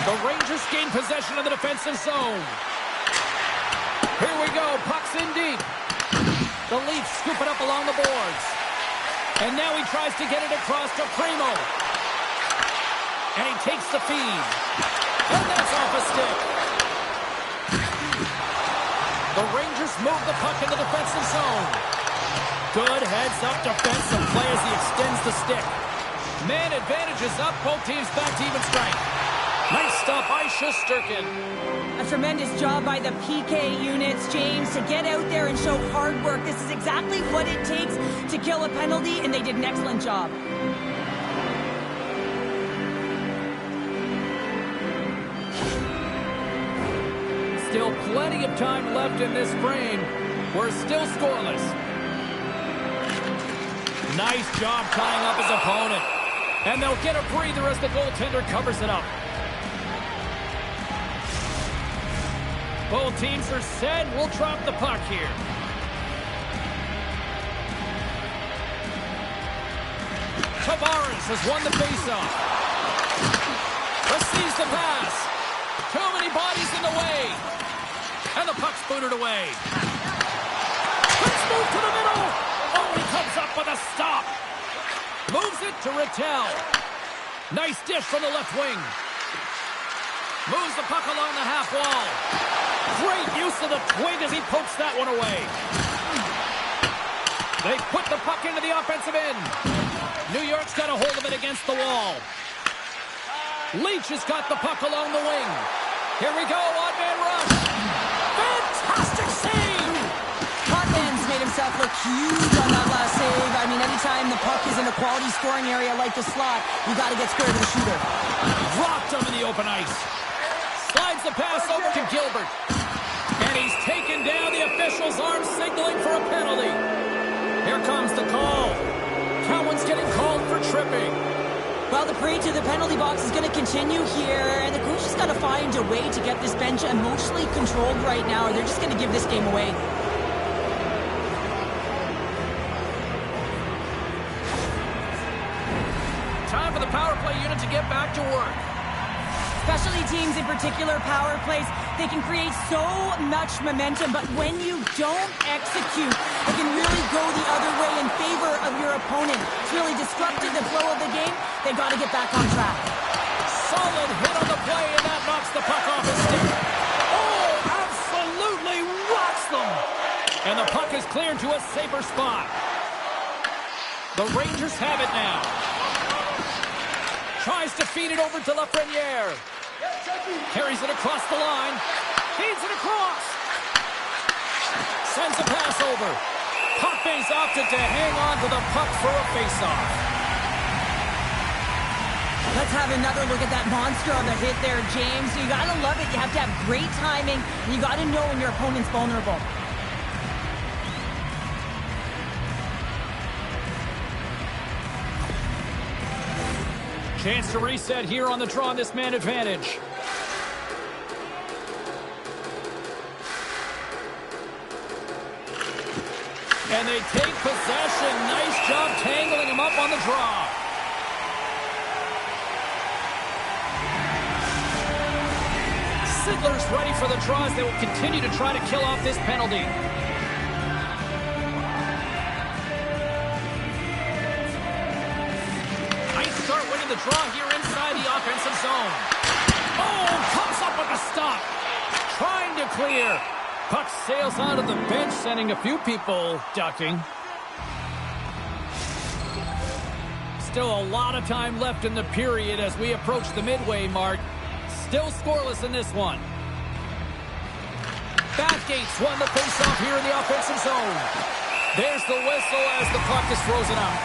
The Rangers gain possession of the defensive zone. Here we go. Puck's in deep. The Leafs scoop it up along the boards. And now he tries to get it across to Primo. And he takes the feed. And that's off a stick. The Rangers move the puck into the defensive zone. Good heads-up defensive play as he extends the stick. Man advantage is up. Both teams back to even strength. Nice stop by Shesterkin. A tremendous job by the PK units, James, to get out there and show hard work. This is exactly what it takes to kill a penalty, and they did an excellent job. Still plenty of time left in this frame. We're still scoreless. Nice job tying up his opponent. And they'll get a breather as the goaltender covers it up. Both teams are set. We'll drop the puck here. Tavares has won the faceoff. Receives the pass. Too many bodies in the way. And the puck's booted away. Let's move to the middle. Oh, he comes up with a stop. Moves it to Rattel. Nice dish from the left wing. Moves the puck along the half wall. Great use of the twig as he pokes that one away. They put the puck into the offensive end. New York's got a hold of it against the wall. Leach has got the puck along the wing. Here we go, odd-man rush. Fantastic save! Hotman's made himself look huge on that last save. I mean, anytime the puck is in a quality scoring area like the slot, you got to get scared of the shooter. Dropped him in the open ice. Slides the pass over to Gilbert. And he's taken down. The official's arm signaling for a penalty. Here comes the call. Cowan's getting called for tripping. Well, the parade to the penalty box is going to continue here, and the coach has got to find a way to get this bench emotionally controlled right now, or they're just going to give this game away. Time for the power play unit to get back to work. Specialty teams, in particular power plays, they can create so much momentum, but when you don't execute, it can really go the other way in favor of your opponent. It's really disrupted the flow of the game. They got to get back on track. Solid hit on the play, and that knocks the puck off his stick. Oh, absolutely rocks them. And the puck is cleared to a safer spot. The Rangers have it now. Tries to feed it over to Lafreniere. Carries it across the line. Feeds it across. Sends a pass over. Potvins opted to hang on to the puck for a face-off. Let's have another look at that monster on the hit there, James. You got to love it. You have to have great timing. And you got to know when your opponent's vulnerable. Chance to reset here on the draw on this man advantage. And they take possession. Nice job tangling him up on the draw. Sigler's ready for the draws. They will continue to try to kill off this penalty. Nice start winning the draw here inside the offensive zone. Oh, comes up with a stop. Trying to clear. Puck sails onto the bench, sending a few people ducking. Still a lot of time left in the period as we approach the midway mark. Still scoreless in this one. Bathgate's won the faceoff here in the offensive zone. There's the whistle as the puck is frozen up.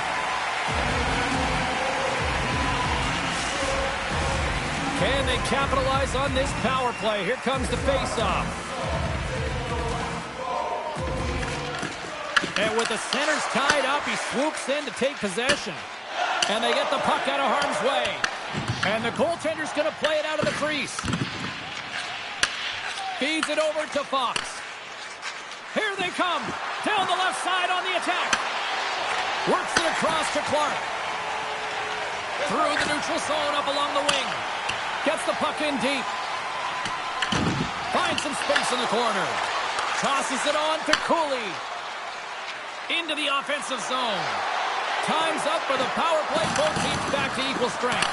Can they capitalize on this power play? Here comes the faceoff. And with the centers tied up, he swoops in to take possession. And they get the puck out of harm's way. And the goaltender's going to play it out of the crease. Feeds it over to Fox. Here they come. Down the left side on the attack. Works it across to Clark. Through the neutral zone up along the wing. Gets Gets the puck in deep. Finds some space in the corner. Tosses it on to Cooley. Into the offensive zone. Time's up for the power play. Both teams back to equal strength.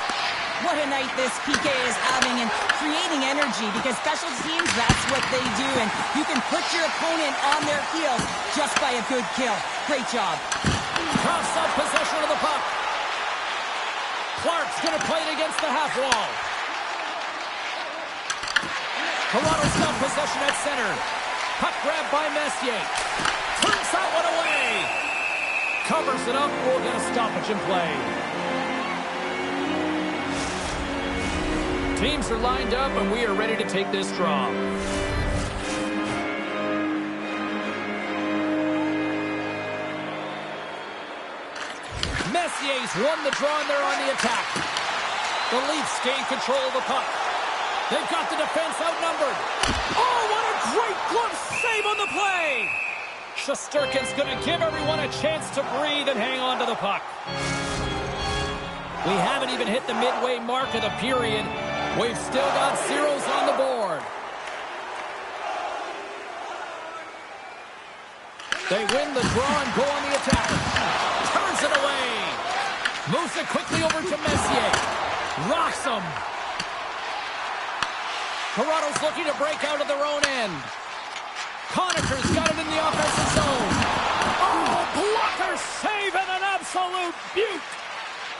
What a night this PK is having and creating energy, because special teams, that's what they do. And you can put your opponent on their heels just by a good kill. Great job. Cross up possession of the puck. Clark's going to play it against the half wall. Toronto's got possession at center. Puck grab by Messier. Turns that one away. Covers it up. We'll get a stoppage in play. Teams are lined up, and we are ready to take this draw. Messier's won the draw, and they're on the attack. The Leafs gain control of the puck. They've got the defense outnumbered. Oh, what a great glove save on the play! Shesterkin's going to give everyone a chance to breathe and hang on to the puck. We haven't even hit the midway mark of the period. We've still got zeros on the board. They win the draw and go on the attack. Turns it away. Moves it quickly over to Messier. Rocks him. Toronto's looking to break out of their own end. Conacher's got it in the offensive zone. Oh, blocker save and an absolute beaut.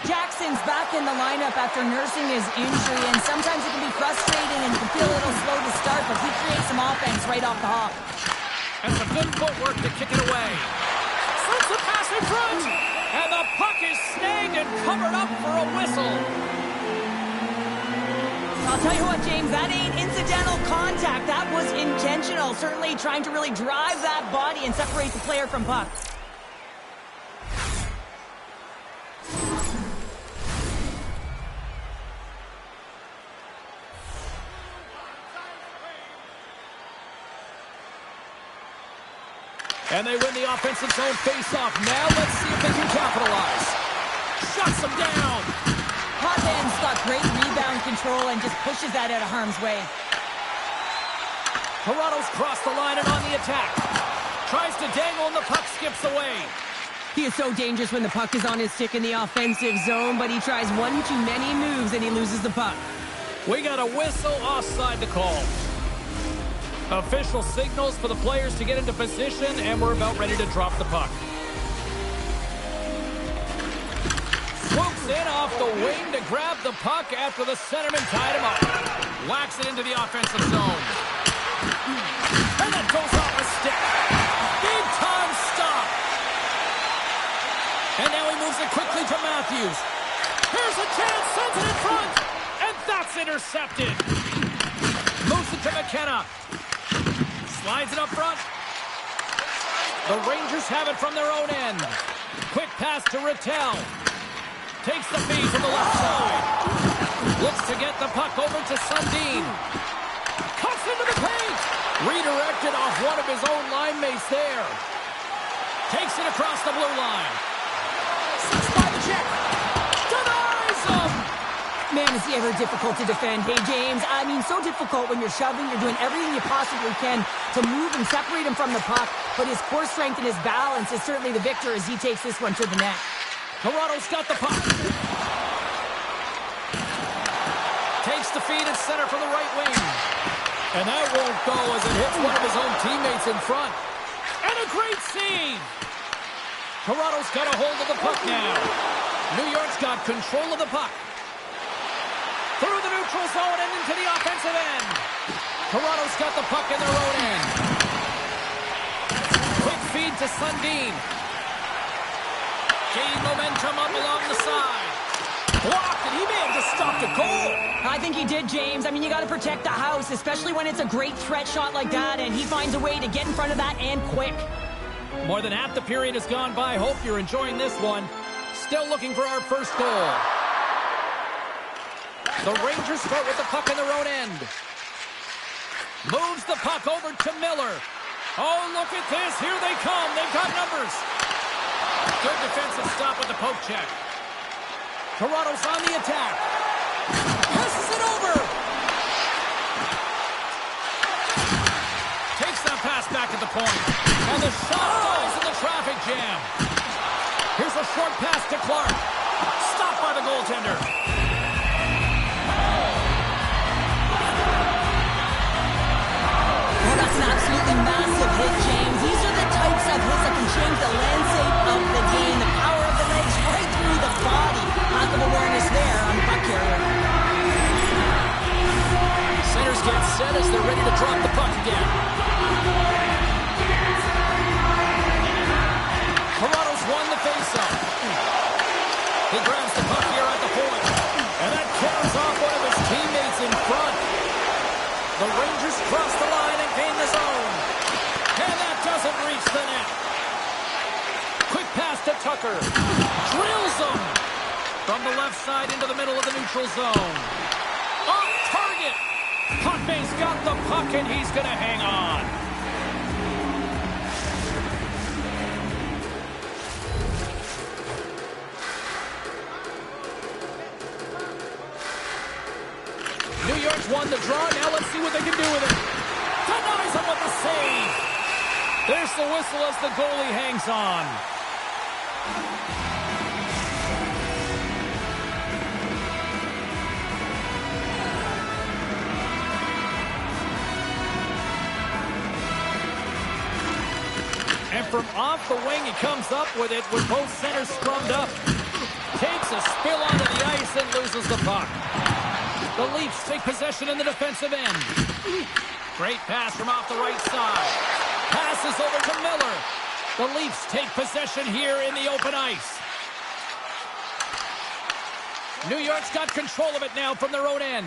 Jackson's back in the lineup after nursing his injury, and sometimes it can be frustrating and you can feel a little slow to start, but he creates some offense right off the hop. And some good footwork to kick it away. Slips the pass in front, and the puck is snagged and covered up for a whistle. I'll tell you what, James, that ain't incidental contact. That was intentional, certainly trying to really drive that body and separate the player from puck. And they win the offensive zone face-off. Now let's see if they can capitalize. Shuts them down. Hotman's got great rebound control and just pushes that out of harm's way. Toronto's crossed the line and on the attack. Tries to dangle and the puck skips away. He is so dangerous when the puck is on his stick in the offensive zone, but he tries one too many moves and he loses the puck. We got a whistle offside to call. Official signals for the players to get into position, and we're about ready to drop the puck. Swoops in off the wing to grab the puck after the centerman tied him up. Whacks it into the offensive zone. And it goes off a stick. Big time stop. And now he moves it quickly to Matthews. Here's a chance, sends it in front. And that's intercepted. Moves it to McKenna. Slides it up front. The Rangers have it from their own end. Quick pass to Rattel. Takes the feed from the left side. Looks to get the puck over to Sundin. Cuts into the paint. Redirected off one of his own line mates there. Takes it across the blue line. Sits by the check. Denies him. Man, is he ever difficult to defend. Hey, James, I mean, so difficult when you're shoving. You're doing everything you possibly can to move and separate him from the puck. But his core strength and his balance is certainly the victor as he takes this one to the net. Toronto's got the puck. Takes the feed at center from the right wing. And that won't go as it hits one of his own teammates in front. And a great save. Toronto's got a hold of the puck now. New York's got control of the puck. Through the neutral zone and into the offensive end. Toronto's got the puck in their own end. Quick feed to Sundin. Gain momentum up along the side. Blocked, and he may have just stopped a goal. I think he did, James. I mean, you got to protect the house, especially when it's a great threat shot like that, and he finds a way to get in front of that and quick. More than half the period has gone by. Hope you're enjoying this one. Still looking for our first goal. The Rangers start with the puck in their own end. Moves the puck over to Miller. Oh, look at this. Here they come. They've got numbers. Good defensive stop with the poke check. Toronto's on the attack. Passes it over. short pass to Clark. Stopped by the goaltender. Well, that's an absolutely massive hit, James. These are the types of hits that can change the landscape of the game. The power of the legs right through the body. Lack of awareness there on the puck carrier. Centers get set as they're ready to drop the puck again. Toronto's won the faceoff. He grabs the puck here at the point. And that carries off one of his teammates in front. The Rangers cross the line and gain the zone. And that doesn't reach the net. Quick pass to Tucker. Drills him. From the left side into the middle of the neutral zone. Off target. Potvay's got the puck and he's going to hang on. New York's won the draw. Now let's see what they can do with it. Denies him with the save. There's the whistle as the goalie hangs on. And from off the wing, he comes up with it with both centers scrummed up. Takes a spill onto the ice and loses the puck. The Leafs take possession in the defensive end. Great pass from off the right side. Passes over to Miller. The Leafs take possession here in the open ice. New York's got control of it now from their own end.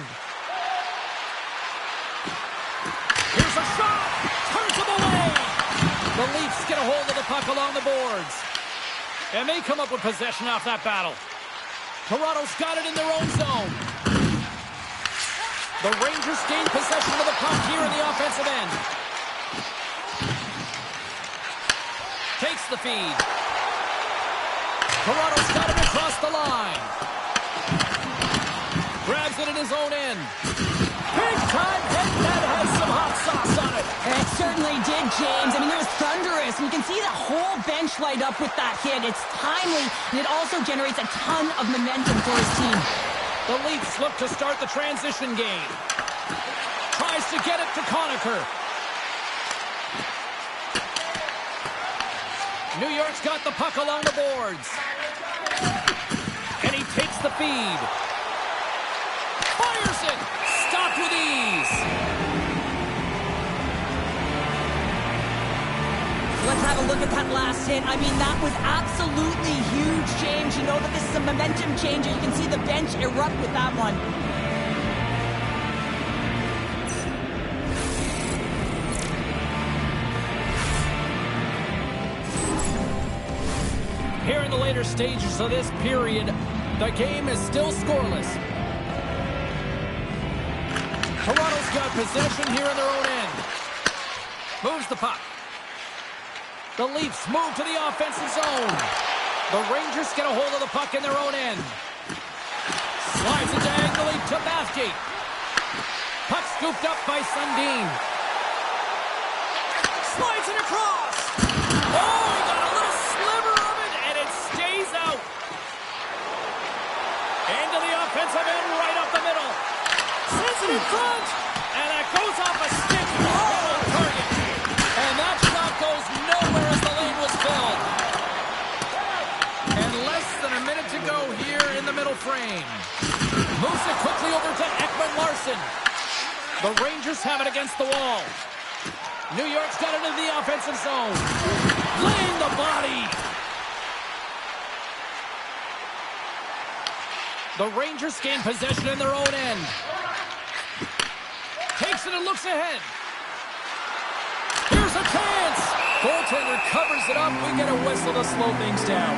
Here's a shot. Turns him away. The Leafs get a hold of the puck along the boards. And they come up with possession off that battle. Toronto's got it in their own zone. The Rangers gain possession of the puck here in the offensive end. Takes the feed. Toronto's got it across the line. Grabs it in his own end. Big time hit that has some hot sauce on it. It certainly did, James. I mean, it was thunderous. And you can see the whole bench light up with that hit. It's timely, and it also generates a ton of momentum for his team. The Leafs look to start the transition game. Tries to get it to Conacher. New York's got the puck along the boards. And he takes the feed. Fires it. Stopped with ease. Let's have a look at that last hit. I mean, that was absolutely huge, James. You know that this is a momentum changer. You can see the bench erupt with that one. Here in the later stages of this period, the game is still scoreless. Toronto's got possession here in their own end. Moves the puck. The Leafs move to the offensive zone. The Rangers get a hold of the puck in their own end. Slides it diagonally to Bathgate. Puck scooped up by Sundin. Slides it across. Oh, he got a little sliver of it, and it stays out. Into the offensive end, right up the middle. Sends it in front, and that goes off a stick. Oh, target. And that shot goes nowhere as the lane was filled. And less than a minute to go here in the middle frame. Moves it quickly over to Ekman-Larsson. The Rangers have it against the wall. New York's got it into the offensive zone. Laying the body. The Rangers gain possession in their own end. Takes it and looks ahead. Here's a chance. Goaltender covers it up. We get a whistle to slow things down.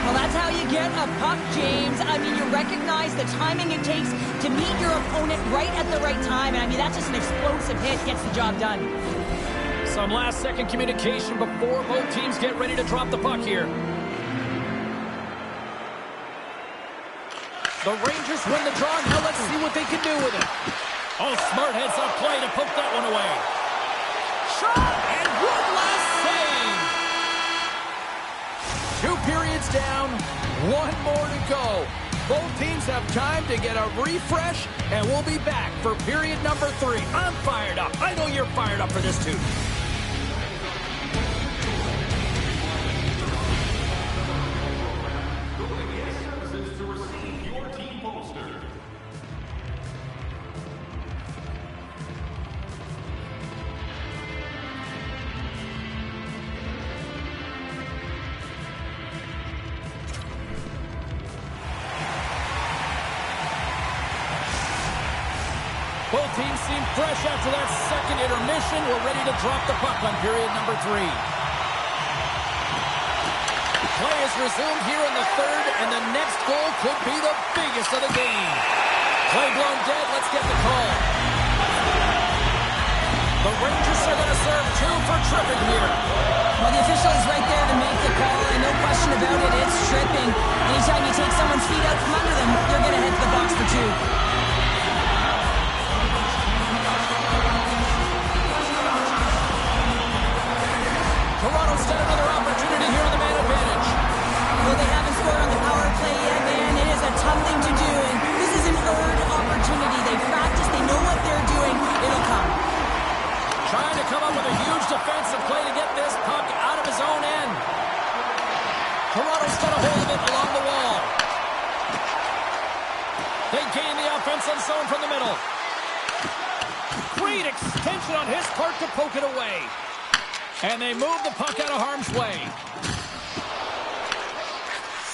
Well, that's how you get a puck, James. I mean, you recognize the timing it takes to meet your opponent right at the right time. And I mean, that's just an explosive hit. Gets the job done. Some last-second communication before both teams get ready to drop the puck here. The Rangers win the draw. Now let's see what they can do with it. Oh, smart heads-up play to put that one away. Shot! And one last save! down, one more to go. Both teams have time to get a refresh, and we'll be back for period number 3. I'm fired up. I know you're fired up for this, too. Both teams seem fresh after that second intermission. We're ready to drop the puck on period number 3. Play is resumed here in the third, and the next goal could be the biggest of the game. Play blown dead. Let's get the call. The Rangers are going to serve 2 for tripping here. Well, the official is right there to make the call, and no question about it, it's tripping. Anytime you take someone's feet out from under them, you're going to head to the box for 2. Toronto's got another opportunity here on the man advantage. Well, they haven't scored on the power play yet, man. It is a tough thing to do, and this is an earned opportunity. They practice, they know what they're doing. It'll come. Trying to come up with a huge defensive play to get this puck out of his own end. Toronto's got a hold of it along the wall. They gain the offensive zone from the middle. Great extension on his part to poke it away. And they move the puck out of harm's way.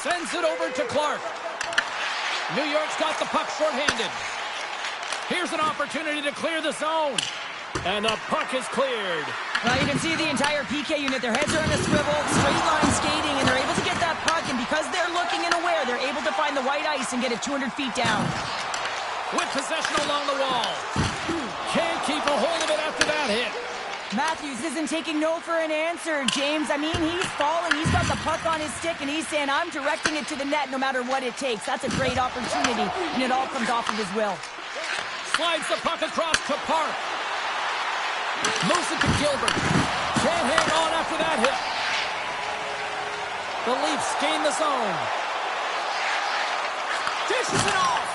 Sends it over to Clark. New York's got the puck shorthanded. Here's an opportunity to clear the zone. And the puck is cleared. Well, you can see the entire PK unit. Their heads are on a swivel, straight line skating, and they're able to get that puck. And because they're looking and aware, they're able to find the white ice and get it 200 feet down. With possession along the wall. Can't keep a hold of it after that hit. Matthews isn't taking no for an answer, James. I mean, he's falling. He's got the puck on his stick, and he's saying, I'm directing it to the net no matter what it takes. That's a great opportunity, and it all comes off of his will. Slides the puck across to Park. Moves it to Gilbert. Can't hang on after that hit. The Leafs gain the zone. Dishes it off.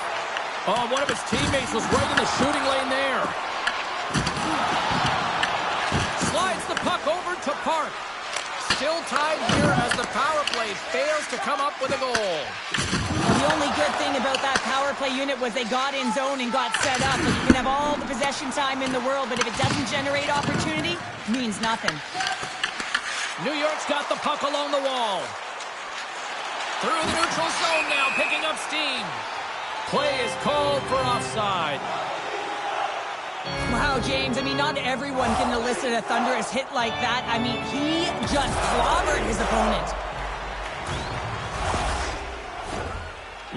Oh, one of his teammates was right in the shooting lane there. Slides the puck over to Park. Still tied here as the power play fails to come up with a goal. Well, the only good thing about that power play unit was they got in zone and got set up. And you can have all the possession time in the world, but if it doesn't generate opportunity, it means nothing. New York's got the puck along the wall. Through the neutral zone now, picking up steam. Play is called for offside. Wow, James, I mean, not everyone can elicit a thunderous hit like that. I mean, he just clobbered his opponent.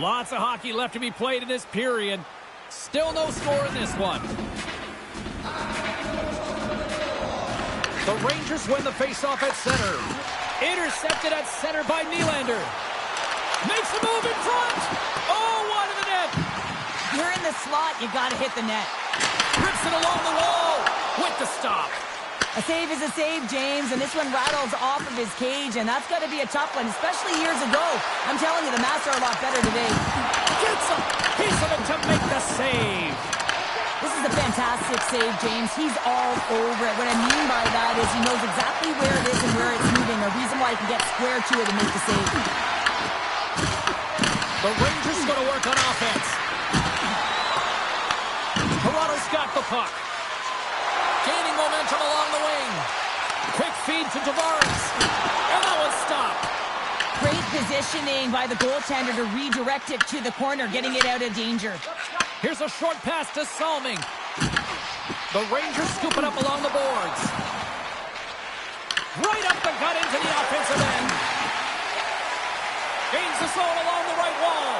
Lots of hockey left to be played in this period. Still no score in this one. The Rangers win the faceoff at center. Intercepted at center by Nylander. Makes a move in front. Oh, wide of the net. You're in the slot, you gotta hit the net. Rips it along the wall with the stop. A save is a save, James, and this one rattles off of his cage, and that's got to be a tough one, especially years ago. I'm telling you, the Mavs are a lot better today. Gets a piece of it to make the save. This is a fantastic save, James. He's all over it. What I mean by that is he knows exactly where it is and where it's moving, a reason why he can get square to it and make the save. The Rangers going to work on offense. Toronto's got the puck. Gaining momentum along the wing. Quick feed to Tavares. And that one's stopped. Great positioning by the goaltender to redirect it to the corner, getting it out of danger. Here's a short pass to Salming. The Rangers scoop it up along the boards. Right up the gut into the offensive end. Gains the zone along the right wall.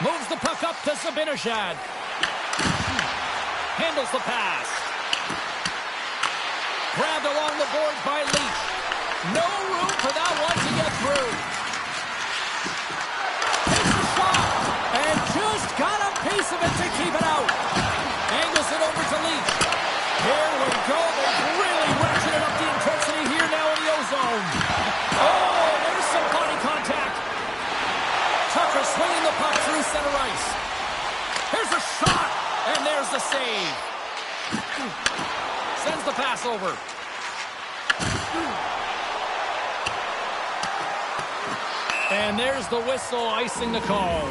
Moves the puck up to Zibanejad. Handles the pass. Grabbed along the boards by Leach. No room for that one to get through. Takes the shot. And just got a piece of it to keep it out. Angles it over to Leach. Here we go. They've really ratcheted up the intensity here crossover. And there's the whistle icing the call.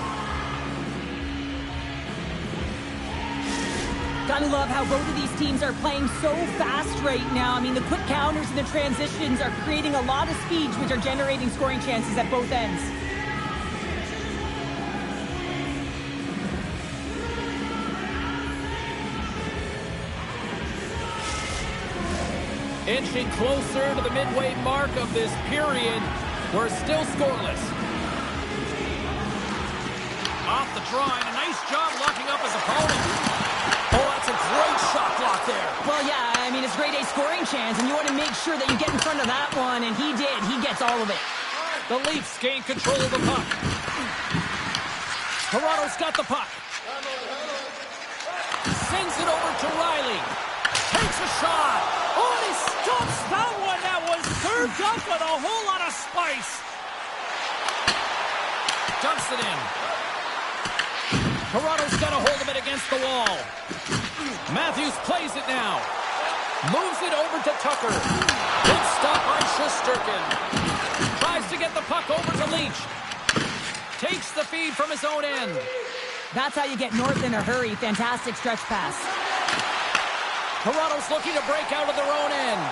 Gotta love how both of these teams are playing so fast right now. I mean, the quick counters and the transitions are creating a lot of speeds, which are generating scoring chances at both ends. Inching closer to the midway mark of this period. We're still scoreless. Off the draw, and a nice job locking up his opponent. Oh, that's a great shot block there. Well, yeah, I mean, it's grade A scoring chance, and you want to make sure that you get in front of that one, and he did. He gets all of it. The Leafs gain control of the puck. Toronto's got the puck. Sends it over to Riley. Takes a shot. Oh, and he stops that one. That was served up with a whole lot of spice. Dumps it in. Toronto's got a hold of it against the wall. Matthews plays it now. Moves it over to Tucker. Good stop by Shesterkin. Tries to get the puck over to Leach. Takes the feed from his own end. That's how you get north in a hurry. Fantastic stretch pass. Toronto's looking to break out of their own end.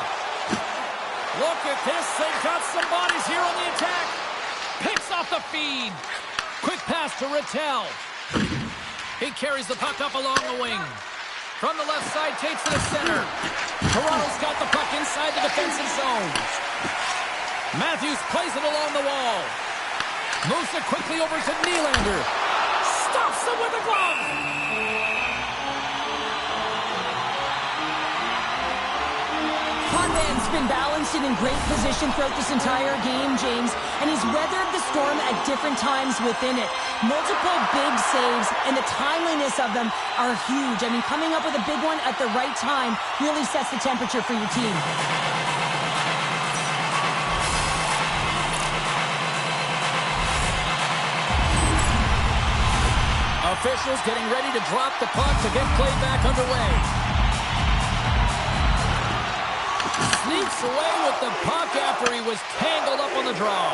Look at this. They've got some bodies here on the attack. Picks off the feed. Quick pass to Rattel. He carries the puck up along the wing. From the left side, takes it to center. Toronto's got the puck inside the defensive zone. Matthews plays it along the wall. Moves it quickly over to Nylander. Stops him with a glove. Potvin been balanced and in great position throughout this entire game, James, and he's weathered the storm at different times within it. Multiple big saves, and the timeliness of them are huge. I mean, coming up with a big one at the right time really sets the temperature for your team. Officials getting ready to drop the puck to get play back underway. Sneaks away with the puck after he was tangled up on the draw.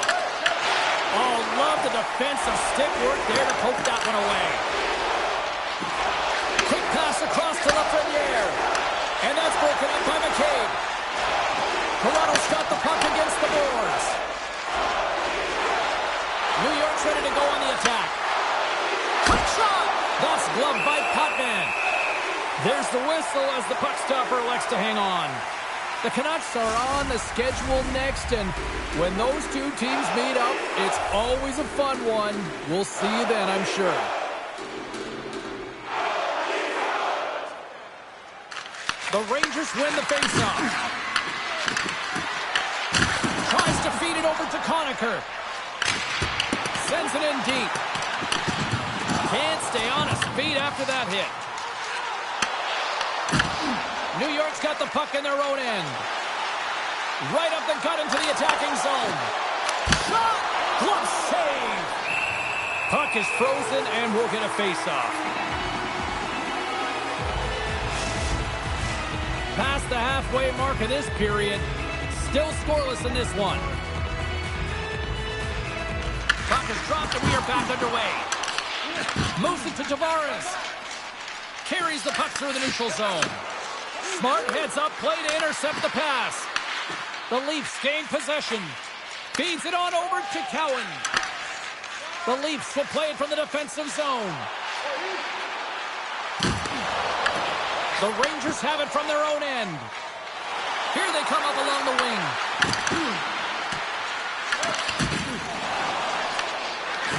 Oh, love the defensive stick work there to poke that one away. Quick pass across to Lafreniere. And that's broken up by McCabe. Toronto's got the puck against the boards. New York's ready to go on the attack. Quick shot! That's gloved by Potvin. There's the whistle as the puck stopper elects to hang on. The Canucks are on the schedule next, and when those two teams meet up, it's always a fun one. We'll see you then, I'm sure. The Rangers win the faceoff. Tries to feed it over to Conacher. Sends it in deep. Can't stay on his feet after that hit. New York's got the puck in their own end. Right up the gut into the attacking zone. Shot! Glove save! Puck is frozen and we'll get a face-off. Past the halfway mark of this period. Still scoreless in this one. Puck is dropped and we are back underway. Moves it to Tavares. Carries the puck through the neutral zone. Smart heads up play to intercept the pass. The Leafs gain possession. Feeds it on over to Cowan. The Leafs will play it from the defensive zone. The Rangers have it from their own end. Here they come up along the wing.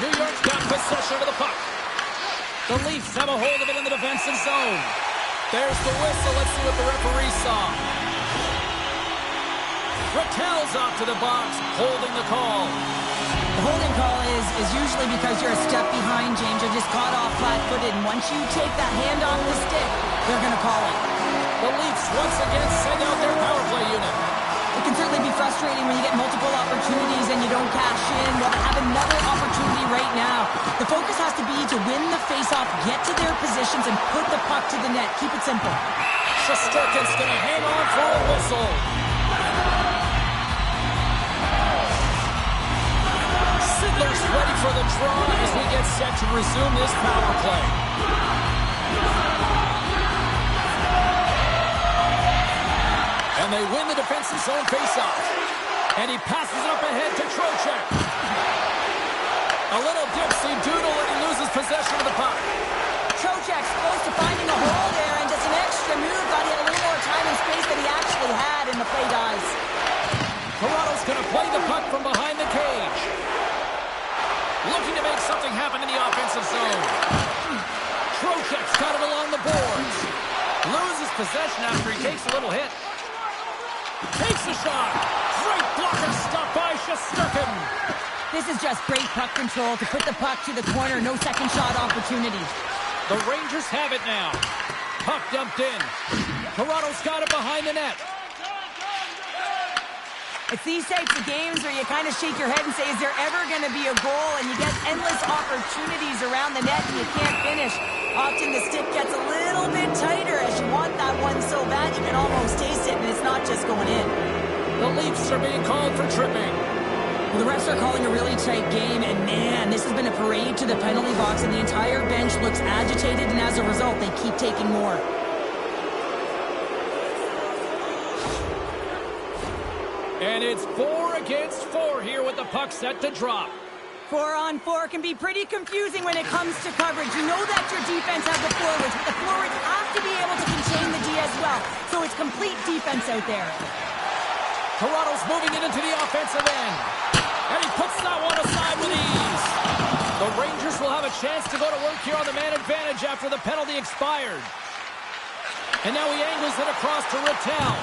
New York's got possession of the puck. The Leafs have a hold of it in the defensive zone. There's the whistle. Let's see what the referee saw. Rattel's off to the box, holding the call. The holding call is usually because you're a step behind, James. You're just caught off flat-footed, and once you take that hand off the stick, they're going to call it. The Leafs once again send out their power play unit. It can certainly be frustrating when you get multiple opportunities and you don't cash in. Well, they have another opportunity right now. The focus has to be to to win the faceoff, get to their positions, and put the puck to the net. Keep it simple. Shesterkin's going to hang on for a whistle. Sidler's ready for the draw as we get set to resume this power play. And they win the defensive zone faceoff. And he passes it up ahead to Trocheck. A little dipsy doodle and he loses possession of the puck. Trocheck's close to finding a hole there, and just an extra move. Thought he had a little more time and space than he actually had, and the play dies. Toronto's going to play the puck from behind the cage. Looking to make something happen in the offensive zone. Trocheck's got it along the boards. Loses possession after he takes a little hit. Takes a shot. Great blocker stop by Shesterkin. This is just great puck control to put the puck to the corner. No second shot opportunity. The Rangers have it now. Puck dumped in. Toronto's got it behind the net. It's these types of games where you kind of shake your head and say, is there ever going to be a goal? And you get endless opportunities around the net and you can't finish. Often the stick gets a little bit tighter as you want that one so bad you can almost taste it, and it's not just going in. The Leafs are being called for tripping. Well, the refs are calling a really tight game, and man, this has been a parade to the penalty box, and the entire bench looks agitated, and as a result, they keep taking more. And it's 4 against 4 here with the puck set to drop. 4-on-4 can be pretty confusing when it comes to coverage. You know that your defense has the forwards, but the forwards have to be able to contain the D as well. So it's complete defense out there. Toronto's moving it into the offensive end. And he puts that one aside with ease. The Rangers will have a chance to go to work here on the man advantage after the penalty expired. And now he angles it across to Rattel.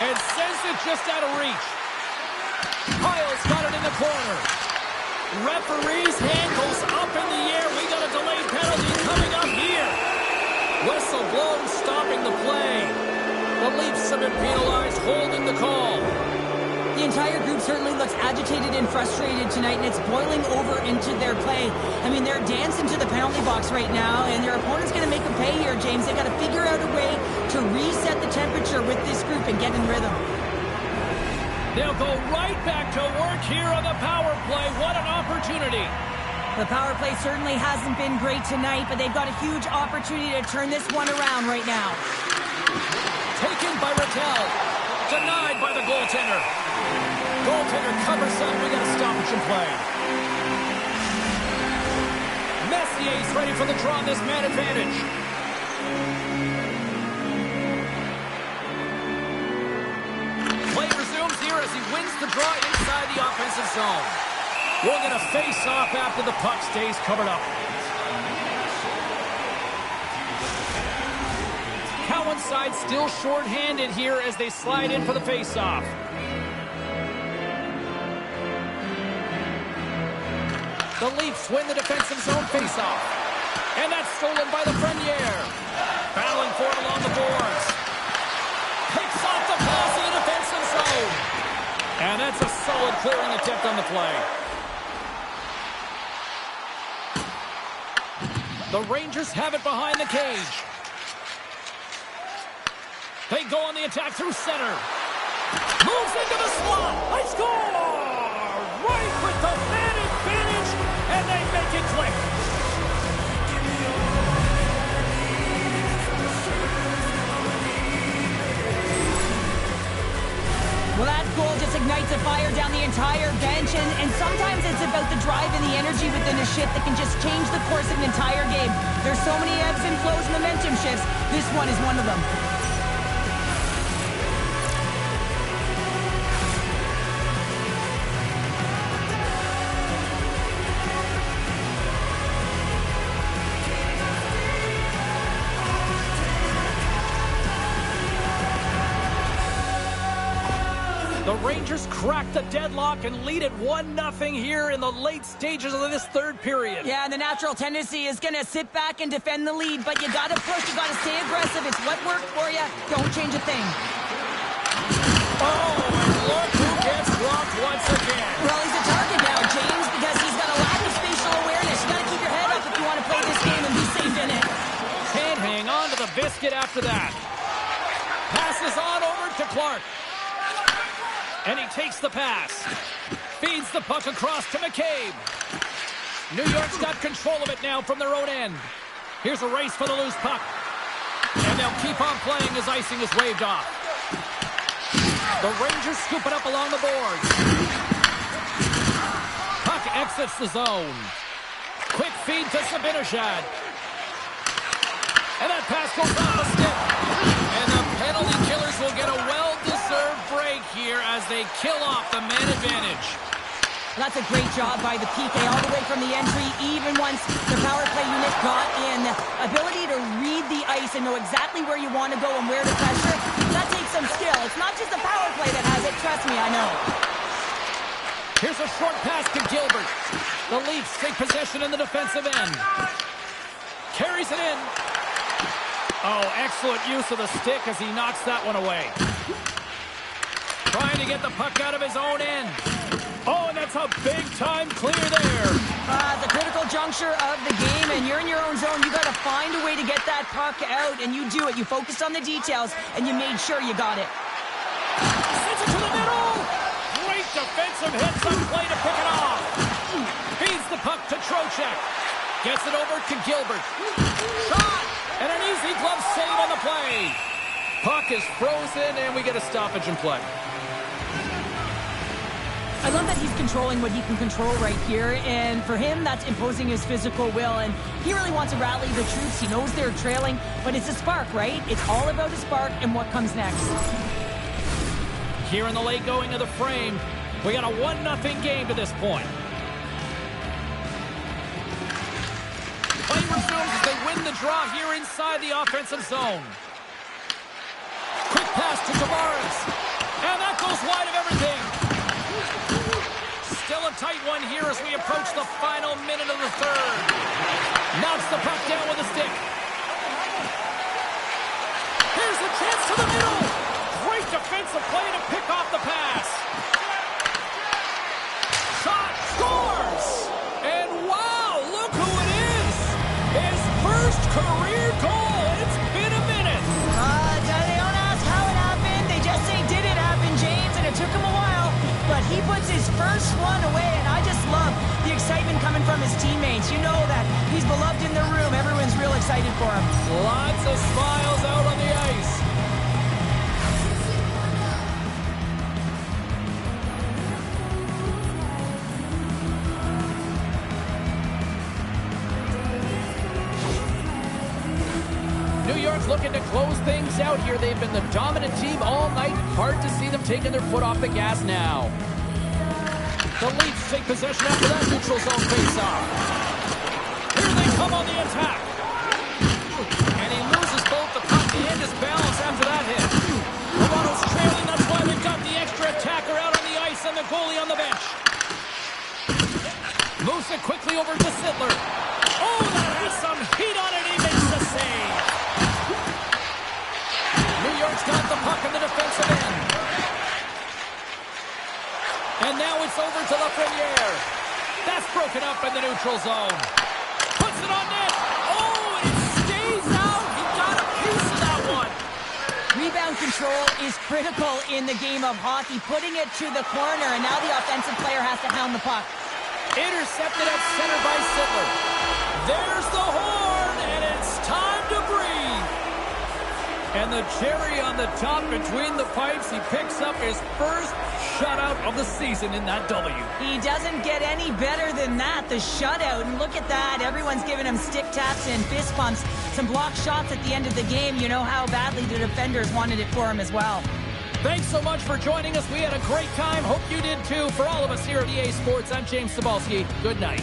And sends it just out of reach. Kyle's got it in the corner. Referee's hand goes up in the air. We got a delayed penalty coming up here. Whistle blown, stopping the play. The Leafs have been penalized, holding the call. The entire group certainly looks agitated and frustrated tonight, and it's boiling over into their play. I mean, they're dancing to the penalty box right now, and their opponent's going to make them pay here, James. They've got to figure out a way to reset the temperature with this group and get in rhythm. They'll go right back to work here on the power play. What an opportunity. The power play certainly hasn't been great tonight, but they've got a huge opportunity to turn this one around right now. Taken by Rattel. Denied by the goaltender. Goaltender covers up. We got a stoppage in play. Messier's ready for the draw on this man advantage. Play resumes here as he wins the draw inside the offensive zone. We're going to face off after the puck stays covered up. Cowan's side still short-handed here as they slide in for the face-off. The Leafs win the defensive zone face-off. And that's stolen by the Frenier. Battling for it along the boards. Picks off the pass in the defensive zone. And that's a solid clearing attempt on the play. The Rangers have it behind the cage. They go on the attack through center. Moves into the slot. They score! Right with the man advantage, and they make it click. Well, that goal just ignites a fire down the entire bench, and sometimes it's about the drive and the energy within a shift that can just change the course of an entire game. There's so many ebbs and flows, momentum shifts. This one is one of them. The Rangers crack the deadlock and lead it 1-0 here in the late stages of this third period. Yeah, and the natural tendency is going to sit back and defend the lead, but you got to push, you got to stay aggressive. It's what worked for you. Don't change a thing. Oh, and look who gets blocked once again. Well, he's a target now, James, because he's got a lack of spatial awareness. You got to keep your head up if you want to play basket after that. Passes on over to Clark. And he takes the pass. Feeds the puck across to McCabe. New York's got control of it now from their own end. Here's a race for the loose puck. And they'll keep on playing as icing is waved off. The Rangers scoop it up along the boards. Puck exits the zone. Quick feed to Zibanejad. And that pass goes off the stick. And the penalty killers will get a well-deserved break here as they kill off the man advantage. That's a great job by the PK all the way from the entry, even once the power play unit got in. Ability to read the ice and know exactly where you want to go and where to pressure, that takes some skill. It's not just the power play that has it, trust me, I know. Here's a short pass to Gilbert. The Leafs take possession in the defensive end. Carries it in. Oh, excellent use of the stick as he knocks that one away. Trying to get the puck out of his own end. Oh, and that's a big-time clear there. The critical juncture of the game, and you're in your own zone. You got to find a way to get that puck out, and you do it. You focused on the details, and you made sure you got it. Sends it to the middle. Great defensive hit, some play to pick it off. Feeds the puck to Trocheck. Gets it over to Gilbert. Shot! And an easy glove save on the play. Puck is frozen, and we get a stoppage in play. I love that he's controlling what he can control right here, and for him, that's imposing his physical will, and he really wants to rally the troops. He knows they're trailing, but it's a spark, right? It's all about a spark and what comes next. Here in the late going of the frame, we got a 1-0 game to this point. Play resumes as they win the draw here inside the offensive zone. Quick pass to Tavares, and that goes wide of everything. Still a tight one here as we approach the final minute of the third. Knocks the puck down with a stick. Here's the chance to the middle. Great defensive play to pick off the pass. Shot, scores! And wow, look who it is. His first career goal. It's been a minute. They don't ask how it happened. They just say, did it happen, James? And it took him a while. But he puts his first one away, and I just love the excitement coming from his teammates. You know that he's beloved in the room. Everyone's real excited for him. Lots of smiles out on the ice. New York's looking to close things out here. They've been the dominant team all night. Hard to see them taking their foot off the gas now. The Leafs take possession after that neutral zone face-off. Here they come on the attack. And he loses both the puck and his balance after that hit. Toronto's trailing. That's why they've got the extra attacker out on the ice and the goalie on the bench. Moves it quickly over to Sittler. Oh, that has some heat on it. He makes the save. New York's got the puck in the defensive end. And now it's over to Lafreniere. That's broken up in the neutral zone. Puts it on net. Oh, and it stays out. He got a piece of that one. Rebound control is critical in the game of hockey. Putting it to the corner, and now the offensive player has to hound the puck. Intercepted at center by Sittler. There's the horn, and it's time to breathe. And the cherry on the top between the pipes, he picks up his first shutout of the season in that W. He doesn't get any better than that, the shutout. And look at that. Everyone's giving him stick taps and fist pumps. Some blocked shots at the end of the game. You know how badly the defenders wanted it for him as well. Thanks so much for joining us. We had a great time. Hope you did too. For all of us here at EA Sports, I'm James Cebulski. Good night.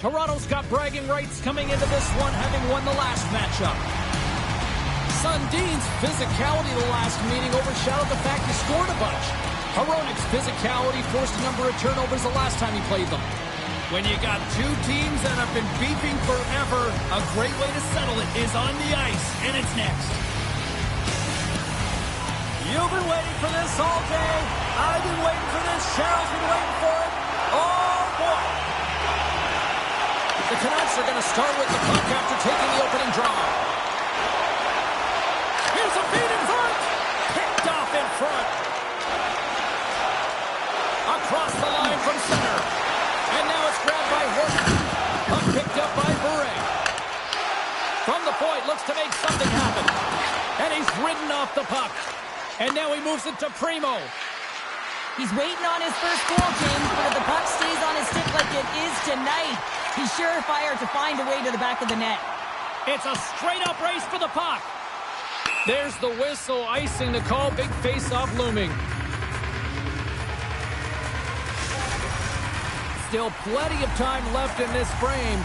Toronto's got bragging rights coming into this one, having won the last matchup. Sundin's physicality the last meeting overshadowed the fact he scored a bunch. Hronik's physicality forced a number of turnovers the last time he played them. When you got two teams that have been beefing forever, a great way to settle it is on the ice, and it's next. You've been waiting for this all day. I've been waiting for this. Cheryl's been waiting for it. Oh, boy. The Canucks are going to start with the puck after taking the opening draw. Here's a feed in front. Picked off in front. Across the line from center. And now it's grabbed by Horton. Puck picked up by Bure. From the point, looks to make something happen. And he's ridden off the puck. And now he moves it to Primo. He's waiting on his first goal, James, but if the puck stays on his stick like it is tonight, he's surefire to find a way to the back of the net. It's a straight-up race for the puck. There's the whistle, icing the call, big face-off looming. Still plenty of time left in this frame.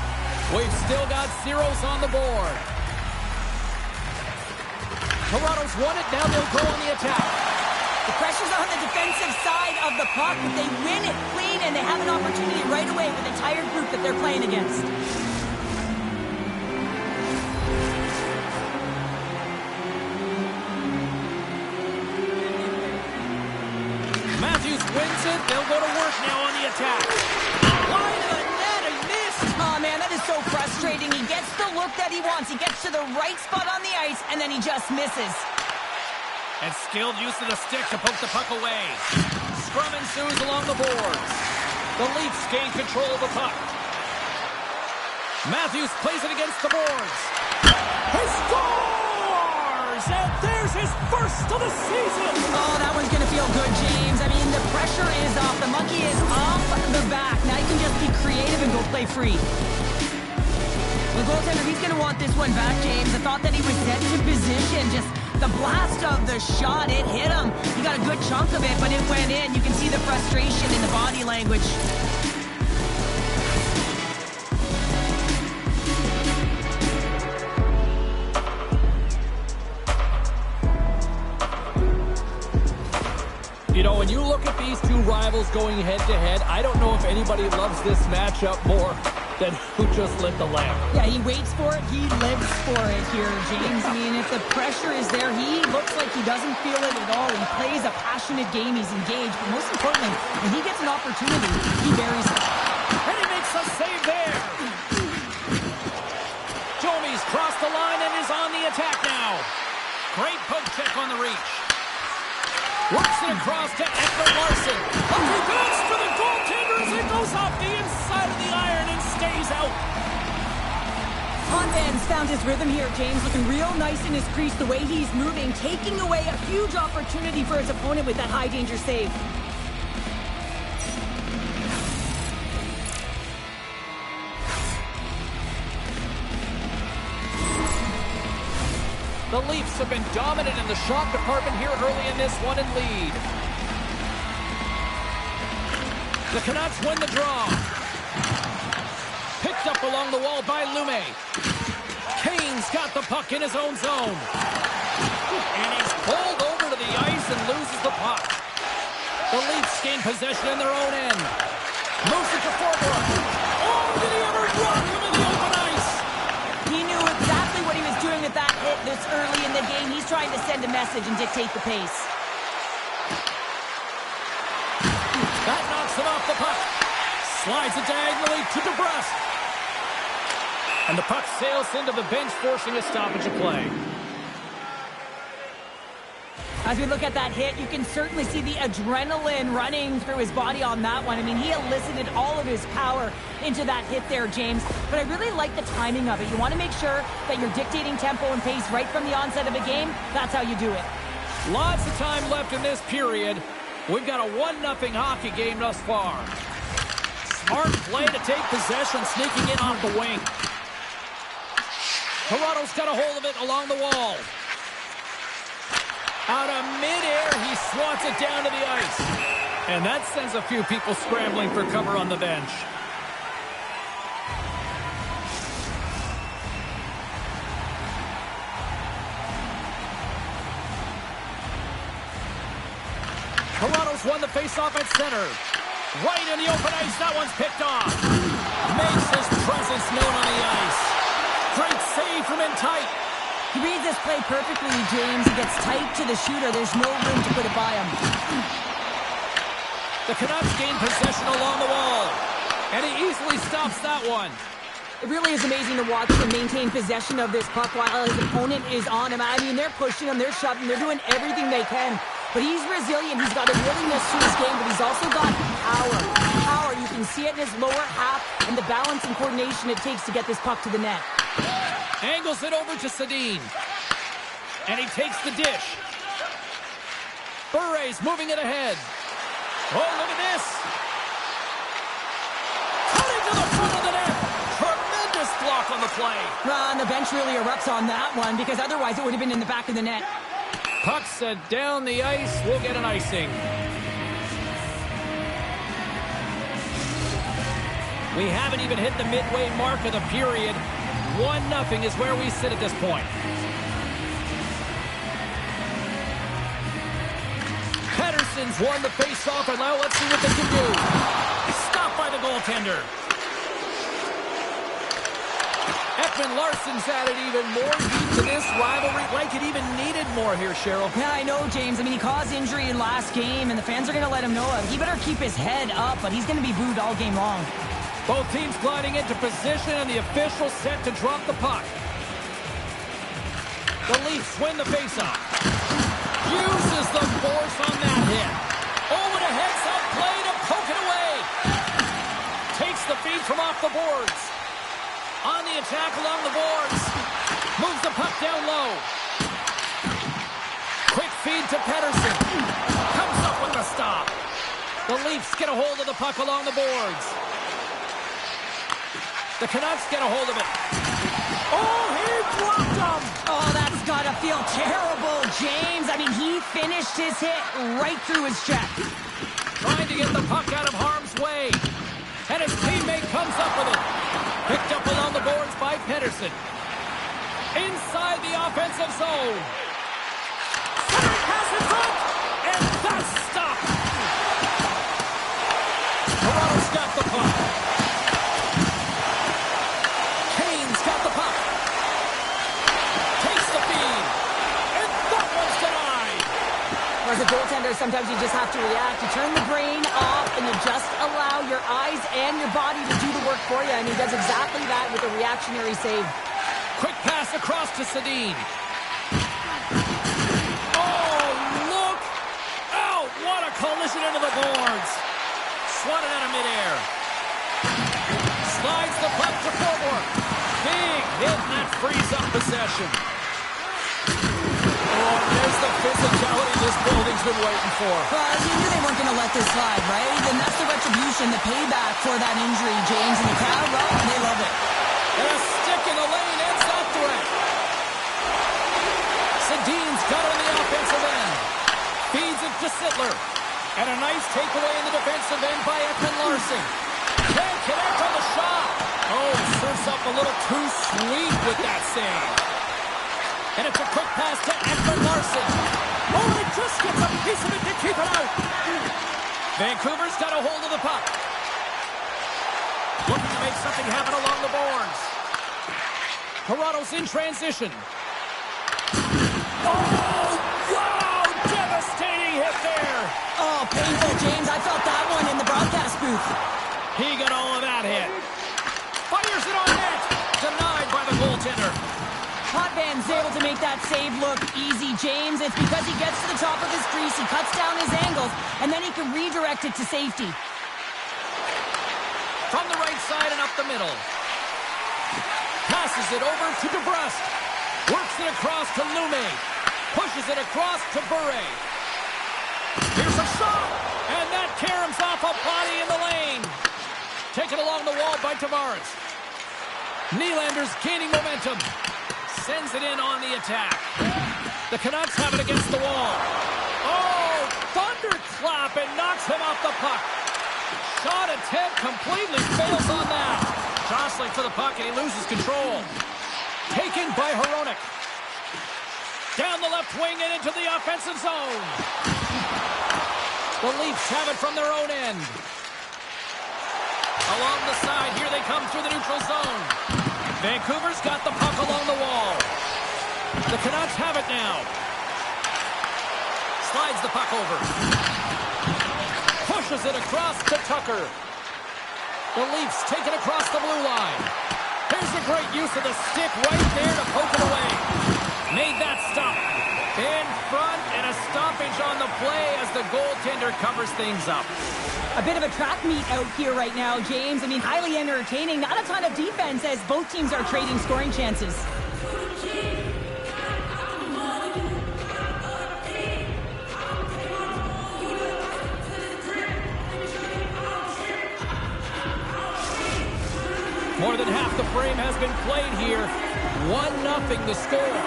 We've still got zeros on the board. Toronto's won it, now they'll go on the attack. The pressure's on the defensive side of the puck, but they win it clean, and they have an opportunity right away with the entire group that they're playing against. Matthews wins it. They'll go to work now on the attack. Line of the net, he missed. Oh, man, that is so frustrating. He gets the look that he wants. He gets to the right spot on the ice, and then he just misses. And skilled use of the stick to poke the puck away. Scrum ensues along the boards. The Leafs gain control of the puck. Matthews plays it against the boards. He scores! And there's his first of the season! Oh, that one's going to feel good, James. I mean, the pressure is off. The monkey is off the back. Now you can just be creative and go play free. The goaltender, he's going to want this one back, James. I thought that he was set to position. Just the blast of the shot, it hit him. He got a good chunk of it, but it went in. You can see the frustration in the body language. You know, when you look at these two rivals going head-to-head, I don't know if anybody loves this matchup more than who just lit the lamp. Yeah, he waits for it. He lives for it here, James. I mean, if the pressure is there, he looks like he doesn't feel it at all. He plays a passionate game. He's engaged. But most importantly, when he gets an opportunity, he buries it. And he makes a save there. Jomi's crossed the line and is on the attack now. Great poke check on the reach. Works it across to Ekman Larsson. Up he goes for the goaltender as it goes off the inside of the iron and stays out. Condon's found his rhythm here, James, looking real nice in his crease, the way he's moving, taking away a huge opportunity for his opponent with that high-danger save. The Leafs have been dominant in the shot department here early in this one and lead. The Canucks win the draw. Picked up along the wall by Lume. Kane's got the puck in his own zone. And he's pulled over to the ice and loses the puck. The Leafs gain possession in their own end. Moves it to forward. Oh, did he ever rock him in the open ice? He knew exactly what he was doing with that hit this early in the game. He's trying to send a message and dictate the pace. That knocks him off the puck. Slides it diagonally to DeBrusque. And the puck sails into the bench, forcing a stoppage of play. As we look at that hit, you can certainly see the adrenaline running through his body on that one. I mean, he elicited all of his power into that hit there, James. But I really like the timing of it. You want to make sure that you're dictating tempo and pace right from the onset of a game. That's how you do it. Lots of time left in this period. We've got a 1-0 hockey game thus far. Smart play to take possession, sneaking in off the wing. Toronto's got a hold of it along the wall. Out of midair, he swats it down to the ice. And that sends a few people scrambling for cover on the bench. Toronto's won the faceoff at center. Right in the open ice, that one's picked off. Makes his presence known on the ice. Great save from in tight. He reads this play perfectly, James. He gets tight to the shooter. There's no room to put it by him. The Canucks gain possession along the wall. And he easily stops that one. It really is amazing to watch him maintain possession of this puck while his opponent is on him. I mean, they're pushing him, they're shoving, they're doing everything they can. But he's resilient. He's got a willingness to his game, but he's also got power. Power, you can see it in his lower half and the balance and coordination it takes to get this puck to the net. Angles it over to Sedin. And he takes the dish. Bure's moving it ahead. Oh, look at this. Cutting to the front of the net. Tremendous block on the play. And the bench really erupts on that one because otherwise it would have been in the back of the net. Puck set down the ice. We'll get an icing. We haven't even hit the midway mark of the period. 1-0 is where we sit at this point. Pettersson's won the faceoff, and now let's see what they can do. Stopped by the goaltender. Ekman-Larsson's added even more heat to this rivalry, like it even needed more here, Cheryl. Yeah, I know, James. I mean, he caused injury in last game, and the fans are going to let him know it. He better keep his head up, but he's going to be booed all game long. Both teams gliding into position, and the official set to drop the puck. The Leafs win the faceoff. Uses the force on that hit. Over to heads-up play to poke it away. Takes the feed from off the boards. On the attack along the boards. Moves the puck down low. Quick feed to Pettersson. Comes up with the stop. The Leafs get a hold of the puck along the boards. The Canucks get a hold of it. Oh, he blocked him! Oh, that's got to feel terrible, James. I mean, he finished his hit right through his check. Trying to get the puck out of harm's way. And his teammate comes up with it. Picked up along the boards by Pettersson. Inside the offensive zone. Centering pass in front. And that's stopped. Toronto's got the puck. Kane's got the puck. Takes the feed. And that one's denied. As a goaltender, sometimes you just have to react. You turn the brain off and you just allow your eyes and your body to do the work for you. And he does exactly that with a reactionary save. Quick pass across to Sedin. Oh, look out. What a collision into the boards. Swatted out of midair. Slides the puck to forward. Big hit, and that frees up possession. Oh, there's the physicality this building's been waiting for. Well, you knew they weren't going to let this slide, right? And that's the retribution, the payback for that injury, James. And the crowd, well, they love it. And a stick in the lane ends that threat. Sedin's got it on the offensive end. Feeds it to Sittler. And a nice takeaway in the defensive end by Ekman-Larsson. Can't connect on the shot. Oh, serves up a little too sweet with that save. And it's a quick pass to Ekman-Larsson. Oh, he just gets a piece of it to keep it out. Vancouver's got a hold of the puck. Looking to make something happen along the boards. Toronto's in transition. Oh, wow! Devastating hit there. Oh, painful, James. I felt that one in the broadcast booth. He got all of that hit. Fires it on net. Denied by the goaltender. Potvin able to make that save look easy, James. It's because he gets to the top of his crease, he cuts down his angles, and then he can redirect it to safety. From the right side and up the middle. Passes it over to DeBrusque. Works it across to Lume. Pushes it across to Bure. Here's a shot, and that caroms off a body in the lane. Taken along the wall by Tavares. Nylander's gaining momentum. Sends it in on the attack. The Canucks have it against the wall. Oh, thunderclap, and knocks him off the puck. Shot attempt completely fails on that. Jostling for the puck, and he loses control. Taken by Hronek. Down the left wing and into the offensive zone. The Leafs have it from their own end. Along the side, here they come through the neutral zone. Vancouver's got the puck along the wall. The Canucks have it now. Slides the puck over. Pushes it across to Tucker. The Leafs take it across the blue line. Here's a great use of the stick right there to poke it away. Made that stop. In front, and a stoppage on the play as the goaltender covers things up. A bit of a track meet out here right now, James. I mean, highly entertaining. Not a ton of defense as both teams are trading scoring chances. More than half the frame has been played here. 1-0 the score.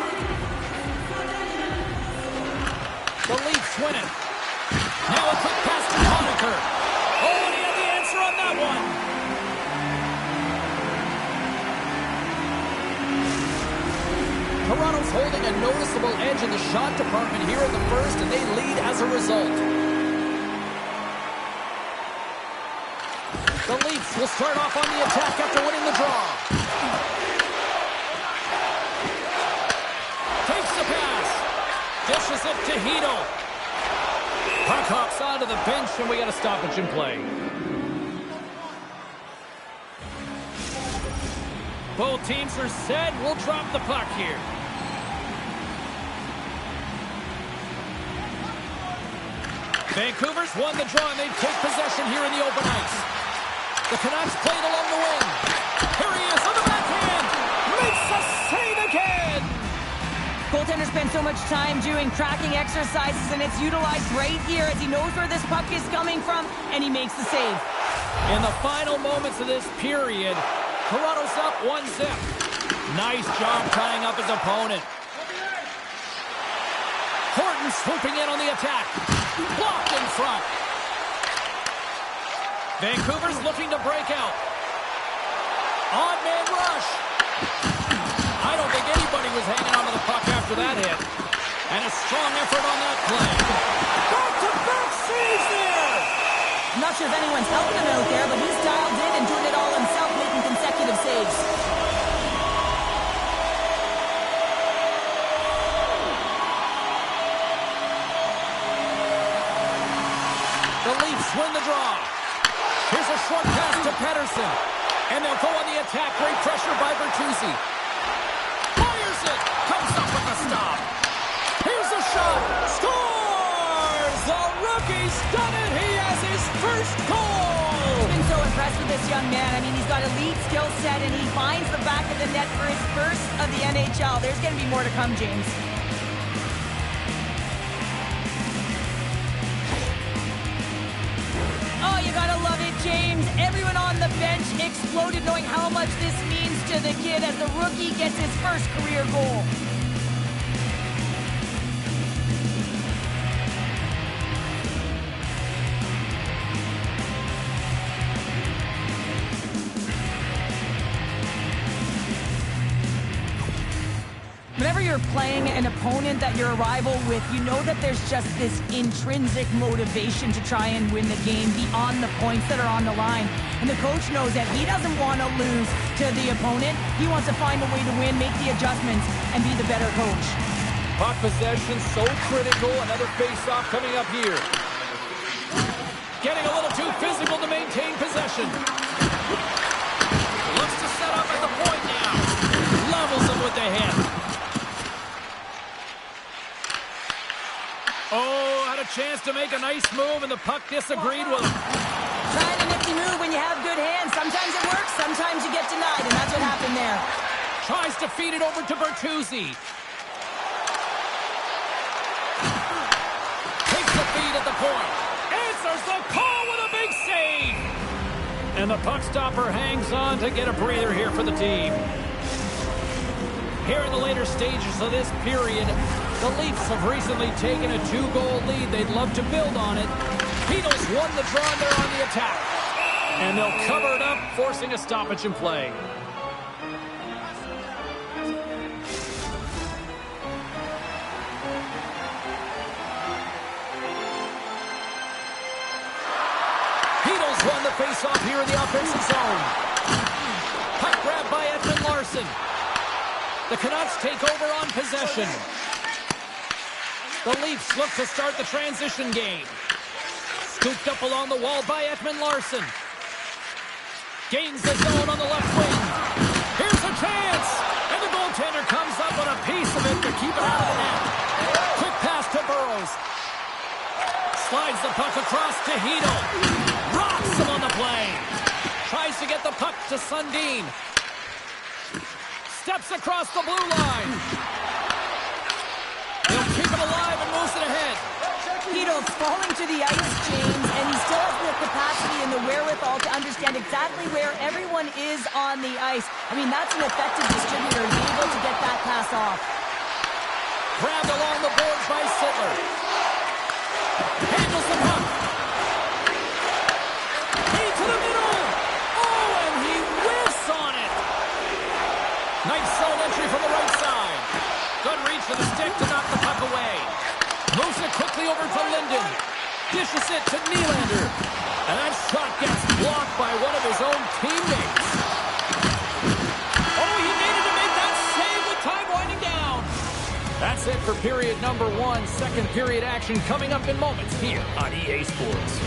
The Leafs win it. Now a quick pass to Conacher. Oh, and he had the answer on that one. Toronto's holding a noticeable edge in the shot department here in the first, and they lead as a result. The Leafs will start off on the attack after winning the draw. Takes the pass. Dishes it to Hito. Puck hops onto the bench, and we got a stoppage in play. Both teams are set. We'll drop the puck here. Vancouver's won the draw, and they take possession here in the open ice. The Canucks played along the wing. Here he is on the backhand. Makes a save again. Goaltender spends so much time doing tracking exercises, and it's utilized right here as he knows where this puck is coming from, and he makes the save. In the final moments of this period, Toronto's up 1-0. Nice job tying up his opponent. Horton swooping in on the attack. Blocked in front. Vancouver's looking to break out. Odd man rush. I don't think anybody was hanging onto the puck after that hit. And a strong effort on that play. Back-to-back saves there! I'm not sure if anyone's helping him out there, but he's dialed in and doing it all himself, making consecutive saves. The Leafs win the draw. Here's a short pass to Pettersson. And they'll go on the attack. Great pressure by Bertuzzi. Fires it. Comes up with a stop. Here's a shot. Scores! The rookie's done it. He has his first goal. I've been so impressed with this young man. I mean, he's got elite skill set, and he finds the back of the net for his first of the NHL. There's going to be more to come, James. Oh, you gotta love it, James. Everyone on the bench exploded knowing how much this means to the kid as the rookie gets his first career goal. Whenever you're you're playing an opponent that you're a rival with, you know that there's just this intrinsic motivation to try and win the game beyond the points that are on the line. And the coach knows that he doesn't want to lose to the opponent. He wants to find a way to win, make the adjustments, and be the better coach. Puck possession so critical. Another face-off coming up here. Getting a little too physical to maintain possession. Looks to set up at the point now. Levels him with the hit. Oh, had a chance to make a nice move, and the puck disagreed with him. Trying a nifty move when you have good hands. Sometimes it works, sometimes you get denied, and that's what happened there. Tries to feed it over to Bertuzzi. Takes the feed at the point. Answers the call with a big save. And the puck stopper hangs on to get a breather here for the team. Here in the later stages of this period, the Leafs have recently taken a 2-goal lead. They'd love to build on it. Beatles won the draw, and they're on the attack. And they'll cover it up, forcing a stoppage in play. Beatles won the face-off here in the offensive zone. Puck grab by Edmund Larson. The Canucks take over on possession. The Leafs look to start the transition game. Scooped up along the wall by Edmund Larson. Gains the zone on the left wing. Here's a chance! And the goaltender comes up on a piece of it to keep it out of the net. Quick pass to Burrows. Slides the puck across to Hedl. Rocks him on the play. Tries to get the puck to Sundin. Steps across the blue line. He'll keep it alive and moves it ahead. Hedl's falling to the ice, James, and he still has the capacity and the wherewithal to understand exactly where everyone is on the ice. I mean, that's an effective distributor to be able to get that pass off. Grabbed along the boards by Sittler. Handles the puck. Into the middle. Oh, and he whiffs on it. Nice zone entry from the right side. Good reach for the stick to knock the puck away. Moves it quickly over to Linden. Dishes it to Nylander. And that shot gets blocked by one of his own teammates. Oh, he needed to make that save with time winding down. That's it for period number 1. Second period action coming up in moments here on EA Sports.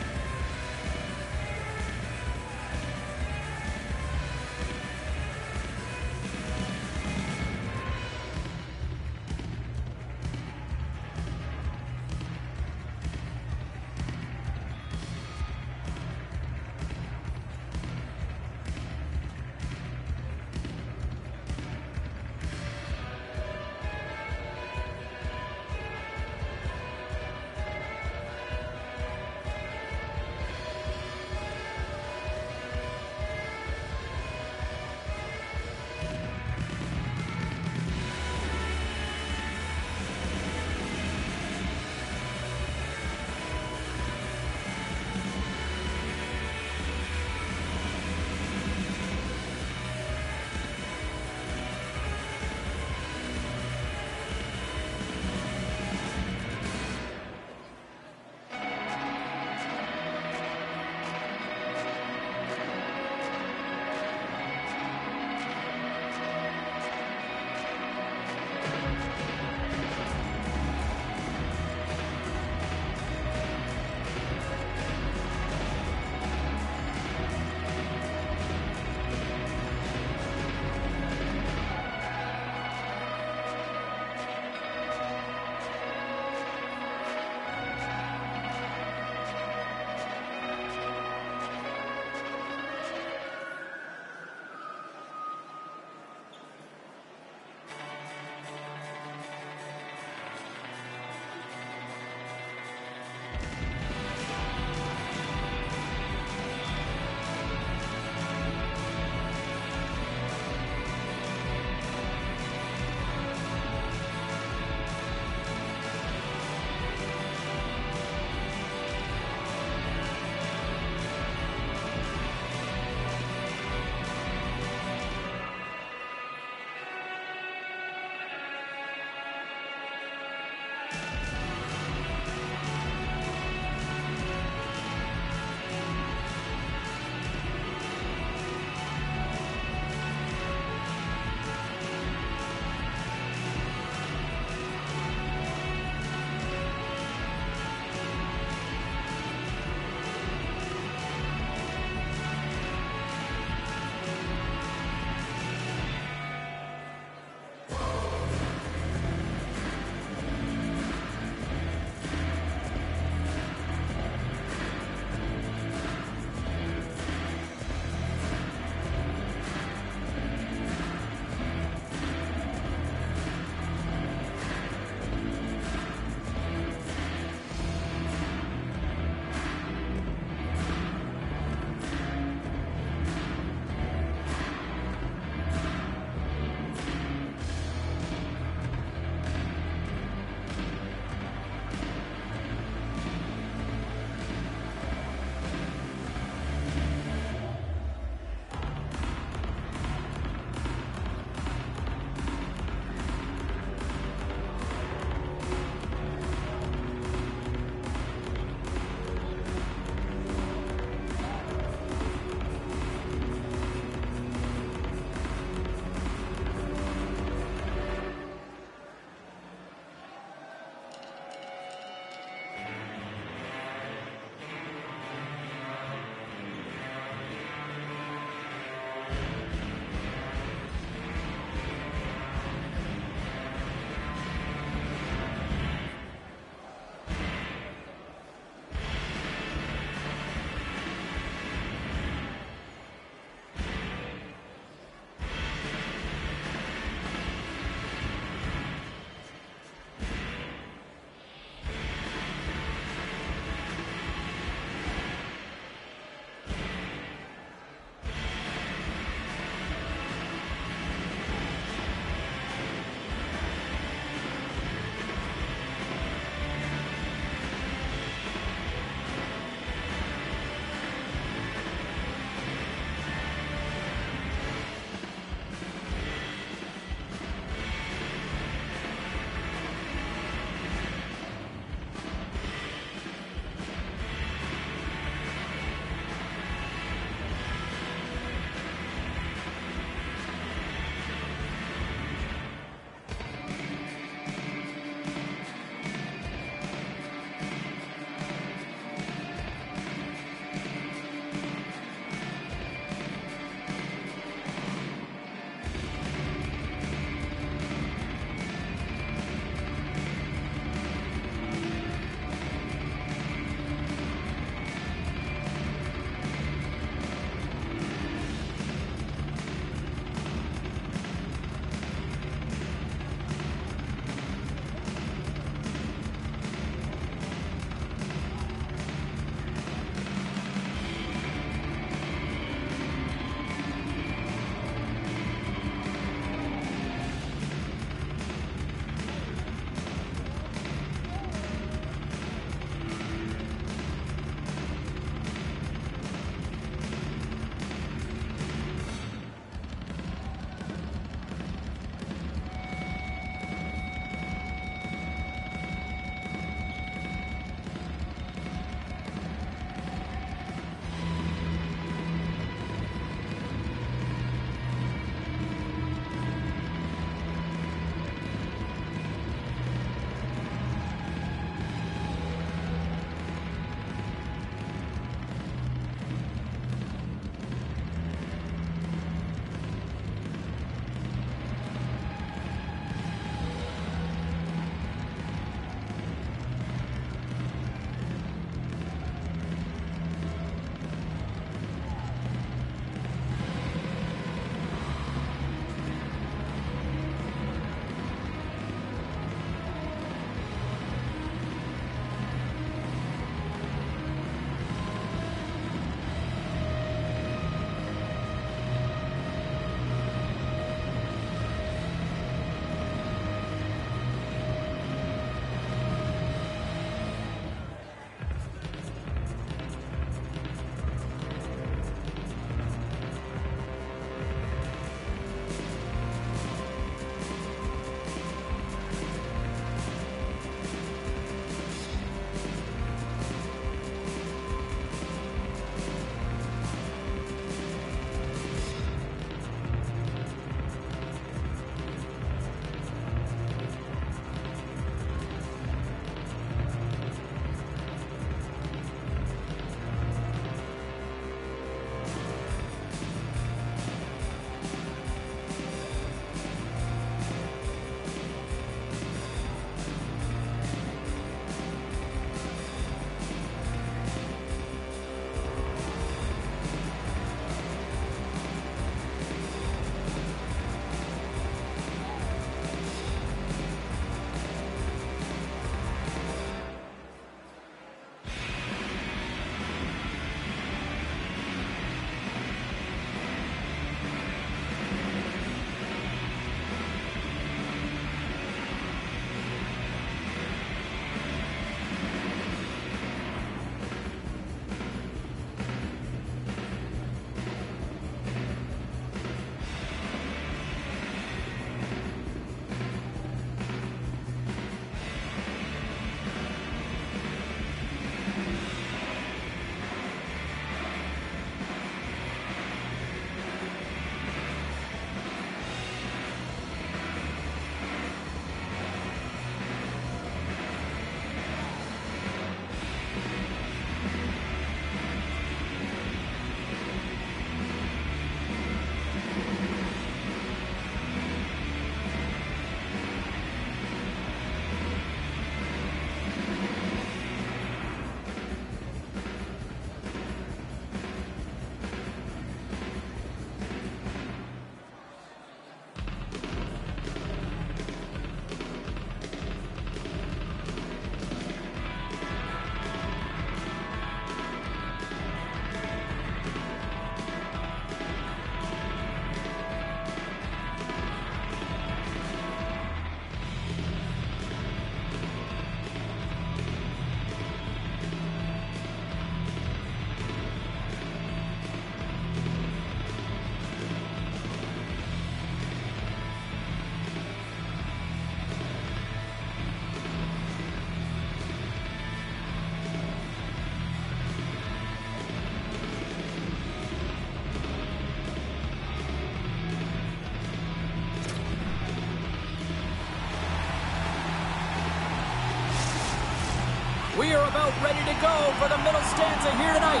are about ready to go for the middle stanza here tonight.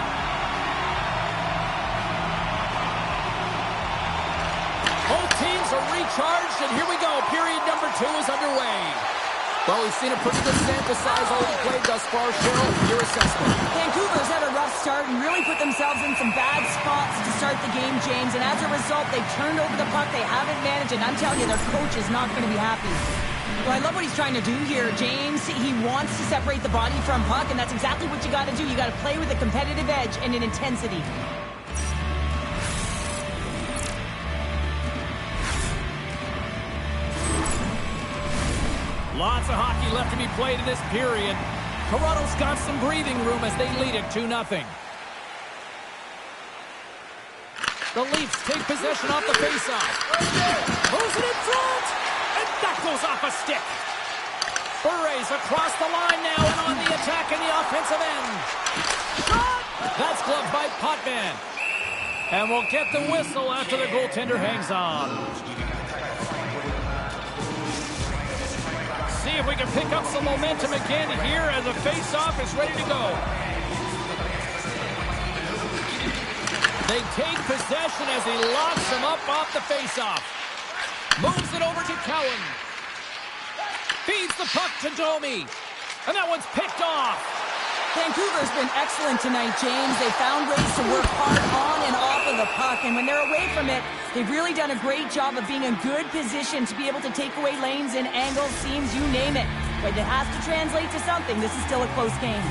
Both teams are recharged, and here we go. Period number 2 is underway. Well, we've seen a pretty good sample size already played thus far. Cheryl, your assessment. Vancouver's had a rough start and really put themselves in some bad spots to start the game, James. And as a result, they turned over the puck. They haven't managed, and I'm telling you, their coach is not going to be happy. Well, I love what he's trying to do here, James. He wants to separate the body from puck, and that's exactly what you got to do. You got to play with a competitive edge and an intensity. Lots of hockey left to be played in this period. Toronto's got some breathing room as they lead it 2-0. The Leafs take possession off the faceoff. Moves it in front, and that goes off a stick. Buray's across the line now and on the attack in the offensive end. Shot! That's gloved by Potvin. And we'll get the whistle after the goaltender hangs on. See if we can pick up some momentum again here as the face-off is ready to go. They take possession as he locks him up off the face-off. Moves it over to Cowan. Feeds the puck to Domi. And that one's picked off. Vancouver's been excellent tonight, James. They found ways to work hard on and off of the puck, and when they're away from it, they've really done a great job of being in good position to be able to take away lanes and angles, seams, you name it. But it has to translate to something. This is still a close game.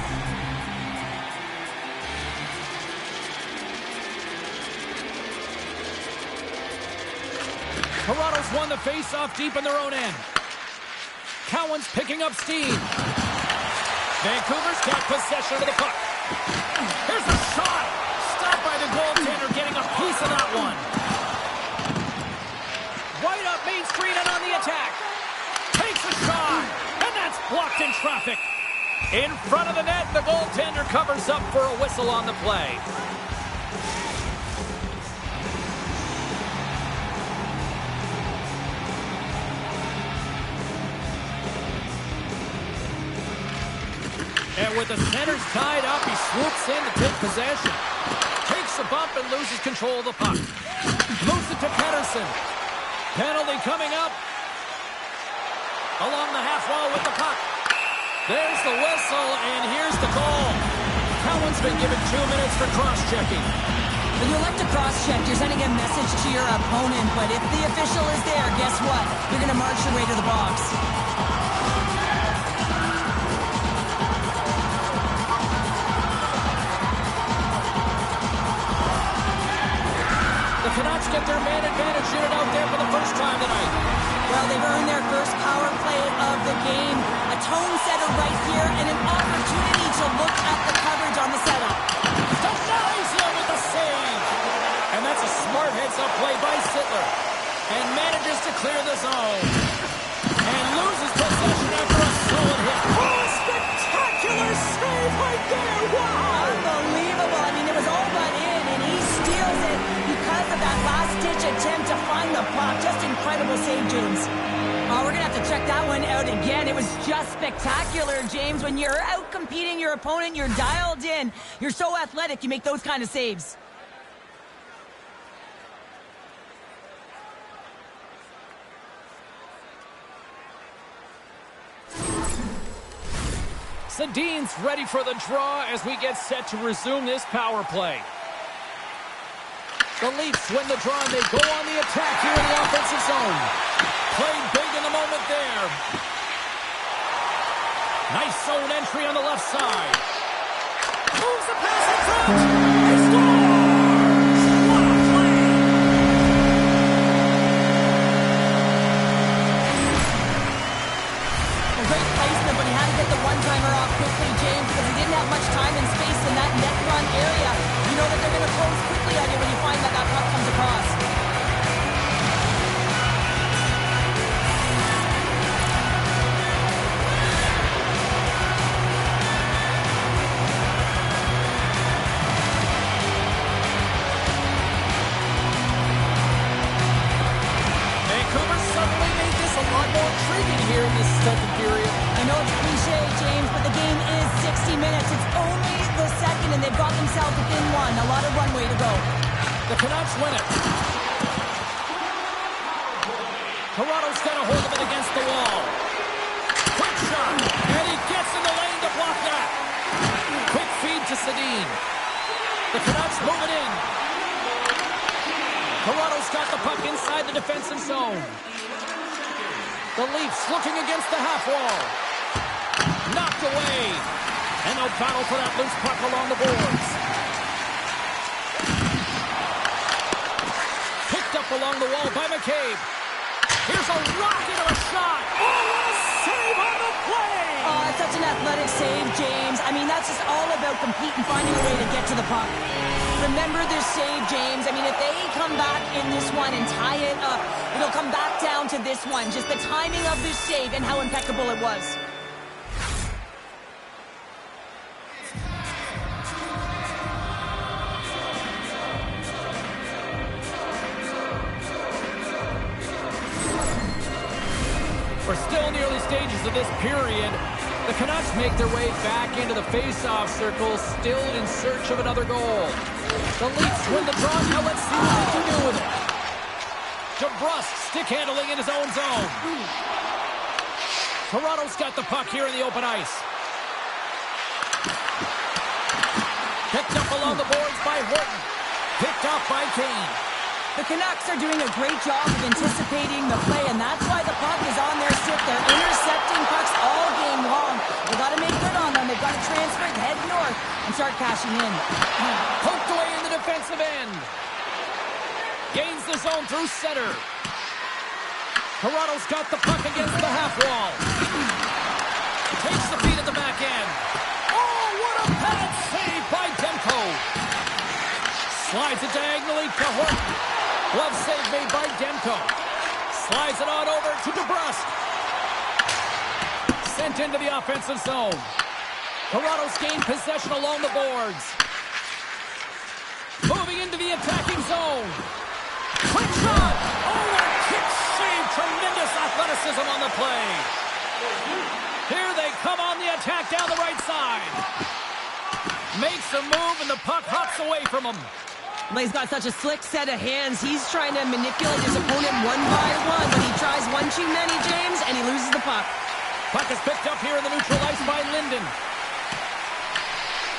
Toronto's won the face-off deep in their own end. Cowan's picking up steam. Vancouver's got possession of the puck. Here's a shot. Stopped by the goaltender, getting a piece of that one. Right up Main Street and on the attack. Takes a shot, and that's blocked in traffic. In front of the net, the goaltender covers up for a whistle on the play. And with the centers tied up, he swoops in to take possession. Takes a bump and loses control of the puck. Moves it to Pettersson. Penalty coming up. Along the half wall with the puck. There's the whistle, and here's the goal. Cowan's been given 2 minutes for cross-checking. When you like to cross-check, you're sending a message to your opponent, but if the official is there, guess what? You're going to march your way to the box. The Canucks get their man advantage unit out there for the first time tonight. Well, they've earned their first power play of the game. A tone setter right here and an opportunity to look at the coverage on the setup. Denies him with a save. And that's a smart heads-up play by Sittler. And manages to clear the zone. And loses possession after a solid hit. Oh, spectacular save right there. Wow. Unbelievable. I mean, it was all but in, and he steals it because of that last-ditch attempt to find the puck. Just incredible save, James. Oh, we're going to have to check that one out again. It was just spectacular, James. When you're out competing your opponent, you're dialed in. You're so athletic, you make those kind of saves. Sedin's ready for the draw as we get set to resume this power play. The Leafs win the draw and they go on the attack here in the offensive zone. Played big in the moment there. Nice zone entry on the left side. Moves the pass in front. He scores! What a play! A great placement, but he had to get the one-timer off quickly, James, because he didn't have much time and space in that net run area. You know that they're going to close quickly on you when you find that that puck comes across. held within one. A lot of runway to go. The Canucks win it. Toronto's got a hold of it against the wall. Quick shot, and he gets in the lane to block that. Quick feed to Sedin. The Canucks move it in. Toronto's got the puck inside the defensive zone. The Leafs looking against the half wall. Knocked away. And they'll battle for that loose puck along the boards. Picked up along the wall by McCabe. Here's a rocket of a shot. Oh, what a save on the play! Oh, it's such an athletic save, James. I mean, that's just all about competing, finding a way to get to the puck. Remember their save, James. I mean, if they come back in this one and tie it up, it'll come back down to this one. Just the timing of this save and how impeccable it was. We're still in the early stages of this period. The Canucks make their way back into the face-off circle, still in search of another goal. The Leafs win the draw. Now let's see what they can do with it. DeBrusque stick handling in his own zone. Toronto's got the puck here in the open ice. Picked up along the boards by Horton. Picked off by Kane. The Canucks are doing a great job of anticipating the play, and that's why the puck is on their stick. They're intercepting pucks all game long. They've got to make good on them. They've got to transfer, head north, and start cashing in. Poked away in the defensive end. Gains the zone through center. Toronto's got the puck against the half wall. Takes the feed at the back end. Oh, what a pad save by Demko. Slides it diagonally to Horton. Glove save made by Demko. Slides it on over to DeBrusque. Sent into the offensive zone. Toronto's gained possession along the boards. Moving into the attacking zone. Quick shot! Oh, a kick save! Tremendous athleticism on the play. Here they come on the attack down the right side. Makes a move and the puck hops away from him. Well, he's got such a slick set of hands. He's trying to manipulate his opponent one by one, but he tries one too many, James, and he loses the puck. Puck is picked up here in the neutral ice by Linden.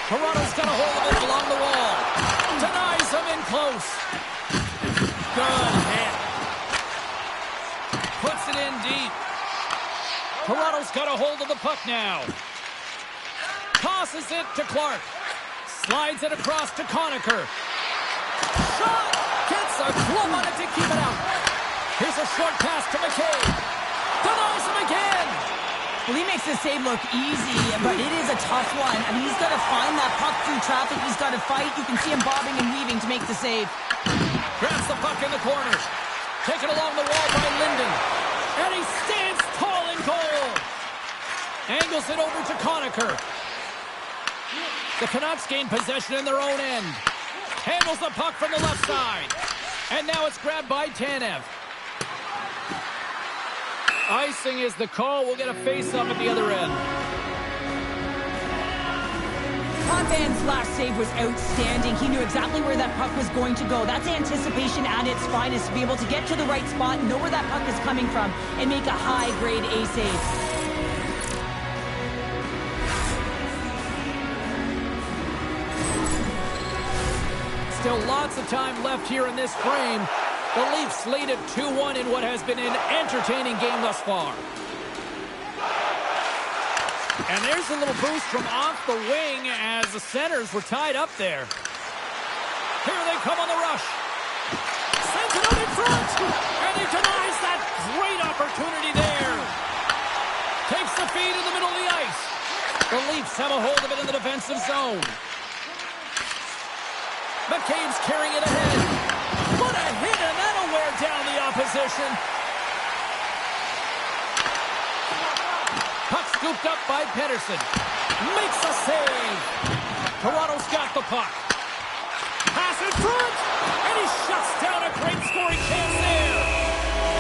Toronto's got a hold of it along the wall. Denies him in close. Good hit. Puts it in deep. Toronto's got a hold of the puck now. Tosses it to Clark. Slides it across to Conacher. Shot! Gets a glove on it to keep it out. Here's a short pass to McCabe. Denies him again. Well, he makes the save look easy, but it is a tough one. I mean, he's got to find that puck through traffic. He's got to fight. You can see him bobbing and weaving to make the save. Grabs the puck in the corner. Taken along the wall by Linden. And he stands tall in goal. Angles it over to Conacher. The Canucks gain possession in their own end. Handles the puck from the left side. And now it's grabbed by Tanev. Icing is the call. We'll get a face-up at the other end. Potvin last save was outstanding. He knew exactly where that puck was going to go. That's anticipation at its finest, to be able to get to the right spot, know where that puck is coming from, and make a high-grade A save. Still lots of time left here in this frame. The Leafs lead at 2-1 in what has been an entertaining game thus far. And there's a little boost from off the wing as the centers were tied up there. Here they come on the rush. Sends it out in front. And he denies that great opportunity there. Takes the feed in the middle of the ice. The Leafs have a hold of it in the defensive zone. McCabe's carrying it ahead. What a hit, and that'll wear down the opposition. Puck scooped up by Pettersson. Makes a save. Toronto's got the puck. Pass in front, and he shuts down a great scoring chance there.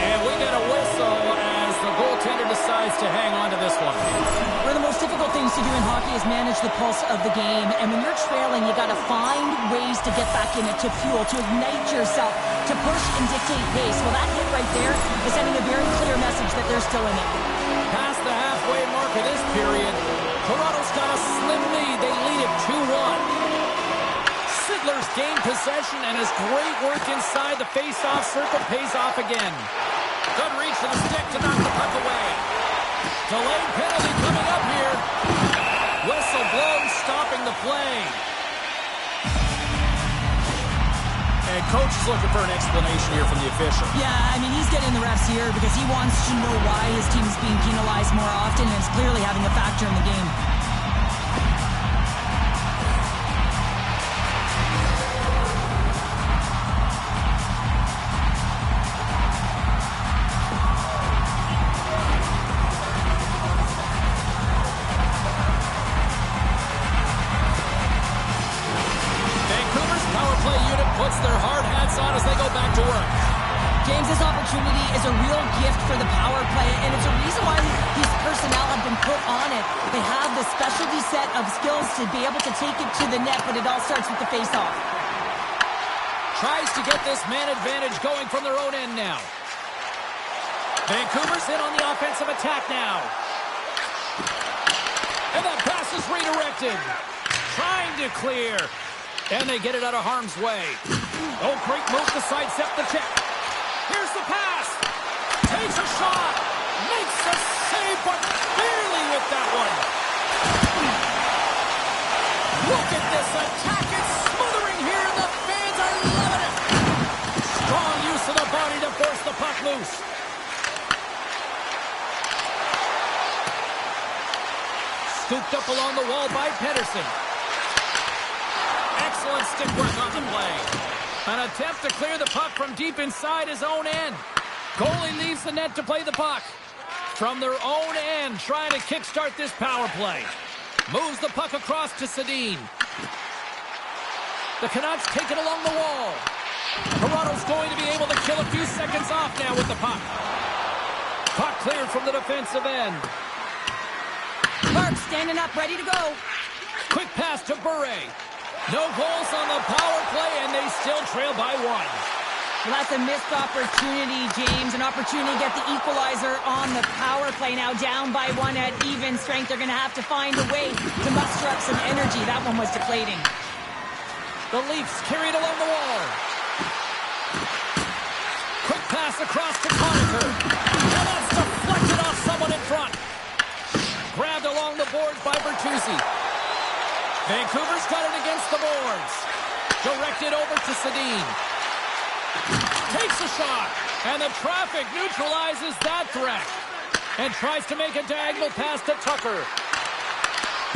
And we get a whistle as the goaltender goaltender decides to hang on to this one. One of the most difficult things to do in hockey is manage the pulse of the game. And when you're trailing, you got to find ways to get back in it, to fuel, to ignite yourself, to push and dictate pace. Well, that hit right there is sending a very clear message that they're still in it. Past the halfway mark of this period, Toronto's got a slim lead. They lead it 2-1. Sidler's gained possession, and his great work inside the face-off circle pays off again. Good reach to the stick to knock the puck away. Delayed penalty coming up here. Whistle blows, stopping the play. And coach is looking for an explanation here from the official. Yeah, I mean, he's getting the refs here because he wants to know why his team is being penalized more often, and it's clearly having a factor in the game. Puts their hard hats on as they go back to work. James, this opportunity is a real gift for the power play, and it's a reason why these personnel have been put on it. They have the specialty set of skills to be able to take it to the net, but it all starts with the face-off. Tries to get this man advantage going from their own end now. Vancouver's in on the offensive attack now. And that pass is redirected. Trying to clear. And they get it out of harm's way. Oh, great move to sidestep the check. Here's the pass. Takes a shot. Makes a save, but barely with that one. Look at this attack. It's smothering here, and the fans are loving it. Strong use of the body to force the puck loose. Scooped up along the wall by Pedersen. Excellent stick work on the play. An attempt to clear the puck from deep inside his own end. Goalie leaves the net to play the puck. From their own end, trying to kickstart this power play. Moves the puck across to Sedin. The Canucks take it along the wall. Toronto's going to be able to kill a few seconds off now with the puck. Puck cleared from the defensive end. Mark standing up, ready to go. Quick pass to Bure. No goals on the power play, and they still trail by one. Well, that's a missed opportunity, James. An opportunity to get the equalizer on the power play. Now down by one at even strength. They're going to have to find a way to muster up some energy. That one was deflating. The Leafs carry it along the wall. Quick pass across to Conacher. And that's deflected off someone in front. Grabbed along the boards by Bertuzzi. Vancouver's got it against the boards. Directed over to Sedin. Takes a shot. And the traffic neutralizes that threat. And tries to make a diagonal pass to Tucker.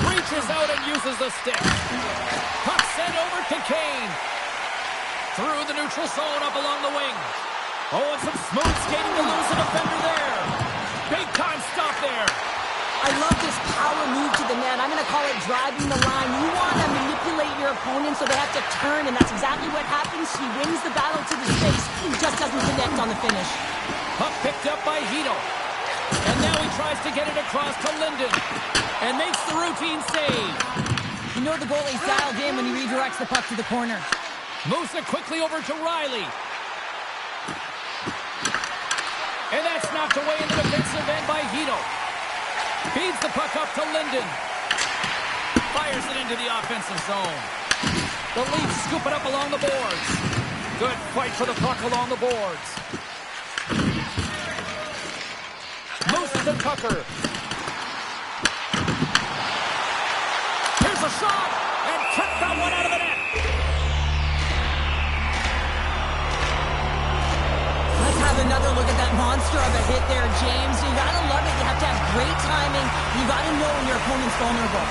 Reaches out and uses the stick. Puck sent over to Kane. Through the neutral zone up along the wing. Oh, and some smooth skating to lose a defender there. Big time stop there. I love this power move to the net. I'm going to call it driving the line. You want to manipulate your opponent so they have to turn, and that's exactly what happens. He wins the battle to the space. He just doesn't connect on the finish. Puck picked up by Hito. And now he tries to get it across to Linden. And makes the routine save. You know the goalie's dialed in when he redirects the puck to the corner. Moves it quickly over to Riley. And that's knocked away in the defensive end by Hito. Feeds the puck up to Linden. Fires it into the offensive zone. The Leafs scoop it up along the boards. Good fight for the puck along the boards. Moves it to Tucker. Here's a shot. And cut that one out of the net. Let's have another look at that monster of a hit there, James. You gotta love it. You have to have great timing. You gotta know when your opponent's vulnerable.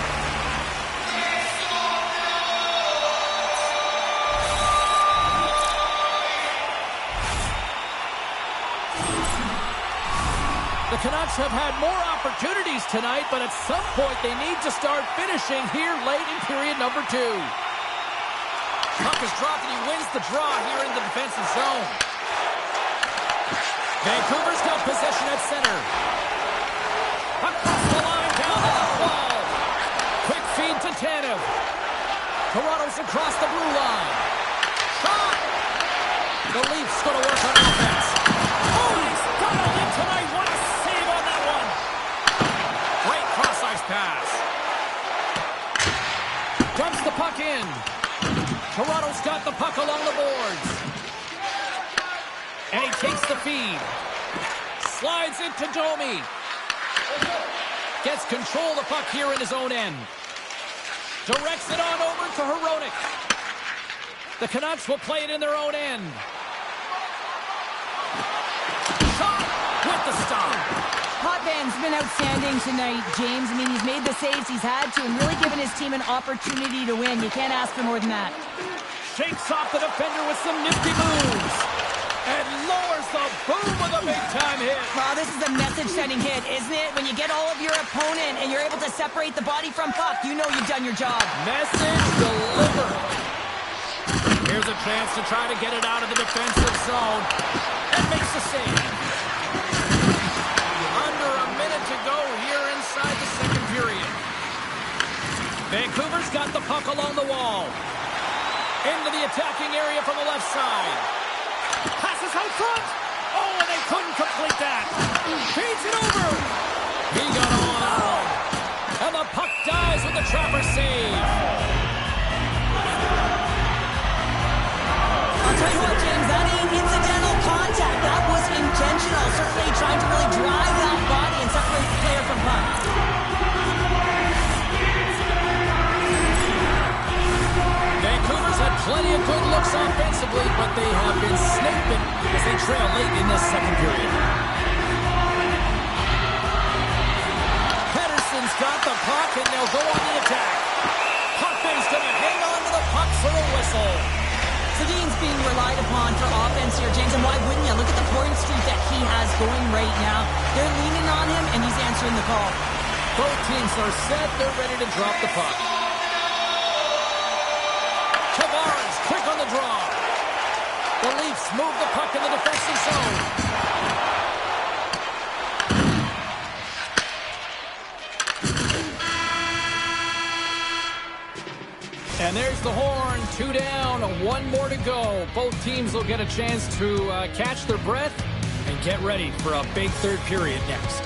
The Canucks have had more opportunities tonight, but at some point they need to start finishing here late in period number 2. Puck is dropped and he wins the draw here in the defensive zone. Vancouver's got possession at center. Across the line, down the wall. Quick feed to Tanev. Toronto's across the blue line. Shot! The Leafs going to work on offense. Oh, he's dialed in tonight. What a save on that one. Great cross-ice pass. Dumps the puck in. Toronto's got the puck along the boards. And he takes the feed. Slides it to Domi. Gets control of the puck here in his own end. Directs it on over to Hronek. The Canucks will play it in their own end. Shot with the stop. Potvein's been outstanding tonight, James. I mean, he's made the saves he's had to and really given his team an opportunity to win. You can't ask for more than that. Shakes off the defender with some nifty moves. And lowers the boom of the big-time hit. Well, this is a message-sending hit, isn't it? When you get all of your opponent and you're able to separate the body from puck, you know you've done your job. Message delivered. Here's a chance to try to get it out of the defensive zone. And makes the save. Under a minute to go here inside the second period. Vancouver's got the puck along the wall. Into the attacking area from the left side. Passes out front. Oh, and they couldn't complete that. Feeds it over. He got on that one. And the puck dies with the trapper save. I'll tell you what, James, that ain't incidental contact. That was intentional. Certainly trying to really drive that body and separate the player from puck. Vancouver's had plenty of good looks offensively, but they have been sniping as they trail late in this second period. Pettersson's got the puck, and they'll go on the attack. Potvein's going to hang on to the puck for a whistle. Sedin's being relied upon for offense here, James, and why wouldn't you? Look at the point streak that he has going right now. They're leaning on him, and he's answering the call. Both teams are set. They're ready to drop the puck. Tavares quick on the draw. The Leafs move the puck in the defensive zone. And there's the horn. 2 down, 1 more to go. Both teams will get a chance to catch their breath and get ready for a big third period next.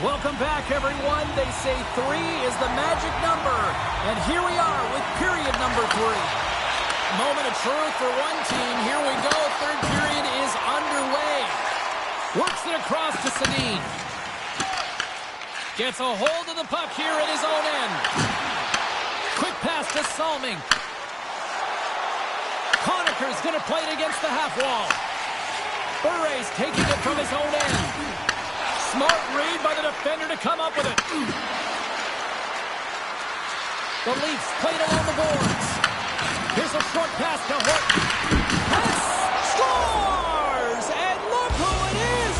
Welcome back, everyone. They say 3 is the magic number. And here we are with period number 3. Moment of truth for one team. Here we go. Third period is underway. Works it across to Sedin. Gets a hold of the puck here at his own end. Quick pass to Salming. Conacher's going to play it against the half wall. Bure's taking it from his own end. Smart read by the defender to come up with it. The Leafs played along the boards. Here's a short pass to Horton. Pass scores! And look who it is!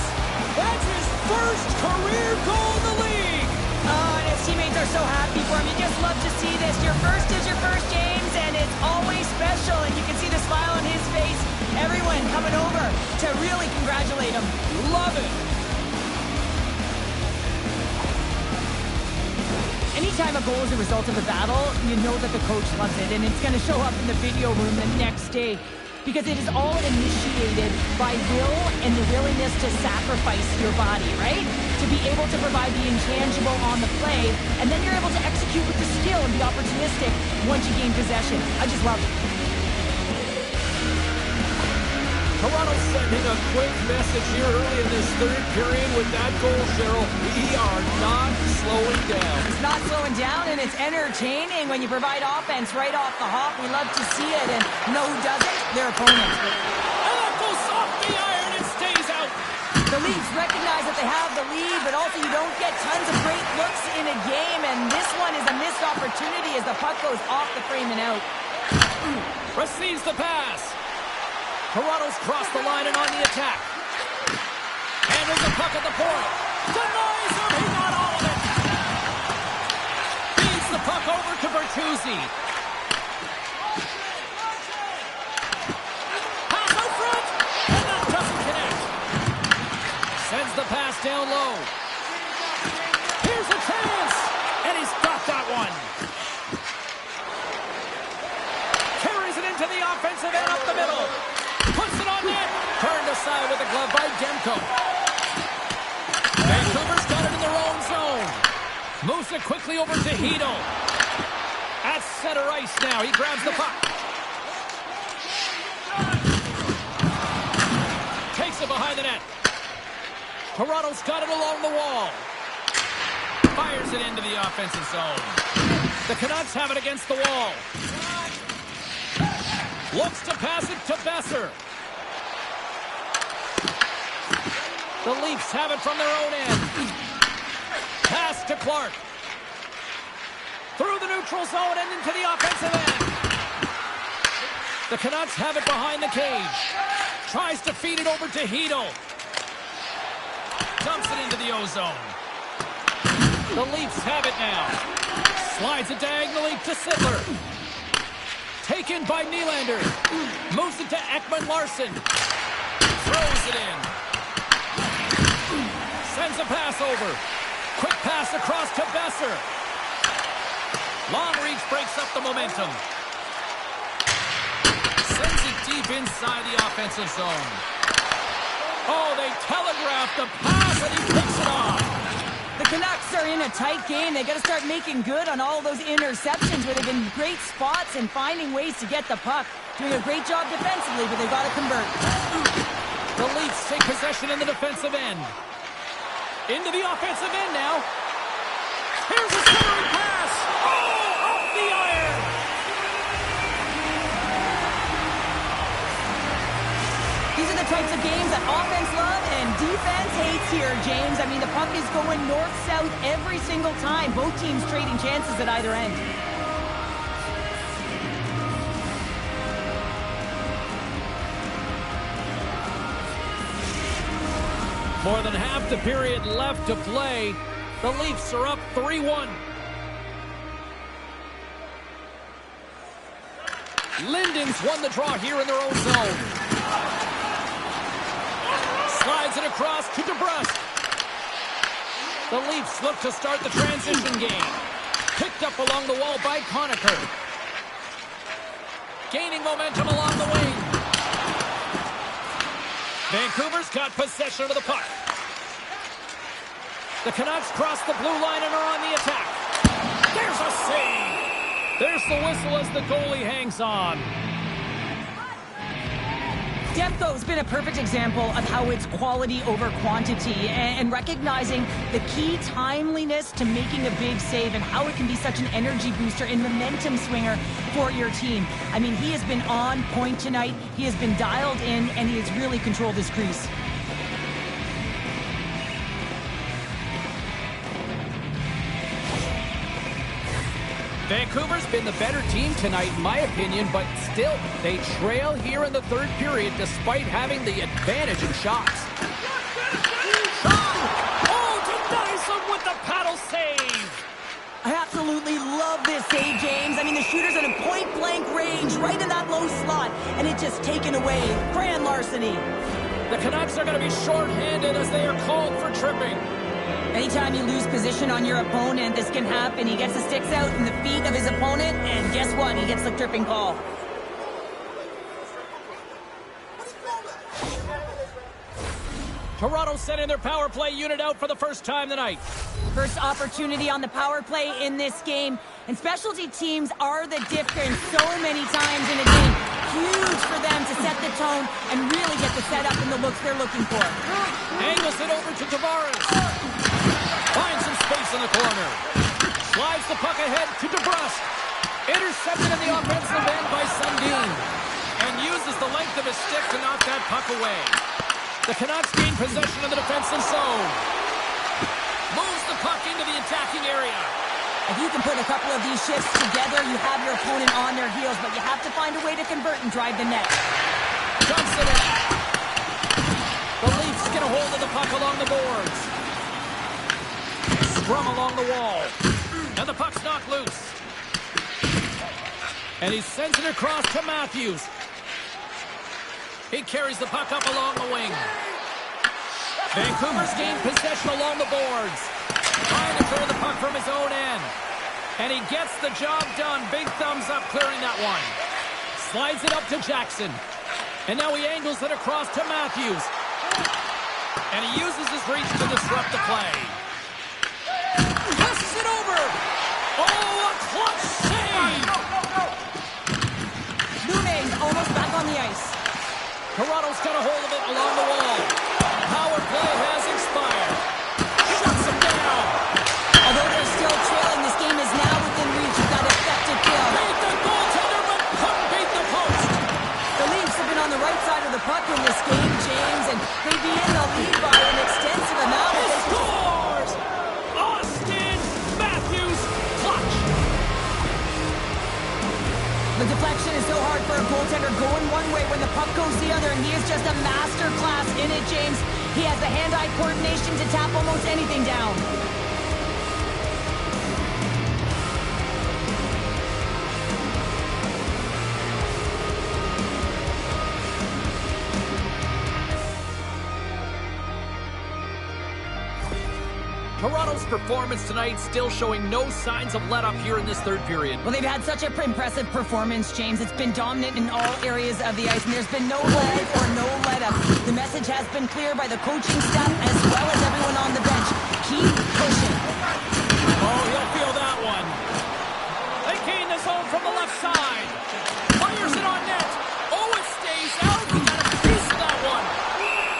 That's his first career goal in the league! Oh, and his teammates are so happy for him. You just love to see this. Your first is your first, James, and it's always special. And you can see the smile on his face. Everyone coming over to really congratulate him. Love it! Anytime a goal is a result of a battle, you know that the coach loves it, and it's going to show up in the video room the next day because it is all initiated by will and the willingness to sacrifice your body, right? To be able to provide the intangible on the play, and then you're able to execute with the skill and be opportunistic once you gain possession. I just love it. Toronto sending a quick message here early in this third period with that goal, Cheryl. We are not slowing down. It's not slowing down, and it's entertaining when you provide offense right off the hop. We love to see it, and you know who doesn't? Their opponent. And that goes off the iron and stays out. The Leafs recognize that they have the lead, but also you don't get tons of great looks in a game, and this one is a missed opportunity as the puck goes off the frame and out. Receives the pass. Toronto's crossed the line and on the attack. Handles the puck at the point. Denies him. He got all of it. Feeds the puck over to Bertuzzi. Pass out front. And that doesn't connect. Sends the pass down low. Here's a chance. And he's got that one. Carries it into the offensive end up the middle. Puts it on net. Turned aside with a glove by Demko. Vancouver's got it in their own zone. Moves it quickly over to Hedl. At center ice now. He grabs the puck. Takes it behind the net. Toronto's got it along the wall. Fires it into the offensive zone. The Canucks have it against the wall. Looks to pass it to Besser. The Leafs have it from their own end. Pass to Clark. Through the neutral zone and into the offensive end. The Canucks have it behind the cage. Tries to feed it over to Hedl. Dumps it into the O-zone. The Leafs have it now. Slides it diagonally to Sittler. Taken by Nylander. Moves it to Ekman-Larsson. Throws it in. Sends a pass over. Quick pass across to Besser. Long reach breaks up the momentum. Sends it deep inside the offensive zone. Oh, they telegraphed the pass and he picks it off. The Canucks are in a tight game. They got to start making good on all those interceptions where they've been great spots and finding ways to get the puck. Doing a great job defensively, but they've got to convert. The Leafs take possession in the defensive end. Into the offensive end now. Here's a centering pass. Oh, off the iron. These are the types of games that offense love and defense hates here, James. I mean, the puck is going north-south every single time. Both teams trading chances at either end. More than half the period left to play. The Leafs are up 3-1. Linden's won the draw here in their own zone. Slides it across to DeBrusque. The Leafs look to start the transition game. Picked up along the wall by Conacher. Gaining momentum along the wing. Vancouver's got possession of the puck. The Canucks cross the blue line and are on the attack. There's a save. There's the whistle as the goalie hangs on. Demko's been a perfect example of how it's quality over quantity and recognizing the key timeliness to making a big save and how it can be such an energy booster and momentum swinger for your team. I mean, he has been on point tonight. He has been dialed in, and he has really controlled his crease. Vancouver's been the better team tonight, in my opinion, but still, they trail here in the third period despite having the advantage in shots. Oh, denies him with the paddle save! I absolutely love this save, James. I mean, the shooter's in a point-blank range, right in that low slot, and it's just taken away. Grand larceny. The Canucks are going to be short-handed as they are called for tripping. Anytime you lose position on your opponent, this can happen. He gets the sticks out in the feet of his opponent, and guess what? He gets the tripping call. Toronto sending their power play unit out for the first time tonight. First opportunity on the power play in this game, and specialty teams are the difference so many times in a game. Huge for them to set the tone and really get the setup and the looks they're looking for. Angles it over to Tavares. Finds some space in the corner. Slides the puck ahead to DeBrusque. Intercepted in the offensive end by Sundin. And uses the length of his stick to knock that puck away. The Canucks gain possession of the defensive zone. Moves the puck into the attacking area. If you can put a couple of these shifts together, you have your opponent on their heels, but you have to find a way to convert and drive the net. Dumps it in. The Leafs get a hold of the puck along the boards. Scrum along the wall. And the puck's knocked loose. And he sends it across to Matthews. He carries the puck up along the wing. Vancouver's gained possession along the boards. Trying to clear the puck from his own end. And he gets the job done. Big thumbs up clearing that one. Slides it up to Jackson. And now he angles it across to Matthews. And he uses his reach to disrupt the play. Passes it over. Oh, a clutch save. Lumane's almost back on the ice. Toronto's got a hold of it along the wall. Power play has expired. Shuts him down. Although they're still trailing, this game is now within reach of that effective kill. Beat the goaltender, but couldn't beat the post. The Leafs have been on the right side of the puck in this game, James, and they'd be in the lead by an extensive amount. He scores! Austin Matthews clutch. The deflection is so hard for a goaltender going one way when the puck goes the other, and he is just a master class in it, James. He has the hand-eye coordination to tap almost anything down. Toronto's performance tonight still showing no signs of let-up here in this third period. Well, they've had such an impressive performance, James. It's been dominant in all areas of the ice, and there's been no leg or no let-up. The message has been clear by the coaching staff as well as everyone on the bench. Keep pushing. Oh, he'll feel that one. They gain the zone from the left side. Fires it on net. Oh, it stays out. He got a piece of that one.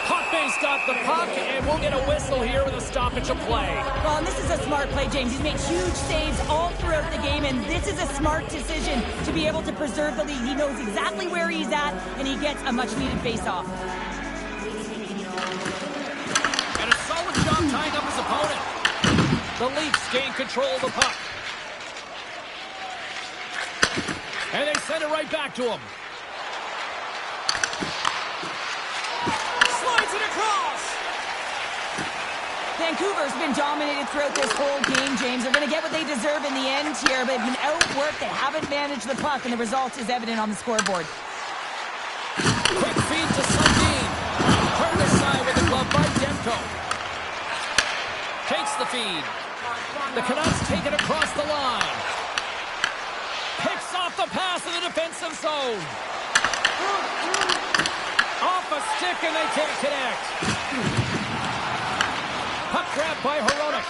Potvay's got the puck, and we'll get a whistle here with a stoppage of play. Well, and this is a smart play, James. He's made huge saves all throughout the game, and this is a smart decision to be able to preserve the lead. He knows exactly where he's at, and he gets a much-needed face-off. And a solid job tying up his opponent. The Leafs gain control of the puck. And they send it right back to him. Slides it across. Vancouver's been dominated throughout this whole game, James. They're going to get what they deserve in the end here, but they've been outworked. They haven't managed the puck, and the result is evident on the scoreboard. Quick feed to Sundin. Turned aside with the glove by Demko. Takes the feed. The Canucks take it across the line. Picks off the pass in the defensive zone. Off a stick, and they can't connect. Puck grab by Hronek.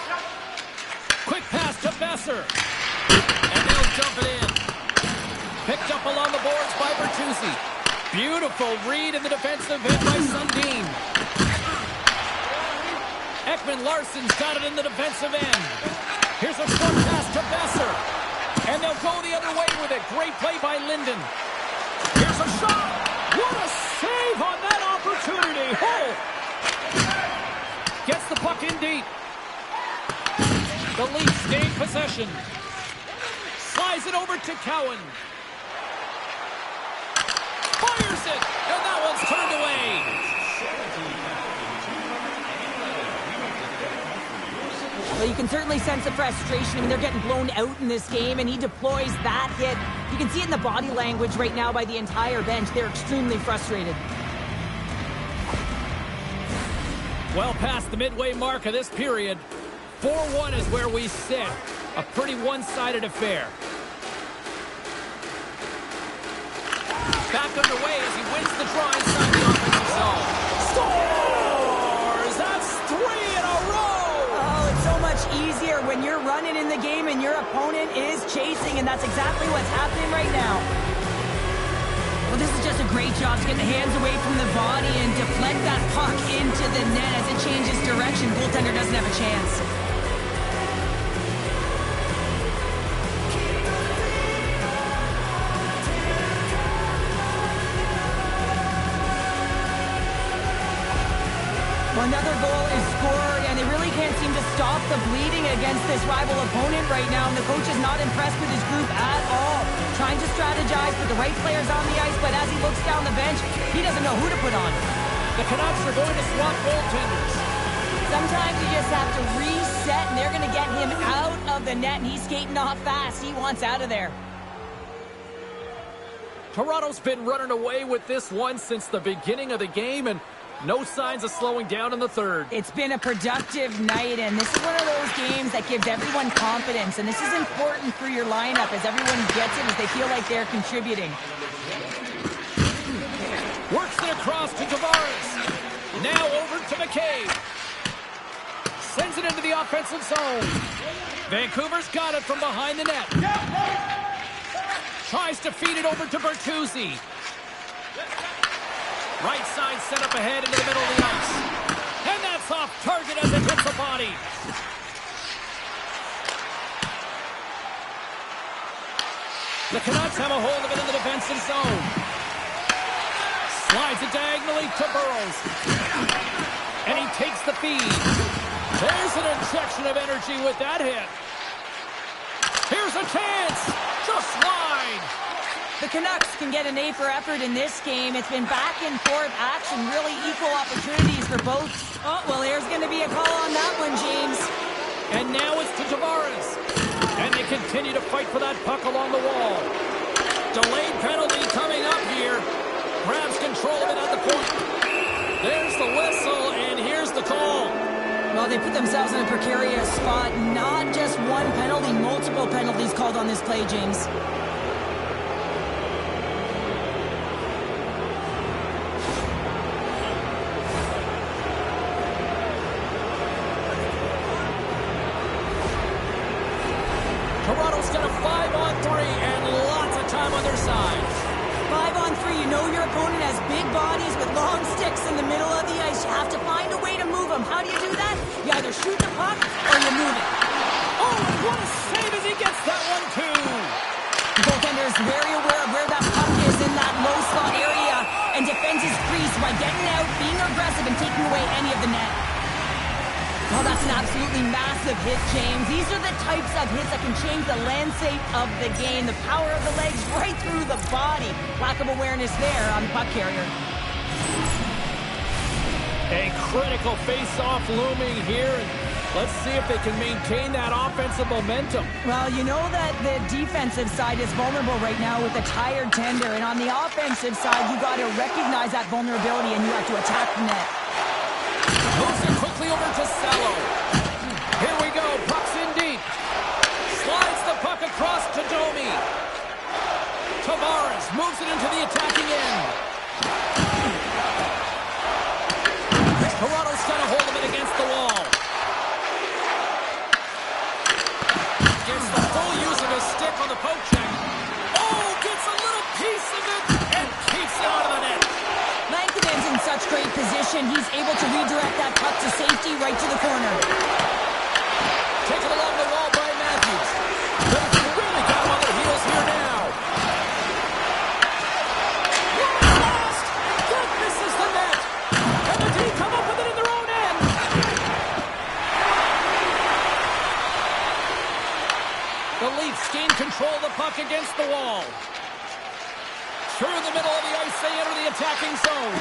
Quick pass to Besser. And they'll jump it in. Picked up along the boards by Bertuzzi. Beautiful read in the defensive end by Sundin. Ekman Larsson's got it in the defensive end. Here's a short pass to Besser. And they'll go the other way with it. Great play by Linden. Here's a shot. What a save on that opportunity. Oh! Gets the puck in deep. The Leafs gain possession. Slides it over to Cowan. Fires it. And that one's turned away. Well, you can certainly sense the frustration. I mean, they're getting blown out in this game, and he deploys that hit. You can see it in the body language right now by the entire bench. They're extremely frustrated. Well past the midway mark of this period, 4-1 is where we sit. A pretty one-sided affair. Back underway as he wins the draw inside the offensive zone. Scores! That's 3 in a row! Oh, it's so much easier when you're running in the game and your opponent is chasing, and that's exactly what's happening right now. Well, this is just a great job to get the hands away from the body and deflect that puck into the net as it changes direction. Goaltender doesn't have a chance. Well, another goal is scored, and they really can't seem to stop the bleeding against this rival opponent right now, and the coach is not impressed with his group at all. Trying to strategize, put the right players on the ice, but as he looks down the bench, he doesn't know who to put on. The Canucks are going to swap goaltenders. Sometimes you just have to reset, and they're going to get him out of the net, and he's skating off fast. He wants out of there. Toronto's been running away with this one since the beginning of the game, and no signs of slowing down in the third. It's been a productive night, and this is one of those games that gives everyone confidence, and this is important for your lineup as everyone gets it, as they feel like they're contributing. Works it across to Tavares. Now over to McCabe. Sends it into the offensive zone. Vancouver's got it from behind the net. Tries to feed it over to Bertuzzi. Right side set up ahead into the middle of the ice. And that's off target as it hits the body. The Canucks have a hold of it in the defensive zone. Slides it diagonally to Burrows. And he takes the feed. There's an injection of energy with that hit. Here's a chance. Just wide. The Canucks can get an A for effort in this game. It's been back and forth action, really equal opportunities for both. Oh, well, there's going to be a call on that one, James. And now it's to Tavares. And they continue to fight for that puck along the wall. Delayed penalty coming up here. Grabs control of it at the point. There's the whistle, and here's the call. Well, they put themselves in a precarious spot. Not just one penalty, multiple penalties called on this play, James. Toronto's got a 5-on-3 and lots of time on their side. 5-on-3, you know your opponent has big bodies with long sticks in the middle of the ice. You have to find a way to move them. How do you do that? You either shoot the puck or you move it. Oh, what a save as he gets that one, too. The goaltender is very aware of where that puck is in that low slot area and defends his crease by getting out, being aggressive, and taking away any of the net. Oh, that's an absolutely massive hit, James. These are the types of hits that can change the landscape of the game. The power of the legs right through the body. Lack of awareness there on the puck carrier. A critical face-off looming here. Let's see if they can maintain that offensive momentum. Well, you know that the defensive side is vulnerable right now with a tired tender. And on the offensive side, you got to recognize that vulnerability and you have to attack the net. Moves it quickly over to Sello. Here we go. Puck's in deep. Slides the puck across to Domi. Tavares moves it into the attacking end. Toronto's got a hold of it against the wall. position, he's able to redirect that puck to safety right to the corner. Taken along the wall by Matthews. They've really got him on their heels here now. Lost! That misses the net. And the D come up with it in their own end. The Leafs gain control of the puck against the wall. Through the middle of the ice, they enter the attacking zone.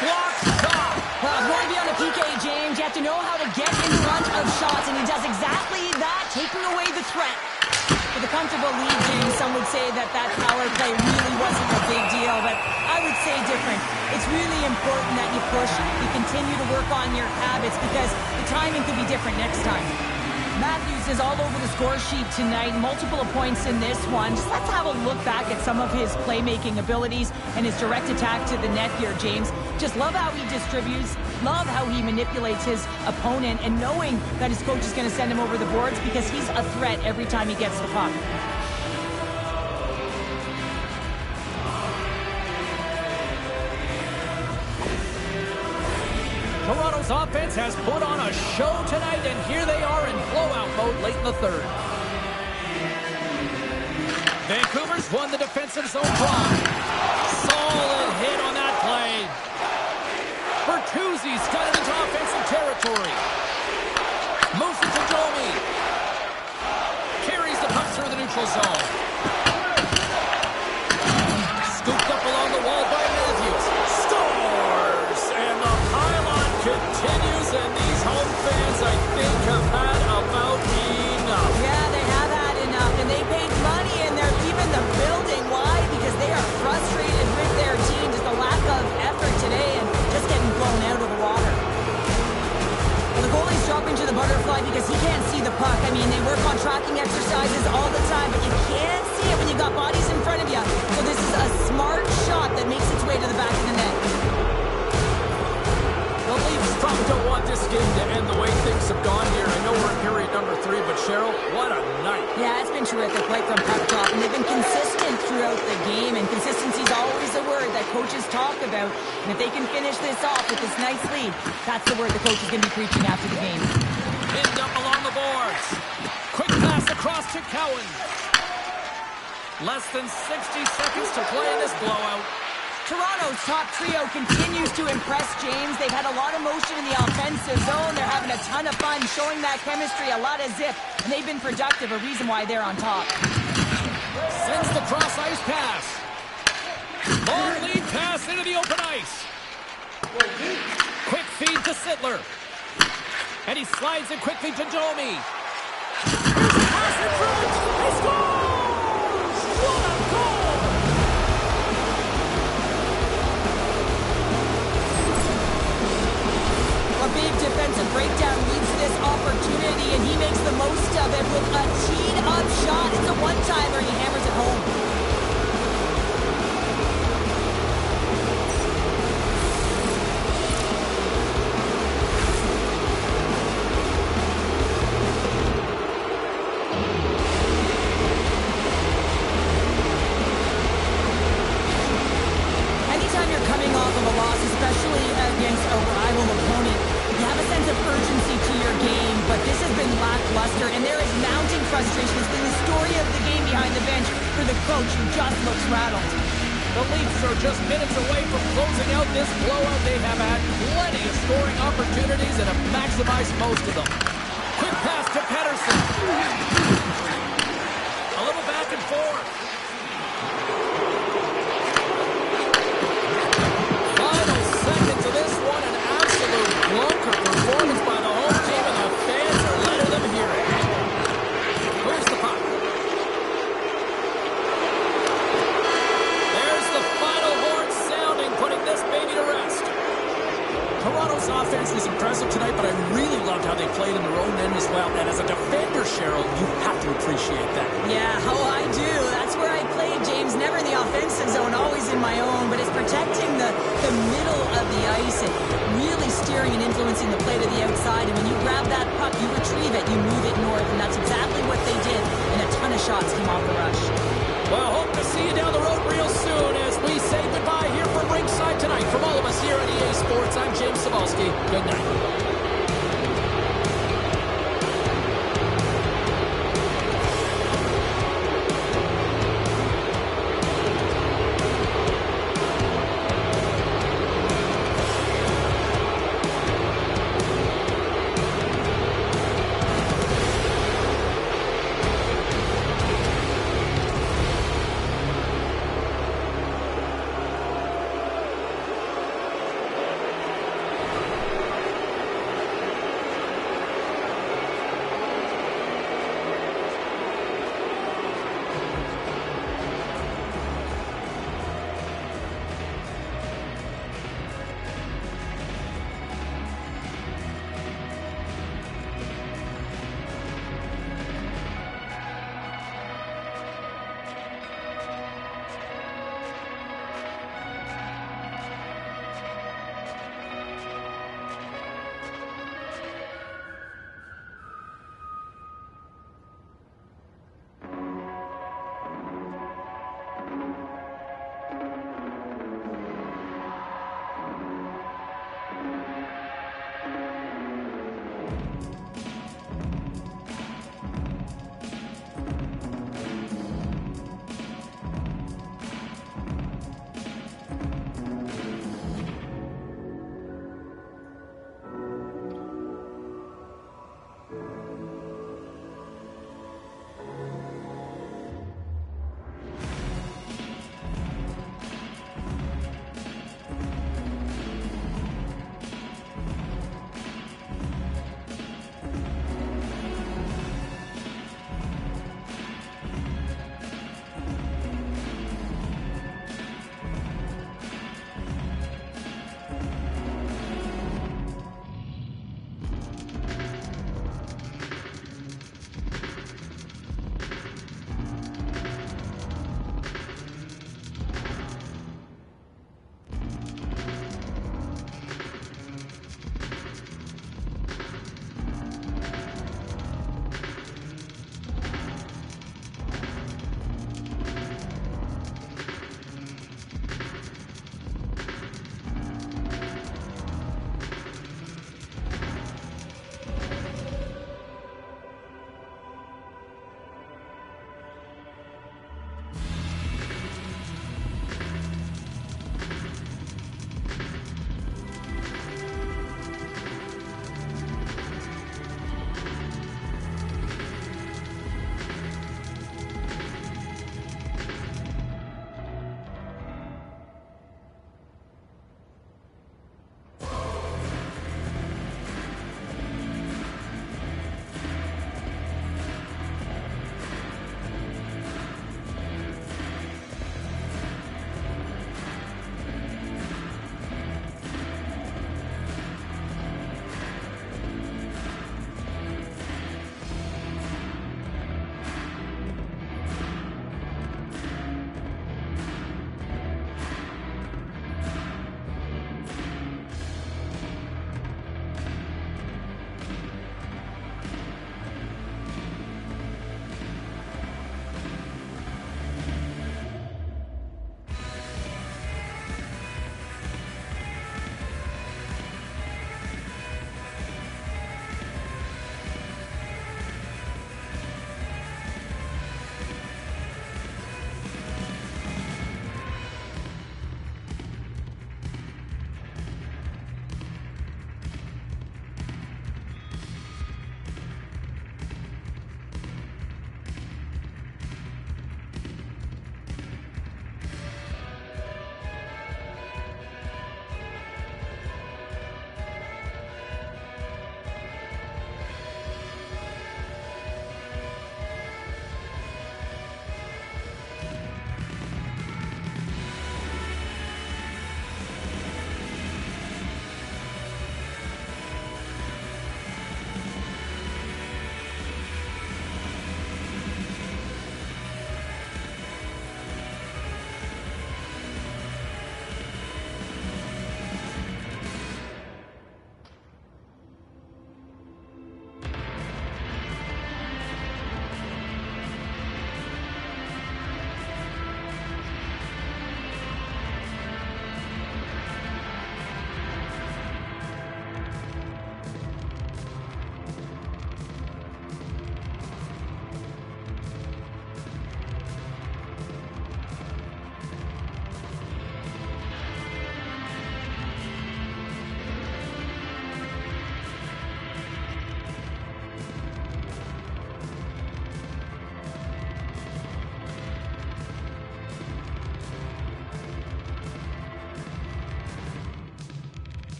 Block shot. Well, going to be on a PK, James, you have to know how to get in front of shots, and he does exactly that, taking away the threat. With a comfortable lead, James, some would say that power play really wasn't a big deal, but I would say different. It's really important that you push, you continue to work on your habits, because the timing could be different next time. Matthews is all over the score sheet tonight. Multiple points in this one. Just let's have a look back at some of his playmaking abilities and his direct attack to the net here, James. Just love how he distributes, love how he manipulates his opponent, and knowing that his coach is going to send him over the boards because he's a threat every time he gets the puck. Toronto's offense has put on a show tonight, and here they are in blowout mode late in the third. Vancouver's won the defensive zone draw. Solid hit on that play. Bertuzzi's got it into offensive territory. Moves it to Domi. Carries the puck through the neutral zone. Scooped up along the wall by Matthews. Scores! And the pylon continues, and these home fans, I think, have had about enough. Yeah, they have had enough, and they paid money, and they're leaving the building. Why? Because they are frustrated with their team. Just a lack of effort today and just getting blown out of the water. Well, the goalie's dropping to the butterfly because he can't see the puck. I mean, they work on tracking exercises all the time, but you can't see it when you got bodies in front of you. So this is a smart shot that makes its way to the back of the net. The Leafs probably don't want this game to end the way things have gone here. I know we're in period number 3, but Cheryl, what a night. Yeah, it's been terrific right from puck drop, and they've been consistent throughout the game, and consistency is always a word that coaches talk about. And if they can finish this off with this nice lead, that's the word the coach is going to be preaching after the game. Pinned up along the boards. Quick pass across to Cowan. Less than 60 seconds to play in this blowout. Toronto's top trio continues to impress, James. They've had a lot of motion in the offensive zone. They're having a ton of fun, showing that chemistry, a lot of zip, and they've been productive, a reason why they're on top. Sends the cross-ice pass. Long lead pass into the open ice. Quick feed to Sittler. And he slides it quickly to Domi. Here's the pass in front. He scores! What a goal! A big defensive breakdown leads this opportunity, and he makes the most of it with a teed-up shot. It's a one-timer, and he hammers it home. Anytime you're coming off of a loss, especially against a rival opponent, you have a sense of urgency to your game, but this has been lackluster, and there is mounting frustration. It's been the story of the game behind the bench for the coach, who just looks rattled. The Leafs are just minutes away from closing out this blowout. They have had plenty of scoring opportunities and have maximized most of them. Quick pass to Pettersson. A little back and forth. Final seconds of this one, an absolute clunker performance by the home team, and the fans are letting them hear it. Where's the puck? There's the final horn sounding, putting this baby to rest. Toronto's offense was impressive tonight, but I really loved how they played in their own end as well. And as a defender, Cheryl, you have to appreciate that. Yeah, oh, I do. That's where I played, James. Never in the offensive zone, always in my own. But it's protecting the middle of the ice and really steering and influencing the play to the outside. And when you grab that puck, you retrieve it, you move it north. And that's exactly what they did. And a ton of shots came off the rush. Well, hope to see you down the road real soon as we say goodbye here from ringside tonight. From all of us here at EA Sports, I'm Jay.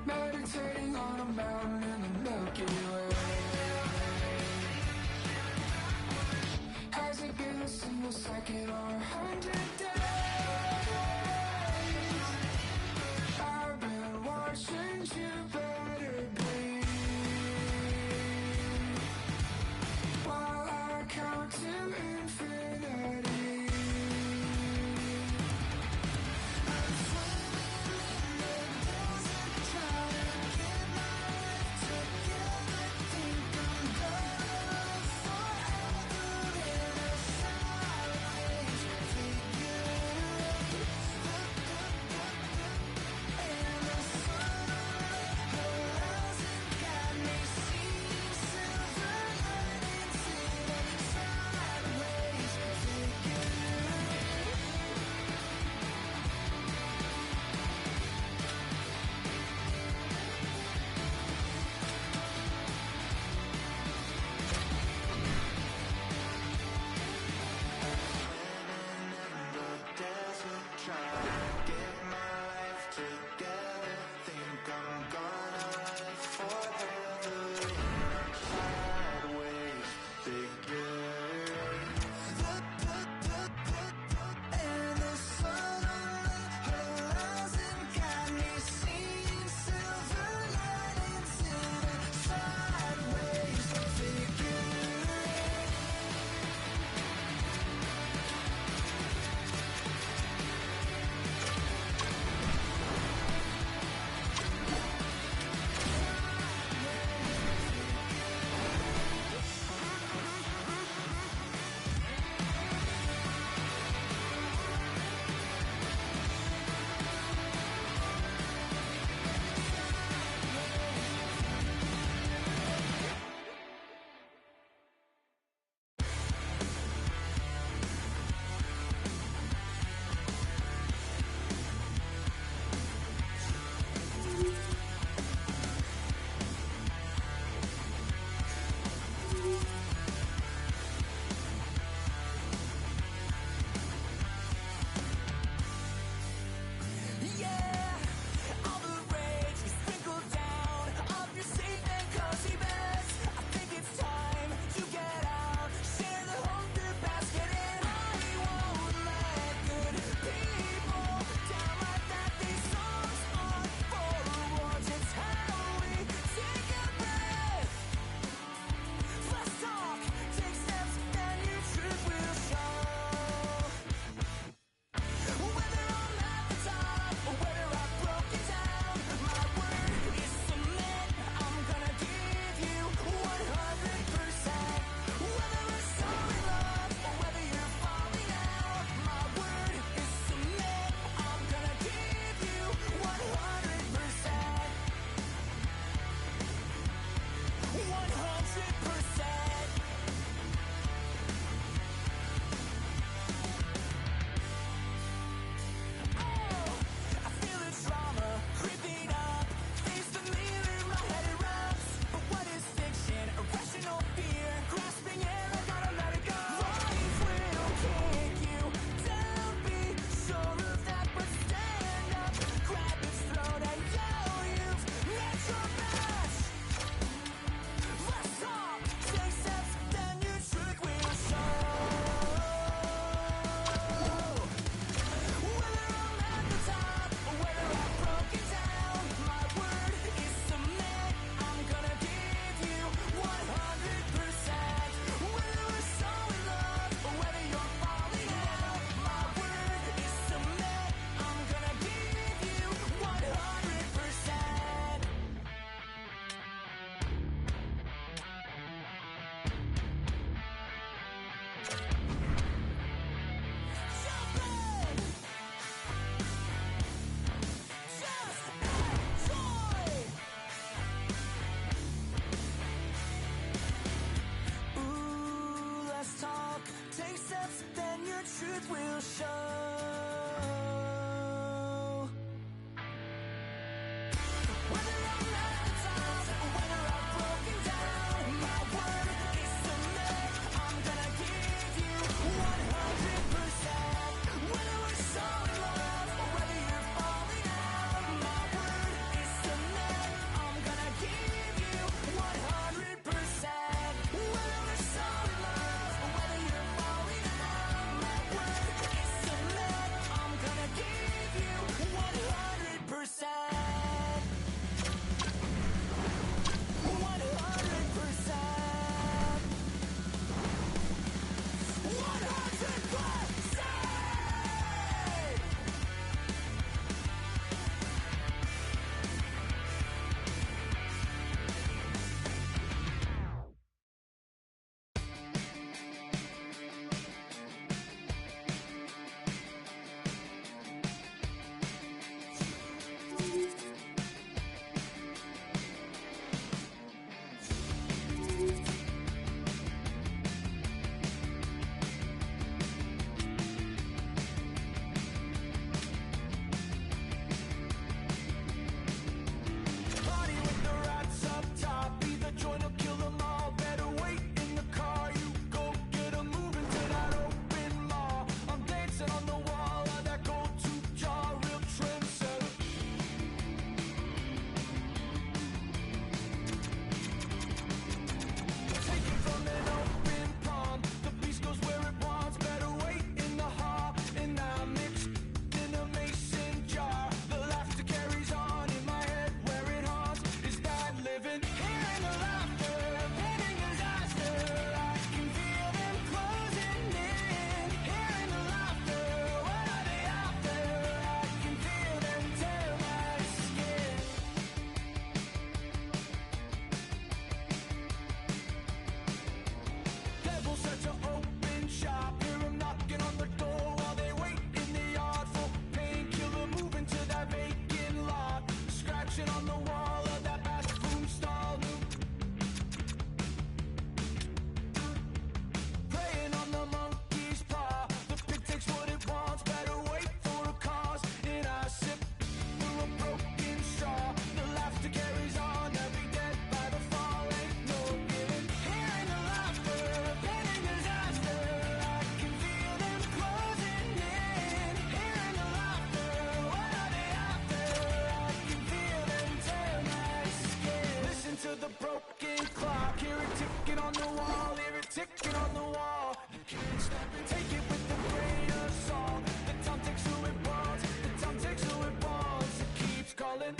Meditating on a mountain in the Milky Way. Has it been a single second or 100 days? I've been watching you better bleed while I count to infinity. I'm swimming in the desert, trying to get my life together. truth will show. Whether I'm at the top or whether I've broken down, my word is submit. I'm gonna give you 100%. Whether we're showing love or whether you're falling out, my word is submit. I'm gonna give you 100%. Whether we're showing love or whether you're falling out, my word is submit. I'm gonna give you 100%. 100%! Party with the rats up top. Either join or kill them all. Better wait in the car. You go get 'em moving to that open mall. I'm dancing on the wall of that go-to jar. Real trendsetter. Take it from an open palm. The beast goes where it wants. Better wait in the hall. And I'm mixed in a mason jar. The laughter carries on in my head. Where it haunts is that living. Hearing the laughter, pending disaster. I can feel them closing in. Hearing the laughter, what are they after? I can feel them tear my skin. Devils such an open shop. Hear 'em knocking on the door while they wait in the yard for painkiller. Moving to that vacant lot. Scratching on the wall of that bathroom stall. Preying on the monkey's paw. The pig takes what it wants. Better wait for a cause. And I sip through a broken straw. The laughter carries on. Every dead by the fall. Ain't no giving. Hearing the laughter, pending disaster. I can feel them closing in. Hearing the laughter, what are they after? I can feel them tear my skin. Listen to the broken clock. Hear it ticking on the wall. Hear it ticking on the wall. You can't stop it. Take it with a grain of salt. The time takes who it wants. The time takes who it wants. It keeps calling.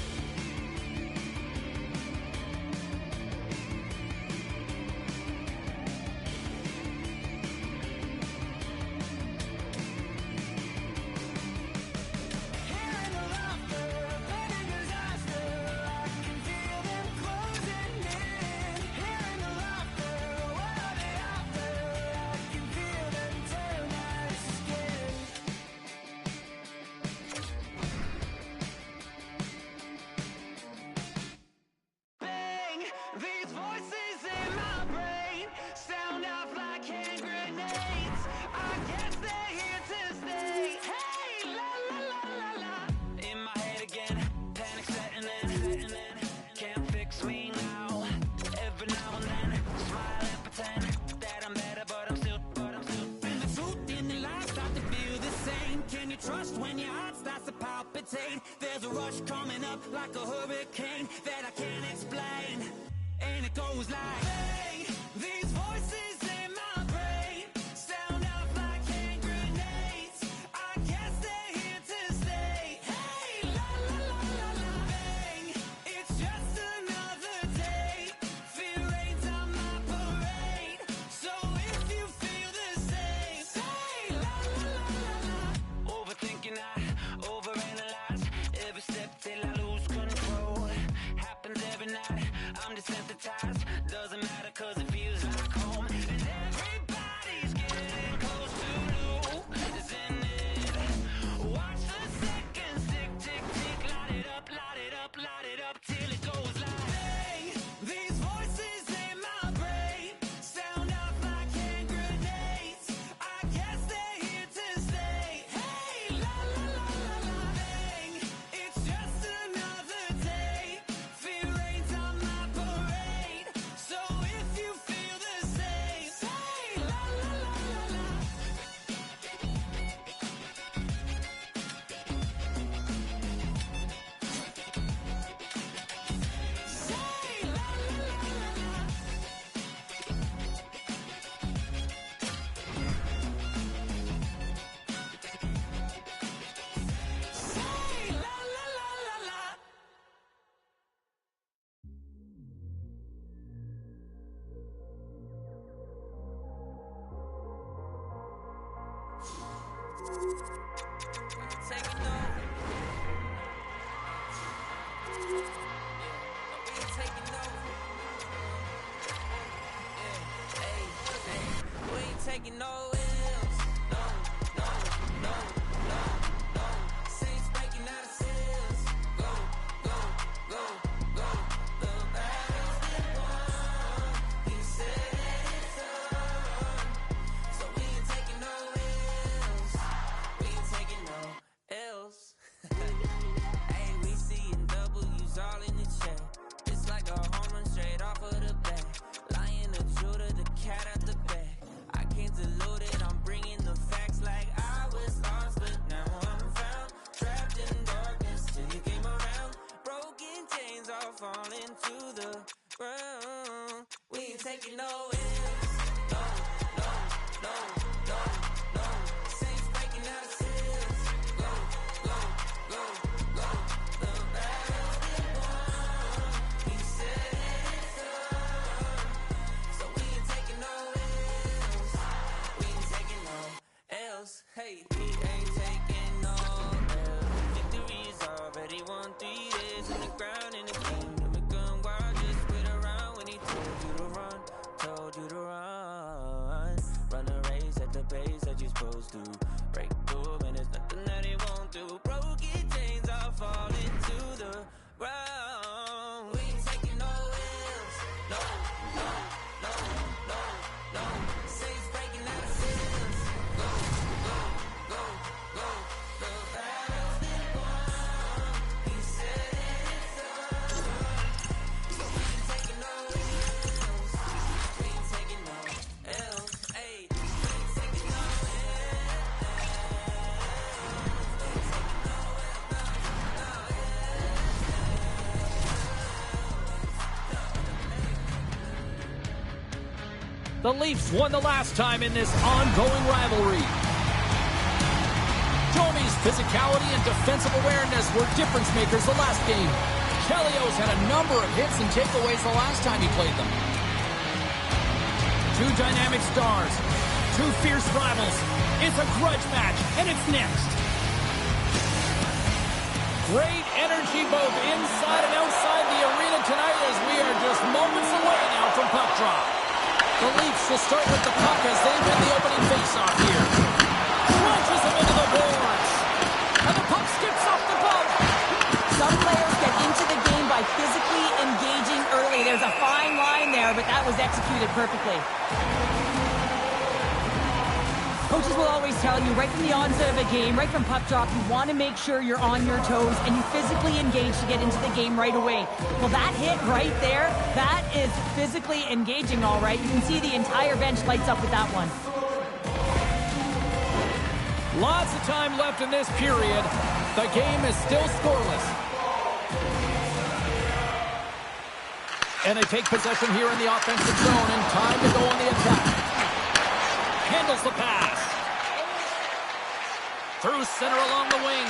Hearing the laughter, pending disaster. I can feel them closing in. Hearing the laughter, what are they after? I can feel them tear my skin. Bang! These voices in my brain sound off like hand grenades. I guess they're here to stay. Hey, la la la la la. In my head again, panic setting in. Can't fix me now. Every now and then, smile and pretend that I'm better, but I'm still. And the truth in the lies start to feel the same. Can you trust when your heart starts to palpitate? There's a rush coming up like a hurricane that I can't explain. And it goes like, bang, these voices in my brain sound off like hand grenades. I guess they're here to stay. Hey, la la la la la. Bang, it's just another day. Fear rains on my parade. So if you feel the same, say la la la la la. Overthinking, I overanalyze every step till I lose control. Happens every night. I'm desensitized. Doesn't matter 'cause Taking no L's, no, no, no, no, no. Saints breaking out of cells. Go, go, go, go. The battle's been won. He said it's done. So we ain't taking no L's. We ain't taking no L's. Hey, we seeing W's all in the chat. It's like a home run straight off of the bat. Lion, the Judah, the cat out the bag. I can't dilute it, I'm bringing the facts like I was lost, but now I'm found. Trapped in darkness till you came around. Broken chains all falling to the ground. We ain't taking no L's, no, no, no, no, no. Saints breaking out of cells. Go, go, go, go. The battle's been won. He said it's done. So we ain't taking no L's. We ain't taking no L's. Hey, we ain't taking no L's. Victory is already won. 3 days in the ground in the kingdom. It gone wild, just wait around when he told you to run. Told you to run. Run the race at the pace that you're supposed to. Break through, and there's nothing that he won't do. Broken chains all falling to the ground. We ain't taking no L's. No, no, no, no, no. Saints breaking out of cells. Go, go, go, go. The battle's been won. He said it's done. So we ain't taking no L's. We ain't taking no L's. Hey, we ain't taking no L's. The Leafs won the last time in this ongoing rivalry. Domi's physicality and defensive awareness were difference makers the last game. Chelios had a number of hits and takeaways the last time he played them. Two dynamic stars, two fierce rivals. It's a grudge match, and it's next. Great energy both inside and outside the arena tonight as we are just moments away now from puck drop. The Leafs will start with the puck as they win the opening faceoff here. Crunches him into the boards. And the puck skips off the glove. Some players get into the game by physically engaging early. There's a fine line there, but that was executed perfectly. Coaches will always tell you, right from the onset of a game, right from puck drop, you want to make sure you're on your toes and you physically engage to get into the game right away. Well, that hit right there, that is physically engaging, all right. You can see the entire bench lights up with that one. Lots of time left in this period. The game is still scoreless. And they take possession here in the offensive zone, and time to go on the attack. Handles the pass. Through center along the wing.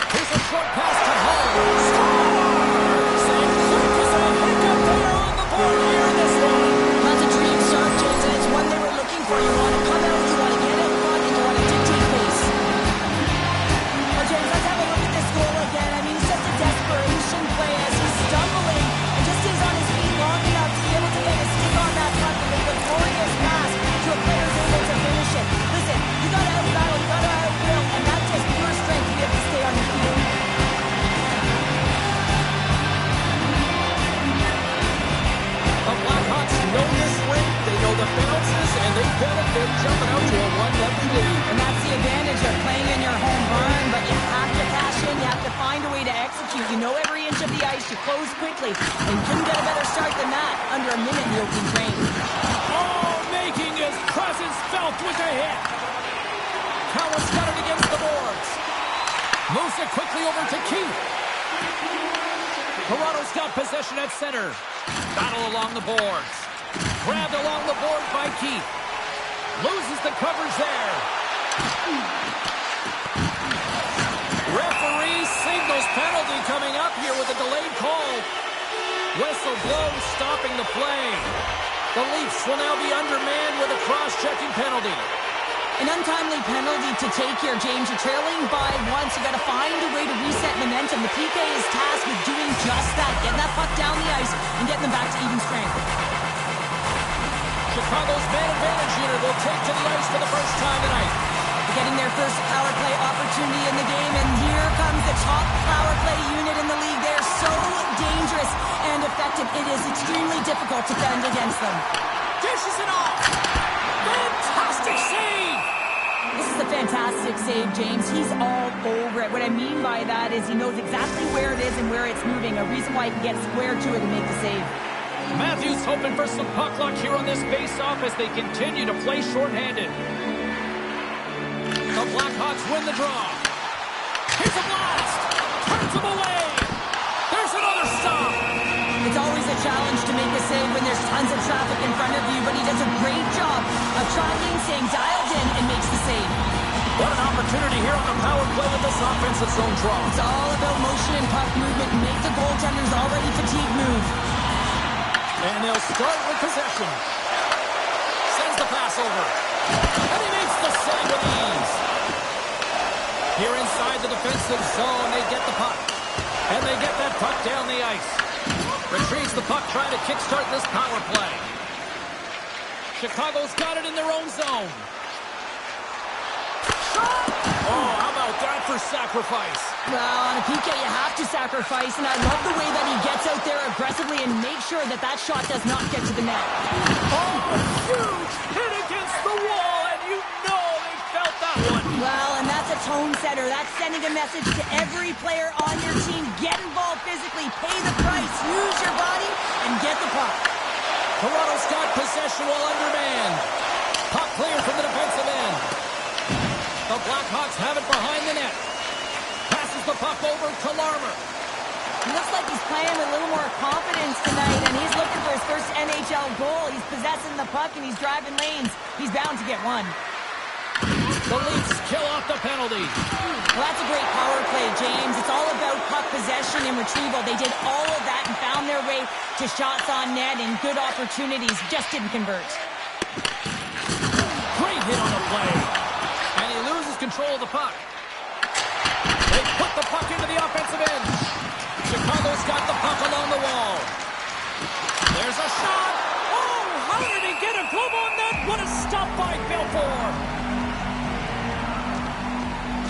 Here's a short pass to Hull. Scores! And Circus a hiccup there on the board here in this one. That's a dream start, James, and it's one they were looking for. You want to come out, you want to get in front, and you want to dictate pace. Well, James, let's have a look at this goal again. I mean, it's just a desperation play as he's stumbling and just stays on his feet long enough to be able to get his stick on that puck and make a glorious pass to a player who's able to finish it. Listen, you got to out-battle, you got to out-will, and that's just pure strength to be able to stay on your feet. The Blackhawks know this rink, they know the bounces, and they benefit jumping out to a 1-0 lead. And that's the advantage of playing in your home barn, but you have to cash in, you have to find a way to execute. You know every inch of the ice, you close quickly, and you couldn't get a better start than that under a minute in the opening frame. Oh, making his presence felt with a hit. Cowan's got it against the boards. Moves it quickly over to Keith. Toronto's got possession at center. Battle along the boards. Grabbed along the board by Keith. Loses the coverage there. Referee signals penalty coming up here with a delayed call. Whistle blows, stopping the play. The Leafs will now be undermanned with a cross-checking penalty. An untimely penalty to take here, James. You're trailing by once. You got to find a way to reset momentum. The PK is tasked with doing just that, getting that puck down the ice and getting them back to even strength. Chicago's man advantage unit will take to the ice for the first time tonight. Getting their first power play opportunity in the game, and here comes the top power play unit in the league. They're so dangerous and effective. It is extremely difficult to defend against them. Dishes it off! Fantastic save! This is a fantastic save, James. He's all over it. What I mean by that is he knows exactly where it is and where it's moving. A reason why he can get square to it and make the save. Matthews hoping for some puck luck here on this face-off as they continue to play shorthanded. The Blackhawks win the draw. Here's a blast! Turns him away! There's another stop! It's always a challenge to make a save when there's tons of traffic in front of you, but he does a great job of trying, staying dialed in, and makes the save. What an opportunity here on the power play with this offensive zone draw. It's all about motion and puck movement. Make the goaltender's already fatigued move. And they'll start with possession. Sends the pass over. And he makes the save with ease. Here inside the defensive zone, they get the puck. And they get that puck down the ice. Retrieves the puck, trying to kickstart this power play. Chicago's got it in their own zone. Shot! Oh, how about that for sacrifice? Well, on a PK, you have to sacrifice, and I love the way that he gets out there aggressively and makes sure that that shot does not get to the net. Oh, huge hit against the wall, and you know they felt that one. Well, and that's a tone setter. That's sending a message to every player on your team. Get involved physically, pay the price, use your body, and get the puck. Toronto's got possession while undermanned. Puck cleared from the defensive end. The Blackhawks have it behind the net. Passes the puck over to Larmer. He looks like he's playing with a little more confidence tonight, and he's looking for his first NHL goal. He's possessing the puck, and he's driving lanes. He's bound to get one. The Leafs kill off the penalty. Well, that's a great power play, James. It's all about puck possession and retrieval. They did all of that and found their way to shots on net and good opportunities. Just didn't convert. Great hit on the play. And he loses control of the puck. They put the puck into the offensive end. Chicago's got the puck along the wall. There's a shot. Oh, how did he get a glove on that? What a stop by Belfour.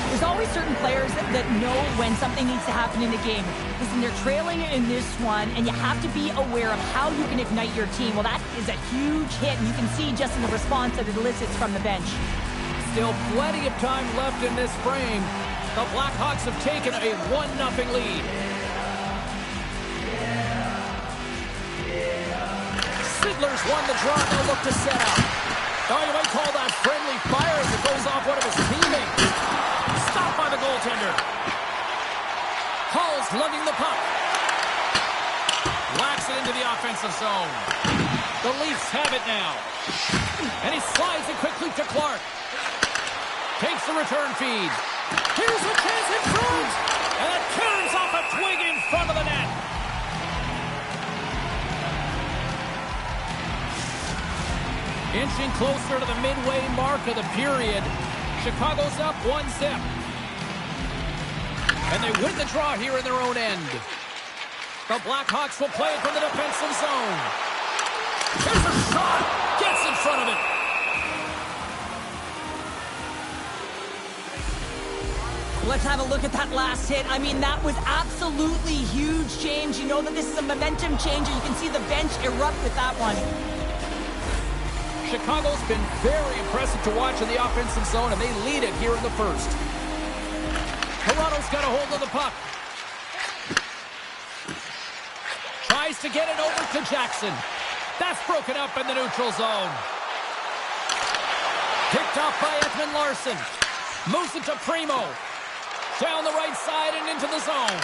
There's always certain players that know when something needs to happen in a game. Listen, they're trailing in this one, and you have to be aware of how you can ignite your team. Well, that is a huge hit, and you can see just in the response that it elicits from the bench. Still plenty of time left in this frame. The Blackhawks have taken a 1-0 lead. Sidler's won the draw. They'll look to set up. Oh, you might call that friendly fire as it goes off one of his teammates. Stopped by the goaltender. Hall's lugging the puck. Whacks it into the offensive zone. The Leafs have it now. And he slides it quickly to Clark. Takes the return feed. Here's a chance in front. And it carries off a twig in front of the net. Inching closer to the midway mark of the period. Chicago's up 1-0. And they win the draw here in their own end. The Blackhawks will play it from the defensive zone. Here's a shot. Gets in front of it. Let's have a look at that last hit. I mean, that was absolutely huge, James. You know that this is a momentum changer. You can see the bench erupt with that one. Chicago's been very impressive to watch in the offensive zone, and they lead it here in the first. Toronto's got a hold of the puck. Tries to get it over to Jackson. That's broken up in the neutral zone. Picked up by Edmund Larson. Moves it to Primo. Down the right side and into the zone.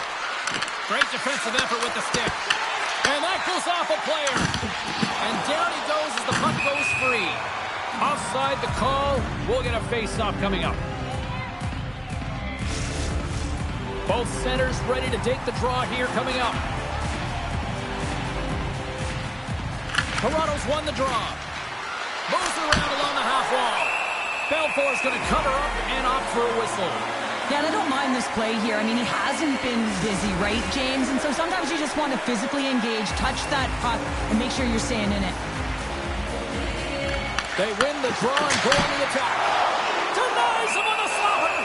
Great defensive effort with the stick. And that goes off a player. And down he goes as the puck goes free. Offside the call. We'll get a face-off coming up. Both centers ready to take the draw here coming up. Toronto's won the draw. Moves around along the half wall. Belfour's going to cover up and opt for a whistle. Yeah, and I don't mind this play here. I mean, he hasn't been busy, right, James? And so sometimes you just want to physically engage, touch that puck, and make sure you're staying in it. They win the draw and go on the attack. Denies him on the slapper.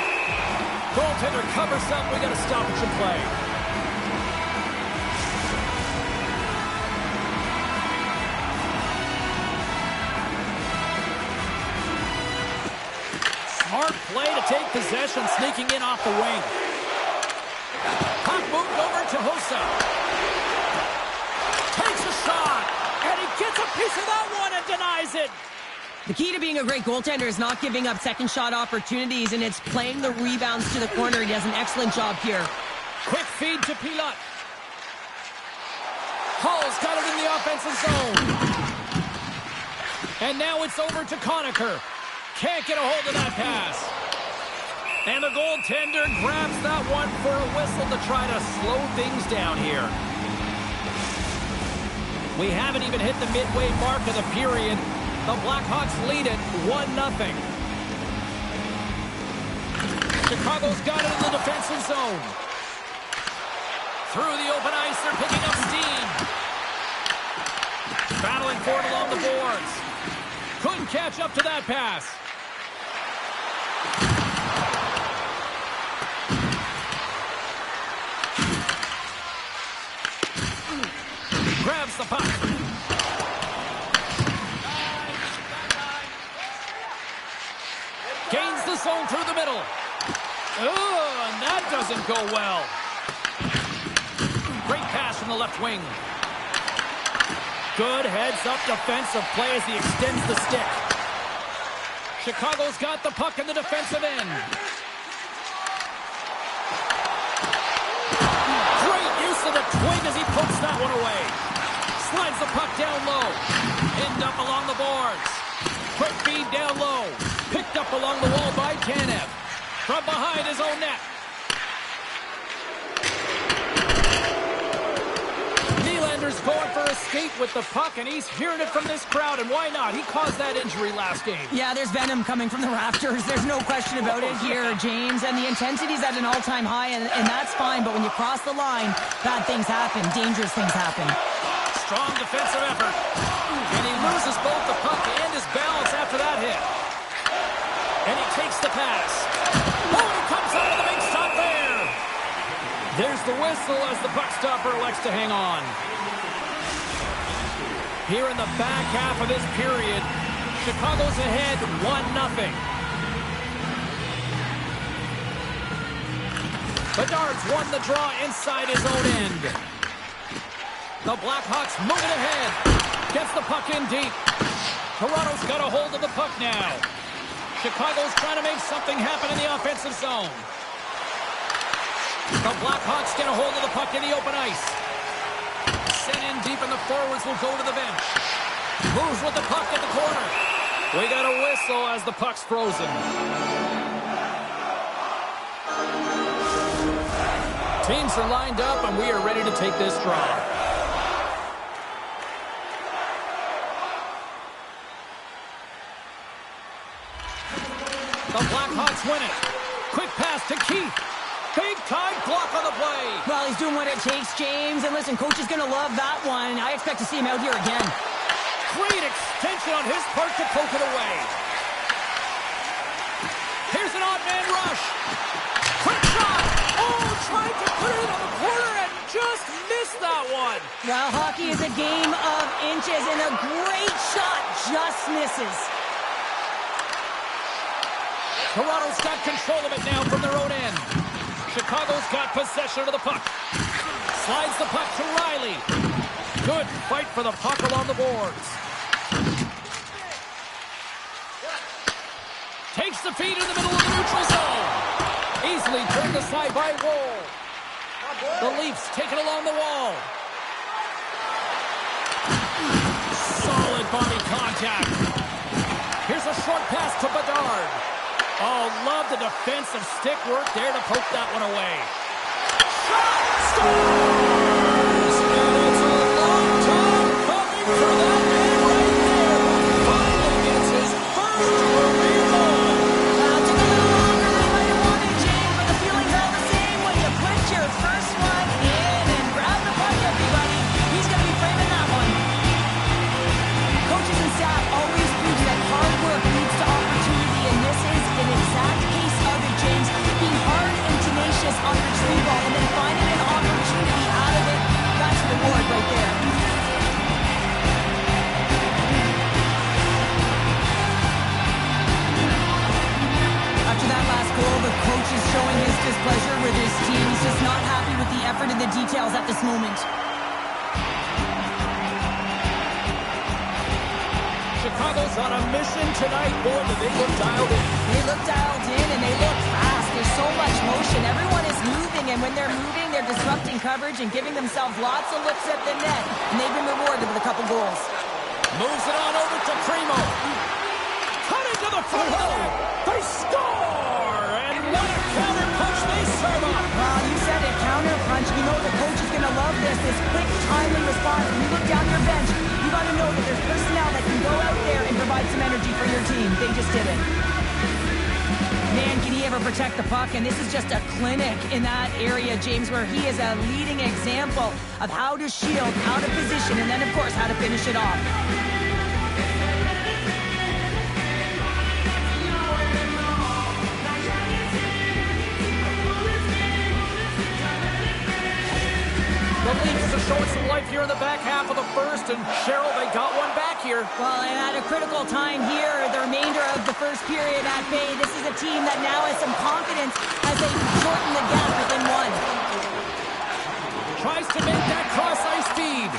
Goaltender covers up. We got a stoppage in play. Smart play to take possession, sneaking in off the wing. Puck moved over to Hossa. Takes a shot, and he gets a piece of that one and denies it. The key to being a great goaltender is not giving up second shot opportunities, and it's playing the rebounds to the corner. He does an excellent job here. Quick feed to Pilote. Hall's got it in the offensive zone. And now it's over to Conacher. Can't get a hold of that pass. And the goaltender grabs that one for a whistle to try to slow things down here. We haven't even hit the midway mark of the period. The Blackhawks lead it 1-0. Chicago's got it in the defensive zone. Through the open ice, they're picking up steam. Battling for it along the boards. Couldn't catch up to that pass. Grabs the puck. Gains the zone through the middle. Oh, and that doesn't go well. Great pass from the left wing. Good heads-up defensive play as he extends the stick. Chicago's got the puck in the defensive end. Great use of the twig as he pokes that one away. Slides the puck down low. Pinned up along the boards. Quick feed down low. Picked up along the wall by Tanev. From behind his own net. Nylander's going for a skate with the puck, and he's hearing it from this crowd, and why not? He caused that injury last game. Yeah, there's venom coming from the rafters. There's no question about it here, James. And the intensity's at an all-time high, and that's fine. But when you cross the line, bad things happen. Dangerous things happen. Strong defensive effort. And he loses both the puck and his balance after that hit. And he takes the pass. Oh, he comes out of the big stop there. There's the whistle as the puck stopper elects to hang on. Here in the back half of this period, Chicago's ahead 1-0. Bedard's won the draw inside his own end. The Blackhawks moving ahead. Gets the puck in deep. Toronto's got a hold of the puck now. Chicago's trying to make something happen in the offensive zone. The Blackhawks get a hold of the puck in the open ice. Sent in deep, and the forwards will go to the bench. Moves with the puck at the corner. We got a whistle as the puck's frozen. Teams are lined up, and we are ready to take this draw. The Blackhawks win it. Quick pass to Keith. Big-time block on the play. Well, he's doing what it takes, James. And listen, coach is going to love that one. I expect to see him out here again. Great extension on his part to poke it away. Here's an odd man rush. Quick shot. Oh, tried to put it on the corner and just missed that one. Well, hockey is a game of inches, and a great shot just misses. Toronto's got control of it now from their own end. Chicago's got possession of the puck. Slides the puck to Riley. Good fight for the puck along the boards. Takes the feed in the middle of the neutral zone. Easily turned aside by Woll. The Leafs take it along the wall. Solid body contact. Here's a short pass to Bedard. Oh, love the defensive stick work there to poke that one away. Shot! Scores! And it's a long time coming for that man right there. Finally gets his first career goal. the details at this moment. Chicago's on a mission tonight. Boy, do they look dialed in. They look dialed in and they look fast. There's so much motion. Everyone is moving, and when they're moving, they're disrupting coverage and giving themselves lots of looks at the net. And they've been rewarded with a couple goals. Moves it on over to Primo. Cut into the front of the net. They score! And what a counter punch they serve up. You said it, counter punch. You know the coach is going to love this quick, timely response. When you look down your bench, you got to know that there's personnel that can go out there and provide some energy for your team. They just did it. Man, can he ever protect the puck? And this is just a clinic in that area, James, where he is a leading example of how to shield, how to position, and then, of course, how to finish it off. The Leafs are showing some life here in the back half of the first, and Cheryl, they got one back here. Well, and at a critical time here, the remainder of the first period at bay, this is a team that now has some confidence as they shorten the gap within one. Tries to make that cross-ice feed.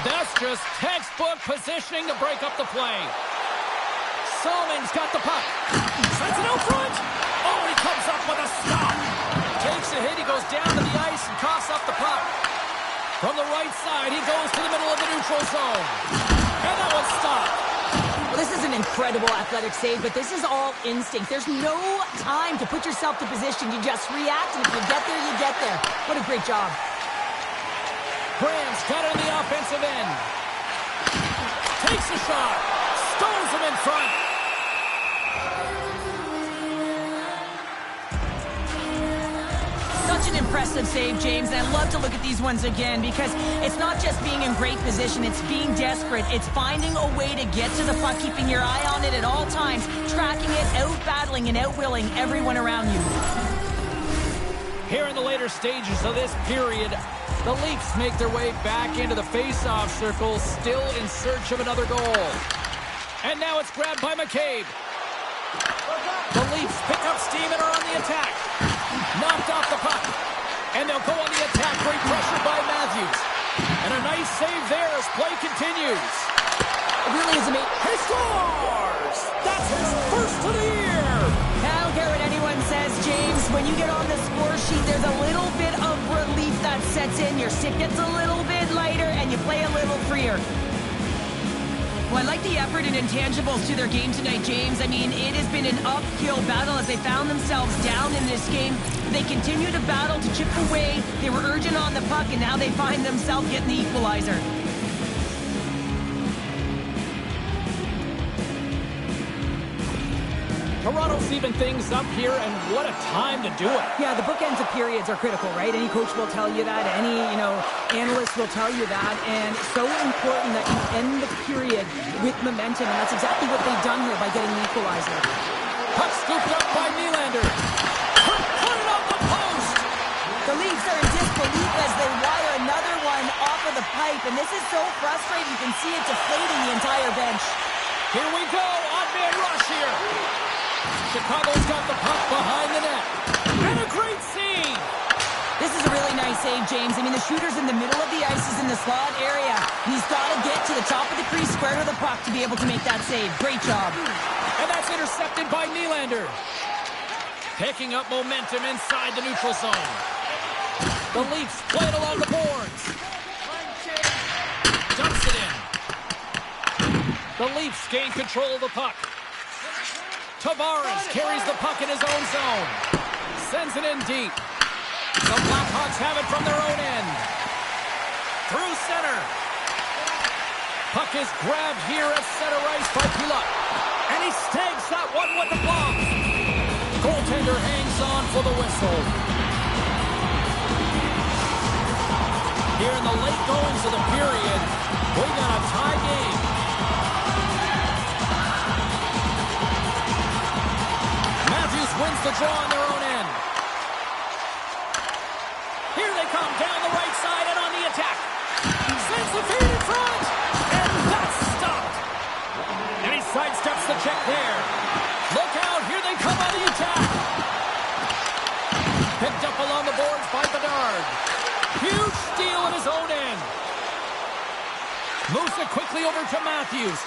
That's just textbook positioning to break up the play. Salming's got the puck. Sends it out front. Oh, and he comes up with a stop. Takes a hit, he goes down to the ice and coughs up the puck. From the right side, he goes to the middle of the neutral zone. And that one's stopped. Well, this is an incredible athletic save, but this is all instinct. There's no time to put yourself to position. You just react, and if you get there, you get there. What a great job. Brand's got it on the offensive end. Takes a shot. Stones him in front. Such an impressive save, James, and I love to look at these ones again because it's not just being in great position, it's being desperate. It's finding a way to get to the puck, keeping your eye on it at all times, tracking it, out-battling and out-willing everyone around you. Here in the later stages of this period, the Leafs make their way back into the face-off circle, still in search of another goal. And now it's grabbed by McCabe. The Leafs pick up steam and are on the attack. Knocked off the puck. And they'll go on the attack. Great pressure by Matthews. And a nice save there as play continues. It really is amazing. He scores! That's his first of the year! I don't care what anyone says, James. When you get on the score sheet, there's a little bit of relief that sets in. Your stick gets a little bit lighter, and you play a little freer. Well, I like the effort and intangibles to their game tonight, James. I mean, it has been an uphill battle as they found themselves down in this game. They continue to battle to chip away. They were urgent on the puck, and now they find themselves getting the equalizer. Toronto's even things up here, and what a time to do it. Yeah, the bookends of periods are critical, right? Any coach will tell you that. Any, analyst will tell you that. And it's so important that you end the period with momentum, and that's exactly what they've done here by getting the equalizer. Puck scooped up by Nylander. Put it off the post! The Leafs are in disbelief as they wire another one off of the pipe, and this is so frustrating. You can see it deflating the entire bench. Here we go, on-man rush here. Chicago's got the puck behind the net. And a great save! This is a really nice save, James. I mean, the shooter's in the middle of the ice. He's in the slot area. He's got to get to the top of the crease, square to the puck to be able to make that save. Great job. And that's intercepted by Nylander. Picking up momentum inside the neutral zone. The Leafs play it along the boards. Dumps it in. The Leafs gain control of the puck. Tavares carries the puck in his own zone. Sends it in deep. The Blackhawks have it from their own end. Through center. Puck is grabbed here at center ice by Pilot. And he snags that one with the glove. Goaltender hangs on for the whistle. Here in the late goings of the period, we got a tie game. Matthews wins the draw on their own end. Here they come down the right side and on the attack. Sends the feed in front. And that's stopped. And he sidesteps the check there. Look out. Here they come on the attack. Picked up along the boards by Bedard. Moves it quickly over to Matthews.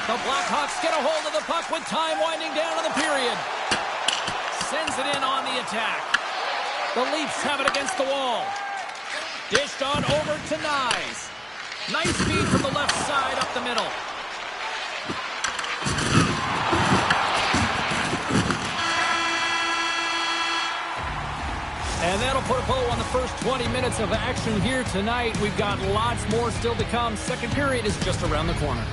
The Blackhawks get a hold of the puck with time winding down in the period. Sends it in on the attack. The Leafs have it against the wall. Dished on over to Nyes. Nice feed from the left side up the middle. And that'll put a bow on the first 20 minutes of action here tonight. We've got lots more still to come. Second period is just around the corner.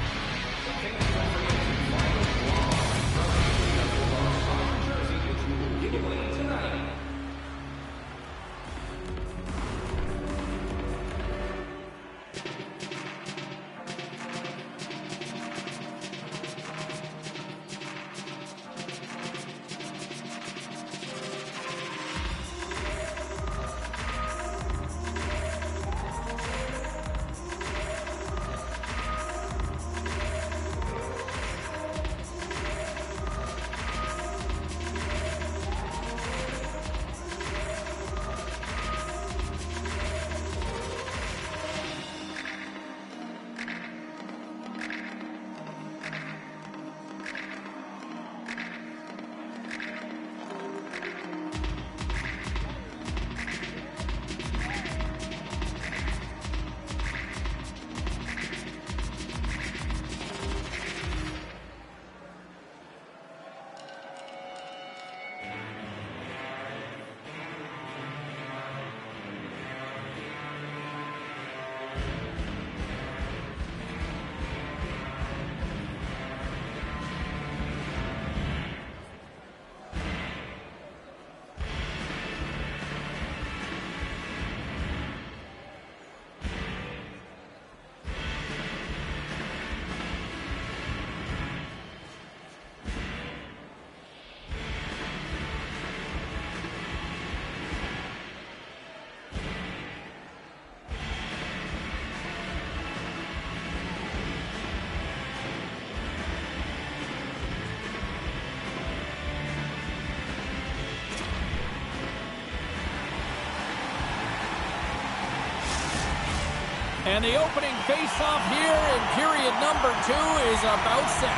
And the opening face-off here in period number 2 is about set.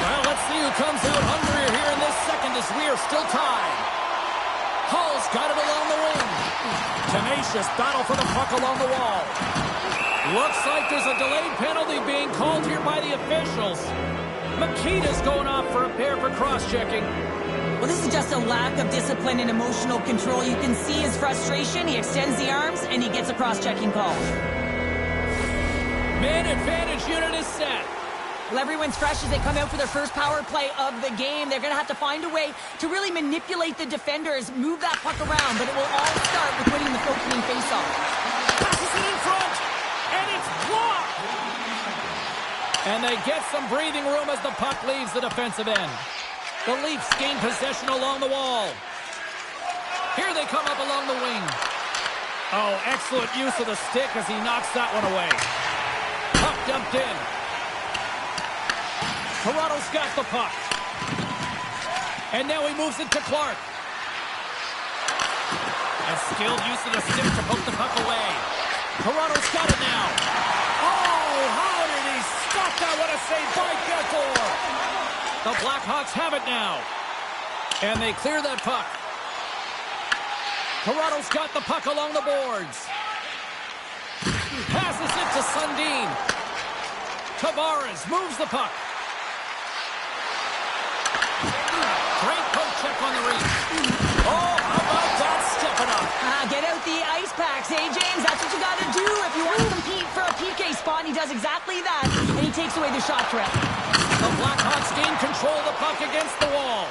Well, let's see who comes out hungrier here in this second as we are still tied. Hall's got it along the wing. Tenacious battle for the puck along the wall. Looks like there's a delayed penalty being called here by the officials. Makita's going off for a pair for cross-checking. Well, this is just a lack of discipline and emotional control. You can see his frustration. He extends the arms, and he gets a cross-checking call. Man advantage unit is set. Well, everyone's fresh as they come out for their first power play of the game. They're going to have to find a way to really manipulate the defenders, move that puck around, but it will all start with winning the opening faceoff. Passes it in front, and it's blocked. And they get some breathing room as the puck leaves the defensive end. The Leafs gain possession along the wall. Here they come up along the wing. Oh, excellent use of the stick as he knocks that one away. Puck dumped in. Toronto's got the puck. And now he moves it to Clark. A skilled use of the stick to poke the puck away. Toronto's got it now. Oh, how did he stop that? What a save by Belfour. The Blackhawks have it now. And they clear that puck. Toronto's got the puck along the boards. Passes it to Sundin. Tavares moves the puck. Great poke check on the reach. Oh, how about that stepping up? Get out the ice packs, eh, James? That's what you got to do if you want to compete for a PK spot. And he does exactly that, and he takes away the shot threat. The Blackhawks gain control of the puck against the wall.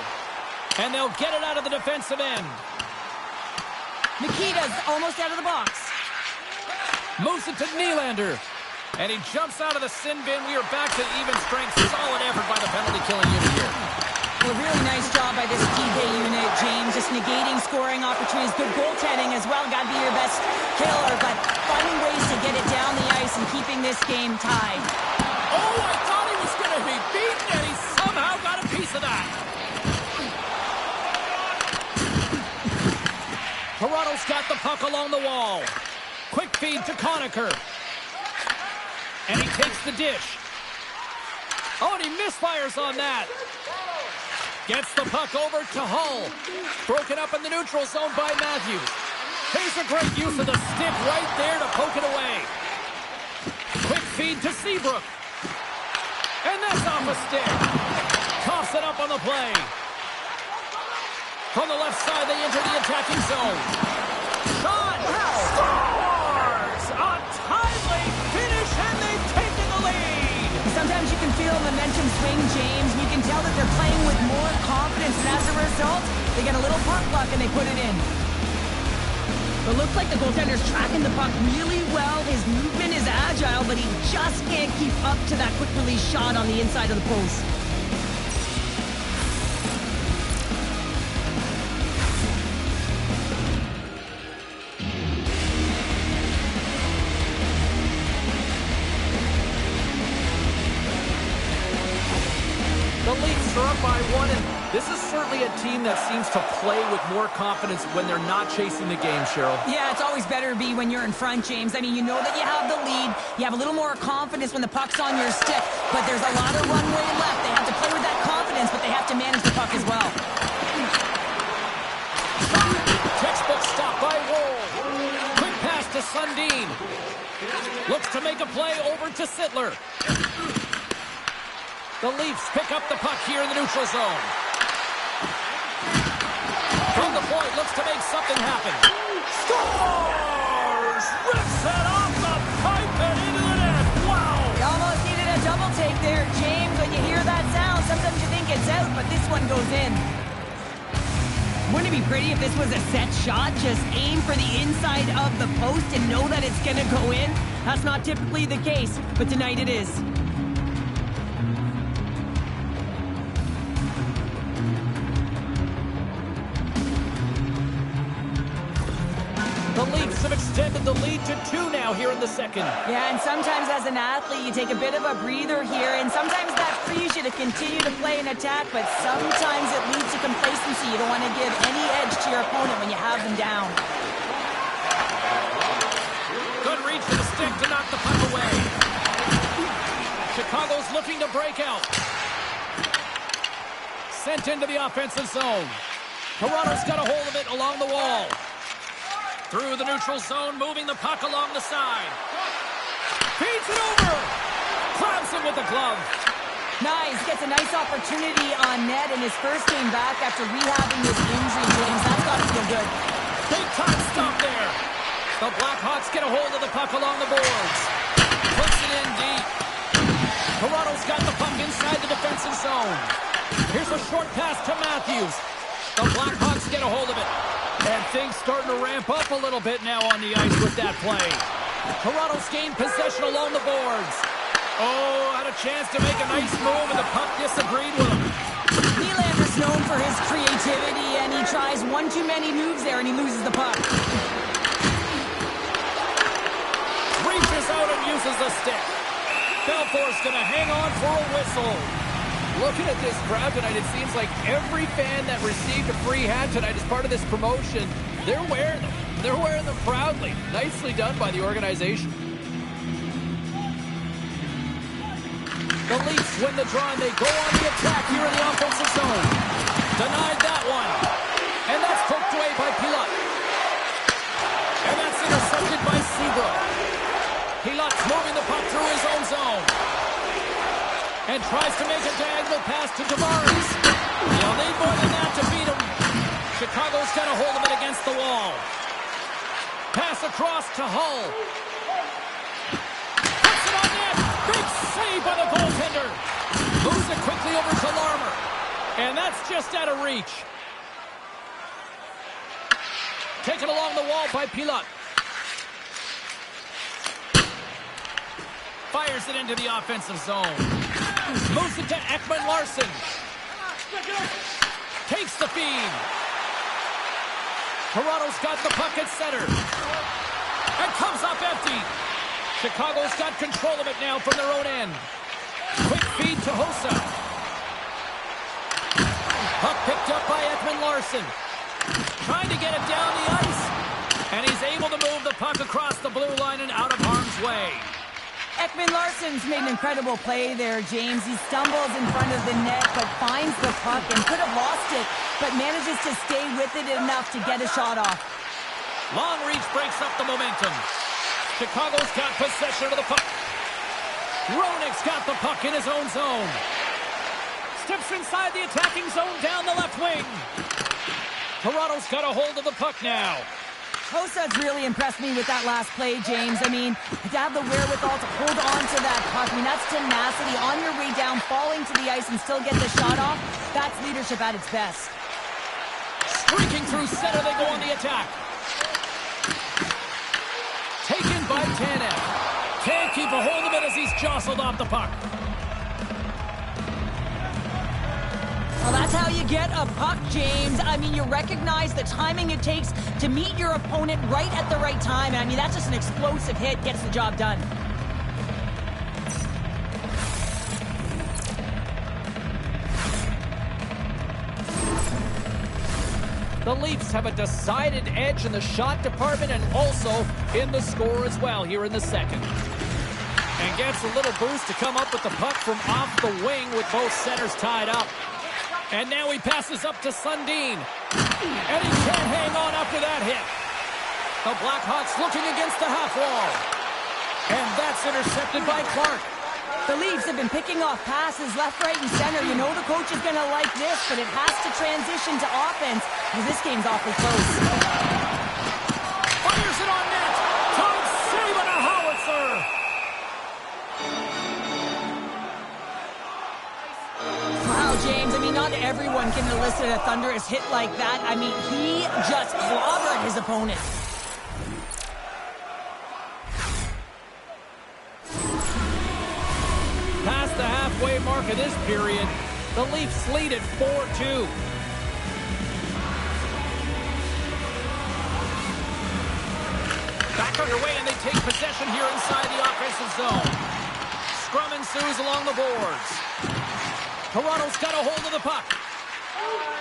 And they'll get it out of the defensive end. Nikita's almost out of the box. Moves it to Nylander. And he jumps out of the sin bin. We are back to even strength. Solid effort by the penalty-killing unit here. Well, really nice job by this PK unit, James. Just negating scoring opportunities. Good goaltending as well. Got to be your best killer. But finding ways to get it down the ice and keeping this game tied. Oh, I thought he was going to be beaten, and he somehow got a piece of that. Toronto's got the puck along the wall. Quick feed to Conacher. And he takes the dish. Oh, and he misfires on that. Gets the puck over to Hull. Broken up in the neutral zone by Matthews. Here's a great use of the stick right there to poke it away. Quick feed to Seabrook. And that's off a stick. Toss it up on the play. From the left side, they enter the attacking zone. Shot! Scores! A timely finish, and they've taken the lead! Sometimes you can feel momentum swing, James. You can tell that they're playing with more confidence, and as a result, they get a little puck luck and they put it in. It looks like the goaltender's tracking the puck really well. His movement is agile, but he just can't keep up to that quick release shot on the inside of the post. The Leafs are up by one, and this is certainly a team that seems to play with more confidence when they're not chasing the game, Cheryl. Yeah, it's always better to be when you're in front, James. I mean, you know that you have the lead. You have a little more confidence when the puck's on your stick, but there's a lot of runway left. They have to play with that confidence, but they have to manage the puck as well. Textbook stop by Woll. Quick pass to Sundin. Looks to make a play over to Sittler. The Leafs pick up the puck here in the neutral zone. From the point, looks to make something happen. Scores! Rips it off the pipe and into the net. Wow! You almost needed a double take there, James. When you hear that sound, sometimes you think it's out, but this one goes in. Wouldn't it be pretty if this was a set shot? Just aim for the inside of the post and know that it's going to go in? That's not typically the case, but tonight it is. The Leafs have extended the lead to 2 now here in the second. Yeah, and sometimes as an athlete, you take a bit of a breather here, and sometimes that frees you to continue to play an attack, but sometimes it leads to complacency. You don't want to give any edge to your opponent when you have them down. Good reach for the stick to knock the puck away. Chicago's looking to break out. Sent into the offensive zone. Toronto's got a hold of it along the wall. Through the neutral zone, moving the puck along the side. Feeds it over. Grabs him with the glove. Nice. Gets a nice opportunity on net in his first game back after rehabbing his injury, James. That's got to feel good. Big time stop there. The Blackhawks get a hold of the puck along the boards. Puts it in deep. Toronto's got the puck inside the defensive zone. Here's a short pass to Matthews. The Blackhawks get a hold of it. And things starting to ramp up a little bit now on the ice with that play. Toronto's gained possession along the boards. Oh, had a chance to make a nice move, and the puck disagreed with him. Nylander's known for his creativity, and he tries one too many moves there, and he loses the puck. Reaches out and uses the stick. Belfour's going to hang on for a whistle. Looking at this crowd tonight, it seems like every fan that received a free hat tonight as part of this promotion, they're wearing them. They're wearing them proudly. Nicely done by the organization. The Leafs win the draw, and they go on the attack here in the offensive zone. Denied that one. And that's poked away by Pilat. And that's intercepted by Seabrook. Pilat's moving the puck through his own zone. And tries to make a diagonal pass to Tavares. They'll need more than that to beat him. Chicago's got a hold of it against the wall. Pass across to Hull. Puts it on net. Big save by the goaltender. Moves it quickly over to Larmer. And that's just out of reach. Taken along the wall by Pilat. Fires it into the offensive zone. Moves it to Ekman-Larsson. Takes the feed. Toronto's got the puck at center. And comes up empty. Chicago's got control of it now from their own end. Quick feed to Hossa. Puck picked up by Ekman-Larsson. Trying to get it down the ice. And he's able to move the puck across the blue line and out of harm's way. Ekman-Larsson's made an incredible play there, James. He stumbles in front of the net, but finds the puck and could have lost it, but manages to stay with it enough to get a shot off. Long reach breaks up the momentum. Chicago's got possession of the puck. Roenick's got the puck in his own zone. Steps inside the attacking zone down the left wing. Toronto's got a hold of the puck now. Hossa's really impressed me with that last play, James. I mean, to have the wherewithal to hold on to that puck, I mean, that's tenacity on your way down, falling to the ice and still get the shot off. That's leadership at its best. Streaking through center, they go on the attack. Taken by Tanev. Can't keep a hold of it as he's jostled off the puck. Well, that's how you get a puck, James. I mean, you recognize the timing it takes to meet your opponent right at the right time. And I mean, that's just an explosive hit, gets the job done. The Leafs have a decided edge in the shot department and also in the score as well here in the second. And gets a little boost to come up with the puck from off the wing with both centers tied up. And now he passes up to Sundin. And he can't hang on after that hit. The Blackhawks looking against the half wall. And that's intercepted by Clark. The Leafs have been picking off passes left, right, and center. You know the coach is going to like this, but it has to transition to offense because this game's awfully close. Fires it on net. Tom saving a howitzer. Wow, James, I mean, not everyone can elicit a thunderous hit like that. I mean, he just clobbered his opponent. Past the halfway mark of this period, the Leafs lead at 4-2. Back underway, and they take possession here inside the offensive zone. Scrum ensues along the boards. Toronto's got a hold of the puck.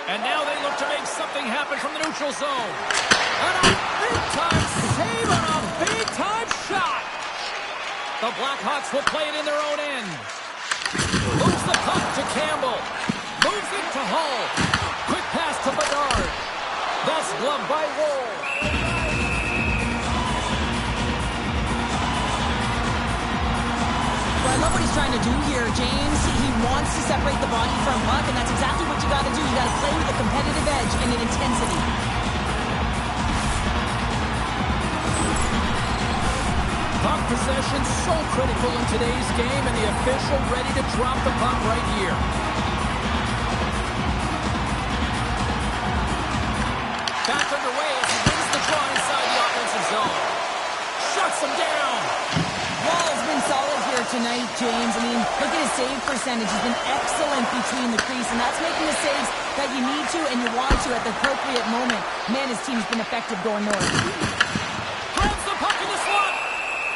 And now they look to make something happen from the neutral zone. And a big-time save on a big-time shot. The Blackhawks will play it in their own end. Moves the puck to Campbell. Moves it to Hull. Quick pass to Bedard. That's gloved by Woll. Well, I love what he's trying to do here, James. He wants to separate the body from puck, and that's exactly what you got to do. You got to play with a competitive edge and an intensity. Puck possession so critical in today's game, and the official ready to drop the puck right here. Back underway as he wins the draw inside the offensive zone. Shuts him down. Wall's been solid here tonight, James. I mean, look at his save percentage. He's been excellent between the crease, and that's making the saves that you need to and you want to at the appropriate moment. Man, his team's been effective going north. Grabs the puck in the slot.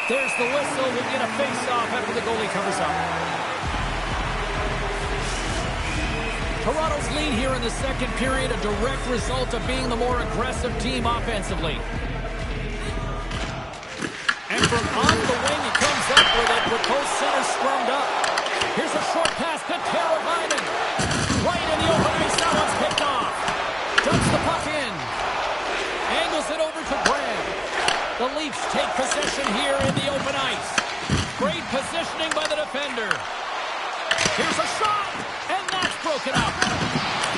There's the whistle. We'll get a face-off after the goalie covers up. Toronto's lead here in the second period, a direct result of being the more aggressive team offensively. And from on the wing, he comes up with it with both centers scrummed up. Here's a short pass to Carolina. Right in the open ice, that one's picked off. Dumps the puck in. Angles it over to Brand. The Leafs take possession here in the open ice. Great positioning by the defender. Here's a shot, and that's broken up.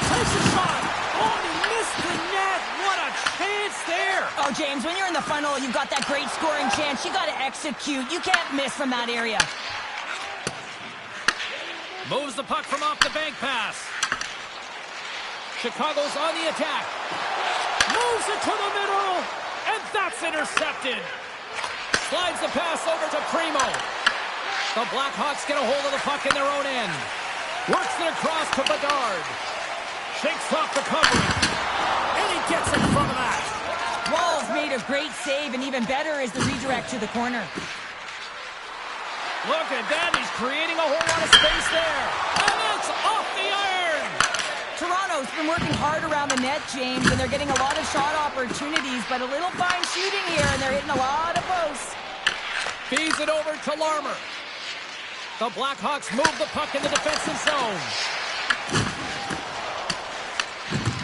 Takes a shot. Oh, he missed the net. What a chance there. Oh, James, when you're in the funnel, you've got that great scoring chance. You got to execute. You can't miss from that area. Moves the puck from off the bank pass. Chicago's on the attack. Moves it to the middle. And that's intercepted. Slides the pass over to Primo. The Blackhawks get a hold of the puck in their own end. Works it across to Bedard. Shakes off the covering. And he gets in front of that. Wall's made a great save, and even better is the redirect to the corner. Look at that. He's creating a whole lot of space there. And it's off the iron. Toronto's been working hard around the net, James, and they're getting a lot of shot opportunities, but a little fine shooting here, and they're hitting a lot of posts. Feeds it over to Larmer. The Blackhawks move the puck in the defensive zone.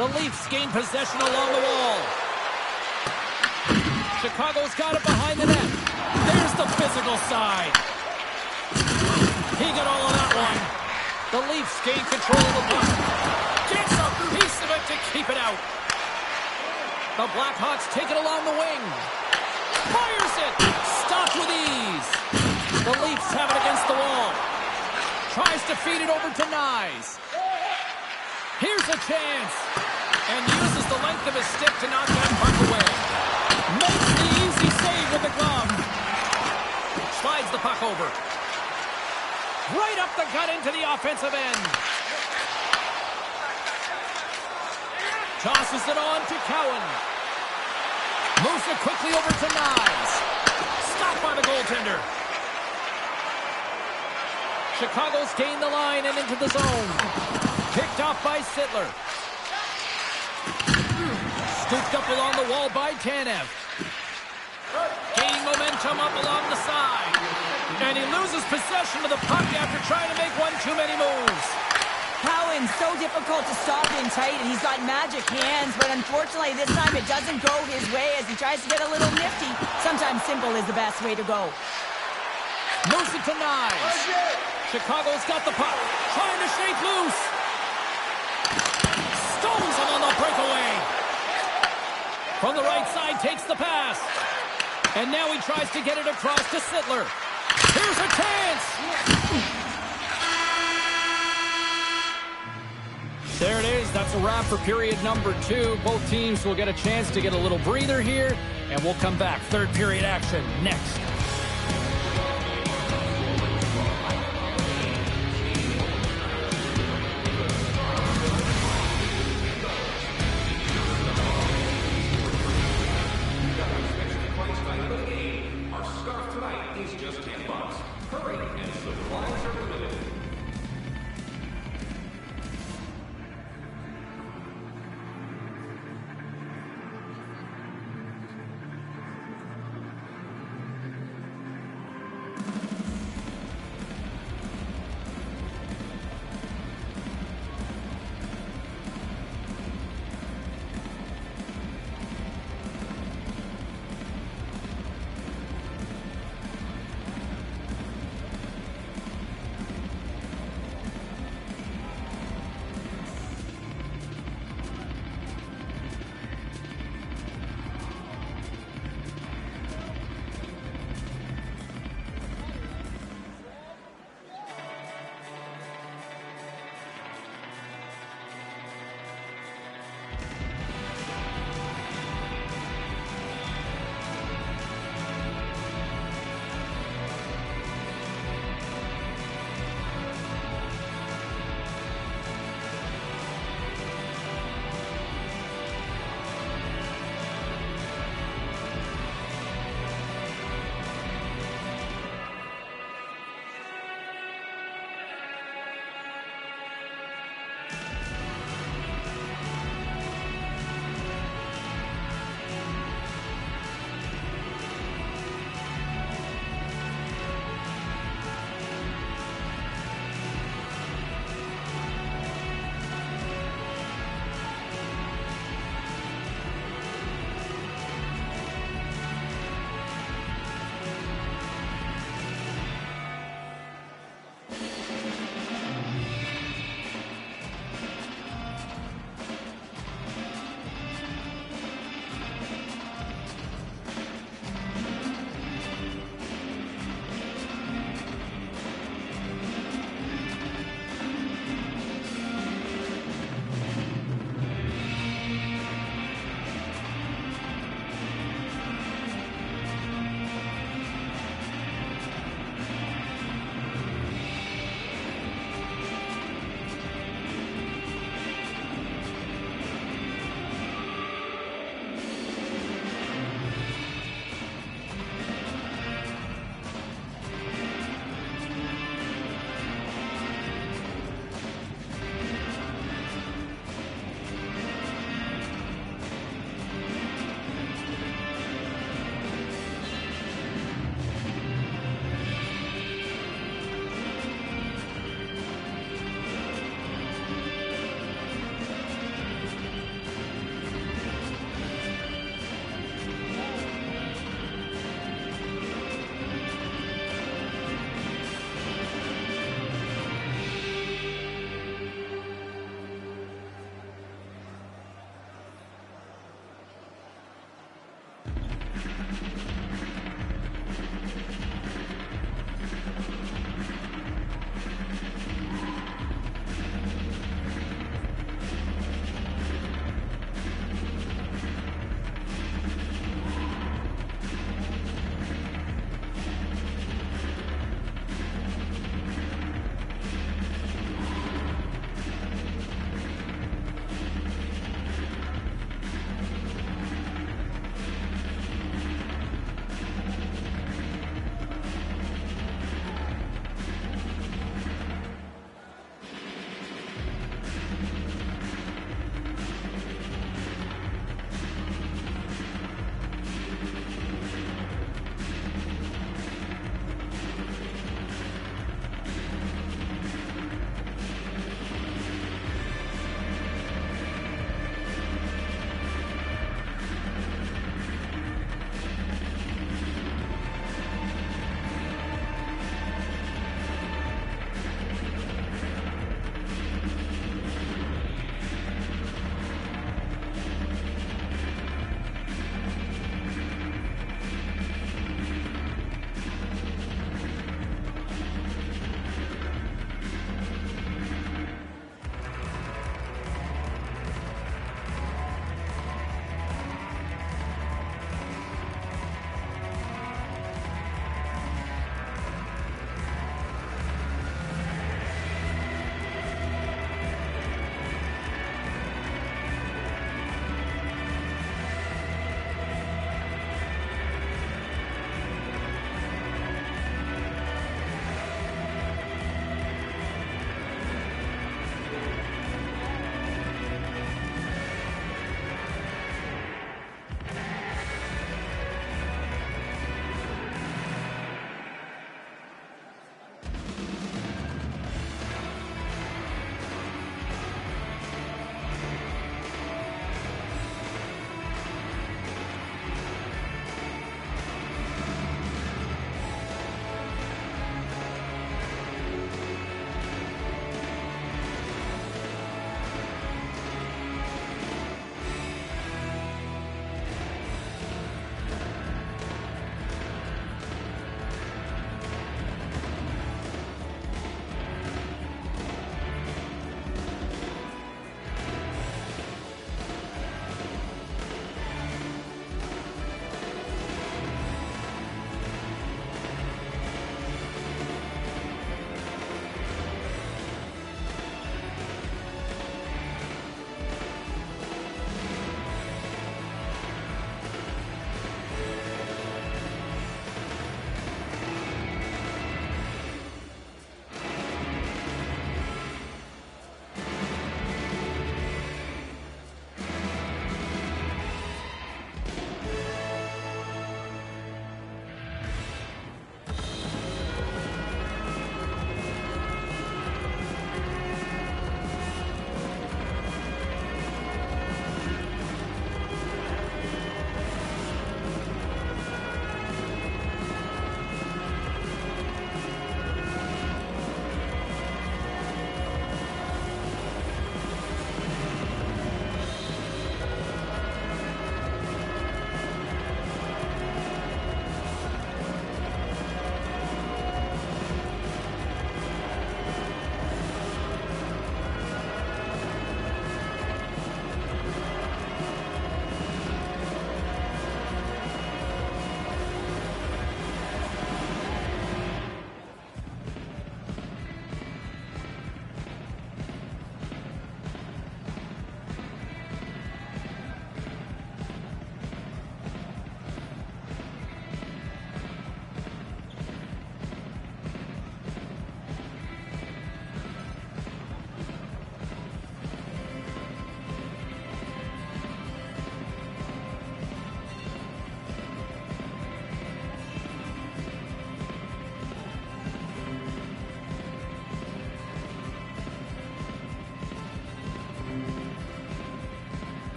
The Leafs gain possession along the wall. Chicago's got it behind the net. There's the physical side. He got all of that one. The Leafs gain control of the puck. Gets a piece of it to keep it out. The Blackhawks take it along the wing. Fires it. Stopped with ease. The Leafs have it against the wall. Tries to feed it over to Nyes. Here's a chance. And uses the length of his stick to knock that puck away. Makes the easy save with the glove. Slides the puck over. Right up the gut into the offensive end. Tosses it on to Cowan. Moves it quickly over to Nyes. Stopped by the goaltender. Chicago's gained the line and into the zone. Picked off by Sittler. Scooped up along the wall by Tanev. Gaining momentum up along the side. And he loses possession of the puck after trying to make one too many moves. Cowan's so difficult to stop in tight, and he's got magic hands, but unfortunately this time it doesn't go his way as he tries to get a little nifty. Sometimes simple is the best way to go. Moves it to Nyes. Chicago's got the puck. Trying to shake loose. Stones him on the breakaway. From the right side, takes the pass. And now he tries to get it across to Sittler. Here's a chance. There it is. That's a wrap for period number 2. Both teams will get a chance to get a little breather here, and we'll come back. Third period action next.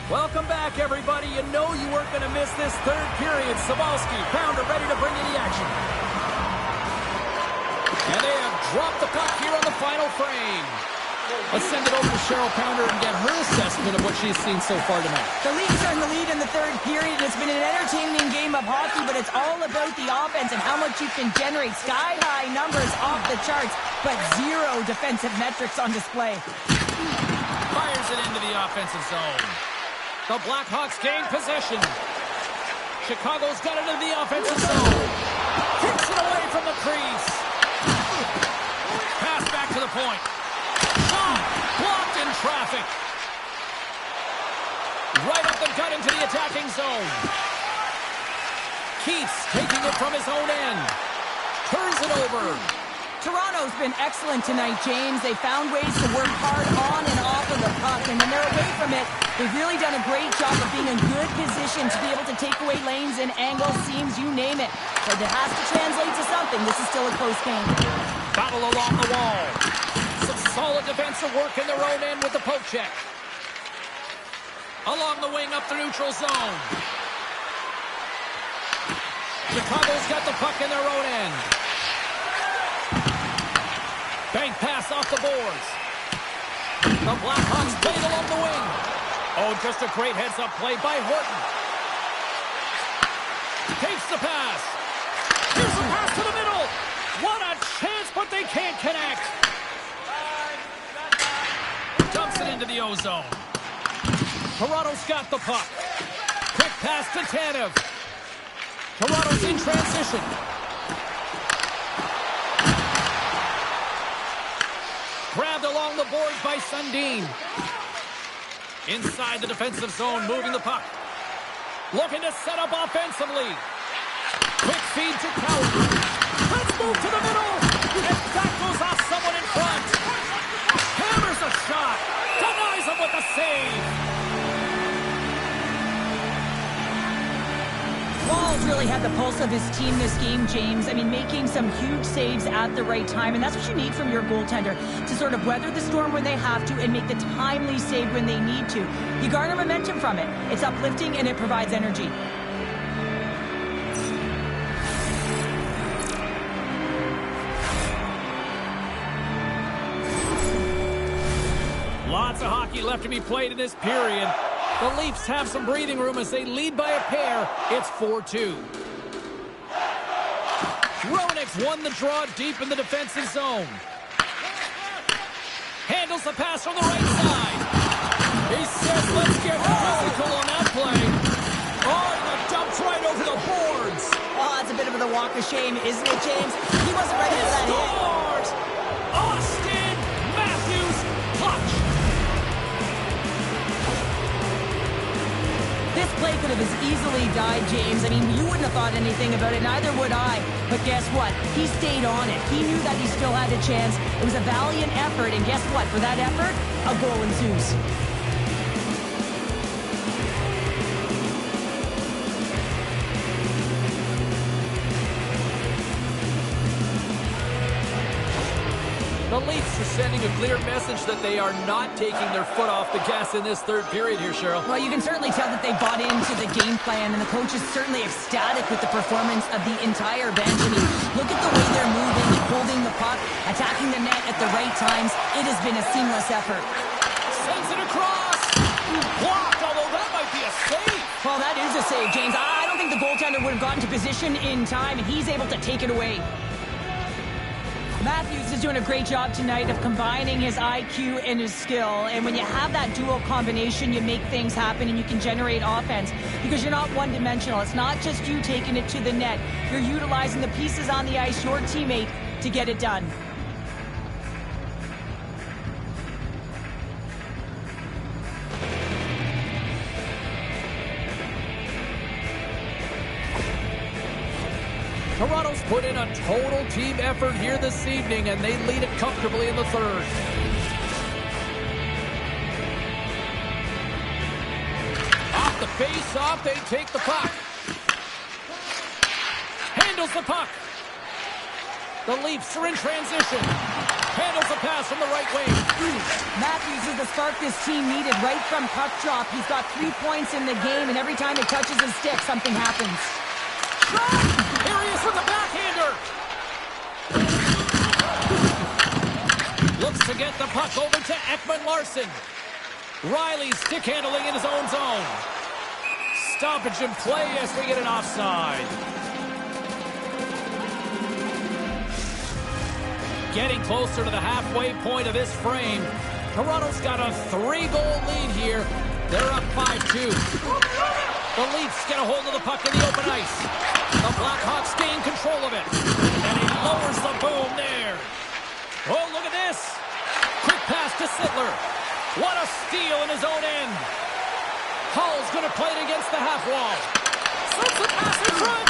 Welcome back, everybody. You know you weren't going to miss this third period. Sabalski, Pounder ready to bring you the action. And they have dropped the puck here on the final frame. Let's send it over to Cheryl Pounder and get her assessment of what she's seen so far tonight. The Leafs are in the lead in the third period. It's been an entertaining game of hockey, but it's all about the offense and how much you can generate. Sky-high numbers off the charts, but zero defensive metrics on display. Fires it into the offensive zone. The Blackhawks gain possession. Chicago's got it into the offensive zone. Kicks it away from the crease. Pass back to the point. Shot! Blocked in traffic. Right up the gut into the attacking zone. Keith's taking it from his own end. Turns it over. Toronto's been excellent tonight, James. They found ways to work hard on and off of the puck, and when they're away from it, they've really done a great job of being in good position to be able to take away lanes and angles, seams, you name it. But it has to translate to something. This is still a close game. Battle along the wall. Some solid defensive work in their own end with the poke check. Along the wing up the neutral zone. Chicago's got the puck in their own end. Bank pass off the boards. The Blackhawks played along the wing. Oh, just a great heads-up play by Horton. Takes the pass. Here's the pass to the middle. What a chance, but they can't connect. Dumps it into the O-zone. Toronto's got the puck. Quick pass to Tanev. Toronto's in transition. Grabbed along the boards by Sundin. Inside the defensive zone, moving the puck. Looking to set up offensively. Quick feed to Coward. Let's move to the middle. And that goes off someone in front. Hammers a shot. Denies him with a save. Wall's really had the pulse of his team this game, James. I mean, making some huge saves at the right time, and that's what you need from your goaltender, to sort of weather the storm when they have to and make the timely save when they need to. You garner momentum from it. It's uplifting and it provides energy. Lots of hockey left to be played in this period. The Leafs have some breathing room as they lead by a pair. It's 4-2. Roenick's won the draw deep in the defensive zone. Handles the pass from the right side. He says, let's get physical on that play. Oh, and a dumps right over the boards. Oh, that's a bit of the walk of shame, isn't it, James? He wasn't ready for that hit. Scores! Austin Matthews clutch. This play could have as easily died, James. I mean, you wouldn't have thought anything about it, neither would I. But guess what? He stayed on it. He knew that he still had a chance. It was a valiant effort, and guess what? For that effort, a goal ensues. The Leafs are sending a clear message that they are not taking their foot off the gas in this third period here, Cheryl. Well, you can certainly tell that they bought into the game plan, and the coach is certainly ecstatic with the performance of the entire bench. I mean, look at the way they're moving, holding the puck, attacking the net at the right times. It has been a seamless effort. Sends it across. Blocked, although that might be a save. Well, that is a save, James. I don't think the goaltender would have gotten to position in time, and he's able to take it away. Matthews is doing a great job tonight of combining his IQ and his skill. And when you have that dual combination, you make things happen and you can generate offense because you're not one-dimensional. It's not just you taking it to the net. You're utilizing the pieces on the ice, your teammate, to get it done. Toronto's put in a total team effort here this evening, and they lead it comfortably in the third. Off the face-off, they take the puck. Handles the puck. The Leafs are in transition. Handles the pass from the right wing. Matthews is the spark this team needed right from puck drop. He's got 3 points in the game, and every time it touches his stick, something happens. Shot! Here he is with the backhander. Looks to get the puck over to Ekman-Larsson. Riley stick handling in his own zone. Stoppage in play as we get an offside. Getting closer to the halfway point of this frame. Toronto's got a 3-goal lead here. They're up 5-2. The Leafs get a hold of the puck in the open ice. The Blackhawks gain control of it. And he lowers the boom there. Oh, look at this. Quick pass to Sittler. What a steal in his own end. Hull's going to play it against the half wall. Slips the pass in front.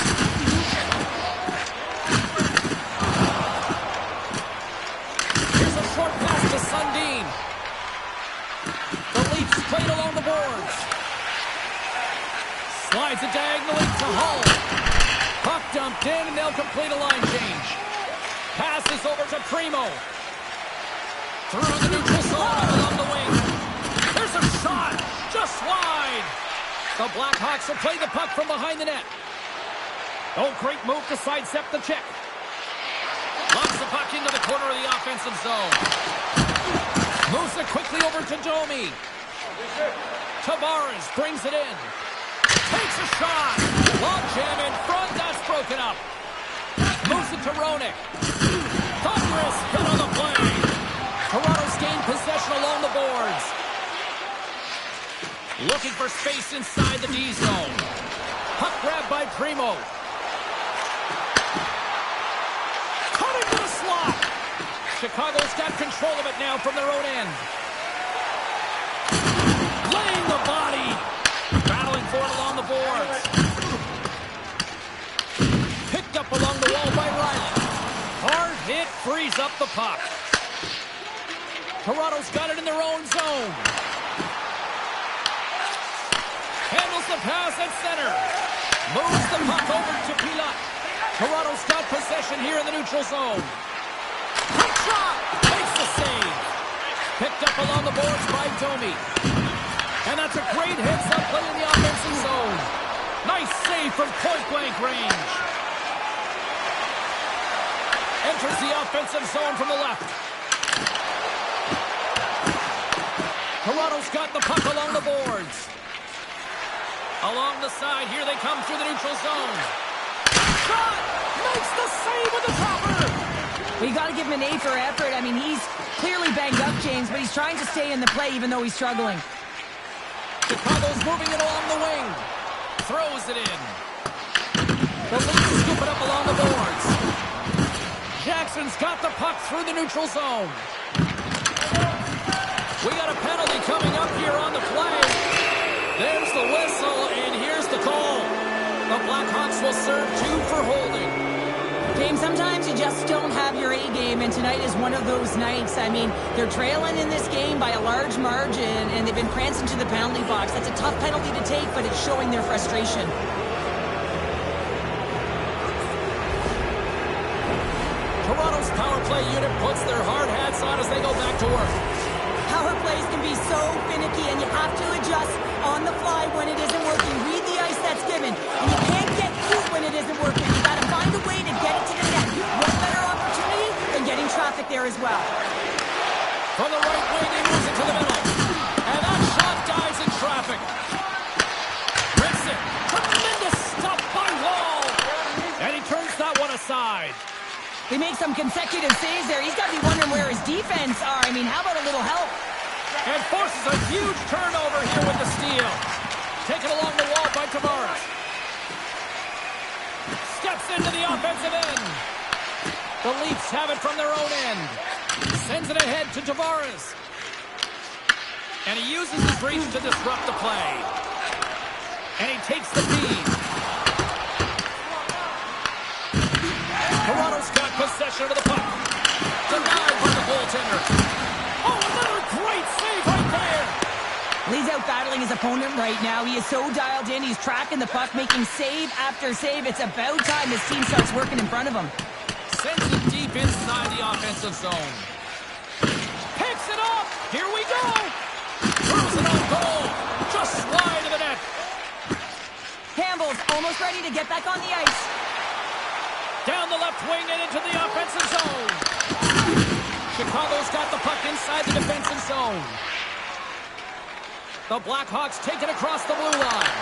Here's a short pass to Sundin. The Leafs played along the boards. Slides it diagonally to Hull. Puck dumped in, and they'll complete a line change. Passes over to Primo. Through the neutral zone along the wing. There's a shot, just wide. The Blackhawks will play the puck from behind the net. Oh, great move to sidestep the check. Lobs the puck into the corner of the offensive zone. Moves it quickly over to Domi. Tavares brings it in. Takes a shot. Long jam in front. That's broken up. Moves it to Roenick. Thunderous hit on the play. Toronto's gained possession along the boards. Looking for space inside the D zone. Puck grab by Primo. Cutting to the slot. Chicago's got control of it now from their own end. Laying the body. Battling for it along the boards. Picked up along the wall by Riley. Hard hit frees up the puck. Toronto's got it in their own zone. Handles the pass at center. Moves the puck over to Pilat. Toronto's got possession here in the neutral zone. Quick shot. Makes the save. Picked up along the boards by Domi. And that's a great heads-up play in the offensive zone. Nice save from point-blank range. Enters the offensive zone from the left. Chicago's got the puck along the boards. Along the side, here they come through the neutral zone. Shot! Makes the save with the topper! Well, you got to give him an A for effort. I mean, he's clearly banged up, James, but he's trying to stay in the play even though he's struggling. Chicago's moving it along the wing. Throws it in. The Leafs scoop it up along the boards. Jackson's got the puck through the neutral zone. We got a penalty coming up here on the play. There's the whistle, and here's the call. The Blackhawks will serve 2 for holding. James, sometimes you just don't have your A game, and tonight is one of those nights. I mean, they're trailing in this game by a large margin, and they've been prancing to the penalty box. That's a tough penalty to take, but it's showing their frustration. Toronto's power play unit puts their hard hats on as they go back to work. Power plays can be so finicky, and you have to adjust on the fly when it isn't working. Read the ice that's given, and you can't get cute when it isn't working. You got to find a way to get it to the net. What better opportunity than getting traffic there as well? From the right wing, he moves it to the middle. And that shot dies in traffic. Rips it. Tremendous stuff by Wall. And he turns that one aside. They make some consecutive saves there. He's got to be wondering where his defense are. I mean, how about a little help? And forces a huge turnover here with the steal. Taken along the wall by Tavares. Steps into the offensive end. The Leafs have it from their own end. Sends it ahead to Tavares. And he uses his reach to disrupt the play. And he takes the feed. Toronto's got possession of the puck. Denied by the goaltender. Oh, another great save right there. He's out battling his opponent right now. He is so dialed in. He's tracking the puck, making save after save. It's about time his team starts working in front of him. Sends it deep inside the offensive zone. Picks it up. Here we go. Throws it on goal. Just wide of the net. Campbell's almost ready to get back on the ice. Down the left wing and into the offensive zone. Chicago's got the puck inside the defensive zone. The Blackhawks take it across the blue line.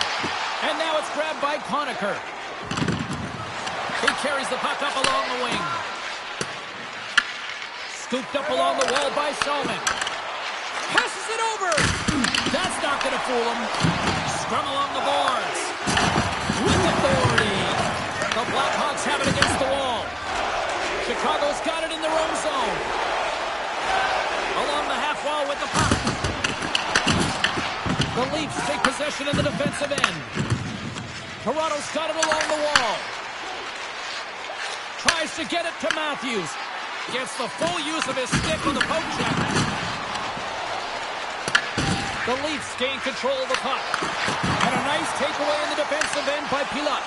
And now it's grabbed by Conacher. He carries the puck up along the wing. Scooped up along the wall by Shulman. Passes it over. That's not going to fool him. Scrum along the boards. With authority. The Blackhawks have it against the wall. Chicago's got it in their own zone. Along the half wall with the puck. The Leafs take possession in the defensive end. Toronto's got it along the wall. Tries to get it to Matthews. Gets the full use of his stick on the poke check. The Leafs gain control of the puck. And a nice takeaway in the defensive end by Pilat.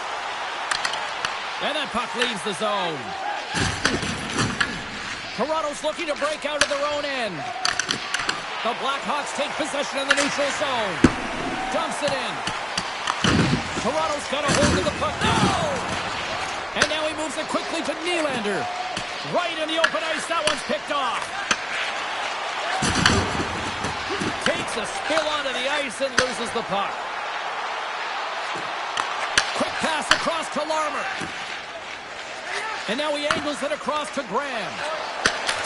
And that puck leaves the zone. Toronto's looking to break out of their own end. The Blackhawks take possession in the neutral zone. Dumps it in. Toronto's got a hold of the puck. No! And now he moves it quickly to Nylander. Right in the open ice. That one's picked off. Takes a spill onto the ice and loses the puck. Quick pass across to Larmer. And now he angles it across to Graham.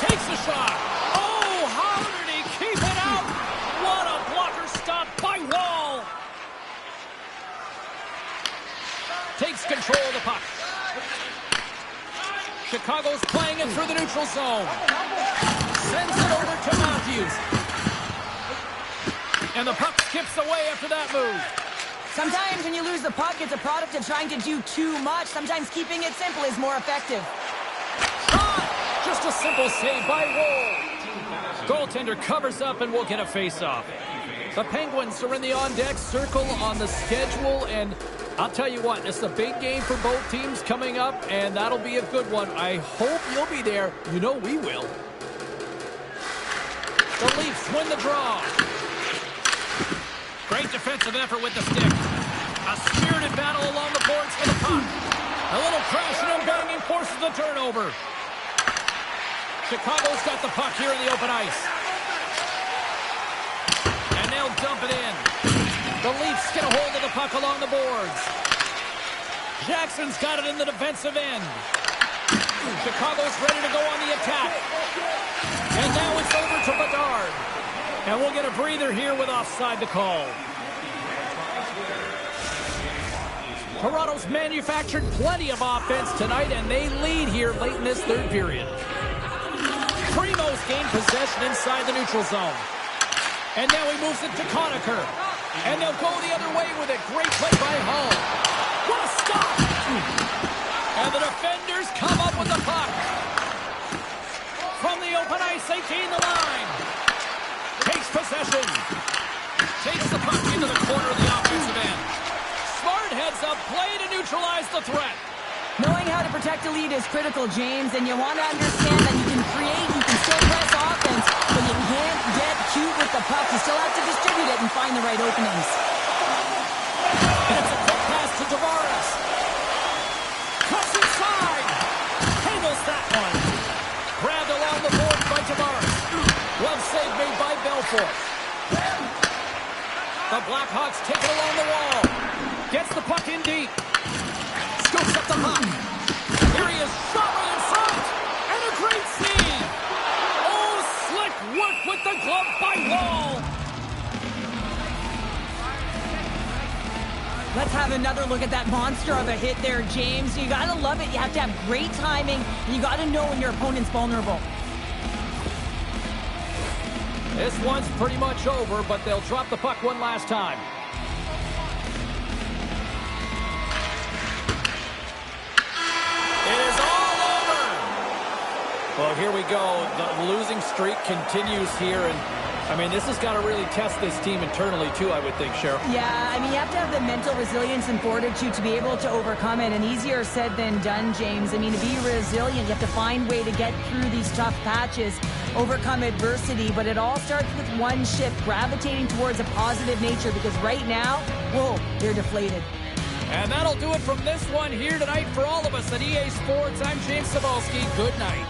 Takes a shot. Oh, how did he keep it out? What a blocker stop by Wall. Takes control of the puck. Chicago's playing it through the neutral zone. Sends it over to Matthews. And the puck skips away after that move. Sometimes when you lose the puck, it's a product of trying to do too much. Sometimes keeping it simple is more effective. Shot! Just a simple save by Wall. Goaltender covers up and we'll get a face-off. The Penguins are in the on-deck circle on the schedule, and I'll tell you what, it's a big game for both teams coming up, and that'll be a good one. I hope you'll be there. You know we will. The Leafs win the draw. Great defensive effort with the stick. A spirited battle along the boards for the puck. A little crashing and banging forces the turnover. Chicago's got the puck here in the open ice. And now it in. The Leafs get a hold of the puck along the boards. Jackson's got it in the defensive end. Chicago's ready to go on the attack. And now it's over to Bedard. And we'll get a breather here with offside the call. Toronto's manufactured plenty of offense tonight, and they lead here late in this third period. Primo's gained possession inside the neutral zone. And now he moves it to Conacher. And they'll go the other way with it. Great play by Hull. What a stop! And the defenders come up with the puck. From the open ice, they gain the line. Takes possession. Takes the puck into the corner of the offensive end. Smart heads up play to neutralize the threat. Knowing how to protect a lead is critical, James, and you want to understand that you can create, you can still press offense, but you can't get cute with the puck. You still have to distribute it and find the right openings. And it's a quick pass to Tavares. Cuts inside. Handles that one. Grabbed along the boards by Tavares. Glove save made by Belfort. The Blackhawks take it along the wall. Gets the puck in deep. Scoops up the puck. Here he is, shot right in front. And a great save. Oh, slick work with the glove by Wall. Let's have another look at that monster of a hit there, James. You got to love it. You have to have great timing, and you got to know when your opponent's vulnerable. This one's pretty much over, but they'll drop the puck one last time. It is all over. Well, here we go. The losing streak continues here, and I mean, this has got to really test this team internally, too, I would think, Cheryl. Yeah, I mean, you have to have the mental resilience and fortitude to be able to overcome it, and easier said than done, James. I mean, to be resilient, you have to find a way to get through these tough patches, overcome adversity, but it all starts with one shift, gravitating towards a positive nature, because right now, whoa, they're deflated. And that'll do it from this one here tonight for all of us at EA Sports. I'm James Cebulski. Good night.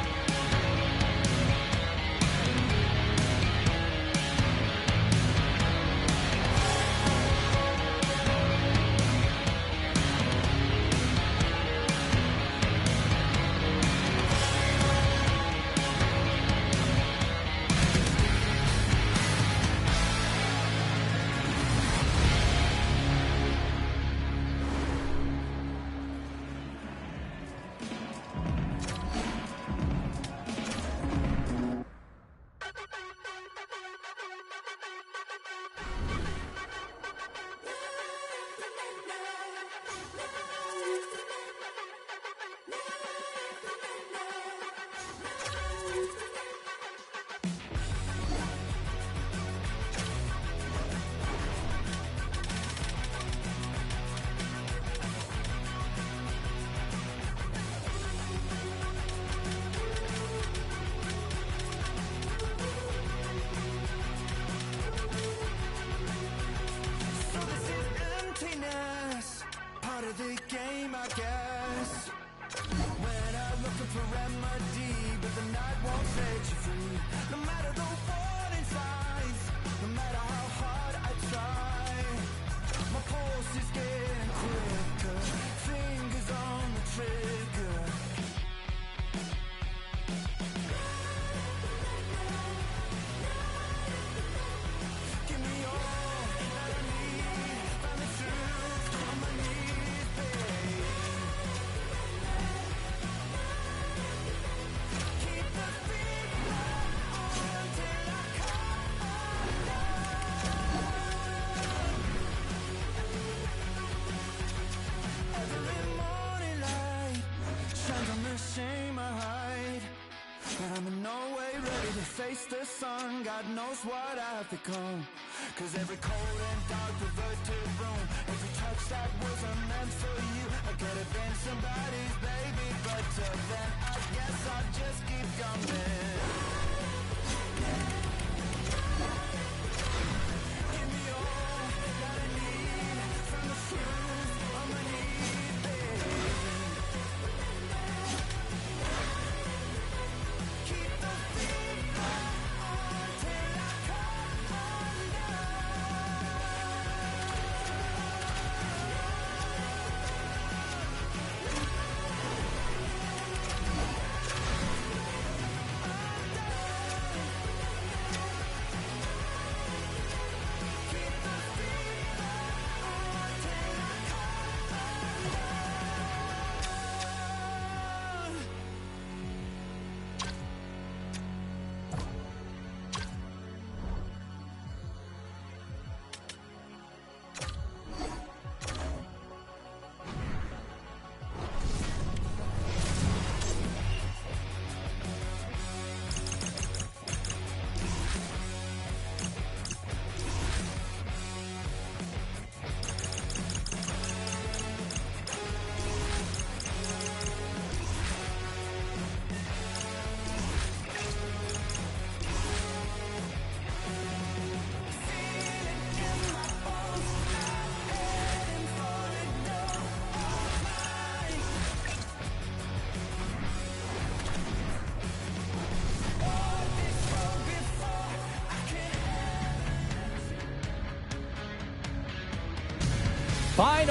The game, I guess. When I'm looking for remedy, but the night won't set you free. No matter the warning signs, no matter how hard I try, my pulse is getting quicker, fingers on the trigger. Give me all that I need, find the truth on my knees. I'm in no way ready to face the sun. God knows what I've become. Cause every cold and dark perverted room, every touch that wasn't meant for you, I could have been somebody's baby, but till then I guess I'll just keep coming. Give me all that I need, from the truth on my knees, baby. Keep the beat on till I come undone.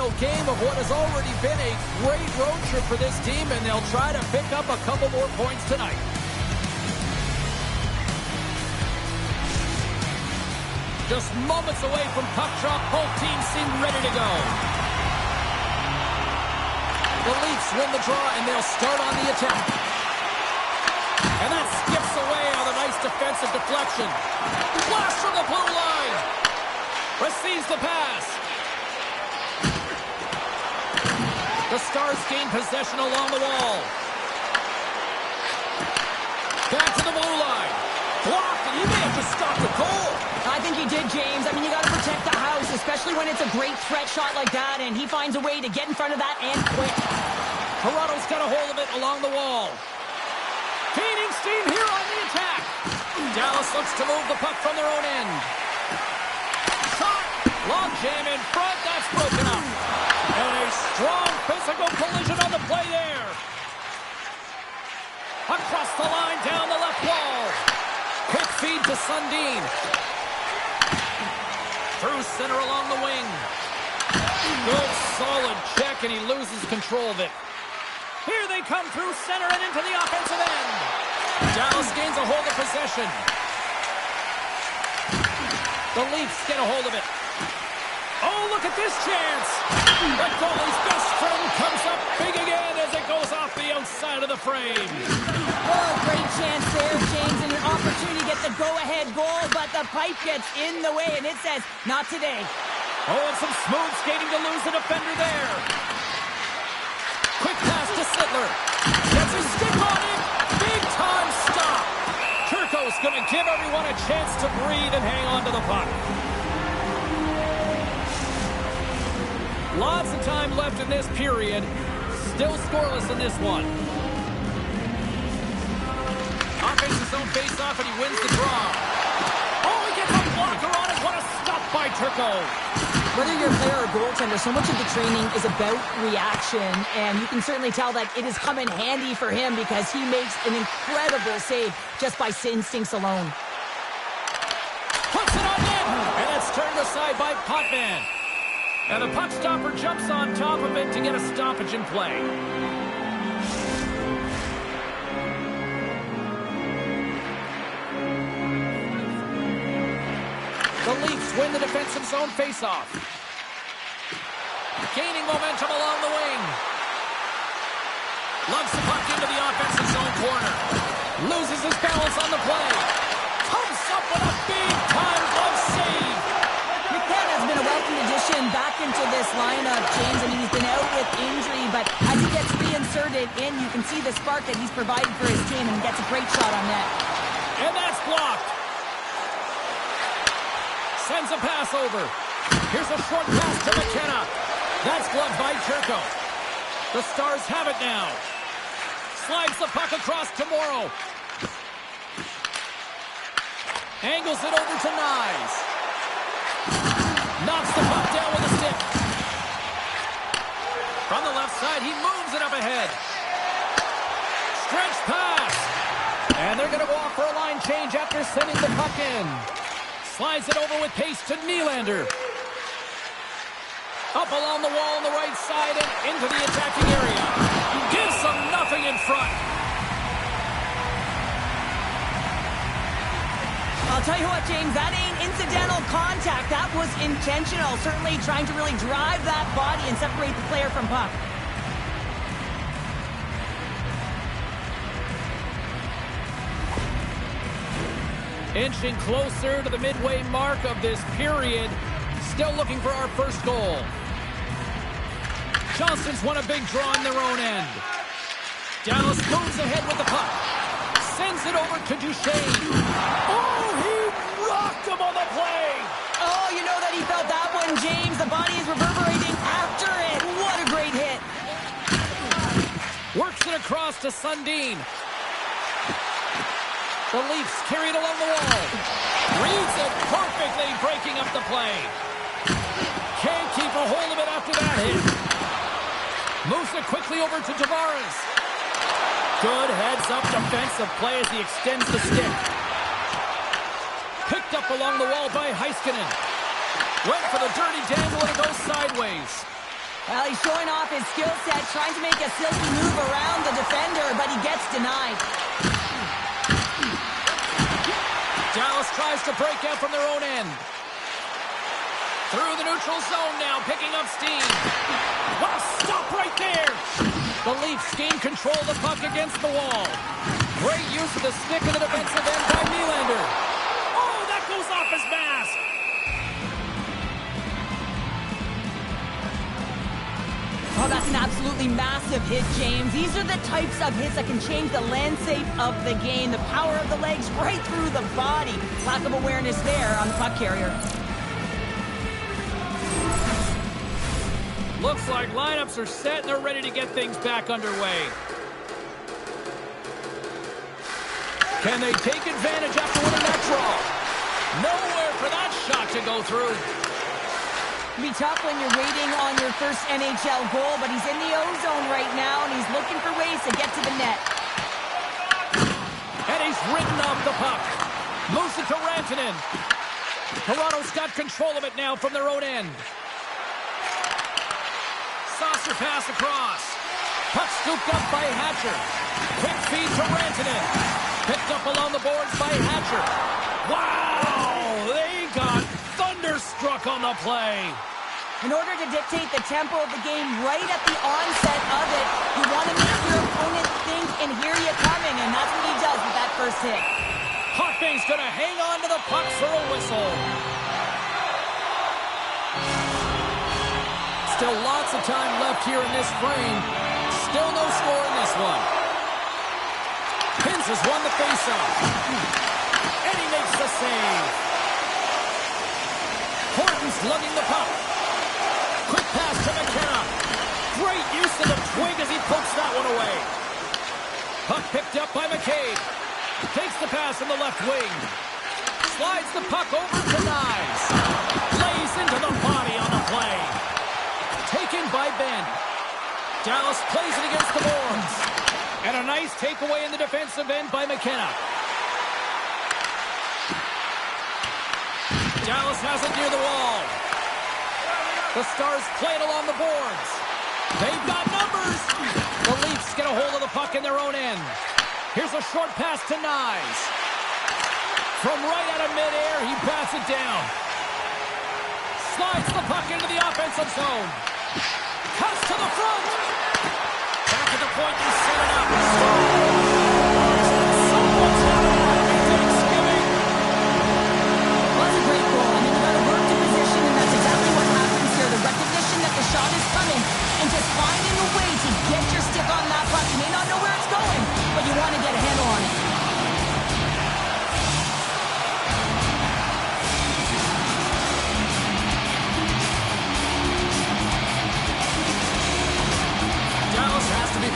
final game of what has already been a great road trip for this team, and they'll try to pick up a couple more points tonight. Just moments away from puck drop, both teams seem ready to go. The Leafs win the draw, and they'll start on the attack. And that skips away on a nice defensive deflection. Blast from the blue line. Receives the pass. The Stars gain possession along the wall. Back to the blue line. Blocked, and he may have just stopped the goal. I think he did, James. I mean, you got to protect the house, especially when it's a great threat shot like that, and he finds a way to get in front of that and quick. Toronto's got a hold of it along the wall. Gaining steam here on the attack. Dallas looks to move the puck from their own end. Shot. Long jam in front. That's broken up. And a strong physical collision on the play there. Across the line, down the left wall. Quick feed to Sundin. Through center along the wing. Good, solid check, and he loses control of it. Here they come through center and into the offensive end. Dallas gains a hold of possession. The Leafs get a hold of it. Oh, look at this chance. The goalie's best friend comes up big again as it goes off the outside of the frame. Oh, great chance there, James, and an opportunity to get the go-ahead goal, but the pipe gets in the way, and it says, not today. Oh, and some smooth skating to lose the defender there. Quick pass to Sittler. Gets his stick on it. Big time stop. Turco's going to give everyone a chance to breathe and hang on to the puck. Lots of time left in this period. Still scoreless in this one. Offense his own face-off, and he wins the draw. Oh, he gets a blocker on it. What a stop by Turco. Whether you're a player or a goaltender, so much of the training is about reaction, and you can certainly tell that it has come in handy for him because he makes an incredible save just by instincts alone. Puts it on net, and it's turned aside by Potvin. And the puck stopper jumps on top of it to get a stoppage in play. The Leafs win the defensive zone faceoff. Gaining momentum along the wing. Loves the puck into the offensive zone corner. Loses his balance on the play. Comes up with a big-time glove save. McKenna has been a welcome addition back into this lineup, James. I mean, he's been out with injury, but as he gets reinserted in, you can see the spark that he's provided for his team, and he gets a great shot on net. And that's blocked. Sends a pass over. Here's a short pass to McKenna. That's gloved by Turco. The Stars have it now. Slides the puck across to Morrow. Angles it over to Nyes. Knocks the puck down with a stick. From the left side, he moves it up ahead. Stretch pass. And they're going to go off for a line change after sending the puck in. Slides it over with pace to Nylander. Up along the wall on the right side and into the attacking area. Gives them nothing in front. I'll tell you what, James, that ain't incidental contact. That was intentional. Certainly trying to really drive that body and separate the player from puck. Inching closer to the midway mark of this period. Still looking for our first goal. Johnston's won a big draw in their own end. Dallas moves ahead with the puck. Sends it over to Duchesne. Oh, he rocked him on the play. Oh, you know that he felt that one, James. The body is reverberating after it. What a great hit. Works it across to Sundin. The Leafs carried along the wall. Reads it perfectly, breaking up the play. Can't keep a hold of it after that hit. Moves it quickly over to Tavares. Good heads-up defensive play as he extends the stick. Picked up along the wall by Heiskanen. Went for the dirty dangle and it goes sideways. Well, he's showing off his skill set, trying to make a silky move around the defender, but he gets denied. Dallas tries to break out from their own end. Through the neutral zone now, picking up steam. What a stop right there! The Leafs gain control of the puck against the wall. Great use of the stick in the defensive end by Nylander. Oh, that goes off his mask! Oh, that's an absolutely massive hit, James. These are the types of hits that can change the landscape of the game. The power of the legs right through the body. Lack of awareness there on the puck carrier. Looks like lineups are set and they're ready to get things back underway. Can they take advantage after winning that draw? Nowhere for that shot to go through. It'll be tough when you're waiting on your first NHL goal, but he's in the O-zone right now, and he's looking for ways to get to the net. And he's ridden off the puck. Moves it to Rantanen. Toronto's got control of it now from their own end. Saucer pass across. Puck scooped up by Hatcher. Quick feed to Rantanen. Picked up along the boards by Hatcher. Wow! They got thunderstruck on the play. In order to dictate the tempo of the game right at the onset of it, you want to make your opponent think and hear you coming, and that's what he does with that first hit. Hawking's going to hang on to the puck for a whistle. Still lots of time left here in this frame. Still no score in this one. Pins has won the faceoff. And he makes the save. Horton's lugging the puck. Quick pass to McKenna. Great use of the twig as he pokes that one away. Puck picked up by McCabe. Takes the pass from the left wing. Slides the puck over to Nyes. Lays into the body on the play. Taken by Ben. Dallas plays it against the boards. And a nice takeaway in the defensive end by McKenna. Dallas has it near the wall. The Stars play it along the boards. They've got numbers. The Leafs get a hold of the puck in their own end. Here's a short pass to Nyes. From right out of midair, he bats it down. Slides the puck into the offensive zone. Pass to the front. Back at the point, and set it up. Someone's got a happy Thanksgiving. Well, that's a great goal. I mean, you got to work to position, and that's exactly what happens here. The recognition that the shot is coming, and just finding a way to get your stick on that puck. You may not know where it's going, but you want to get a handle on it.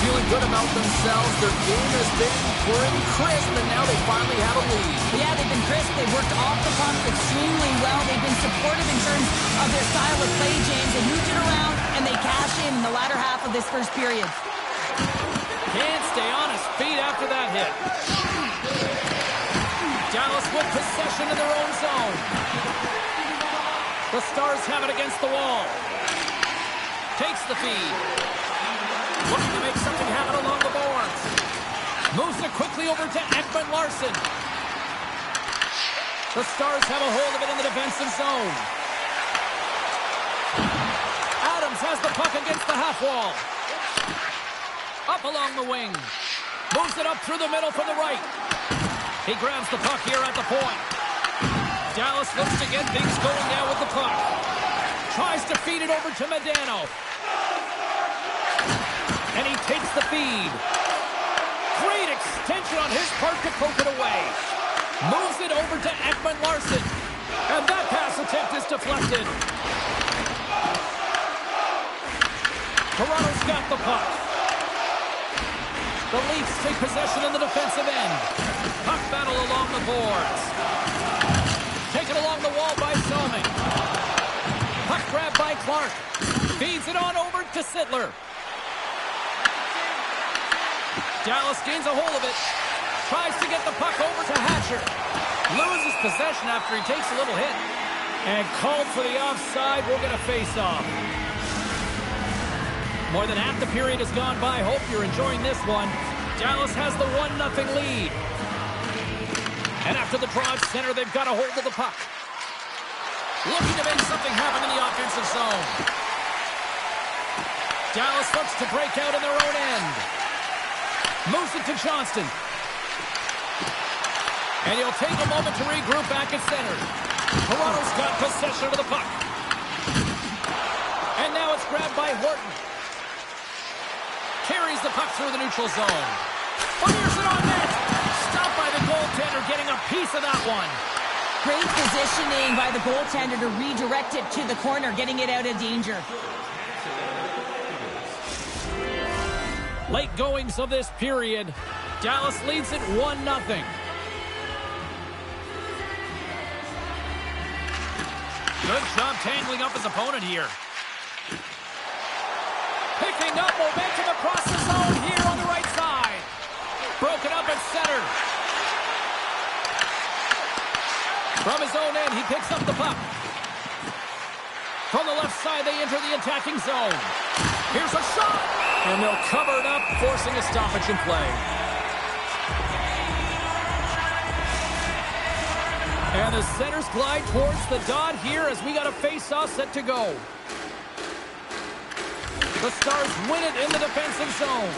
Feeling good about themselves. Their game has been pretty crisp, and now they finally have a lead. Yeah, they've been crisp. They've worked off the puck extremely well. They've been supportive in terms of their style of play, James. They moved it around, and they cashed in the latter half of this first period. Can't stay on his feet after that hit. Dallas with possession in their own zone. The Stars have it against the wall. Takes the feed. Looking to make something happen along the boards. Moves it quickly over to Ekman-Larsson. The Stars have a hold of it in the defensive zone. Adams has the puck against the half wall. Up along the wing. Moves it up through the middle from the right. He grabs the puck here at the point. Dallas looks to get things going now with the puck. Tries to feed it over to Medano. And he takes the feed. Great extension on his part to poke it away. Moves it over to Ekman-Larsson. And that pass attempt is deflected. Toronto's got the puck. The Leafs take possession in the defensive end. Puck battle along the boards. Taken along the wall by Selming. Puck grab by Clark. Feeds it on over to Sittler. Dallas gains a hold of it. Tries to get the puck over to Hatcher. Loses possession after he takes a little hit. And called for the offside. We'll get a face-off. More than half the period has gone by. Hope you're enjoying this one. Dallas has the 1-0 lead. And after the draw at center, they've got a hold of the puck. Looking to make something happen in the offensive zone. Dallas looks to break out in their own end. Moves it to Johnston. And he'll take a moment to regroup back at center. Toronto's got possession of the puck. And now it's grabbed by Horton. Carries the puck through the neutral zone. Fires it on net. Stopped by the goaltender, getting a piece of that one. Great positioning by the goaltender to redirect it to the corner, getting it out of danger. Late goings of this period. Dallas leads it 1-0. Good job tangling up his opponent here. Picking up momentum across the zone here on the right side. Broken up at center. From his own end, he picks up the puck. From the left side, they enter the attacking zone. Here's a shot. And they'll cover it up, forcing a stoppage in play. And the centers glide towards the dot here as we got a face-off set to go. The Stars win it in the defensive zone.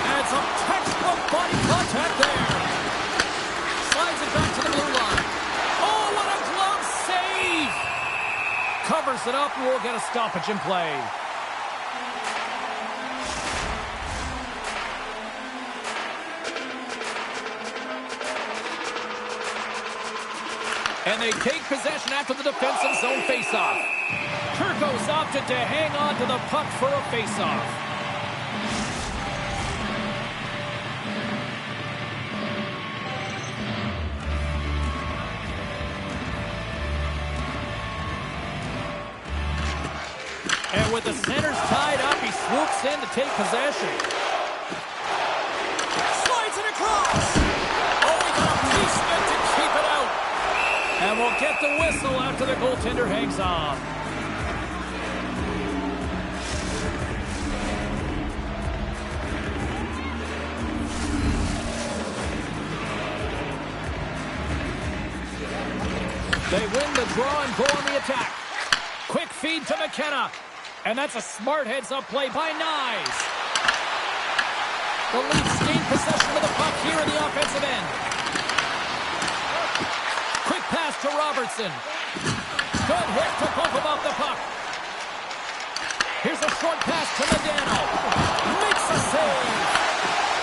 And some textbook body contact there. Slides it back to the blue line. Oh, what a glove save! Covers it up and we'll get a stoppage in play. And they take possession after the defensive zone faceoff. Turco's opted to hang on to the puck for a faceoff. And with the centers tied up, he swoops in to take possession. Slides it across. Oh, he got a piece of it to keep it out. And we'll get the whistle after the goaltender hangs on. They win the draw and go on the attack. Quick feed to McKenna. And that's a smart heads-up play by Nyes. The Leafs gain possession of the puck here in the offensive end. Quick pass to Robertson. Good hit to bump him off the puck. Here's a short pass to Medano. Makes a save.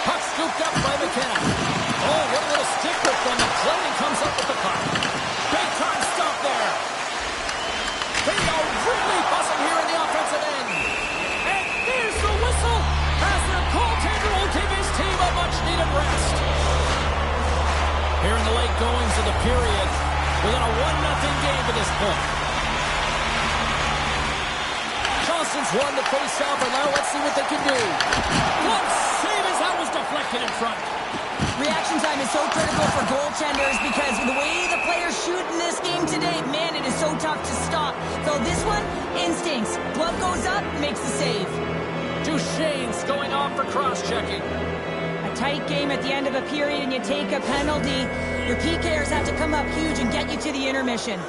Puck scooped up by McKenna. Oh, what a little stick work on the play, and comes up with the puck. Big time stop there. They are really buzzing here in the offensive end. And there's the whistle as the goaltender will give his team a much-needed rest. Here in the late goings of the period, within a 1-0 game to this point. Johnson's won the face-off, and now let's see what they can do. One save as that was deflected in front. Reaction time is so critical for goaltenders because the way the players shoot in this game today, man, it is so tough to stop. So this one, instincts. Glove goes up, makes the save. Duchesne's going off for cross-checking. A tight game at the end of a period and you take a penalty. Your PKers have to come up huge and get you to the intermission.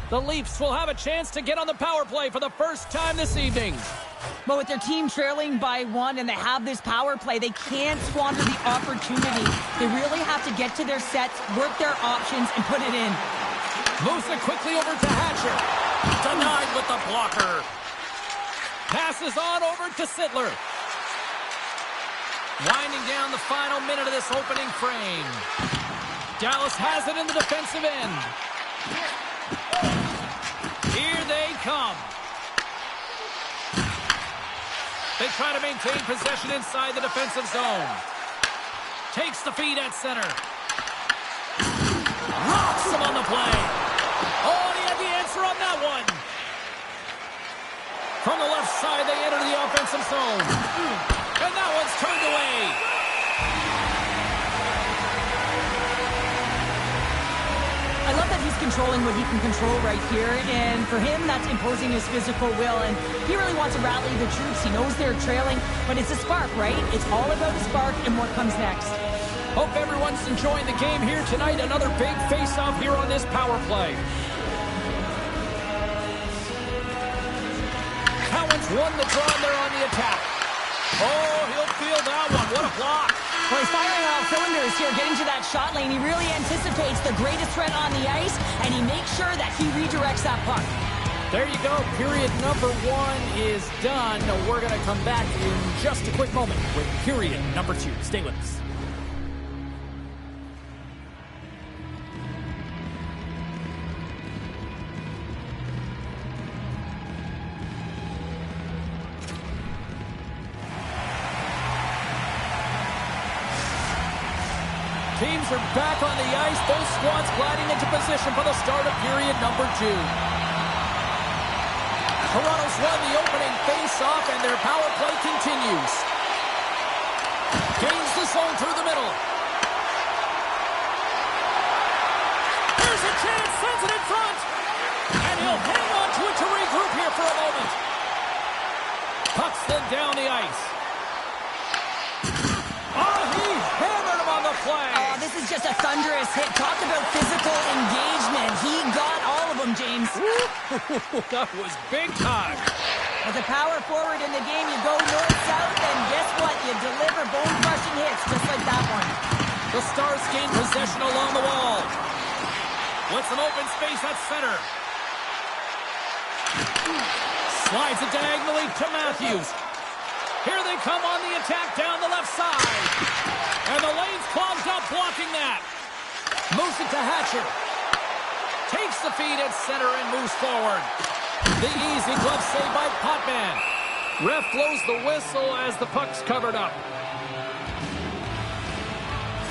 The Leafs will have a chance to get on the power play for the first time this evening. But with their team trailing by 1 and they have this power play, they can't squander the opportunity. They really have to get to their sets, work their options, and put it in. Moves it quickly over to Hatcher. Denied with the blocker. Passes on over to Sittler. Winding down the final minute of this opening frame. Dallas has it in the defensive end. Here they come. They try to maintain possession inside the defensive zone. Takes the feed at center. Rocks him on the play. Oh, and he had the answer on that one. From the left side, they enter the offensive zone. And that one's turned away. I love that he's controlling what he can control right here, and for him, that's imposing his physical will, and he really wants to rally the troops. He knows they're trailing, but it's a spark, right? It's all about a spark and what comes next. Hope everyone's enjoying the game here tonight. Another big face-off here on this power play. Cowan's won the draw, and they're on the attack. Oh, he'll feel that one. What a block. Well, he's firing all cylinders here, getting to that shot lane. He really anticipates the greatest threat on the ice, and he makes sure that he redirects that puck. There you go. Period number 1 is done. We're going to come back in just a quick moment with period number 2. Stay with us. Teams are back on the ice. Both squads gliding into position for the start of period number 2. Toronto's won the opening face-off, and their power play continues. Gains the zone through the middle. Here's a chance, sends it in front. And he'll hang on to it to regroup here for a moment. Puck's then down the ice. Oh, he hammered him on the play. Oh, this is just a thunderous hit. Talk about physical engagement. He got all of them, James. That was big time. As a power forward in the game, you go north-south, and guess what? You deliver bone-crushing hits just like that one. The Stars gain possession along the wall. With some open space at center. Slides it diagonally to Matthews. Here they come on the attack down the left side. And the lane's clogged up, blocking that. Moves it to Hatcher. Takes the feed at center and moves forward. The easy glove save by Potvin. Ref blows the whistle as the puck's covered up.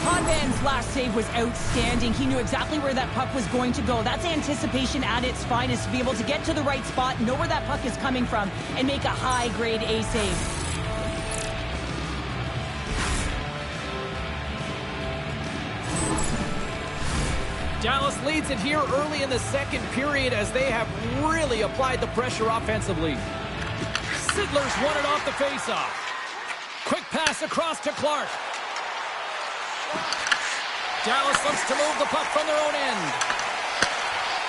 Potvin last save was outstanding. He knew exactly where that puck was going to go. That's anticipation at its finest, to be able to get to the right spot, know where that puck is coming from, and make a high-grade A save. Dallas leads it here early in the second period as they have really applied the pressure offensively. Sidler's won it off the faceoff. Quick pass across to Clark. Dallas looks to move the puck from their own end.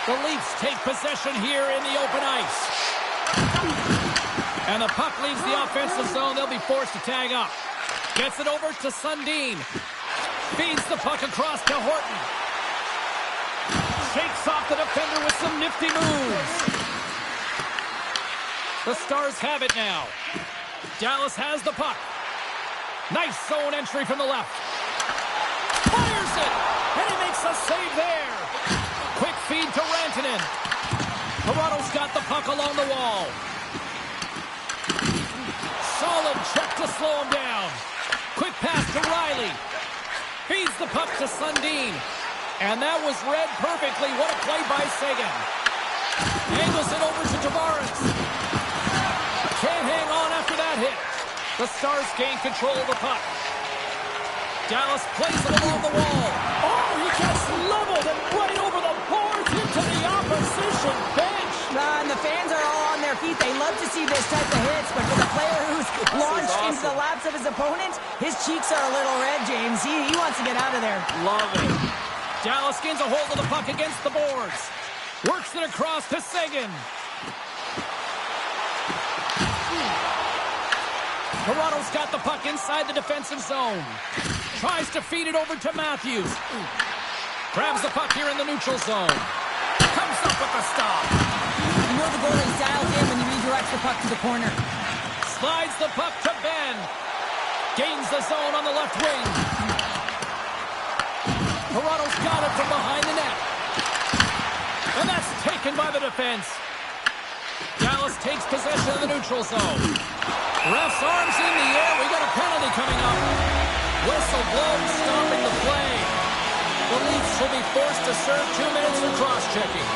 The Leafs take possession here in the open ice. And the puck leaves the offensive zone. They'll be forced to tag up. Gets it over to Sundin. Feeds the puck across to Horton. Shakes off the defender with some nifty moves. The Stars have it now. Dallas has the puck. Nice zone entry from the left. Fires it! And he makes a save there. Quick feed to Rantanen. Toronto's got the puck along the wall. Solid check to slow him down. Quick pass to Riley. Feeds the puck to Sundin. And that was read perfectly. What a play by Seguin. Angles it over to Tavares. Can't hang on after that hit. The Stars gain control of the puck. Dallas plays it along the wall. Oh, he gets leveled and right over the boards into the opposition bench. And the fans are all on their feet. They love to see this type of hits, but for the player who's launched into the laps of his opponent, his cheeks are a little red, James. He wants to get out of there. Love it. Dallas gains a hold of the puck against the boards. Works it across to Seguin. Toronto's got the puck inside the defensive zone. Tries to feed it over to Matthews. Grabs the puck here in the neutral zone. Comes up with the stop. You know the goalie's dialed in when he redirects the puck to the corner. Slides the puck to Ben. Gains the zone on the left wing. Toronto's got it from behind the net. And that's taken by the defense. Dallas takes possession of the neutral zone. Ref's arms in the air. We got a penalty coming up. Whistle blows, stopping the play. The Leafs will be forced to serve 2 minutes for cross-checking.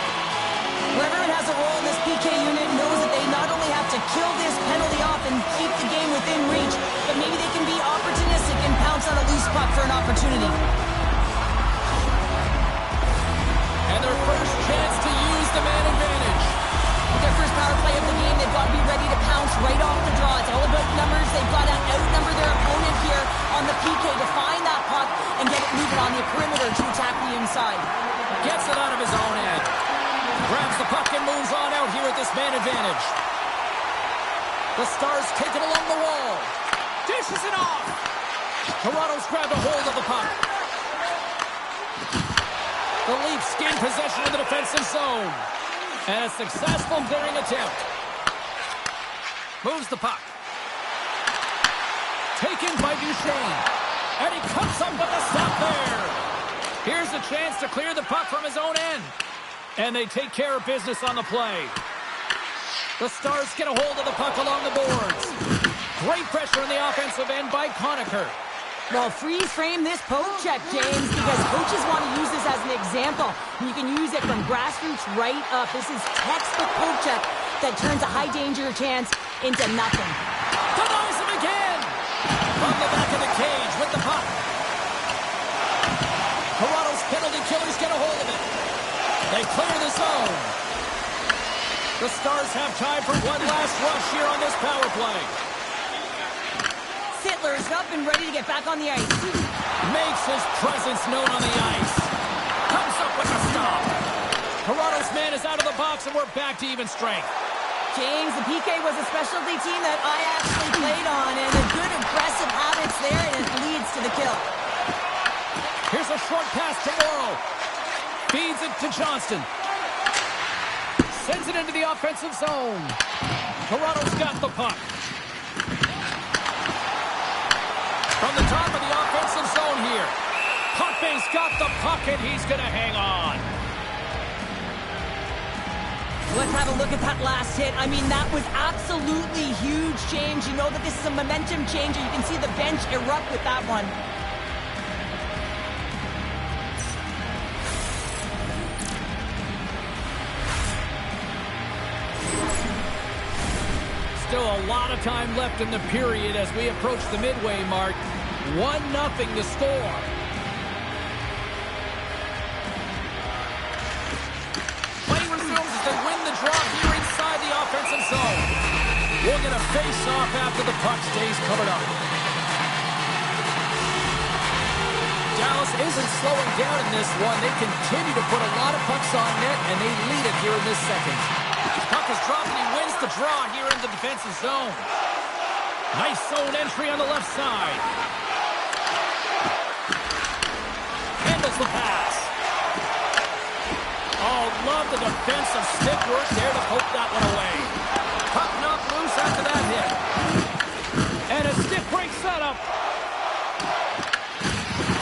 Whoever has a role in this PK unit knows that they not only have to kill this penalty off and keep the game within reach, but maybe they can be opportunistic and pounce on a loose puck for an opportunity. And their first chance side. Gets it out of his own end. Grabs the puck and moves on out here with this man advantage. The Stars take it along the wall. Dishes it off. Toronto's grabbed a hold of the puck. The Leafs gain possession of the defensive zone. And a successful clearing attempt. Moves the puck. Taken by Duchesne. And he comes up with a stop there. Here's a chance to clear the puck from his own end. And they take care of business on the play. The Stars get a hold of the puck along the boards. Great pressure in the offensive end by Conacher. Well, freeze frame this poke check, James, because coaches want to use this as an example. You can use it from grassroots right up. This is textbook poke check that turns a high danger chance into nothing. Denies him again. From the back of the cage with the puck. Toronto's penalty killers get a hold of it. They clear the zone. The Stars have time for one last rush here on this power play. Sittler is up and ready to get back on the ice. Makes his presence known on the ice. Comes up with a stop. Toronto's man is out of the box and we're back to even strength. James, the PK was a specialty team that I actually played on, and a good aggressive habits there, and it leads to the kill. Here's a short pass to Morrow. Feeds it to Johnston. Sends it into the offensive zone. Toronto's got the puck. From the top of the offensive zone here. Potvay's got the puck and he's going to hang on. Let's have a look at that last hit. I mean, that was absolutely huge, James. You know that this is a momentum changer. You can see the bench erupt with that one. Still a lot of time left in the period as we approach the midway mark. 1-0 to score. Play resumes as they win the draw here inside the offensive zone. We'll get a face-off after the puck stays covered up. Dallas isn't slowing down in this one. They continue to put a lot of pucks on net, and they lead it here in this second. Puck is dropped and he wins the draw here in the defensive zone. Nice zone entry on the left side. Handles the pass. Oh, love the defensive stick work there to poke that one away. Puck knocked loose after that hit. And a stick break setup.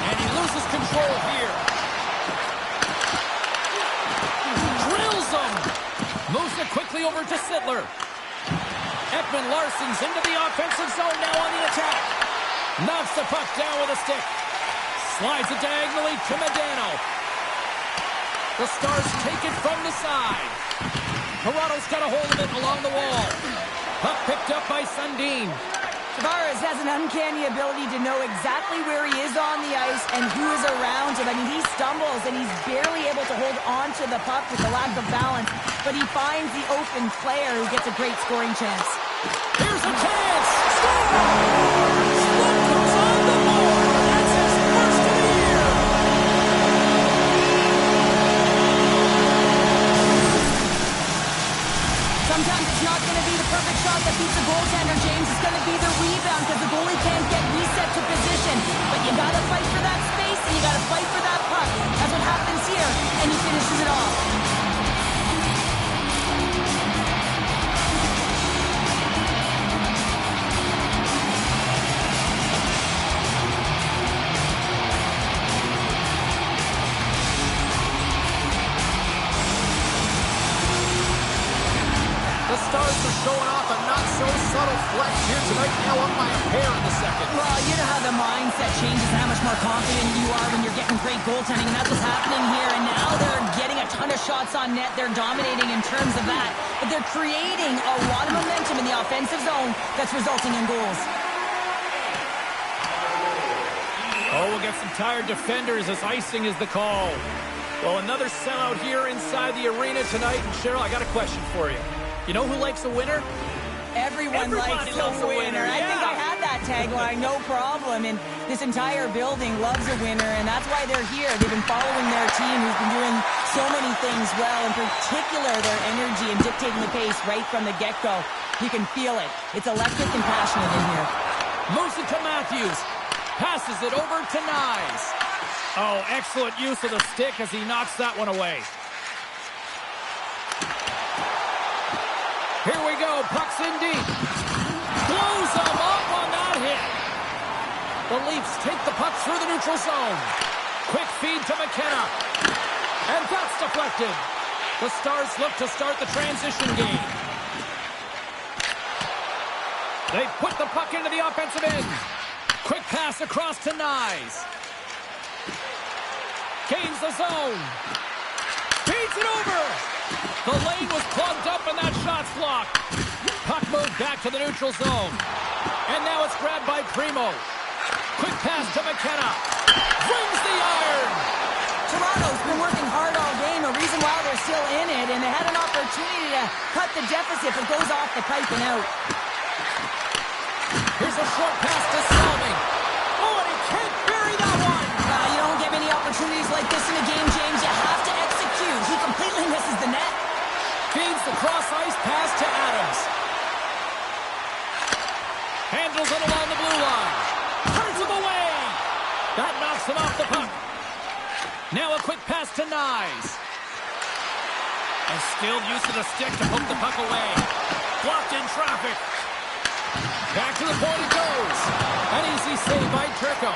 And he loses control here. Drills him. Moves it quickly over to Sittler. Ekman Larsson's into the offensive zone now on the attack. Knocks the puck down with a stick. Slides it diagonally to Medano. The Stars take it from the side. Toronto's got a hold of it along the wall. Puck picked up by Sundin. Tavares has an uncanny ability to know exactly where he is on the ice and who is around him. I mean, he stumbles and he's barely able to hold on to the puck with the lack of balance, but he finds the open player who gets a great scoring chance. Here's a chance! Score! Slow comes on the board! That's his first of the year! Sometimes it's not going to be the perfect shot that beats the goaltender, James. It's going to be the rebound because the goalie can't get reset to position. But you got to fight for that space and you got to fight for that puck. That's what happens here, and he finishes it off. The Stars are showing off a not-so-subtle flex here tonight, now up by a pair in the second. Well, you know how the mindset changes and how much more confident you are when you're getting great goaltending, and that's what's happening here. And now they're getting a ton of shots on net. They're dominating in terms of that. But they're creating a lot of momentum in the offensive zone that's resulting in goals. Oh, we'll get some tired defenders as icing is the call. Well, another sellout here inside the arena tonight. And Cheryl, I got a question for you. You know who likes a winner? Everybody loves likes a winner. I think I had that tagline, no problem. And this entire building loves a winner, and that's why they're here. They've been following their team, who's been doing so many things well, in particular their energy and dictating the pace right from the get-go. You can feel it. It's electric and passionate in here. Moves it to Matthews. Passes it over to Nyes. Oh, excellent use of the stick as he knocks that one away. Here we go. Puck's in deep. Blows them up on that hit. The Leafs take the puck through the neutral zone. Quick feed to McKenna. And that's deflected. The Stars look to start the transition game. They put the puck into the offensive end. Quick pass across to Nyes. Gains the zone. Feeds it over. The lane was plugged up and that shot's blocked. Puck moved back to the neutral zone. And now it's grabbed by Primo. Quick pass to McKenna. Brings the iron. Toronto's been working hard all game. A reason why they're still in it. And they had an opportunity to cut the deficit, but goes off the pipe and out. Here's a short pass to Salming. Oh, and he can't bury that one. You don't get many opportunities like this in a game, James. You have to execute. He completely misses the net. Feeds the cross-ice pass to Adams. Handles it along the blue line. Turns him away. That knocks him off the puck. Now a quick pass to Nyes. A skilled use of the stick to poke the puck away. Blocked in traffic. Back to the point it goes. An easy save by Turco.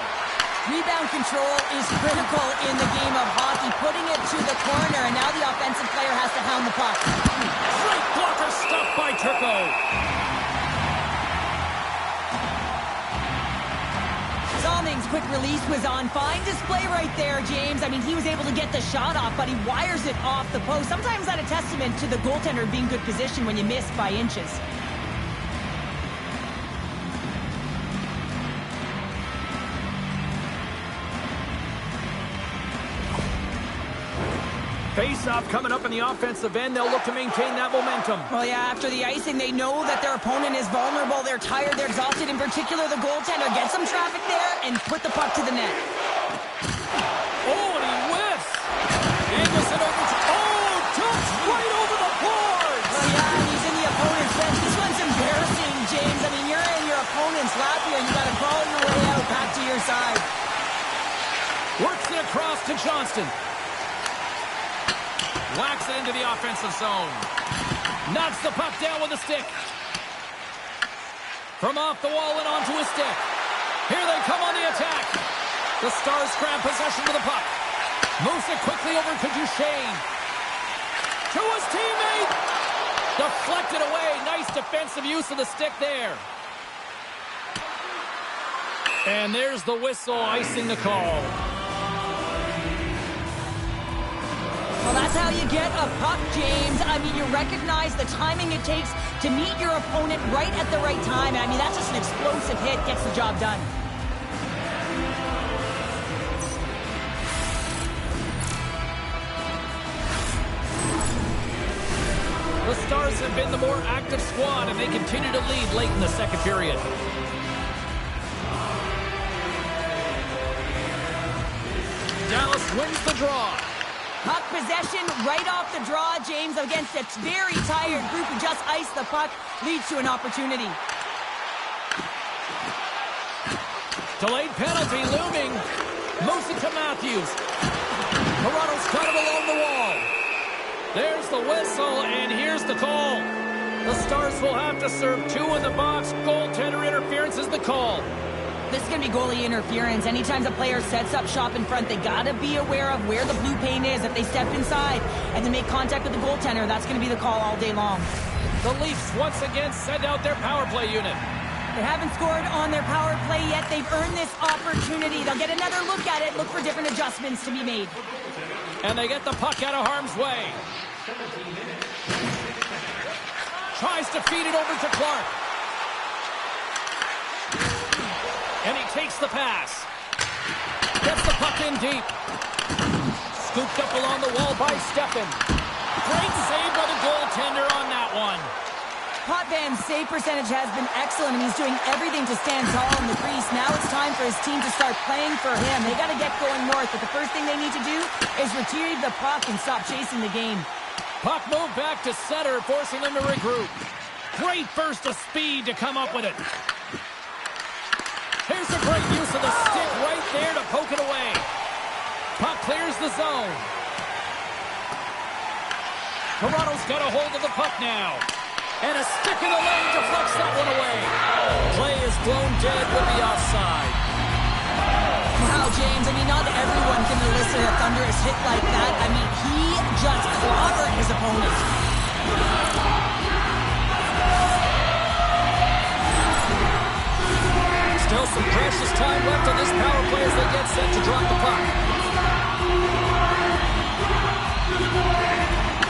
Rebound control is critical in the game of hockey. Putting it to the corner, and now the offensive player has to hound the puck. Great blocker stopped by Turco. Salming's quick release was on. Fine display right there, James. I mean, he was able to get the shot off, but he wires it off the post. Sometimes that's a testament to the goaltender being good position when you miss by inches. Face-off coming up in the offensive end. They'll look to maintain that momentum. Well, yeah, after the icing, they know that their opponent is vulnerable. They're tired. They're exhausted. In particular, the goaltender gets some traffic there and put the puck to the net. Oh, and he whiffs. Angles it over to... Oh, touch right over the boards. Well, yeah, he's in the opponent's bench. This one's embarrassing, James. I mean, you're in your opponent's lap here, and you got to crawl your way out back to your side. Works it across to Johnston. Whacks it into the offensive zone. Knocks the puck down with a stick. From off the wall and onto a stick. Here they come on the attack. The Stars grab possession of the puck. Moves it quickly over to Duchesne. To his teammate. Deflected away. Nice defensive use of the stick there. And there's the whistle icing the call. Well, that's how you get a puck, James. I mean, you recognize the timing it takes to meet your opponent right at the right time. I mean, that's just an explosive hit, gets the job done. The Stars have been the more active squad, and they continue to lead late in the second period. Dallas wins the draw. Puck possession right off the draw, James, against a very tired group who just iced the puck, leads to an opportunity. Delayed penalty looming. Moves it to Matthews. Toronto's got it along the wall. There's the whistle, and here's the call. The Stars will have to serve two in the box. Goaltender interference is the call. This is going to be goalie interference. Anytime a player sets up shop in front, they got to be aware of where the blue paint is. If they step inside and they make contact with the goaltender, that's going to be the call all day long. The Leafs once again send out their power play unit. They haven't scored on their power play yet. They've earned this opportunity. They'll get another look at it, look for different adjustments to be made. And they get the puck out of harm's way. Tries to feed it over to Clark. And he takes the pass. Gets the puck in deep. Scooped up along the wall by Steffen. Great save by the goaltender on that one. Potvein's save percentage has been excellent, and he's doing everything to stand tall in the crease. Now it's time for his team to start playing for him. They got to get going north, but the first thing they need to do is retrieve the puck and stop chasing the game. Puck moved back to center, forcing them to regroup. Great burst of speed to come up with it. Here's a great use of the stick right there to poke it away. Puck clears the zone. Toronto's got a hold of the puck now. And a stick in the lane deflects that one away. Play is blown dead with the offside. Wow, James, I mean, not everyone can elicit a thunderous hit like that. I mean, he just clobbered his opponent. Still some precious time left on this power play as they get set to drop the puck.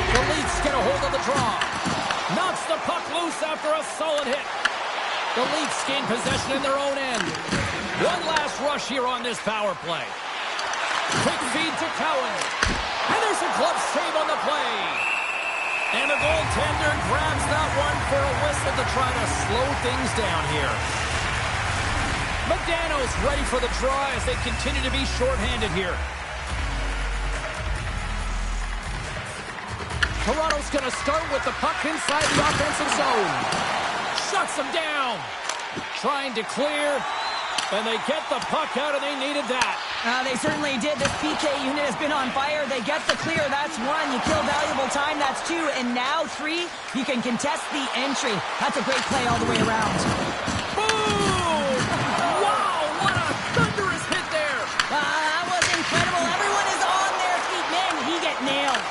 The Leafs get a hold of the draw. Knocks the puck loose after a solid hit. The Leafs gain possession in their own end. One last rush here on this power play. Quick feed to Cowan. And there's a glove save on the play. And the goaltender grabs that one for a whistle to try to slow things down here. Modano's ready for the draw as they continue to be shorthanded here. Toronto's going to start with the puck inside the offensive zone. Shuts them down. Trying to clear. And they get the puck out, and they needed that. They certainly did. This PK unit has been on fire. They get the clear. That's one. You kill valuable time. That's two. And now three, you can contest the entry. That's a great play all the way around. Boom! Wow, what a thunderous hit there. That was incredible. Everyone is on their feet. Man, he get nailed.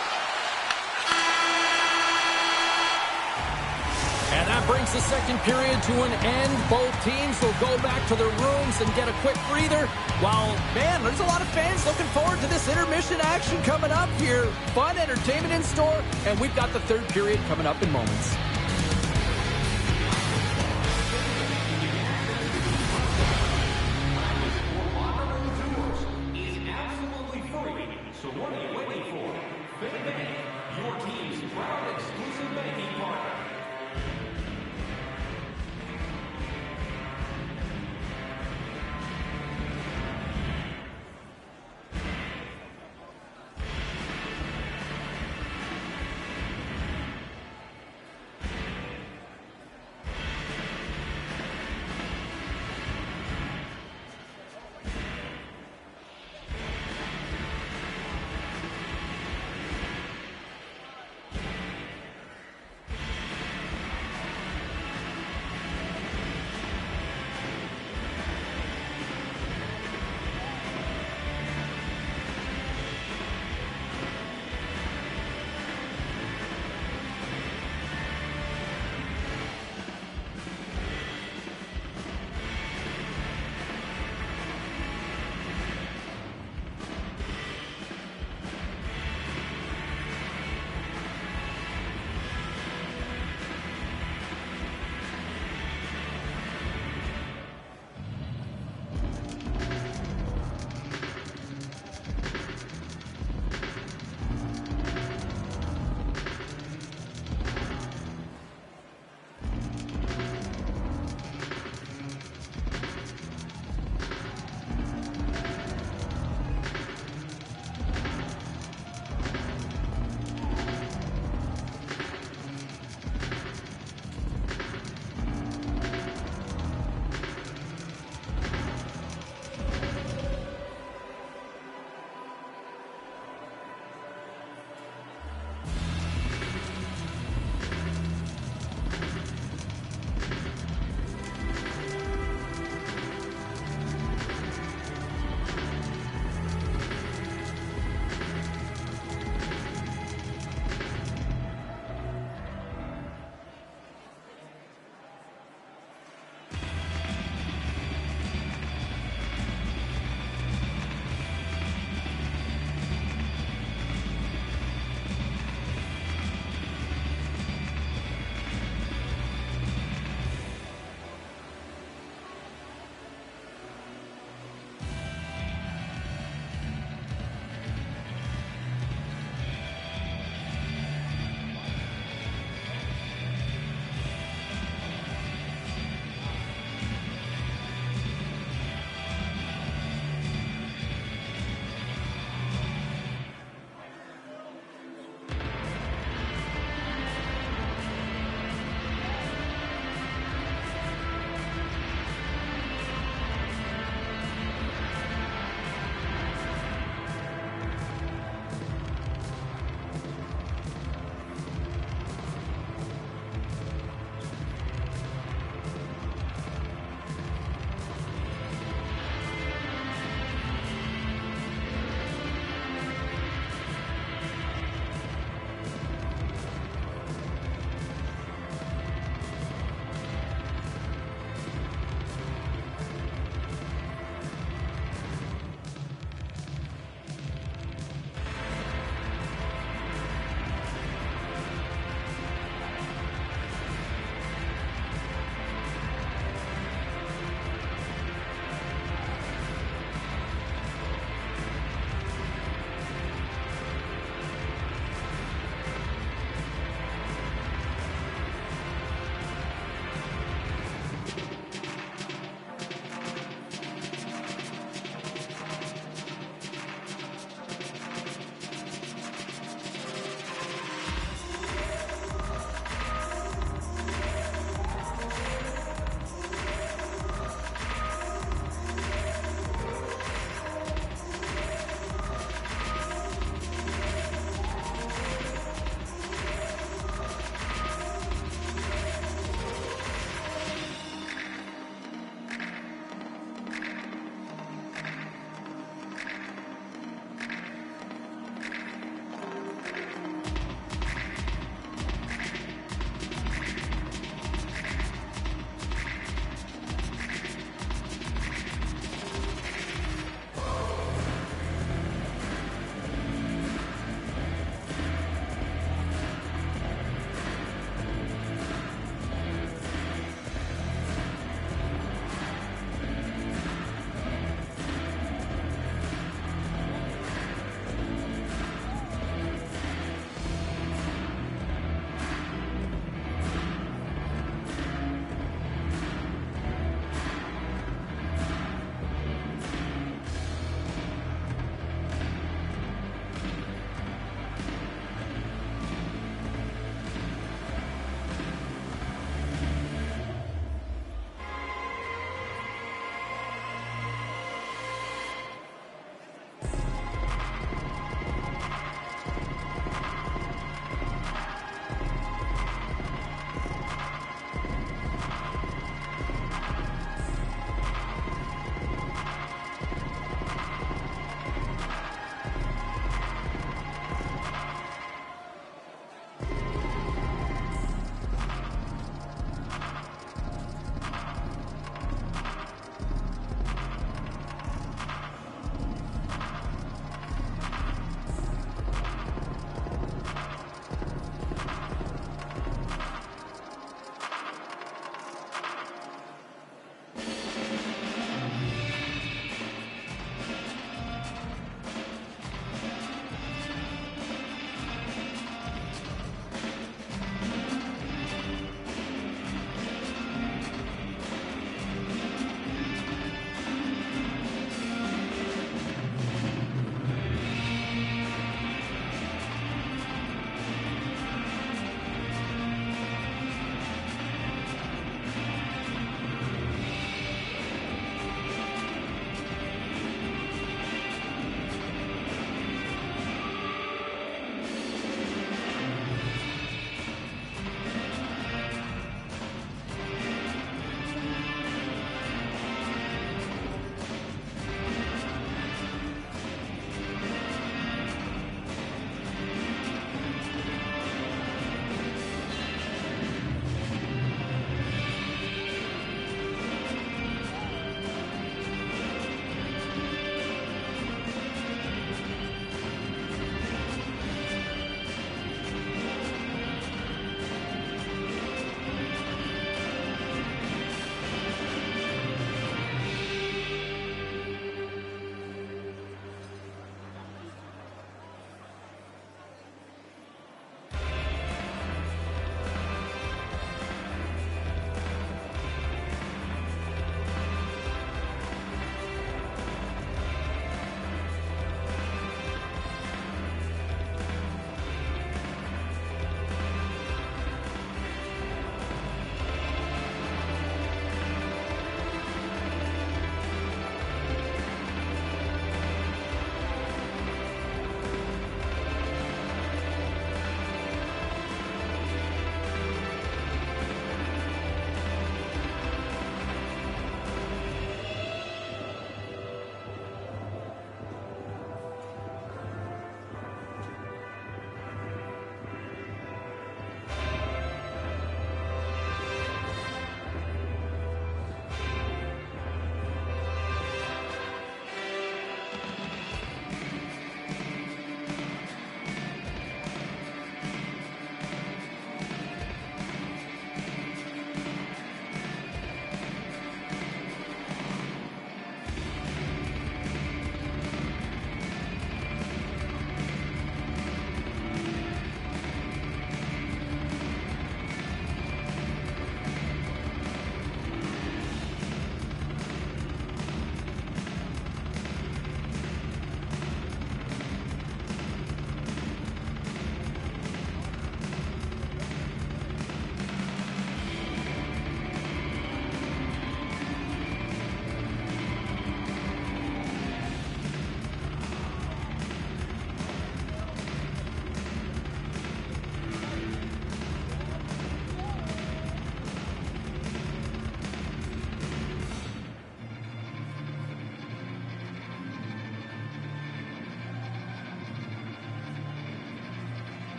And that brings the second period to an end. Both teams will go back to their rooms and get a quick breather. While, man, there's a lot of fans looking forward to this intermission action coming up here. Fun entertainment in store, and we've got the third period coming up in moments.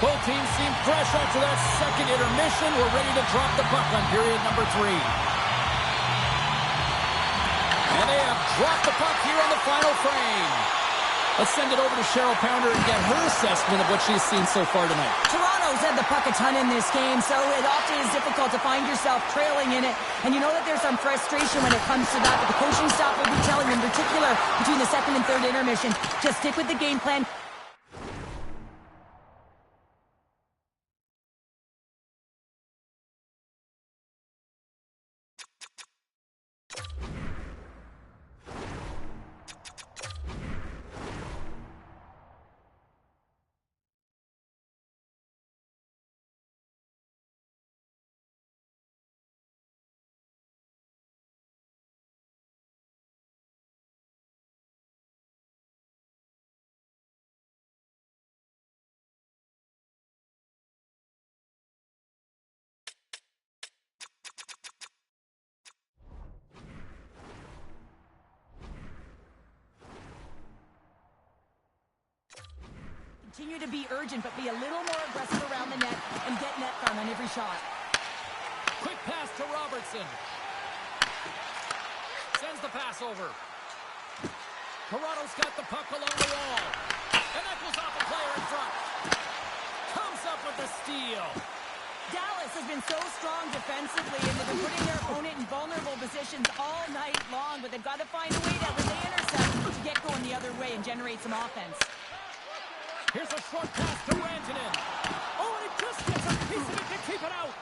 Both teams seem fresh after that second intermission. We're ready to drop the puck on period number 3. And they have dropped the puck here on the final frame. Let's send it over to Cheryl Pounder and get her assessment of what she's seen so far tonight. Toronto's had the puck a ton in this game, so it often is difficult to find yourself trailing in it. And you know that there's some frustration when it comes to that, but the coaching staff will be telling them, in particular between the second and third intermission, just stick with the game plan. Continue to be urgent, but be a little more aggressive around the net and get net front on every shot. Quick pass to Robertson. Sends the pass over. Toronto's got the puck along the wall. And that goes off a player in front. Comes up with the steal. Dallas has been so strong defensively, and they've been putting their opponent in vulnerable positions all night long, but they've got to find a way that when they intercept to get going the other way and generate some offense. Here's a short pass to Rantanen. Oh, and he just gets a piece of it to keep it out.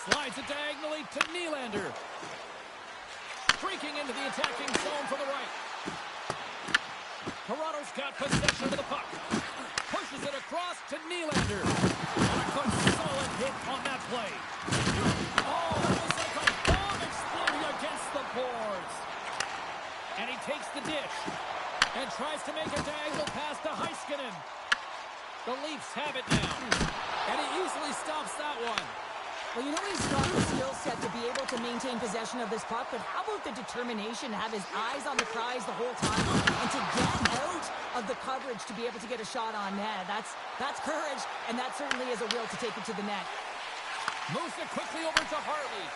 Slides it diagonally to Nylander. Streaking into the attacking zone from the right. Toronto's got possession of the puck. Pushes it across to Nylander. And a good solid hit on that play. Oh, that was like a bomb exploding against the boards. And he takes the dish and tries to make a diagonal pass to Heiskanen. The Leafs have it now. And he easily stops that one. Well, you know he's got the skill set to be able to maintain possession of this puck, but how about the determination to have his eyes on the prize the whole time and to get out of the coverage to be able to get a shot on net? That's courage, and that certainly is a will to take it to the net. Moves it quickly over to Hartley.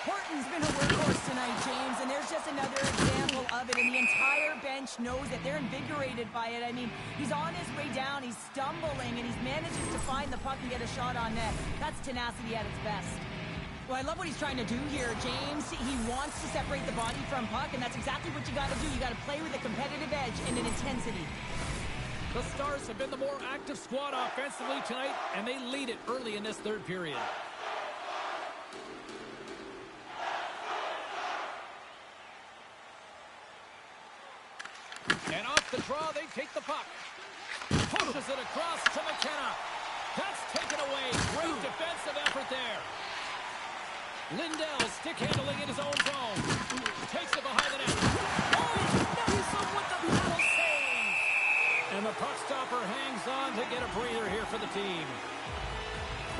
Horton's been a workhorse tonight, James, and there's just another example of it, and the entire bench knows it. They're invigorated by it. I mean, he's on his way down, he's stumbling, and he's manages to find the puck and get a shot on net. That's tenacity at its best. Well, I love what he's trying to do here, James. He wants to separate the body from puck, and that's exactly what you got to do. You got to play with a competitive edge and an intensity. The Stars have been the more active squad offensively tonight, and they lead it early in this third period. And off the draw, they take the puck. Pushes it across to McKenna. That's taken away. Great defensive effort there. Lindell stick handling in his own zone. Takes it behind the net. Oh, he's up with the paddle save. And the puck stopper hangs on to get a breather here for the team.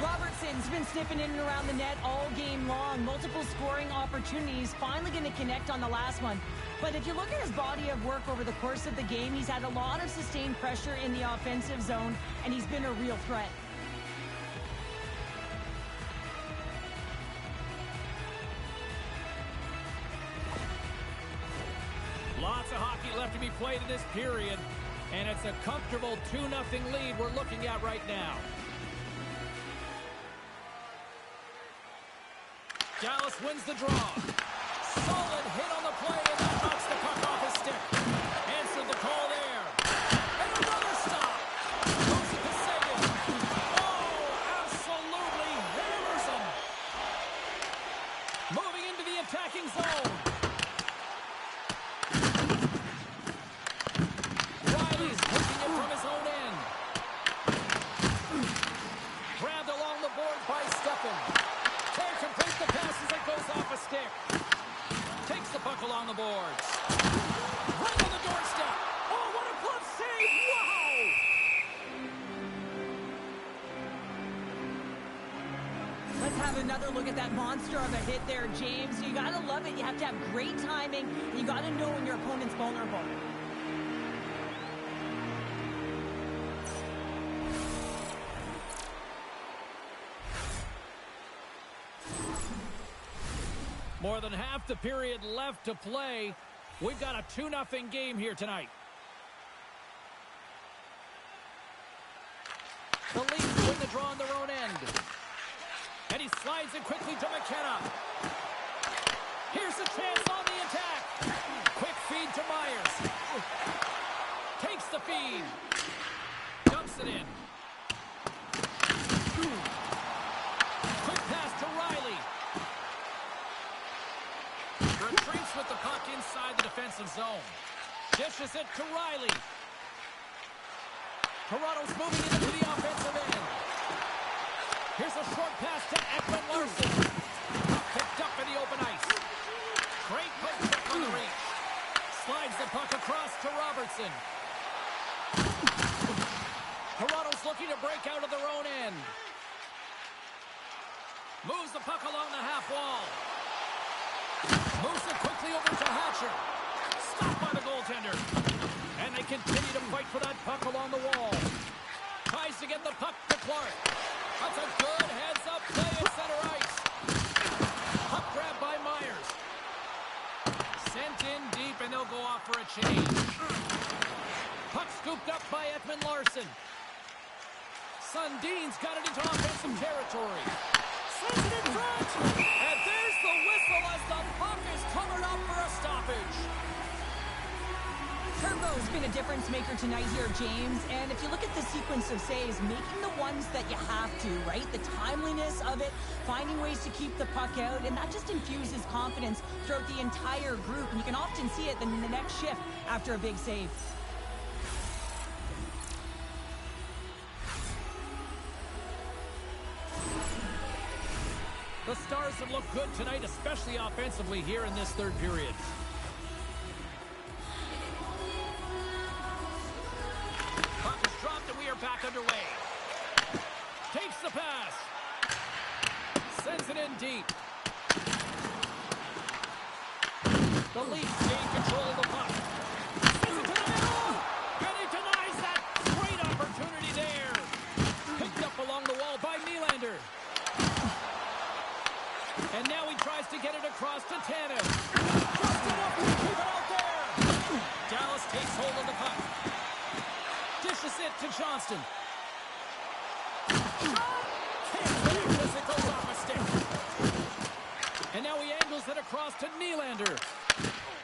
Robertson's been sniffing in and around the net all game long. Multiple scoring opportunities. Finally going to connect on the last one. But if you look at his body of work over the course of the game, he's had a lot of sustained pressure in the offensive zone, and he's been a real threat. Lots of hockey left to be played in this period, and it's a comfortable 2-0 lead we're looking at right now. Dallas wins the draw. Solid hit on the play, and that knocks the puck off his stick. Answered the call there. And another stop. Goes to Kasayan. Oh, absolutely hammers him. Moving into the attacking zone. Riley's pushing it from his own end. Grabbed along the board by Steffen. Can't complete the pass as it goes off a stick. Takes the puck along the boards. Right on the doorstep. Oh, what a glove save. Wow! Let's have another look at that monster of a hit there, James. You got to love it. You have to have great timing. You got to know when your opponent's vulnerable. More than half the period left to play. We've got a 2-0 game here tonight. The Leafs win the draw on their own end. And he slides it quickly to McKenna. Here's a chance on the attack. Quick feed to Myers. Takes the feed. Dumps it in. Quick pass to Riley. Retreats with the puck inside the defensive zone. Dishes it to Riley. Toronto's moving into the offensive end. Here's a short pass to Ekman Larson. Picked up in the open ice. Great poke check on the reach. Slides the puck across to Robertson. Toronto's looking to break out of their own end. Moves the puck along the half wall. Moves it quickly over to Hatcher. Stopped by the goaltender. And they continue to fight for that puck along the wall. Tries to get the puck to Clark. That's a good heads-up play at center ice. Puck grab by Myers. Sent in deep, and they'll go off for a change. Puck scooped up by Ekman Larson. Sundin's got it into offensive territory. Sends it in front. And there's the whistle as the puck is covered up for a stoppage. Turbo's been a difference maker tonight here, James. And if you look at the sequence of saves, making the ones that you have to, right? The timeliness of it, finding ways to keep the puck out, and that just infuses confidence throughout the entire group. And you can often see it in the next shift after a big save. The Stars have looked good tonight, especially offensively here in this third period. Puck is dropped and we are back underway. Takes the pass. Sends it in deep. The Leafs gain control of the puck. Sends it to the middle. And he denies that. Great opportunity there. Picked up along the wall by Nylander. And now he tries to get it across to Tanev. Just enough to keep it out there. Dallas takes hold of the puck. Dishes it to Johnston. Can't get it as it goes off a stick. And now he angles it across to Nylander.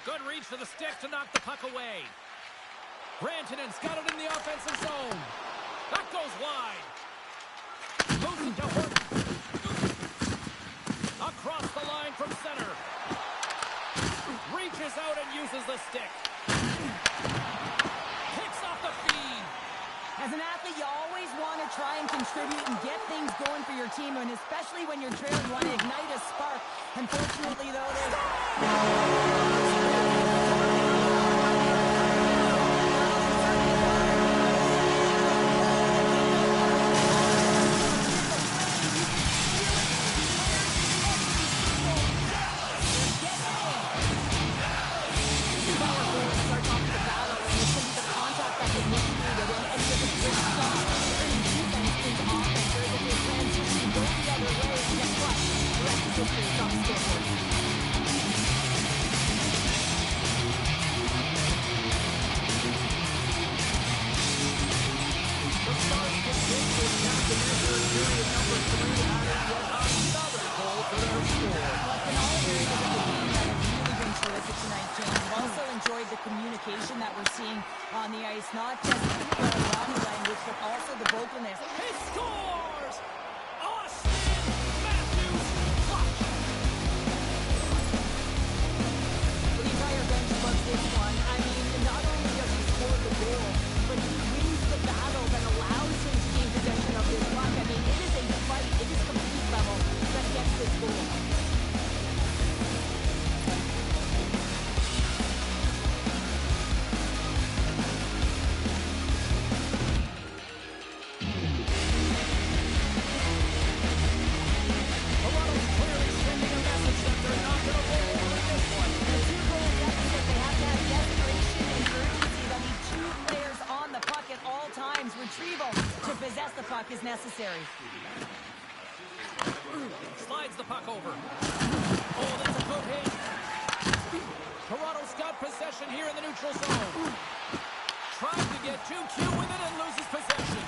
Good reach for the stick to knock the puck away. Rantanen's got it in the offensive zone. That goes wide. Moves it to Horton. Across the line from center. Reaches out and uses the stick. Picks off the feed. As an athlete, you always want to try and contribute and get things going for your team, and especially when you're trailing, you want to ignite a spark. Unfortunately, though, communication that we're seeing on the ice, not just the body language, but also the vocalness. He scores! Austin Matthews clutch! The entire bench loves this one. I mean, not only does he score the goal, but he wins the battle that allows him to gain possession of this puck. I mean, it is a fight, it is complete level that gets this goal. Retrieval to possess the puck is necessary. Slides the puck over. Oh, that's a good hit. Toronto's got possession here in the neutral zone. Trying to get too cute with it and loses possession.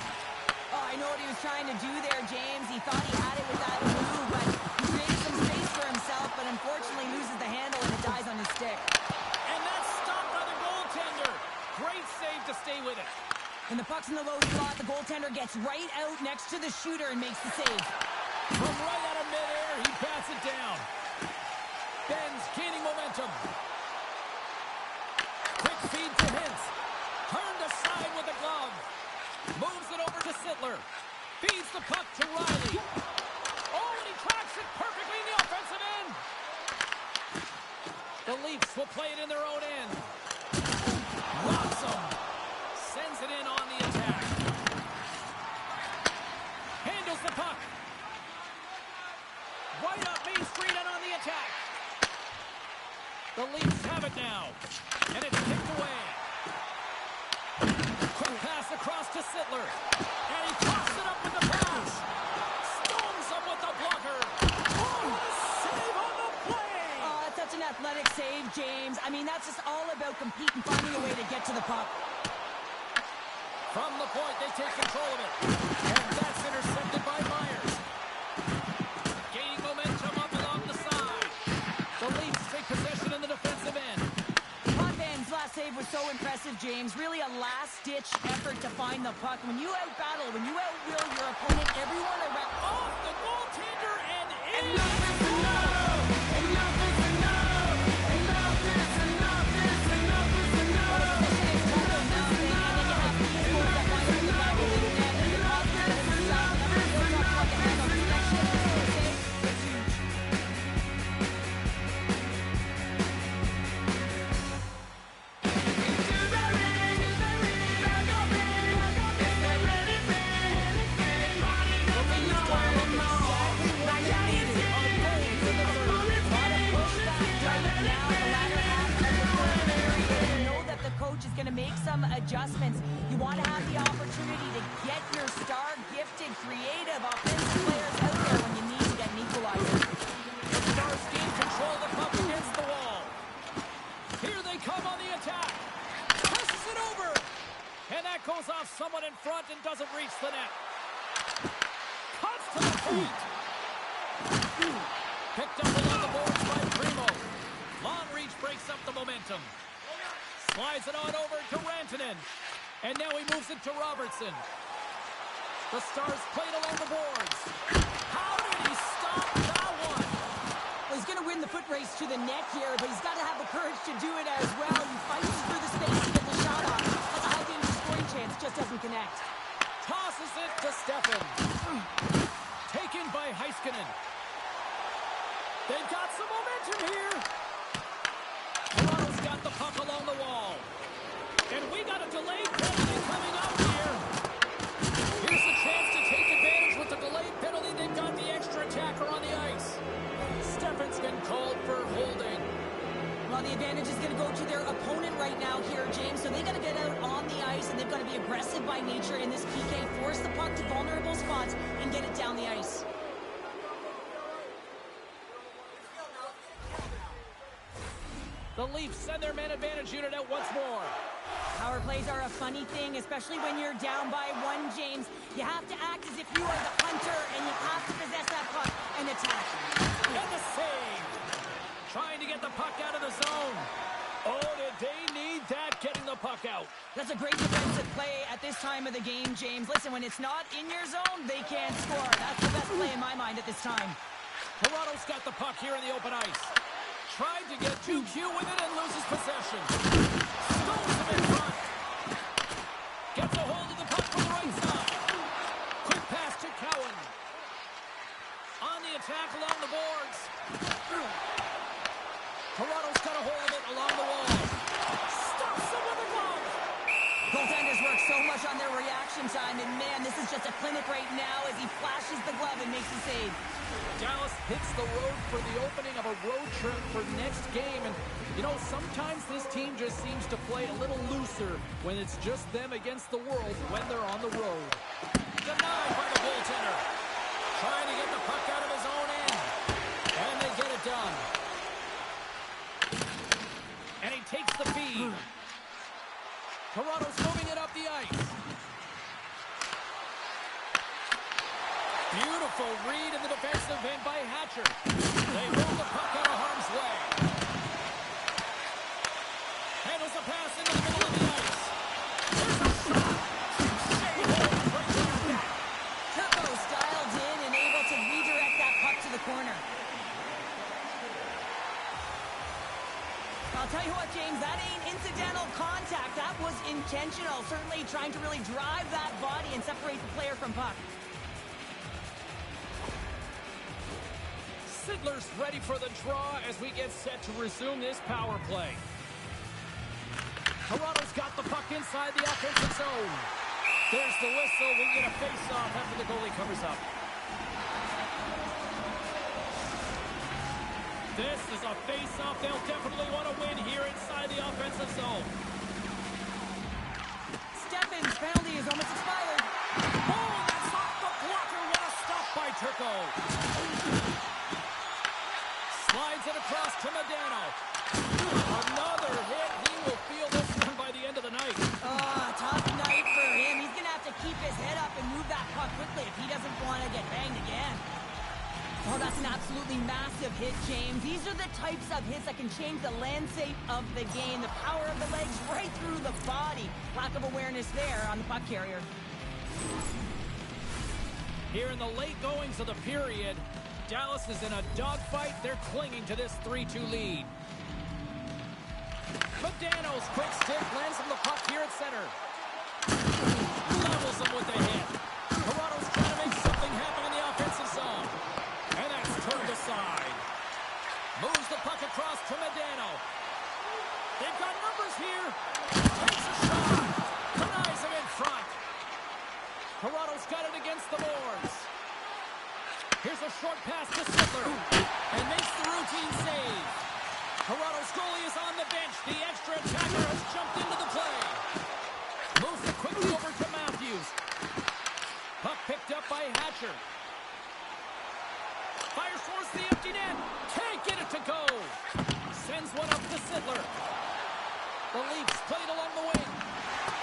Oh, I know what he was trying to do there, James. He thought he had it with that move, but he created some space for himself, but unfortunately loses the handle and it dies on his stick. And that's stopped by the goaltender. Great save to stay with it. When the puck's in the low slot, the goaltender gets right out next to the shooter and makes the save. From right out of midair, he bats it down. Ben's gaining momentum. Quick feed to Hintz. Turned aside with the glove. Moves it over to Sittler. Feeds the puck to Riley. Oh, and he tracks it perfectly in the offensive end. The Leafs will play it in their own end. Watson sends it in on the attack. Handles the puck. Right up Main Street and on the attack. The Leafs have it now. And it's kicked away. Quick pass across to Sittler. And he pops it up with the pass. Stones him with the blocker. Oh, what a save on the play. Oh, that's such an athletic save, James. I mean, that's just all about competing, finding a way to get to the puck. From the point, they take control of it. And that's intercepted by Myers. Gaining momentum up along the side. The Leafs take possession in the defensive end. Ben's last save was so impressive, James. Really a last-ditch effort to find the puck. When you out-battle, when you outwill your opponent, everyone around... Off the goaltender and in! Enough is enough! Enough is enough! Enough is enough! Enough is enough! adjustments. You want to have the opportunity to get your star, gifted, creative, offensive players out there when you need to get an equalizer. The Stars gain control of the puck against the wall. Here they come on the attack. Passes it over. And that goes off someone in front and doesn't reach the net. Cuts to the point. Picked up along the boards by Primo. Long reach breaks up the momentum. Slides it on over to Rantanen. And now he moves it to Robertson. The Stars played along the boards. How did he stop that one? Well, he's going to win the foot race to the net here, but he's got to have the courage to do it as well. He fights for the space to get the shot off. That's a high danger scoring chance, just doesn't connect. Tosses it to Steffen. Taken by Heiskanen. They've got some momentum here. Toronto's got the puck along the wall. And we got a delayed penalty coming up here. Here's a chance to take advantage with the delayed penalty. They've got the extra attacker on the ice. Steffen's been called for holding. Well, the advantage is going to go to their opponent right now here, James. So they got to get out on the ice, and they've got to be aggressive by nature in this PK. Force the puck to vulnerable spots and get it down the ice. The Leafs send their man advantage unit out once more. Power plays are a funny thing, especially when you're down by one, James. You have to act as if you are the hunter, and you have to possess that puck and attack. And the save. Trying to get the puck out of the zone. Oh, did they need that, getting the puck out. That's a great defensive play at this time of the game, James. Listen, when it's not in your zone, they can't score. That's the best play in my mind at this time. Toronto's got the puck here in the open ice. Tried to get too cute with it and loses possession. Stones him in front. Gets a hold of the puck from the right side. Quick pass to Cowan. On the attack along the boards. Toronto's got a hold of it along the wall. Stops him with a glove. Goaltenders work so much on their reaction time, and man, this is just a clinic right now as he flashes the glove and makes the save. Dallas hits the road for the opening of a road trip for next game. And, you know, sometimes this team just seems to play a little looser when it's just them against the world when they're on the road. Denied by the goaltender. Trying to get the puck out of his Toronto's moving it up the ice. Beautiful read in the defensive end by Hatcher. They move the puck out of harm's way. Handles the pass into the middle of the ice. There's a shot. Shea holds right to the net. Turco's dialed in and able to redirect that puck to the corner. I'll tell you what, James, that ain't incidental contact. That was intentional. Certainly trying to really drive that body and separate the player from puck. Sidler's ready for the draw as we get set to resume this power play. Toronto's got the puck inside the offensive zone. There's the whistle. We get a face-off after the goalie covers up. This is a face-off they'll definitely want to win here inside the offensive zone. Steffen's penalty is almost expired. Oh, that's off the blocker. What a stop by Turco. Slides it across to Modano. Another hit. He will feel this one by the end of the night. Tough night for him. He's going to have to keep his head up and move that puck quickly if he doesn't want to get banged again. Oh, that's an absolutely massive hit, James. These are the types of hits that can change the landscape of the game. The power of the legs right through the body. Lack of awareness there on the puck carrier. Here in the late goings of the period, Dallas is in a dogfight. They're clinging to this 3-2 lead. Modano's quick stick lands him the puck here at center. Levels him with the hit. Toronto's trying to make something happen in the offensive zone. And that's turned aside. Moves the puck across to Modano. They've got numbers here. Takes a shot. Denies him in front. Toronto's got it against the boards. Here's a short pass to Sidler. And makes the routine save. Toronto's goalie is on the bench. The extra attacker has jumped into the play. Moves it quickly over to Matthews. Puck picked up by Hatcher. Fires towards the empty net. Can't get it to go. Sends one up to Sidler. The Leafs played along the wing.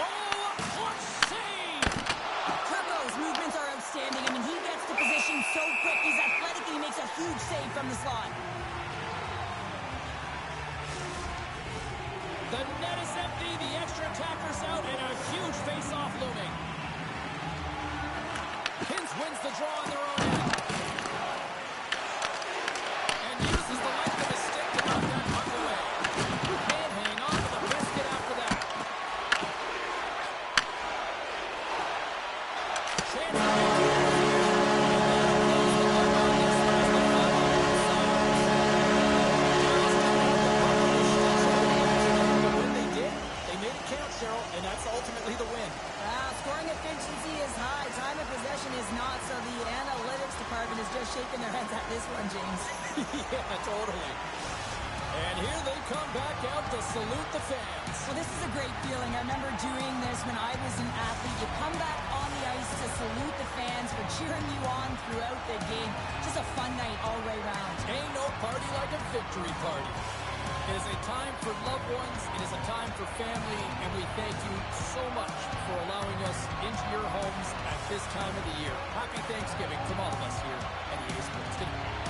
Oh, a clutch save! Turco's movements are outstanding. I mean, he gets to position so quick. He's athletic and he makes a huge save from the slot. The net is empty. The extra attacker's out and a huge face-off looming. Kins wins the draw on their own end. And uses the length of his stick to knock that puck away. Can't hang on to the biscuit after that. Chance to and that's ultimately the win. Scoring efficiency is high. Time of possession is not, so the analytics department is just shaking their heads at this one, James. Yeah, totally. And here they come back out to salute the fans. Well, this is a great feeling. I remember doing this when I was an athlete. You come back on the ice to salute the fans for cheering you on throughout the game. Just a fun night all the way around. Ain't no party like a victory party. It is a time for loved ones. It is a time for family. And we thank you so much for allowing us into your homes at this time of the year. Happy Thanksgiving from all of us here at EA Sports. Good night.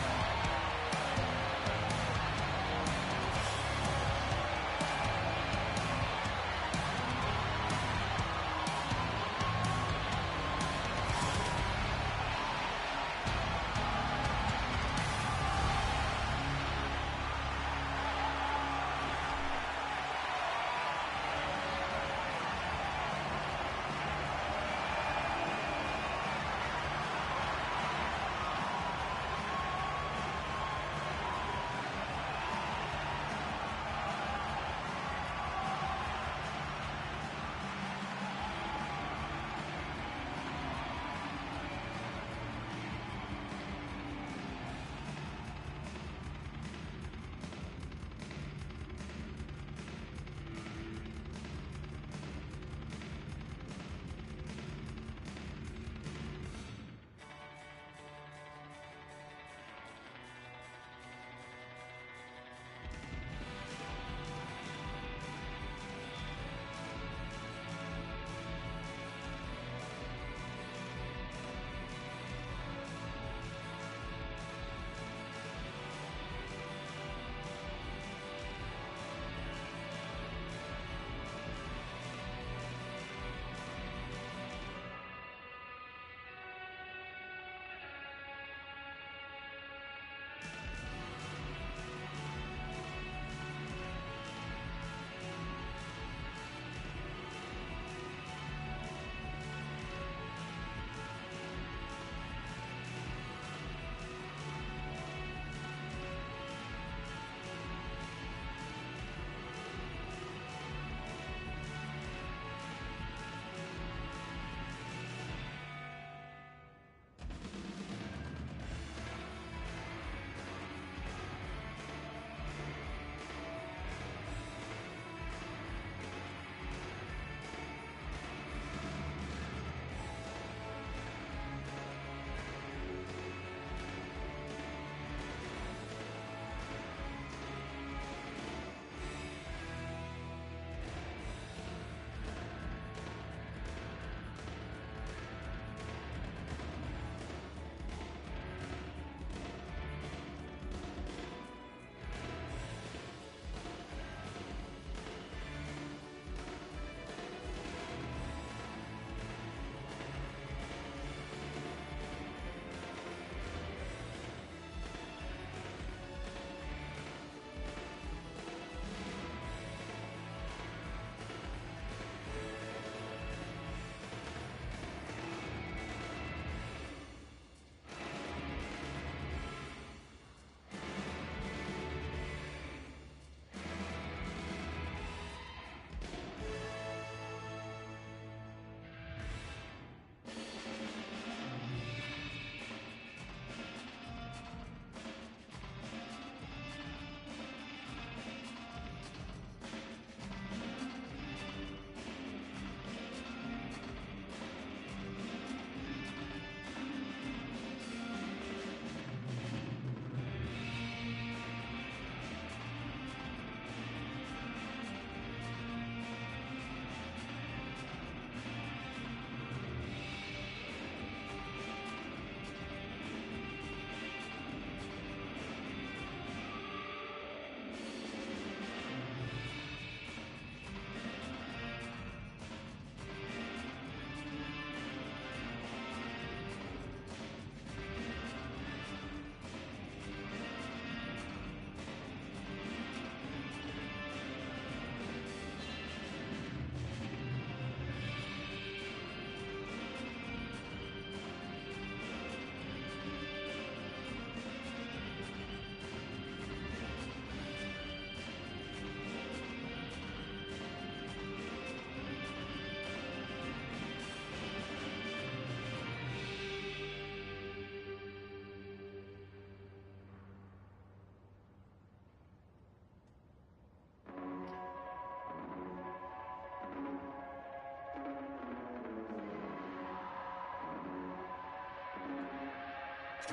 Bad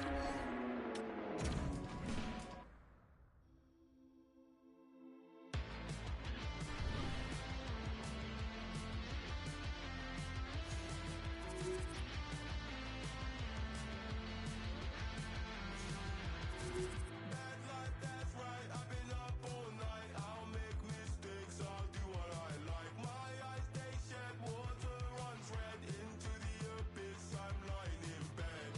life, that's right. I've been up all night. I'll make mistakes. I'll do what I like. My eyes, they shed. Water runs red into the abyss. I'm lying in bed.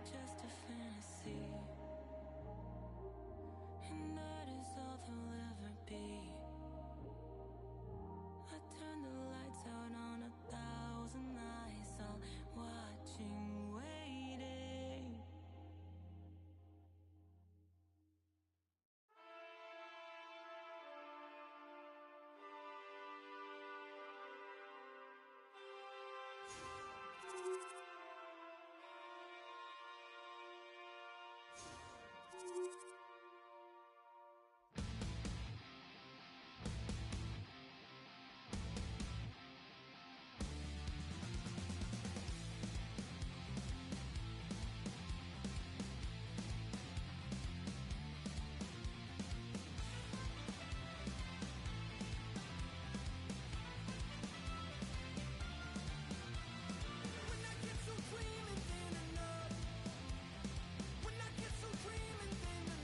just a fantasy, and that is all they'll ever be. I turn the lights out on 1,000 eyes, all watching, waiting. When I get so dreaming, then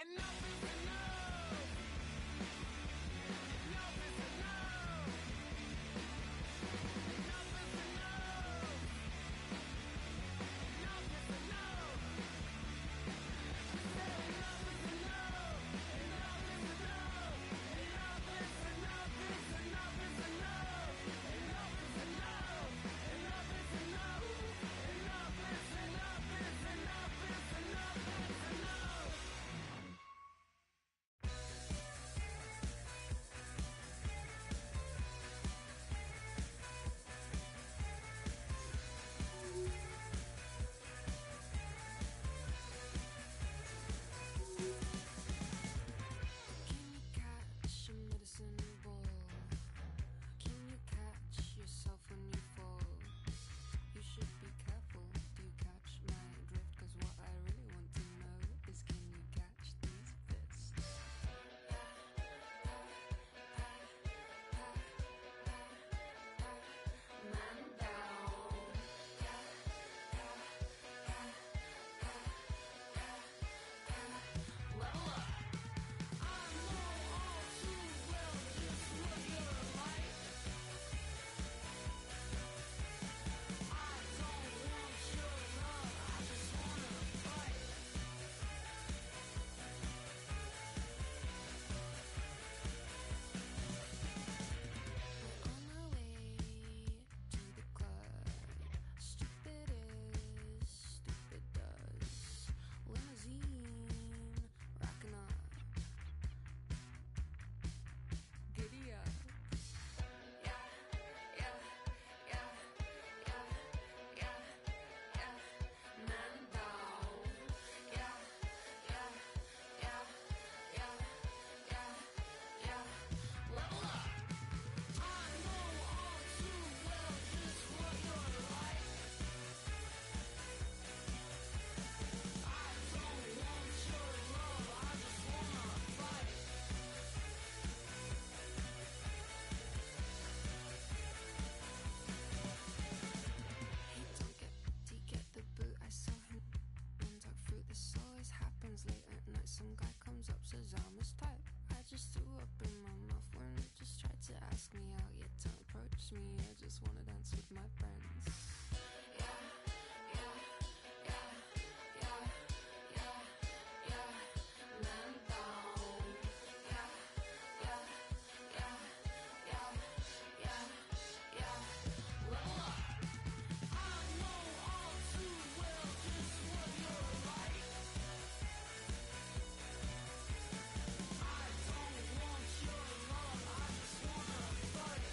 Enough is enough. Enough is enough. Enough is enough. Enough is enough. She said enough is enough. Enough is enough. Enough is enough. Enough is enough. Enough is enough. Enough is enough. Enough is enough. Is enough. Is enough. Is enough. Can you catch a medicine ball? Can you catch yourself when you fall? You should be careful. Do you catch my drift? 'Cause what I really want to know is, can you catch these fists? Man down. Level up. I know all too well just what you're like. I don't want your love, I just wanna fight. We're on our way to the club. Stupid is, stupid does. Limousine, rocking up. Giddy up. Yeah, yeah, yeah, yeah, yeah, yeah. Man down. Yeah, yeah, yeah, yeah, yeah, yeah. Level up. I know all too well just what you're like. I don't want your love, I just wanna fight. He don't get the boot. I saw him and talk fruit. This always happens late at night. Some guy comes up, says I'm his type. I just threw up in my mouth when he just tried to ask me out. Yeah, don't approach me. I just wanna dance with my friends. Yeah, yeah, yeah, yeah, yeah, yeah. Man down. Yeah, yeah, yeah, yeah, yeah, yeah. Level up. I know all too well just what you're like. I don't want your love, I just wanna fight.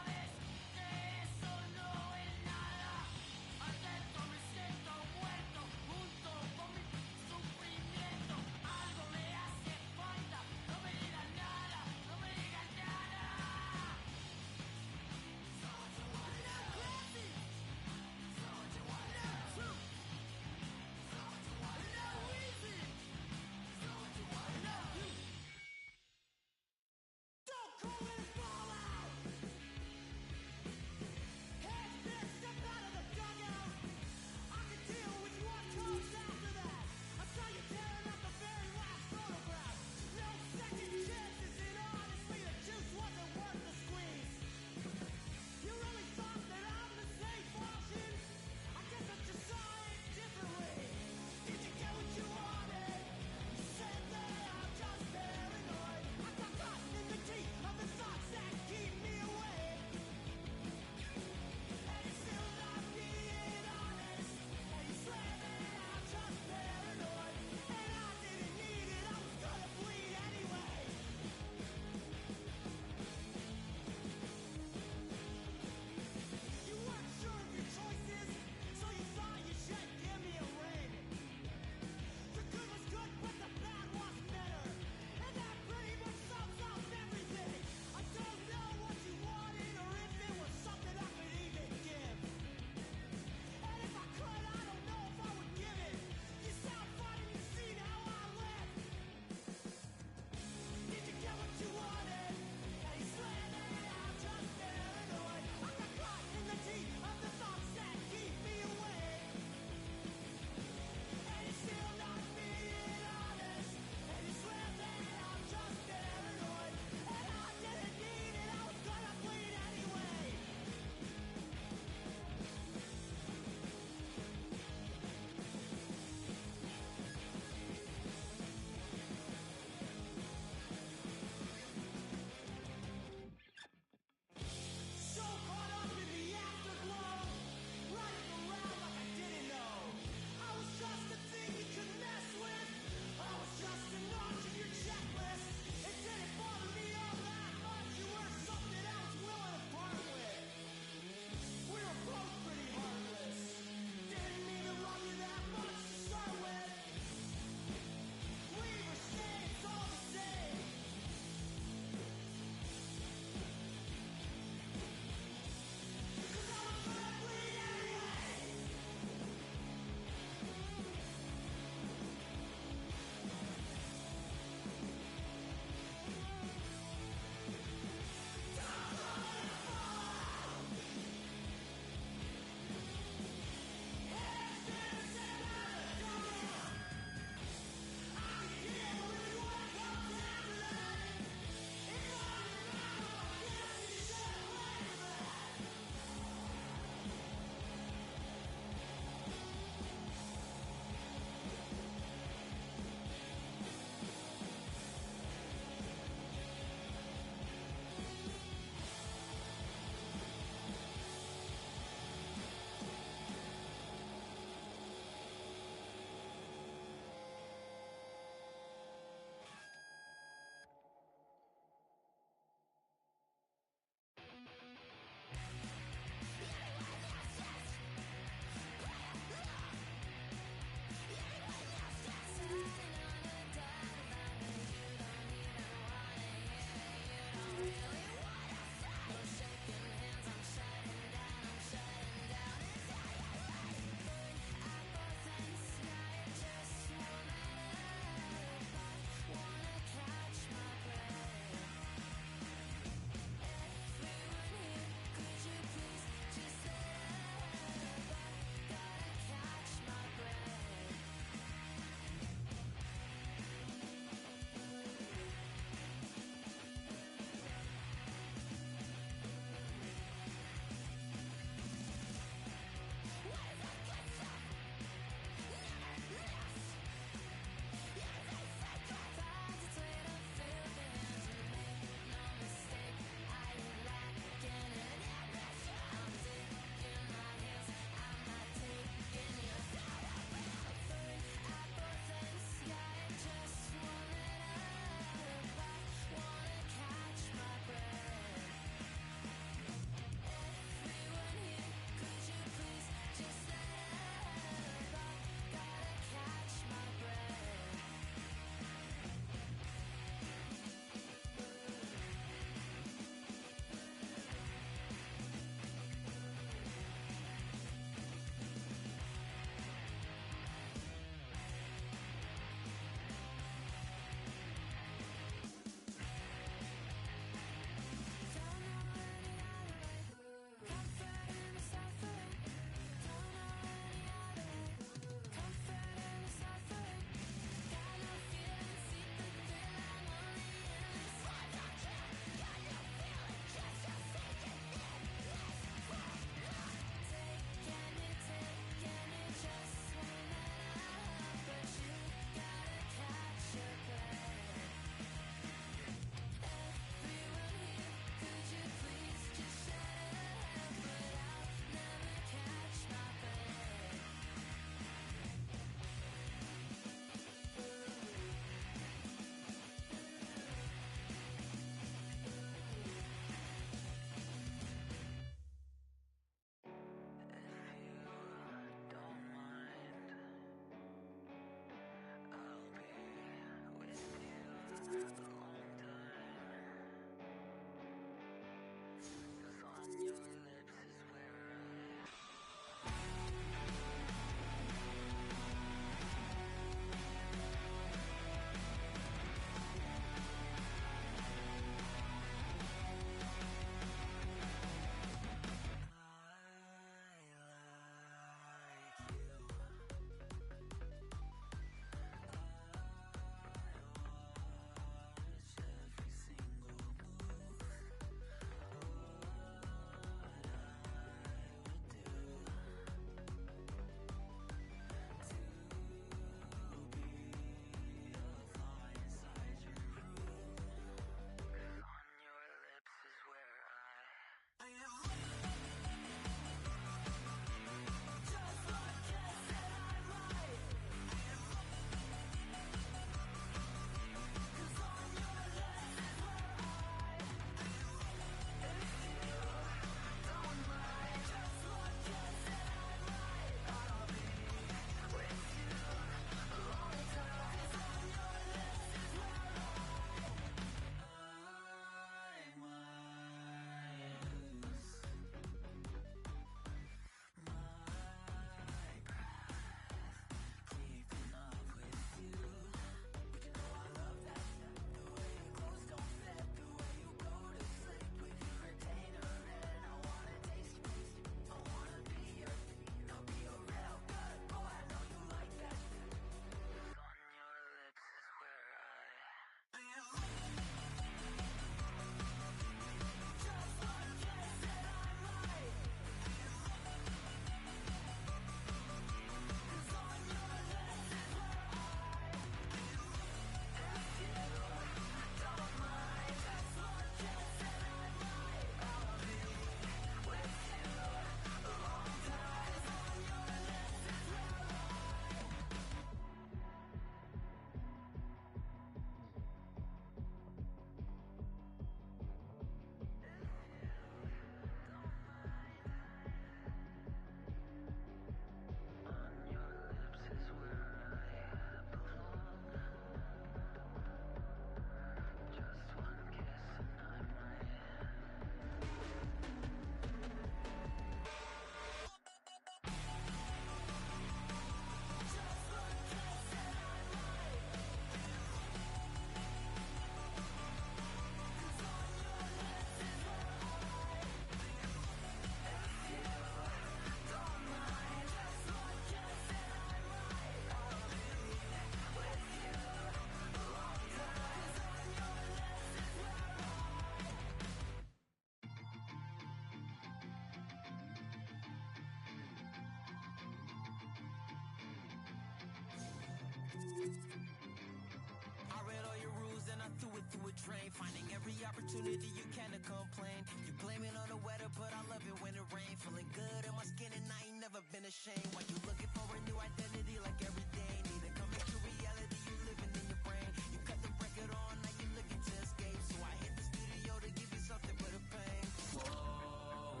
I read all your rules and I threw it through a drain. Finding every opportunity you can to complain. You blame it on the weather, but I love it when it rains. Feeling good in my skin and I ain't never been ashamed. While you looking for a new identity like every day. Need to come into reality, you living in your brain. You cut the record on, now you looking to escape. So I hit the studio to give you something but a pain. Whoa,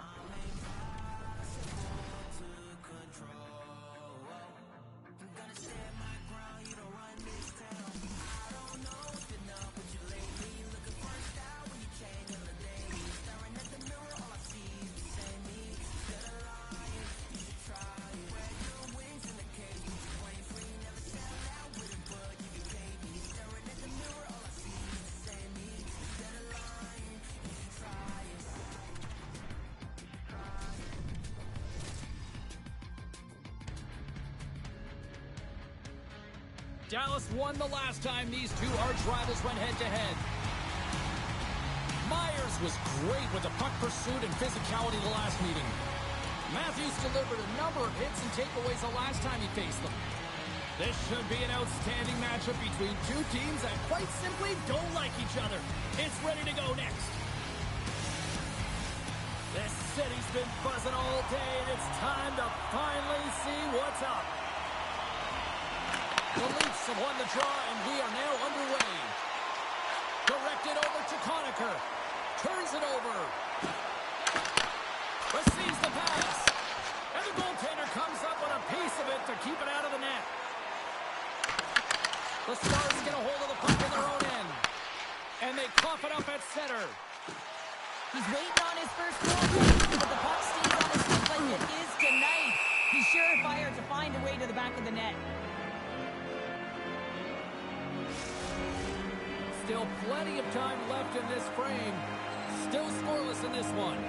I'm impossible to control. I'm gonna stand my ground, you don't run this town. I don't know if you know, but you lately looking for a style when you change on the daily. Staring at the mirror, all I see is the same me. Instead of lying, you should try it. Spread your wings in the cage, you just brain free. Never sell out with a bug, you can pay me. Staring at the mirror, all I see is the same me. Instead of lying, you should try it. Dallas won the last time these two arch rivals went head-to-head. Myers was great with the puck pursuit and physicality the last meeting. Matthews delivered a number of hits and takeaways the last time he faced them. This should be an outstanding matchup between two teams that quite simply don't like each other. It's ready to go next. This city's been buzzing all day, and it's time to finally see what's up. The Leafs have won the draw, and we are now underway. Directed over to Conacher. Turns it over. Receives the pass. And the goaltender comes up with a piece of it to keep it out of the net. The Stars get a hold of the puck in their own end. And they cough it up at center. He's waiting on his first goal, but the puck stays on his feet like it is tonight. He's surefire to find a way to the back of the net. Still plenty of time left in this frame. Still scoreless in this one.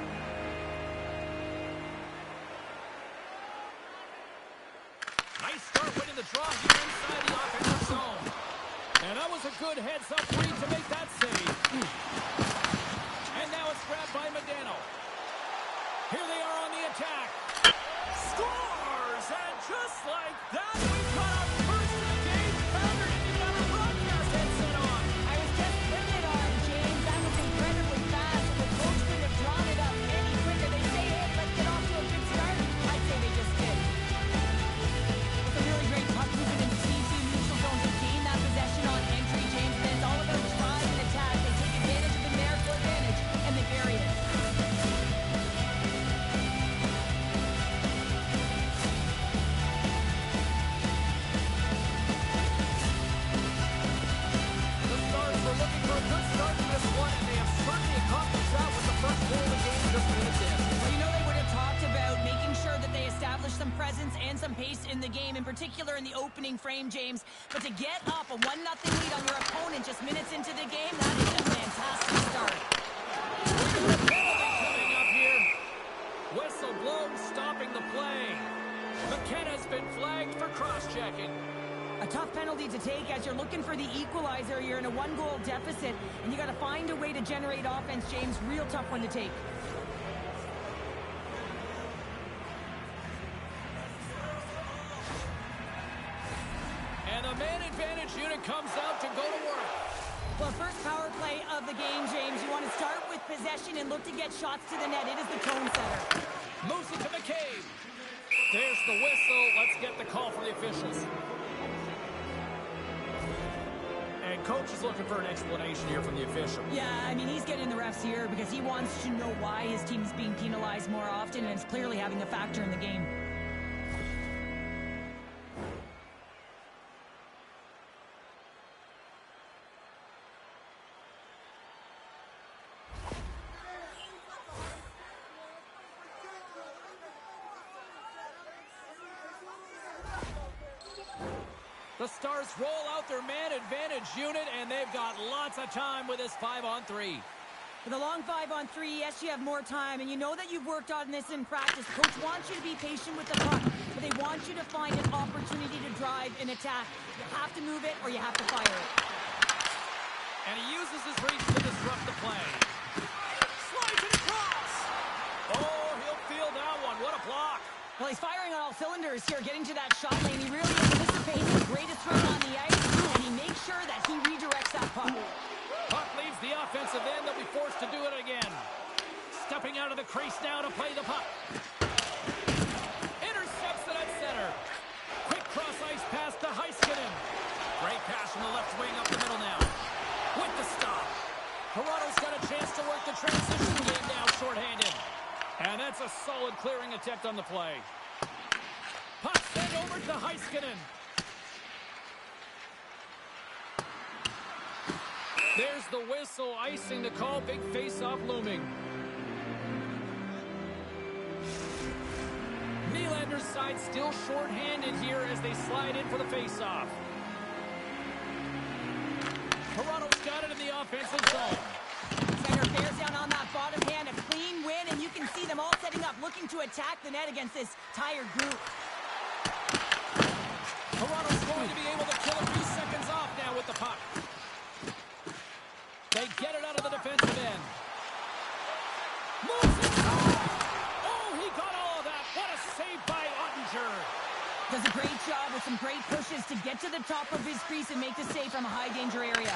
Nice start winning the draw here inside the offensive zone. And that was a good heads-up read to make that save. And now it's grabbed by Medano. Here they are on the attack. Scores! And just like that, we've got our first of the game. Pounder didn't even have a broadcast headset on. I was just putting it on, James. That was incredibly fast. The coach couldn't have drawn it up any quicker. They say, hey, let's get off to a good start. I'd say they just did. It's a really great puck movement in TC neutral zone to gain that possession on entry, James. And it's all about drive and attack. They take advantage of the numerical advantage, and they bury it. Some presence and some pace in the game, in particular in the opening frame, James. But to get up a 1-0 lead on your opponent just minutes into the game, that is a fantastic start. Coming up here. Whistle blown, stopping the play. McKenna's been flagged for cross-checking. A tough penalty to take as you're looking for the equalizer. You're in a 1-goal deficit, and you got to find a way to generate offense, James. Real tough one to take. And the man advantage unit comes out to go to work. Well, first power play of the game, James. You want to start with possession and look to get shots to the net. It is the tone setter. Moves it to McCabe. There's the whistle. Let's get the call from the officials. And coach is looking for an explanation here from the official. Yeah, I mean, he's getting the refs here because he wants to know why his team is being penalized more often, and it's clearly having a factor in the game. The Stars roll out their man advantage unit, and they've got lots of time with this 5-on-3. For the long 5-on-3, yes, you have more time, and you know that you've worked on this in practice. Coach wants you to be patient with the puck, but they want you to find an opportunity to drive and attack. You have to move it, or you have to fire it. And he uses his reach to disrupt the play. Slides it across. Oh, he'll feel that one. What a block. Well, he's firing on all cylinders here, getting to that shot lane. He really anticipates the greatest Stepping out of the crease now to play the puck. Intercepts it at center. Quick cross ice pass to Heiskanen. Great pass from the left wing up the middle now. With the stop. Toronto's got a chance to work the transition game now shorthanded. And that's a solid clearing attempt on the play. Puck sent over to Heiskanen. There's the whistle, icing the call, big face-off looming. Nylander's side still short-handed here as they slide in for the face-off. Toronto's got it in the offensive zone. Center bears down on that bottom hand, a clean win, and you can see them all setting up, looking to attack the net against this tired group. Toronto's going to be able to kill a few seconds off now with the puck. They get it out of the defensive end. Moves inside. Oh, he got all of that. What a save by Ottinger. Does a great job with some great pushes to get to the top of his crease and make the save from a high-danger area.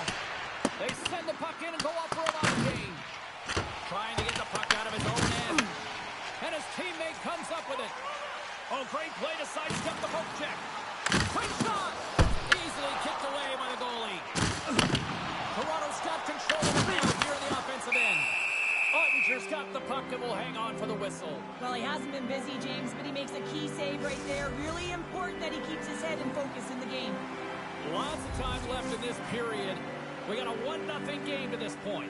They send the puck in and go up for a long game. Trying to get the puck out of his own end. And his teammate comes up with it. Oh, great play to sidestep the poke check. Quick shot. Easily kicked away by the goalie. Toronto's got control of the field here in the offensive end. Ottinger's got the puck and will hang on for the whistle. Well, he hasn't been busy, James, but he makes a key save right there. Really important that he keeps his head in focus in the game. Lots of time left in this period. We got a 1-0 game to this point.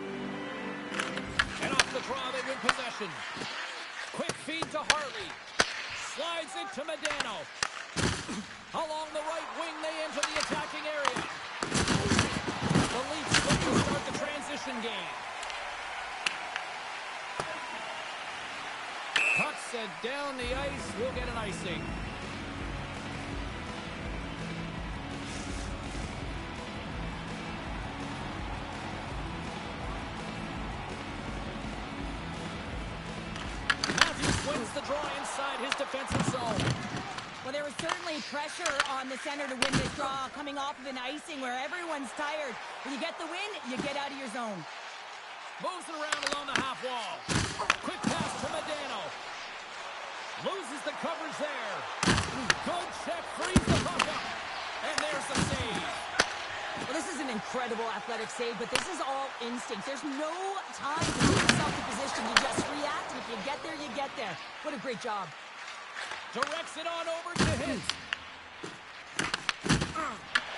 And off the draw, they win possession. Quick feed to Harley. Slides it to Medano. Along the right wing, they enter the attacking area. The Leafs look to start the transition game. Puck set down the ice. We'll get an icing. Matthews wins the draw inside his defensive zone. Well, there was certainly pressure on the center to win this draw, coming off of an icing where everyone's tired. When you get the win, you get out of your zone. Moves it around along the half wall. Quick pass to Medano. Loses the coverage there. Good check, frees the puck up. And there's the save. Well, this is an incredible athletic save, but this is all instinct. There's no time to put yourself in position. You just react, and if you get there, you get there. What a great job. Directs it on over to Hintz.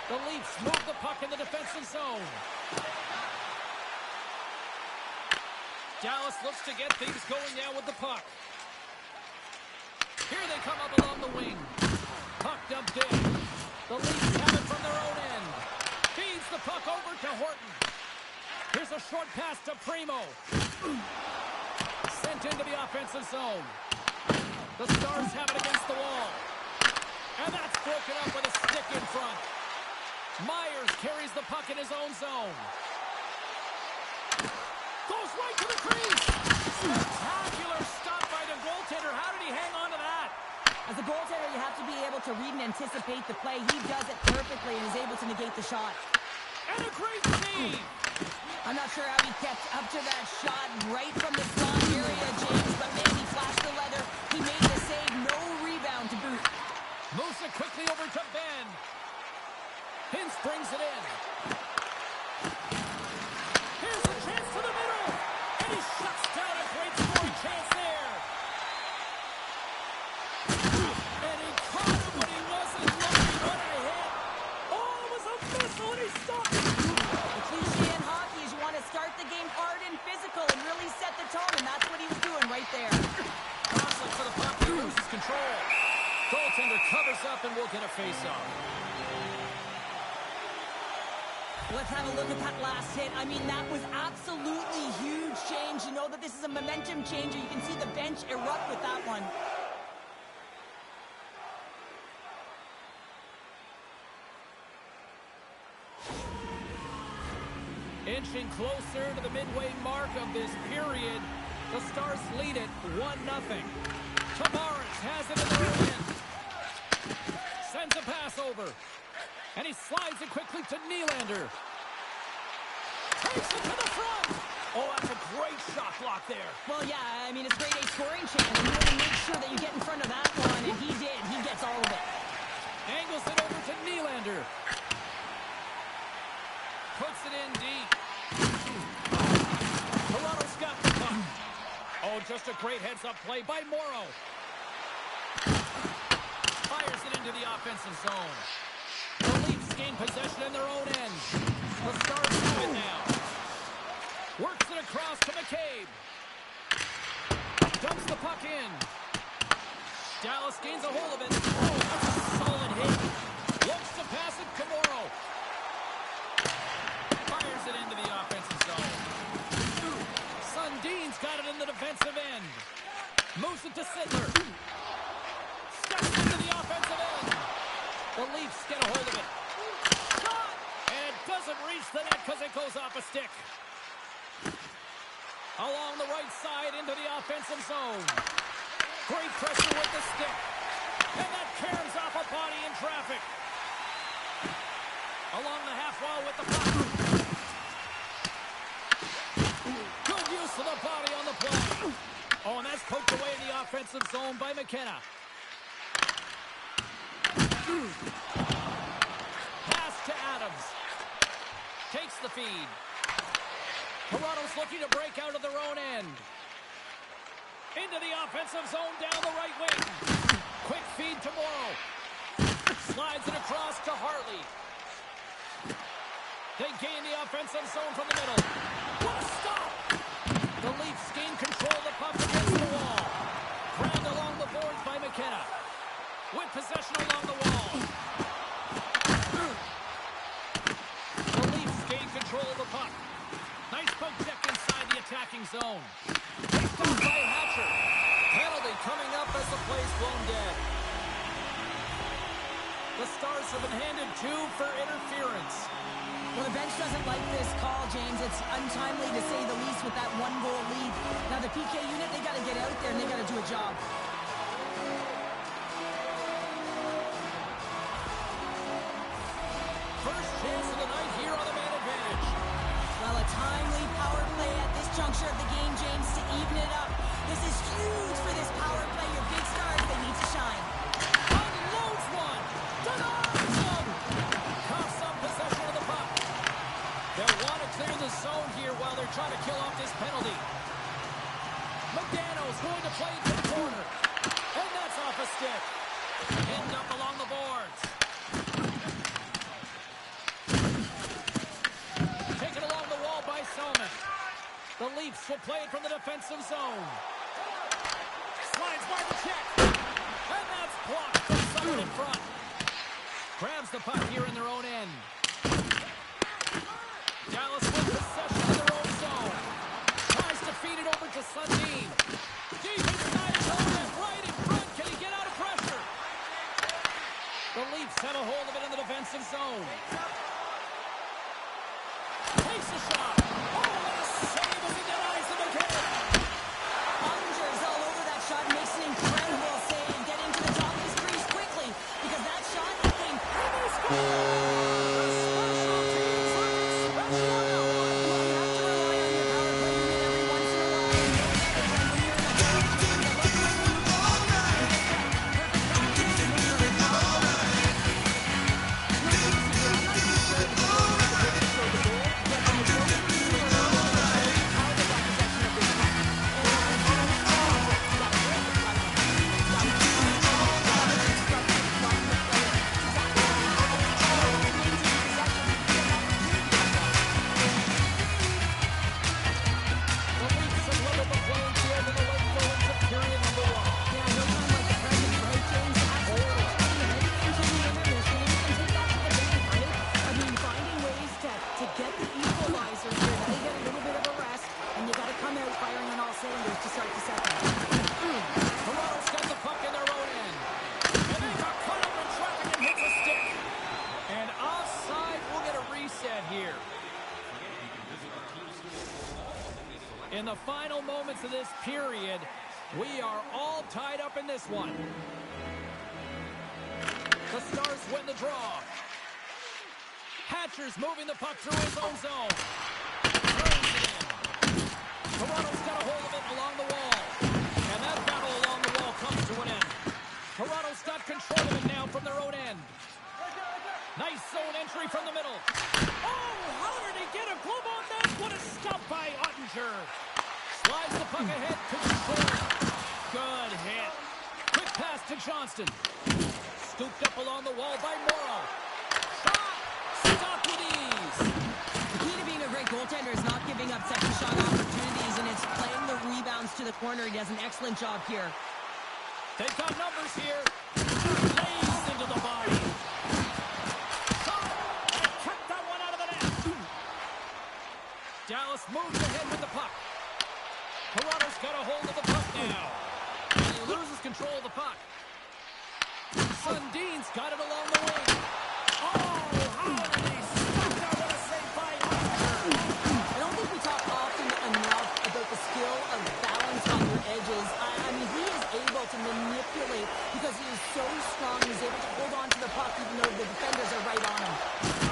The Leafs move the puck in the defensive zone. Dallas looks to get things going now with the puck. Here they come up along the wing. Puck dumped in. The Leafs have it from their own end. Feeds the puck over to Horton. Here's a short pass to Primo. Sent into the offensive zone. The Stars have it against the wall. And that's broken up with a stick in front. Myers carries the puck in his own zone. Goes right to the crease. Spectacular stop by the goaltender. How did he hang on to that? As a goaltender, you have to be able to read and anticipate the play. He does it perfectly and is able to negate the shot. And a great save. I'm not sure how he kept up to that shot right from the slot area, James, but man, he flashed the leather. He made the save, no rebound to boot. Moves it quickly over to Ben. Hintz brings it in. Here's a chance to the middle. And he shuts down a great scoring chance there. And he caught him when he wasn't looking. What a hit. Oh, it was a missile and he stopped. The cliche in hockey is you want to start the game hard and physical and really set the tone, and that's what he was doing right there. Crossley for the puck. He loses control. Goaltender covers up and we'll get a face-off. Let's have a look at that last hit. I mean, that was absolutely huge change. You know that this is a momentum changer. You can see the bench erupt with that one. Inching closer to the midway mark of this period. The Stars lead it 1-0. Tavares has it in the own end. Sends a pass over. And he slides it quickly to Nylander. Takes it to the front. Oh, that's a great shot block there. Well, yeah, I mean, it's grade A scoring chance. You want to make sure that you get in front of that one, and he did. He gets all of it. Angles it over to Nylander. Puts it in deep. Toronto's got the puck. Oh, just a great heads-up play by Morrow. Fires it into the offensive zone. The Leafs gain possession in their own end. The Stars have it now. Works it across to McCabe. Dumps the puck in. Dallas gains a hold of it. Oh, that's a solid hit. Looks to pass it to Morrow. Fires it into the offensive zone. Sundin's got it in the defensive end. Moves it to Sittler. Steps into the offensive end. The Leafs get a hold of it. And it doesn't reach the net because it goes off a stick. Along the right side into the offensive zone. Great pressure with the stick. And that caroms off a body in traffic. Along the half wall with the puck. Good use of the body on the play. Oh, and that's poked away in the offensive zone by McKenna. Pass to Adams. Takes the feed. Toronto's looking to break out of their own end. Into the offensive zone down the right wing. Quick feed to Morrow. Slides it across to Hartley. They gain the offensive zone from the middle. What a stop! The Leafs gain control of the puck against the wall. Grabbed along the boards by McKenna. With possession along the wall. The Leafs gain control of the puck. Nice poke check inside the attacking zone. Picked up by Hatcher. Penalty coming up as the play's blown dead. The Stars have been handed 2 for interference. Well, the bench doesn't like this call, James. It's untimely to say the least with that 1-goal lead. Now, the PK unit, they got to get out there and they got to do a job. First chance of the night here on the man advantage. Well, a timely power play at this juncture of the game, James, to even it up. This is huge for this power play. Your big stars, they need to shine. Unloads one. Denies one. Cuffs on possession of the puck. They'll want to clear the zone here while they're trying to kill off this penalty. Modano's going to play to the corner. And that's off a stick. End up along the boards. Taken along the wall by Selman. The Leafs will play it from the defensive zone. Slides by the check. And that's blocked from someone in front. Grabs the puck here in their own end. Dallas with possession in their own zone. Tries to feed it over to Sundin. Deep inside his own end, right in front. Can he get out of pressure? The Leafs have a hold of it in the defensive zone. Takes a shot. Oh, what a save as he denies the McCabe. Ottinger's all over that shot, makes an incredible save. Get into the top of his crease quickly, because that shot came pretty square. In the final moments of this period, we are all tied up in this one. The Stars win the draw. Hatcher's moving the puck through his own zone. Throws it in. Toronto's got a hold of it along the wall. And that battle along the wall comes to an end. Toronto's got control of it now from their own end. Nice zone entry from the middle. Oh, how did he get a glove on that? What a stop by Ottinger. Slides the puck ahead to control. Good hit. Quick pass to Johnston. Scooped up along the wall by Morrow. Shot! Stop with ease. The key to being a great goaltender is not giving up second shot opportunities, and it's playing the rebounds to the corner. He does an excellent job here. They've got numbers here. Lays into the body. Shot! And kept that one out of the net. Dallas moves ahead with the puck. Toronto's got a hold of the puck now. And he loses control of the puck. Sundin's got it along the wing. Oh, how did he stop that? What a save by Ottinger. I don't think we talk often enough about the skill of balance on your edges. I mean, he is able to manipulate because he is so strong. He's able to hold on to the puck even though the defenders are right on him.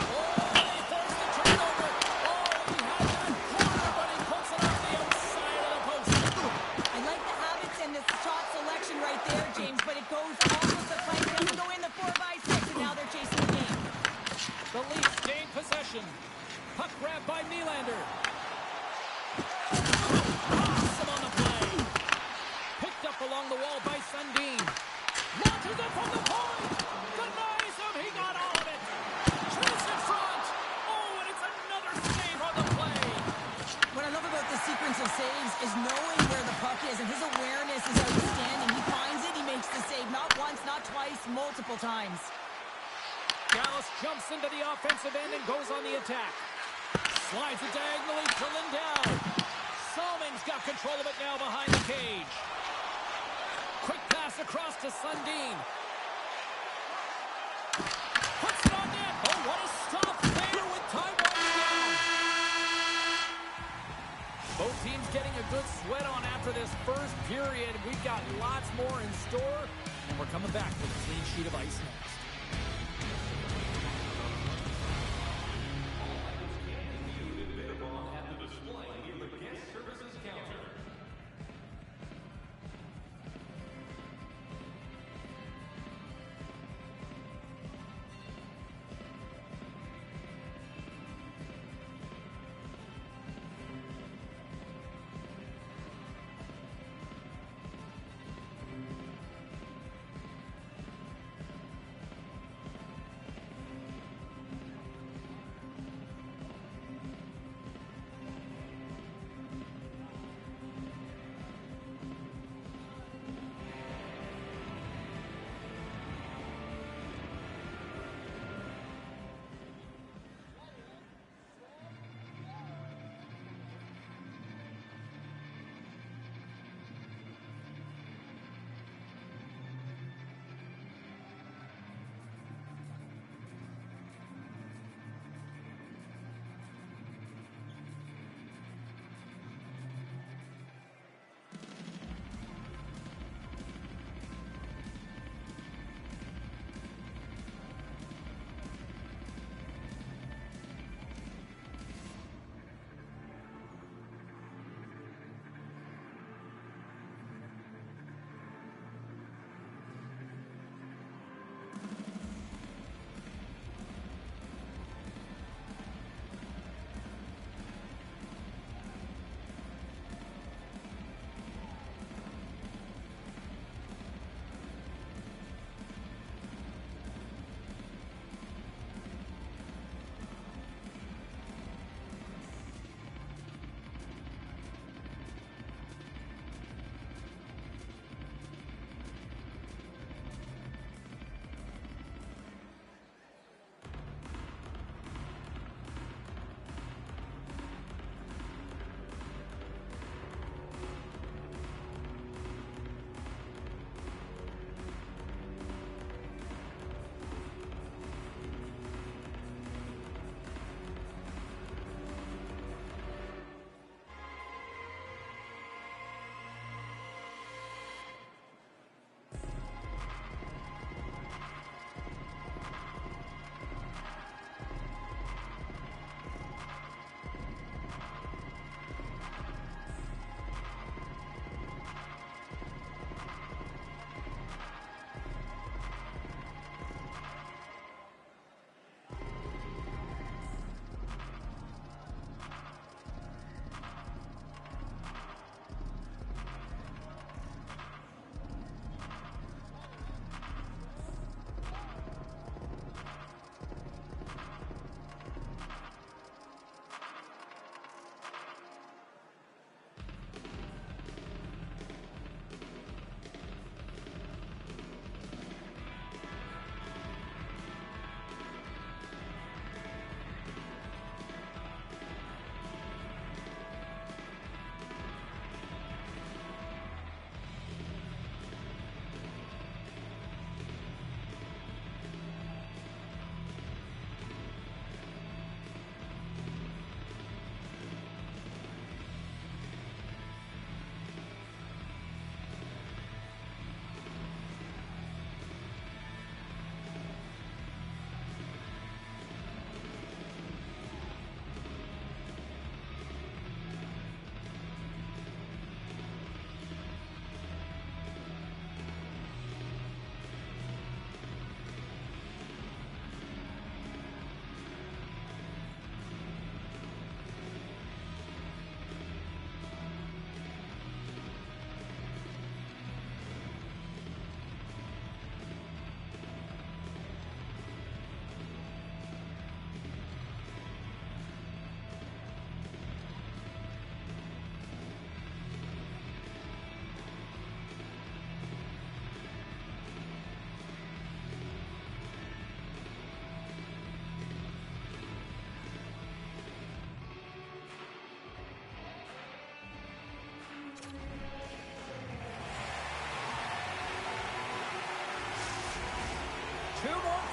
Oh, they forced the turnover. Oh, he had that corner, but he puts it off the outside of the post. I like the habits and the shot selection right there, James, but it goes almost the play. Doesn't go in the 4x6, and now they're chasing the game. The Leafs gain possession. Puck grab by Nylander. Awesome on the play. Picked up along the wall by Sundin. Launches it from the point. Denies him. He got all of it. Chase in front. Oh, and it's another save on the play. What I love about this sequence of saves is knowing where the puck is, and his awareness is outstanding. He finds it, he makes the save, not once, not twice, multiple times. Dallas jumps into the offensive end and goes on the attack. Slides it diagonally to Lindell. Salming's got control of it now behind the cage. Quick pass across to Sundin. Puts it on net. Oh, what a stop there with time winding down. Both teams getting a good sweat on after this first period. We've got lots more in store, and we're coming back with a clean sheet of ice next.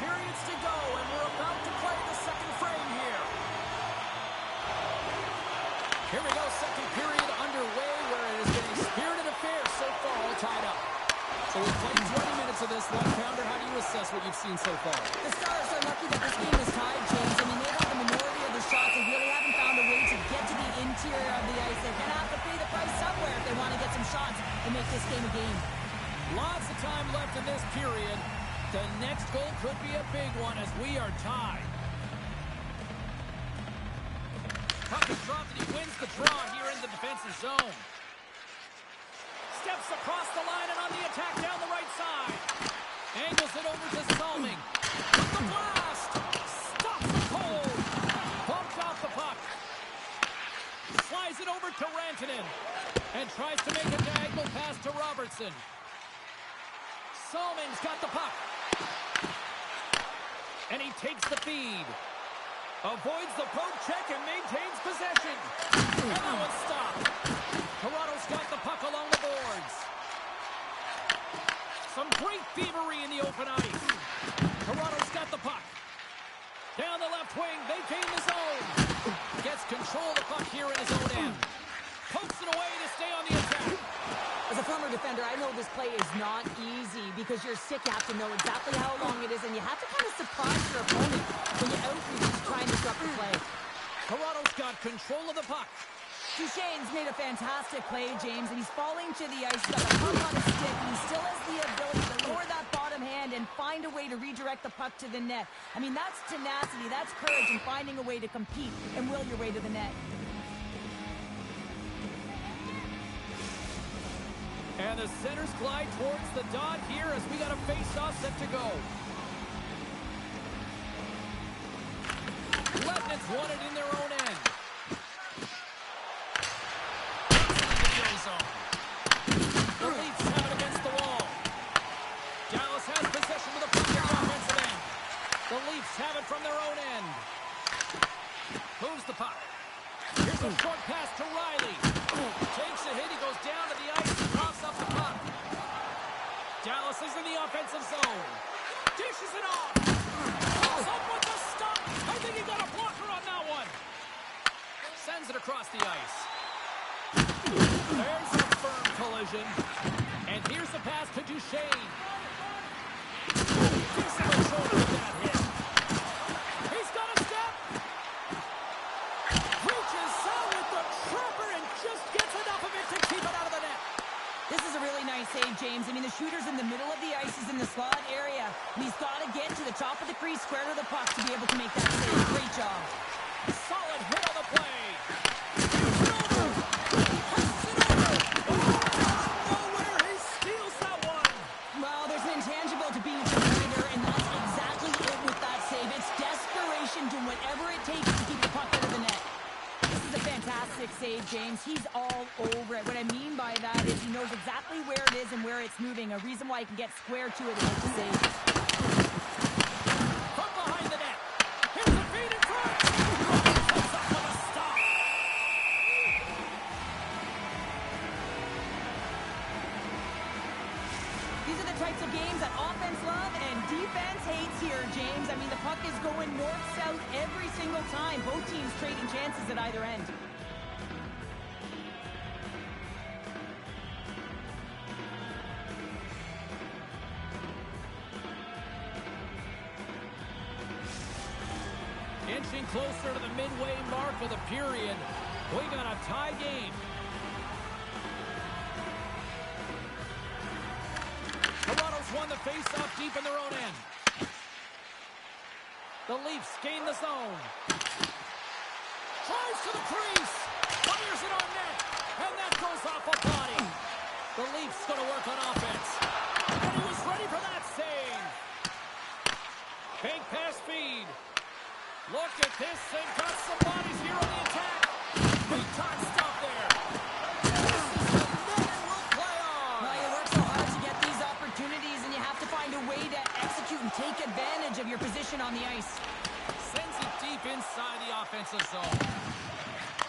periods to go, and we're about to play the second frame here. Here we go, second period underway, where it has been a spirited affair so far, all tied up. So we've played 20 minutes of this one-pounder. How do you assess what you've seen so far? The Stars are lucky that this game is tied, James. I mean, they got the majority of the shots and really haven't found a way to get to the interior of the ice. They're going to have to pay the price somewhere if they want to get some shots and make this game a game. Lots of time left in this period. The next goal could be a big one as we are tied. Puck is dropped and he wins the draw here in the defensive zone. Steps across the line and on the attack down the right side. Angles it over to Salming. With the blast! Stops the cold! Bumped off the puck. Slides it over to Rantanen. And tries to make a diagonal pass to Robertson. Salming's got the puck. And he takes the feed. Avoids the poke check and maintains possession. And that one's stopped. Toronto's got the puck along the boards. Some great thievery in the open ice. Toronto's got the puck. Down the left wing, they gain the zone. Gets control of the puck here in his own end. Pokes it away to stay on the attack. As a former defender, I know this play is not easy because you're sick. You have to know exactly how long it is, and you have to kind of surprise your opponent when you outreach to try and disrupt the play. Toronto's got control of the puck. Duchesne's made a fantastic play, James, and he's falling to the ice. He's got the puck on his stick, and he still has the ability to lower that bottom hand and find a way to redirect the puck to the net. I mean, that's tenacity, that's courage, and finding a way to compete and will your way to the net. And the centers glide towards the dot here as we got a face-off set to go. Leibnitz won it in their own end. The Leafs have it against the wall. Dallas has possession with a puck in the offensive end. The Leafs have it from their own end. Moves the puck. Here's a short pass to Riley. Takes a hit, he goes down to the ice and drops up the puck. Dallas is in the offensive zone. Dishes it off. Pulls up with the stop. I think he got a blocker on that one. Sends it across the ice. There's a firm collision. And here's the pass to Duchesne. Decent shoulder with that hit. He's got a step. Reaches out with the trapper and just gets enough of it to keep it out of the net. This is a really nice save, James. I mean, the shooter's in the middle of the ice. He's in the slot area. And he's got to get to the top of the crease, square to the puck to be able to make that save. Great job. Solid hit on the play. Doing whatever it takes to keep the puck out of the net. This is a fantastic save, James. He's all over it. What I mean by that is he knows exactly where it is and where it's moving. A reason why he can get square to it and make the save. From behind the net. Here's a feed in front. Comes up with a stop. These are the types of games that offense love and defense hates here, James. I mean, the puck is going north-south every single time. Both teams trading chances at either end. Inching closer to the midway mark of the period. We got a tie game. Toronto's won the face-off deep in their own end. The Leafs gain the zone. Drives to the crease. Fires it on net. And that goes off a body. The Leafs going to work on offense. And he was ready for that save. Bank pass feed. Look at this. They've got some bodies here on the attack. Big time stop there. This is the net and will play on. Well, you work so hard to get these opportunities, and you have to find a way to execute and take advantage of your position on the ice. Sends it deep inside the offensive zone.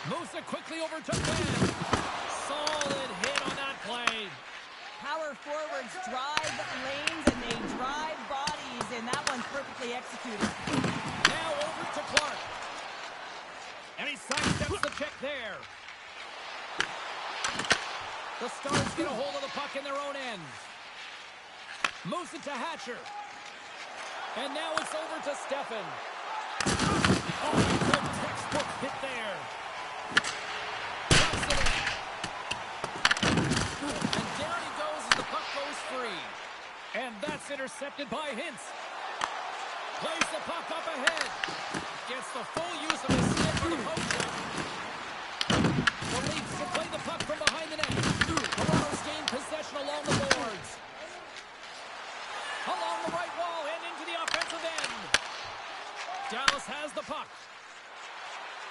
Moves it quickly over to Ben. Solid hit on that play. Power forwards drive lanes, and they drive bodies, and that one's perfectly perfectly executed. Now over to Clark. And he sidesteps the check there. The Stars get a hold of the puck in their own end. Moves it to Hatcher. And now it's over to Steffen. Oh, good textbook hit there. Drops it in. And down he goes as the puck goes free. And that's intercepted by Hintz. Plays the puck up ahead. Gets the full use of his stick for the post shot. The Leafs will play the puck from behind the net. Toronto's gained possession along the boards. Along the right wall and into the offensive end. Dallas has the puck.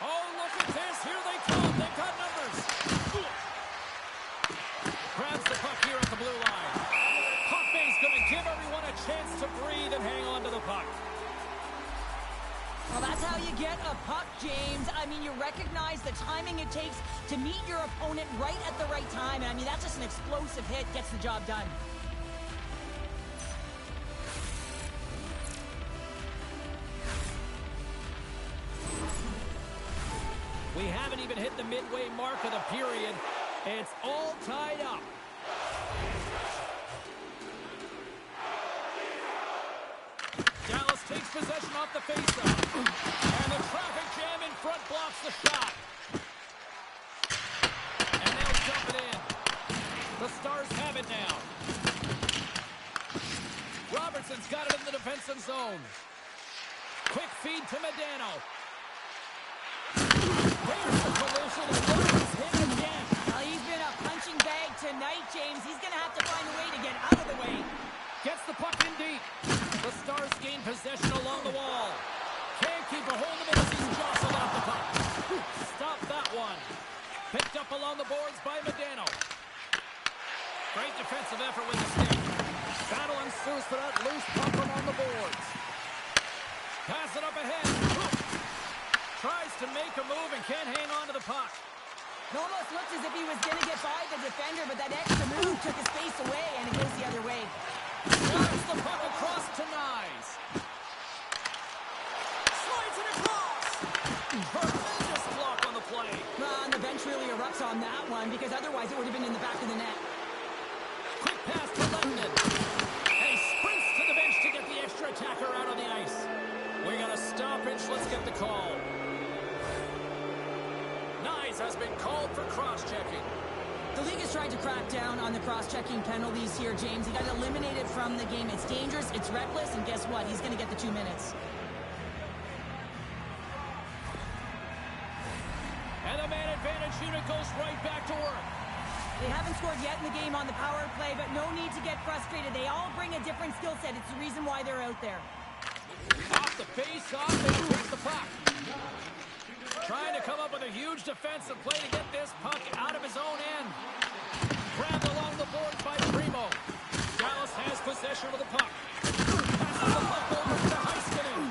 Oh, look at this. Here they come. They've got numbers. Grabs the puck here at the blue line. Hockey's going to give everyone a chance to breathe and hang on to the puck. Well, that's how you get a puck, James. I mean, you recognize the timing it takes to meet your opponent right at the right time. And I mean, that's just an explosive hit. Gets the job done. We haven't even hit the midway mark of the period. It's all tied up. Dallas takes possession off the faceoff. And the traffic jam in front blocks the shot. And they'll dump it in. The Stars have it now. Robertson's got it in the defensive zone. Quick feed to Medano. There's the collision. Robertson's hit again. Well, he's been a punching bag tonight, James. He's going to have to find a way to get out of the way. Gets the puck in deep. The Stars gain possession along the wall. Can't keep a hold of it as he's jostled out the puck. Stop that one. Picked up along the boards by Medano. Great defensive effort with the stick. Battle ensues for that loose puck along the boards. Pass it up ahead. Tries to make a move and can't hang on to the puck. It almost looked as if he was going to get by the defender, but that extra move took his face away, and it goes the other way. Slides the puck across to Nyes. Slides it across. Tremendous block on the play. Well, and the bench really erupts on that one, because otherwise it would have been in the back of the net. Quick pass to Lettinen. And he sprints to the bench to get the extra attacker out on the ice. We got a stoppage. Let's get the call. Nyes has been called for cross-checking. The league is trying to crack down on the cross-checking penalties here, James. He got eliminated from the game. It's dangerous, it's reckless, and guess what? He's going to get the 2 minutes. And the man advantage unit goes right back to work. They haven't scored yet in the game on the power play, but no need to get frustrated. They all bring a different skill set. It's the reason why they're out there. Off the face-off, they take the puck. Trying to come up with a huge defensive play to get this puck out of his own end. Grabbed along the boards by Primo. Dallas has possession of the puck. Passes the puck over to Heiskanen.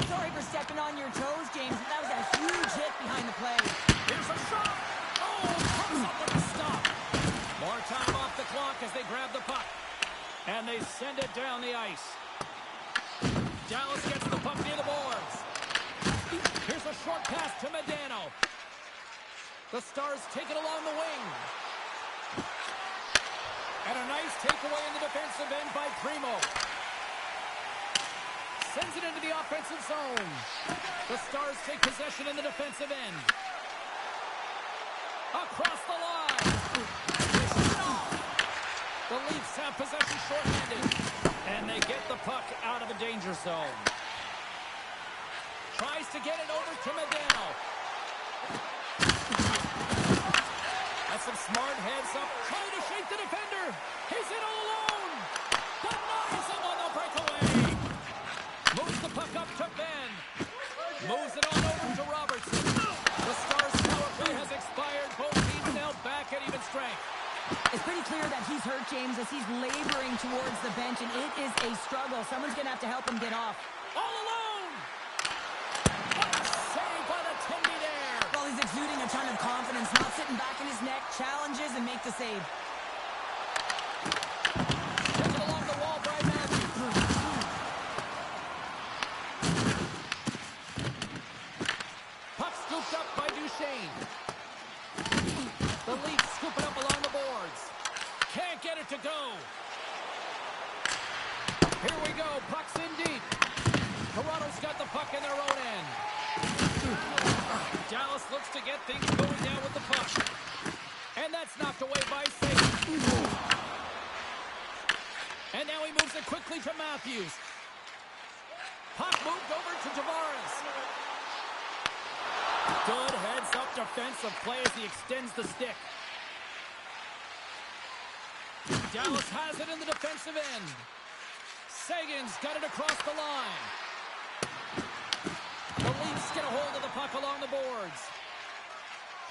Sorry for stepping on your toes, James, but that was a huge hit behind the play. Here's a shot. Oh, comes up with a stop. More time off the clock as they grab the puck. And they send it down the ice. Dallas gets the puck near the boards. Here's a short pass to Medano. The Stars take it along the wing. And a nice takeaway in the defensive end by Primo. Sends it into the offensive zone. The Stars take possession in the defensive end. Across the line. The Leafs have possession shorthanded. And they get the puck out of the danger zone. Tries to get it over to Medano. That's some smart heads up. Trying to shake the defender. He's in all alone. Denies him on the breakaway. Moves the puck up to Ben. Moves it on over to Robertson. The Stars' power play has expired. Both teams now back at even strength. It's pretty clear that he's hurt, James, as he's laboring towards the bench, and it is a struggle. Someone's going to have to help him get off. All alone. What a save by the 10-meter air. Well, he's exuding a ton of confidence, not sitting back in his net, challenges and make the save. Took it along the wall by Matthews. to go. Here we go. Puck's in deep. Toronto's got the puck in their own end. Dallas looks to get things going down with the puck. And that's knocked away by Sagan. And now he moves it quickly to Matthews. Puck moved over to Tavares. Good heads-up defensive play as he extends the stick. Dallas has it in the defensive end. Sagan's got it across the line. The Leafs get a hold of the puck along the boards.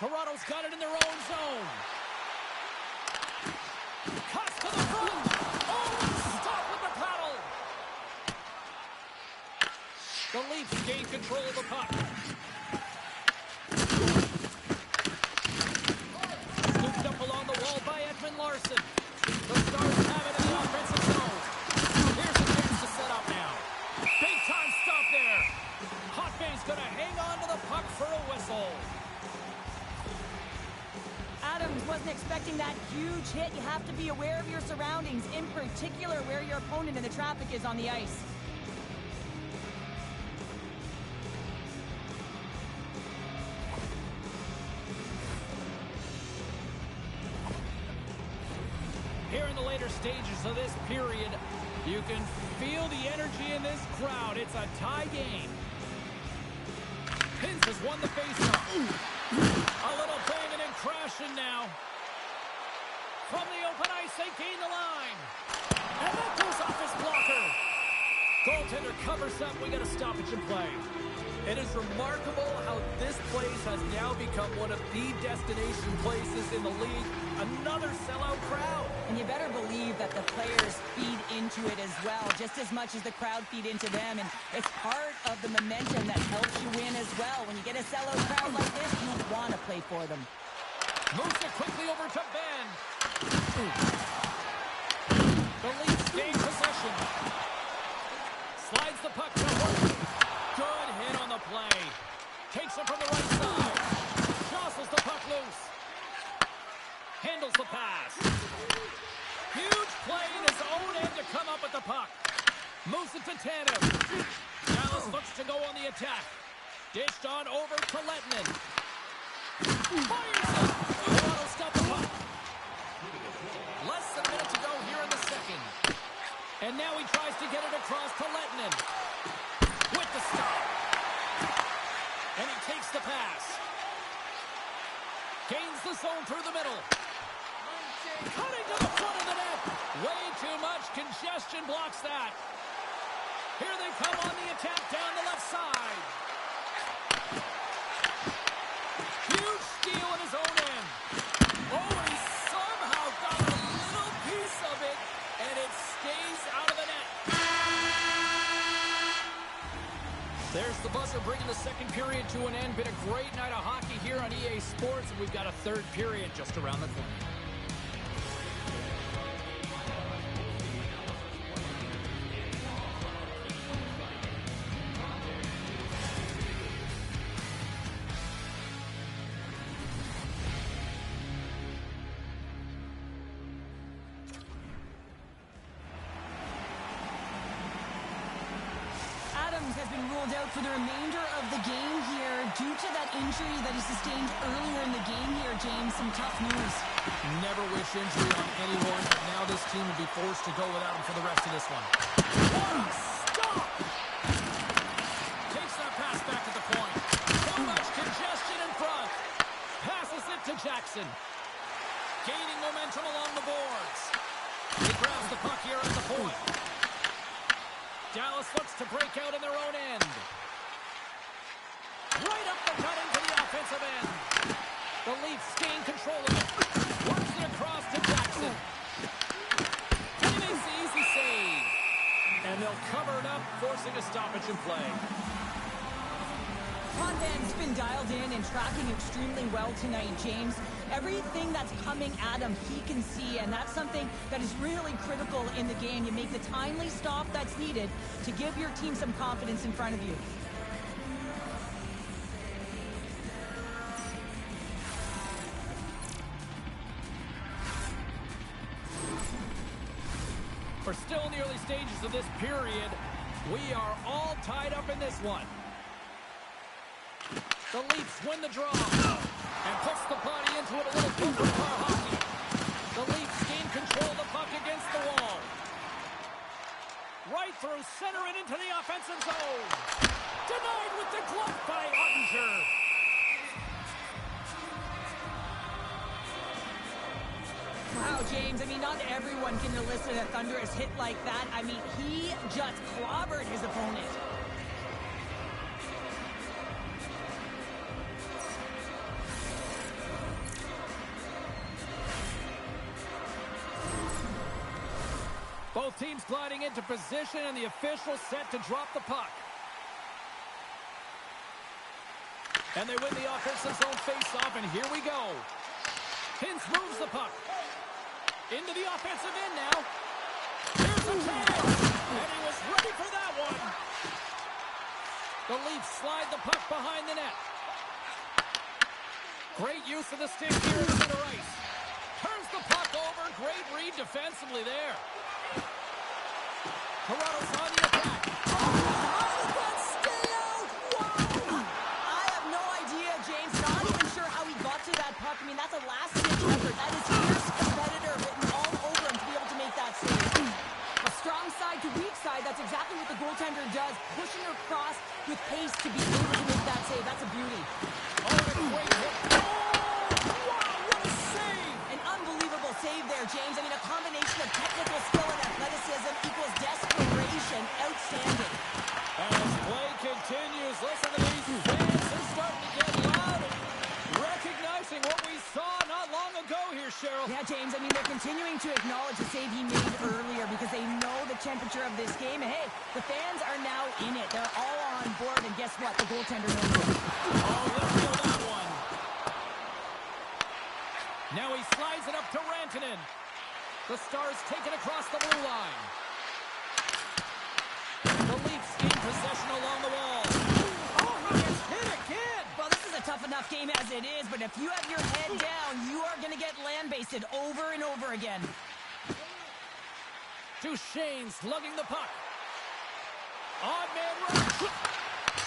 Toronto's got it in their own zone. Cuts to the front. Oh, stop with the paddle. The Leafs gain control of the puck. Scooped up along the wall by Edmund Larson. The Stars have it in the offensive zone. Here's a chance to set up now. Big time stop there. Hotbay's going to hang on to the puck for a whistle. Adams wasn't expecting that huge hit. You have to be aware of your surroundings, in particular where your opponent in the traffic is on the ice. Here in the later stages of this period, you can feel the energy in this crowd. It's a tie game. Pins has won the faceoff. A little banging and crashing now. From the open ice, they gain the line. And that goes off his blocker. Goaltender covers up. We got a stoppage in play. It is remarkable how this place has now become one of the destination places in the league. Another sellout crowd. And you better believe that the players feed into it as well, just as much as the crowd feed into them. And it's part of the momentum that helps you win as well. When you get a sellout crowd like this, you want to play for them. Moves it quickly over to Ben. The Leafs gain possession. Slides the puck to Horton. Good hit on the play. Takes it from the right side. Jostles the puck loose. Handles the pass. Huge play in his own end to come up with the puck. Moves it to Tanev. Dallas looks to go on the attack. Dished on over to Lettinen. Fires it. Toronto's got the puck. Less than a minute to go here in the second. And now he tries to get it across to Lettinen. With the stop. And he takes the pass. Gains the zone through the middle. Cutting to the front of the net. Way too much congestion blocks that. Here they come on the attack down the left side. Huge steal in his own end. Oh, he somehow got a little piece of it, and it stays out of the net. There's the buzzer bringing the second period to an end. Been a great night of hockey here on EA Sports, and we've got a third period just around the corner. Has been ruled out for the remainder of the game here due to that injury that he sustained earlier in the game here, James. Some tough news. Never wish injury on anyone, but now this team will be forced to go without him for the rest of this one. What a stop! Takes that pass back at the point. So much congestion in front. Passes it to Jackson. Gaining momentum along the boards. He grabs the puck here at the point. Dallas looks to break out in their own end. Right up the gut into the offensive end. The Leafs gain control of it. Works it across to Jackson. And he makes the easy save. And they'll cover it up, forcing a stoppage in play. Condon's been dialed in and tracking extremely well tonight, James. Everything that's coming at him, he can see, and that's something that is really critical in the game. You make the timely stop that's needed to give your team some confidence in front of you. We're still in the early stages of this period. We are all tied up in this one. The Leafs win the draw and puts the body into it a little bumper car hockey. The Leafs gain control of the puck against the wall. Right through center and into the offensive zone. Denied with the glove by Ottinger. Wow, James, I mean, not everyone can elicit a thunderous hit like that. I mean, he just clobbered his opponent. Both teams gliding into position, and the official set to drop the puck. And they win the offensive zone face-off, and here we go. Hintz moves the puck. Into the offensive end now. Here's a chance, and he was ready for that one. The Leafs slide the puck behind the net. Great use of the stick here in center ice. Turns the puck over. Great read defensively there. Toronto's on the attack. How did that stay out? Wow! I have no idea, James. Not even sure how he got to that puck. I mean, that's a last-ditch effort. That is fierce competitor written all over him to be able to make that save. A strong side to weak side. That's exactly what the goaltender does. Pushing across with pace to be able to make that save. That's a beauty. Oh, a great hit. Oh, wow, what a save! An unbelievable save there, James. I mean, a combination of technical skill and athleticism equals desperation. Outstanding. As play continues, listen to these fans. They're starting to get loud, recognizing what we saw not long ago here, Cheryl. Yeah, James, I mean, they're continuing to acknowledge the save he made earlier because they know the temperature of this game. And, hey, the fans are now in it. They're all on board, and guess what? The goaltender knows it. Oh, let's feel that one. Now he slides it up to Rantanen. The Stars take it across the blue line. The Leafs in possession along the wall. Oh, he gets hit again. Well, this is a tough enough game as it is, but if you have your head down, you are going to get land-basted over and over again. Duchesne slugging the puck. Odd man rush.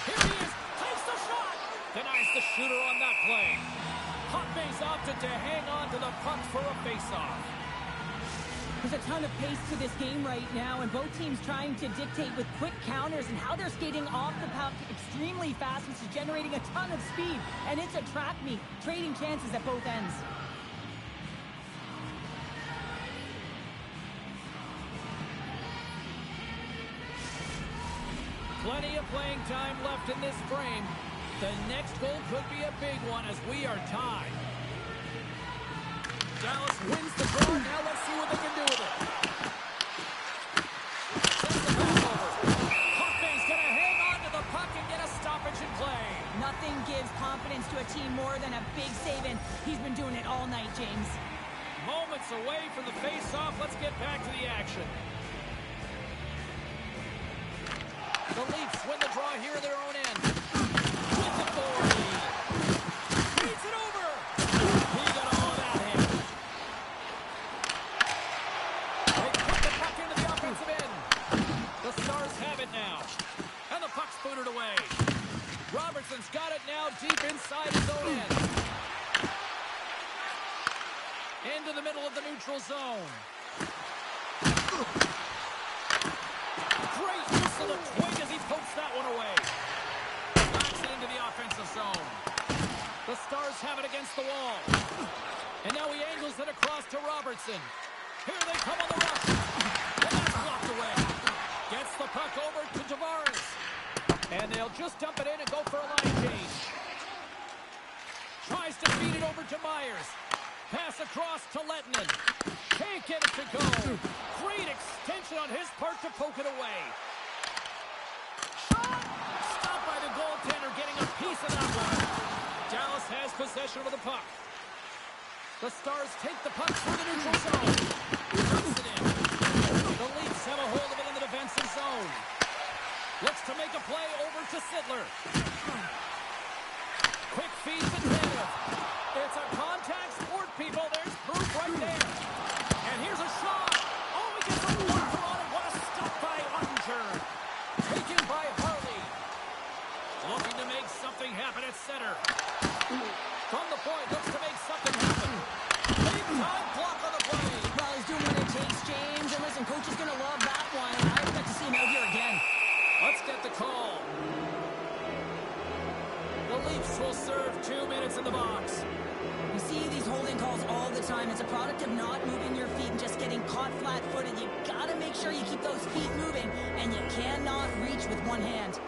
Here he is. Takes the shot. Denies the shooter on that play. Hotmaze opted to hang on to the puck for a face-off. There's a ton of pace to this game right now, and both teams trying to dictate with quick counters and how they're skating off the puck extremely fast, which is generating a ton of speed. And it's a track meet, trading chances at both ends. Plenty of playing time left in this frame. The next goal could be a big one as we are tied. Dallas wins the draw. Now let's see what they can do with it. Sends the pass over. Hotmane's going to hang on to the puck and get a stoppage in play. Nothing gives confidence to a team more than a big save, and he's been doing it all night, James. Moments away from the face-off. Let's get back to the action. The Leafs win the draw here at their own end. With authority. Beats it over. He got all that hit. They put the puck into the offensive end. The Stars have it now. And the puck's booted away. Robertson's got it now deep inside his own end. Into the middle of the neutral zone. Great use of the twig as he pokes that one away. Knocks it into the offensive zone. The Stars have it against the wall. And now he angles it across to Robertson. Here they come on the rush. And that's blocked away. Gets the puck over to Tavares. And they'll just dump it in and go for a line change. Tries to feed it over to Myers. Pass across to Lettinen. Can't get it to go. Great extension on his part to poke it away. Shot! Stopped by the goaltender, getting a piece of that one. Dallas has possession of the puck. The Stars take the puck through the neutral zone. Puts it in. The Leafs have a hold of it in the defensive zone. Looks to make a play over to Sittler. Quick feed to Taylor. It's a contact sport, people. There's proof right there. And here's a shot. Oh, he gets a block for sure you keep those feet moving, and you cannot reach with one hand.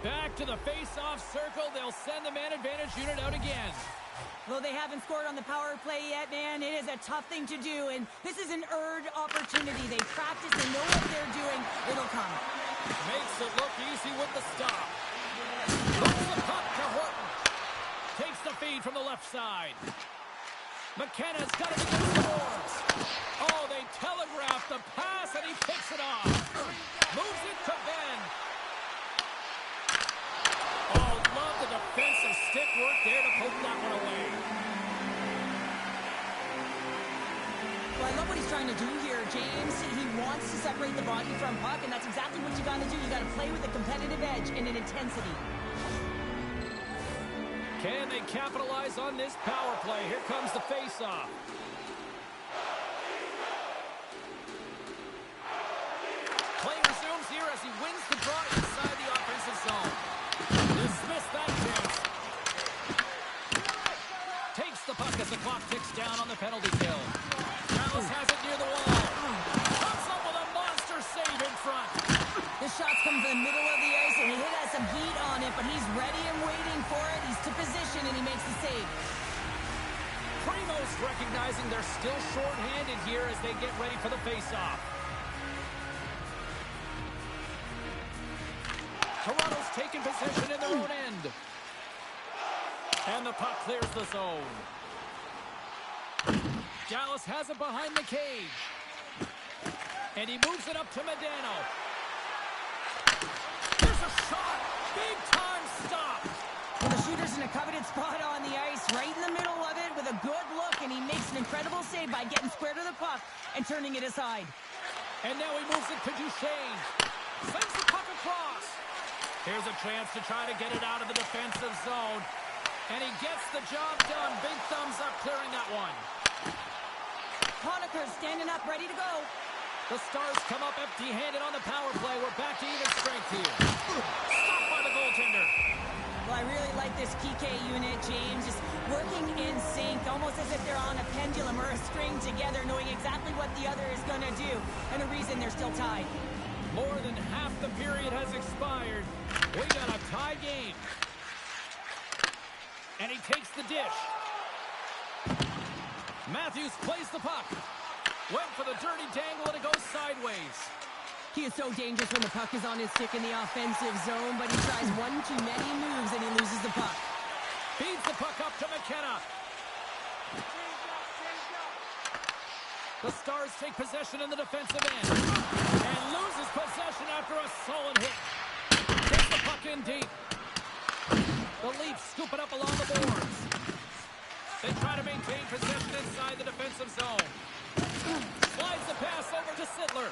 Back to the face-off circle. They'll send the man advantage unit out again. Though they haven't scored on the power play yet, man, it is a tough thing to do, and this is an earned opportunity. They practice, they know what they're doing. It'll come. Makes it look easy with the stop. Puts the puck to Horton. Takes the feed from the left side. McKenna's got it against the boards. Oh, they telegraph the pass, and he picks it off. Moves it to Ben. Oh, love the defensive stick work there to poke that one away. Well, I love what he's trying to do here, James. He wants to separate the body from puck, and that's exactly what you got to do. You got to play with a competitive edge and an intensity. Can they capitalize on this power play? Here comes the face-off. Play resumes here as he wins the draw inside the offensive zone. Dismiss that chance. Takes the puck as the clock ticks down on the penalty kill. Dallas has it near the wall. Comes up with a monster save in front. This shot's coming from the middle of the ice, and he has some heat on it, but he's ready and waiting for it. He's to position, and he makes the save. Primo's recognizing they're still short-handed here as they get ready for the face-off. Toronto's taking possession in their own end. And the puck clears the zone. Dallas has it behind the cage. And he moves it up to Medano. There's a shot. Big time stop. Well, the shooter's in a coveted spot on the ice, right in the middle of it with a good look, and he makes an incredible save by getting square to the puck and turning it aside. And now he moves it to Duchesne. Sends the puck across. Here's a chance to try to get it out of the defensive zone. And he gets the job done. Big thumbs up clearing that one. Honeker's standing up, ready to go. The Stars come up empty-handed on the power play. We're back to even strength here. Stopped by the goaltender. Well, I really like this PK unit, James. Just working in sync, almost as if they're on a pendulum or a string together, knowing exactly what the other is going to do, and a reason they're still tied. More than half the period has expired. We got a tie game. And he takes the dish. Matthews plays the puck. Went for the dirty dangle, and it goes sideways. He is so dangerous when the puck is on his stick in the offensive zone, but he tries one too many moves, and he loses the puck. Feeds the puck up to McKenna. The Stars take possession in the defensive end. And loses possession after a solid hit. Takes the puck in deep. The Leafs scoop it up along the boards. They try to maintain possession inside the defensive zone. Slides the pass over to Sittler.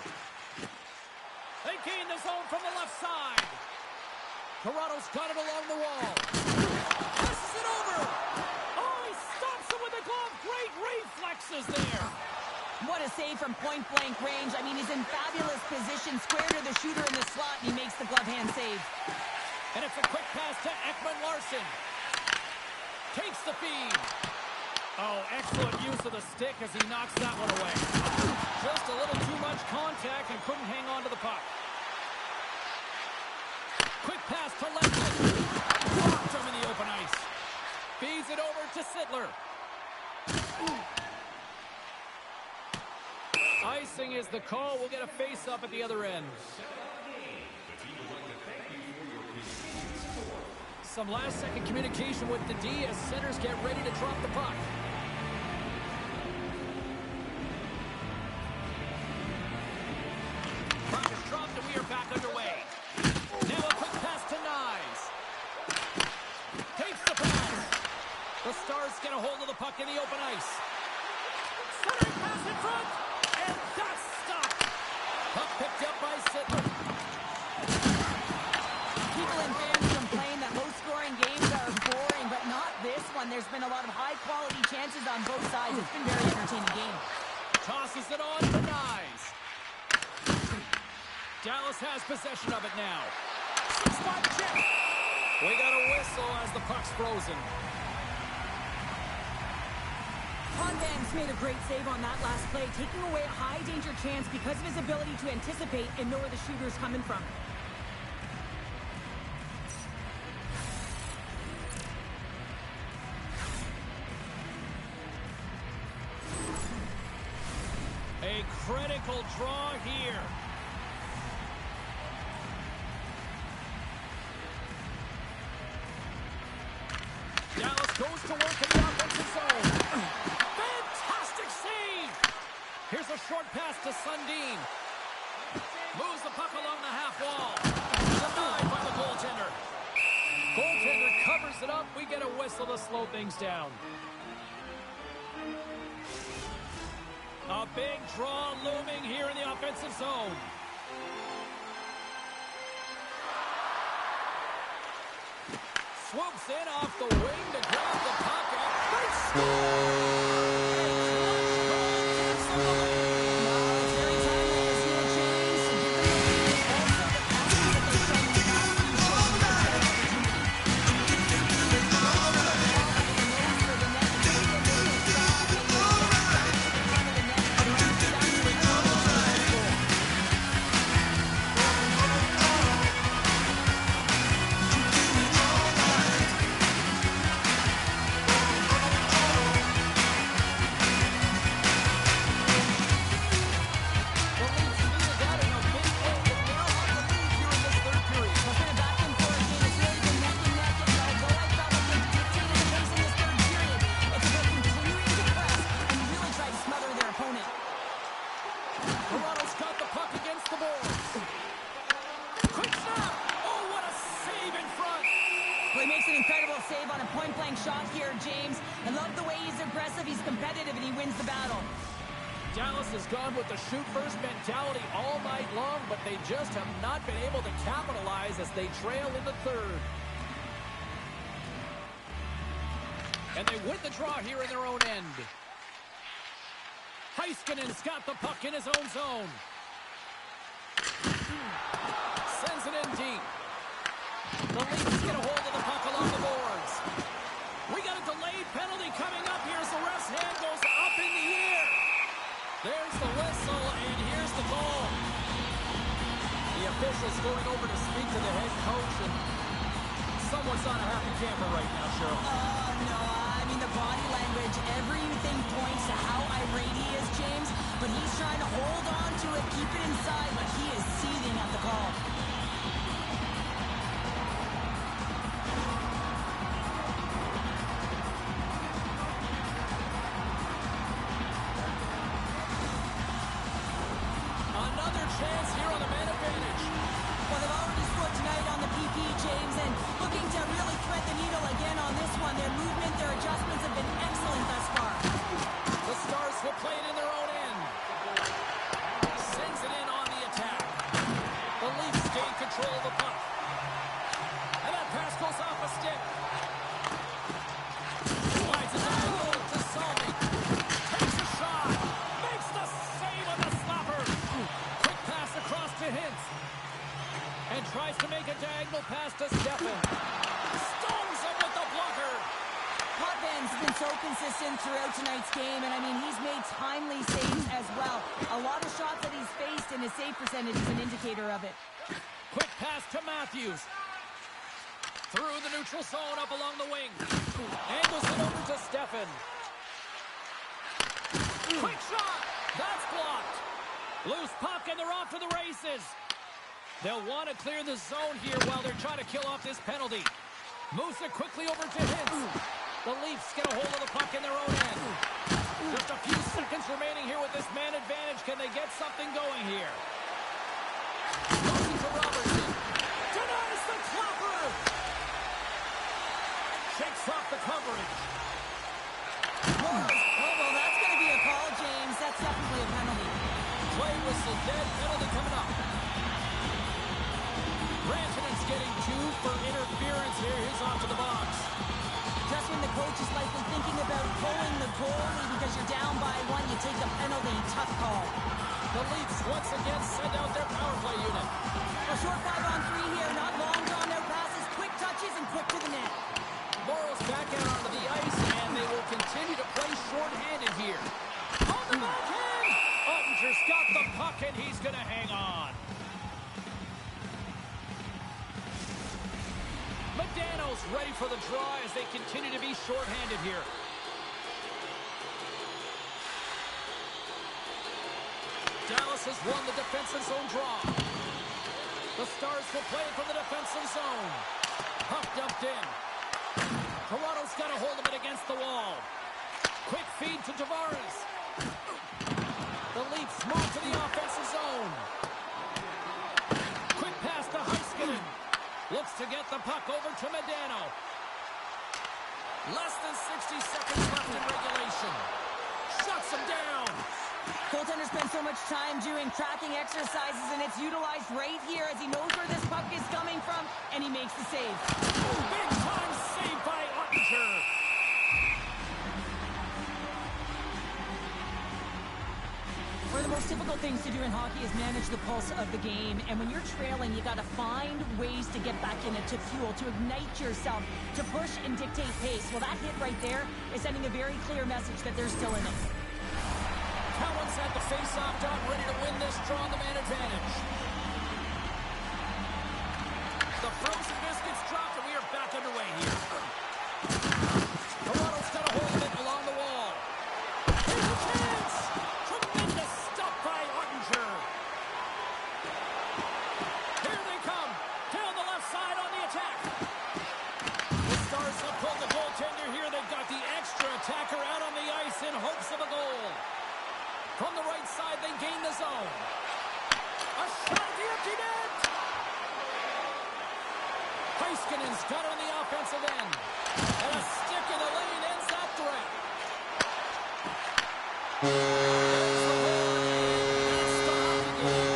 They gain the zone from the left side. Toronto's got it along the wall. Passes it over. Oh, he stops it with a glove. Great reflexes there. What a save from point-blank range. I mean, he's in fabulous position, square to the shooter in the slot, and he makes the glove hand save. And it's a quick pass to Ekman-Larsson. Takes the feed. Oh, excellent use of the stick as he knocks that one away. Just a little too much contact and couldn't hang on to the puck. Quick pass to Lefton. Blocked him in the open ice. Feeds it over to Sittler. Icing is the call. We'll get a face-up at the other end. Some last-second communication with the D as centers get ready to drop the puck. Puck is dropped and we are back underway. Now a quick pass to Nyes. Takes the pass. The Stars get a hold of the puck in the open ice. Centering pass in front. And that's stopped. Puck picked up by Sittler. People and fans complain that low-scoring games are boring, but not this one. There's been a lot of high-quality chances on both sides. It's been a very entertaining game. Tosses it on to Nyes. Dallas has possession of it now. 6-5 check. We got a whistle as the puck's frozen. Convan's made a great save on that last play, taking away a high-danger chance because of his ability to anticipate and know where the shooter's coming from. A critical draw here. Dallas goes to work in the offensive zone. Fantastic save! Here's a short pass to Sundin. Moves the puck along the half wall. Denied by the goaltender. Goaltender covers it up. We get a whistle to slow things down. A big draw looming here in the offensive zone. Swoops in off the wing to grab the puck. They score! Dallas has gone with the shoot-first mentality all night long, but they just have not been able to capitalize as they trail in the third. And they win the draw here in their own end. Heiskanen's got the puck in his own zone. Sends it in deep. The Leafs get a hold of the puck along the boards. We got a delayed penalty coming up here as the ref's hand goes up in the air. There's the whistle, and here's the goal. The official's going over to speak to the head coach, and someone's not a happy camper right now, Cheryl. Oh, no, I mean, the body language, everything points to how irate he is, James, but he's trying to hold on to it, keep it inside, but he is seething at the call. Tries to make a diagonal pass to Stefan. Stones him with the blocker. Convan's been so consistent throughout tonight's game, and I mean, he's made timely saves as well. A lot of shots that he's faced, and his save percentage is an indicator of it. Quick pass to Matthews. Through the neutral zone, up along the wing. Angles it over to Stefan. Quick shot. That's blocked. Loose puck, and they're off to the races. They'll want to clear the zone here while they're trying to kill off this penalty. Moves it quickly over to Hintz. The Leafs get a hold of the puck in their own end. Just a few seconds remaining here with this man advantage. Can they get something going here? Looking to Robertson. Denies the clapper. Shakes off the coverage. Oh, well, that's going to be a call, James. That's definitely a penalty. Play whistle dead. Penalty coming up. Rantanen's getting 2 for interference here. He's off to the box. Just when the coach is likely thinking about pulling the goalie because you're down by 1, you take a penalty. Tough call. The Leafs once again send out their power play unit. A short 5-on-3 here. Not long drawn-out passes. Quick touches and quick to the net. Morrow's back out onto the ice, and they will continue to play shorthanded for the draw as they continue to be shorthanded here. Dallas has won the defensive zone draw. The Stars will play from the defensive zone. Puck dumped in. Toronto's got a hold of it against the wall. Quick feed to Tavares. The Leafs move to the offensive zone. Quick pass to Heiskanen. Looks to get the puck over to Medano. Less than 60 seconds left in regulation. Shuts him down. Goaltender spends so much time doing tracking exercises, and it's utilized right here as he knows where this puck is coming from, and he makes the save. Big time save by Ottinger. One of the most difficult things to do in hockey is manage the pulse of the game, and when you're trailing, you got to find ways to get back in it, to fuel, to ignite yourself, to push and dictate pace. Well, that hit right there is sending a very clear message that they're still in it. Cowan's at the face-off dot, ready to win this draw on the man advantage. The frozen biscuits dropped, and we are back underway here. Toronto's got a hold of it along the wall. Here's a chance! Tremendous stop by Ottinger. Here they come, down the left side on the attack. The Stars have pulled the goaltender here. They've got the extra attacker out on the ice in hopes of a goal. From the right side, they gain the zone. A shot at the empty net! Heiskanen's got it on the offensive end. And a stick in the lane ends that threat. There's the goal, and it's stopped again.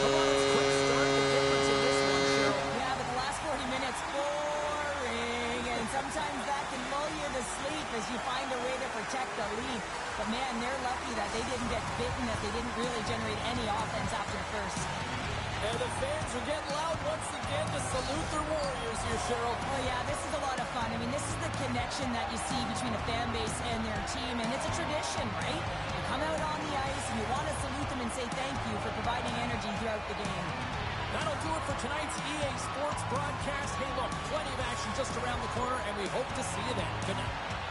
Toronto's quick start, the difference in this one, Cheryl. Yeah, but the last 40 minutes, boring, and sometimes that can lull you to sleep as you find a way to protect the lead. But man, they're lucky that they didn't get bitten, that they didn't really generate any offense after the first. And the fans are getting loud once again to salute their Warriors here, Cheryl. Oh yeah, this is a lot of fun. I mean, this is the connection that you see between a fan base and their team, and it's a tradition, right? You come out on the ice and you want to salute them and say thank you for providing energy throughout the game. That'll do it for tonight's EA Sports broadcast. Hey, look, plenty of action just around the corner, and we hope to see you then. Good night.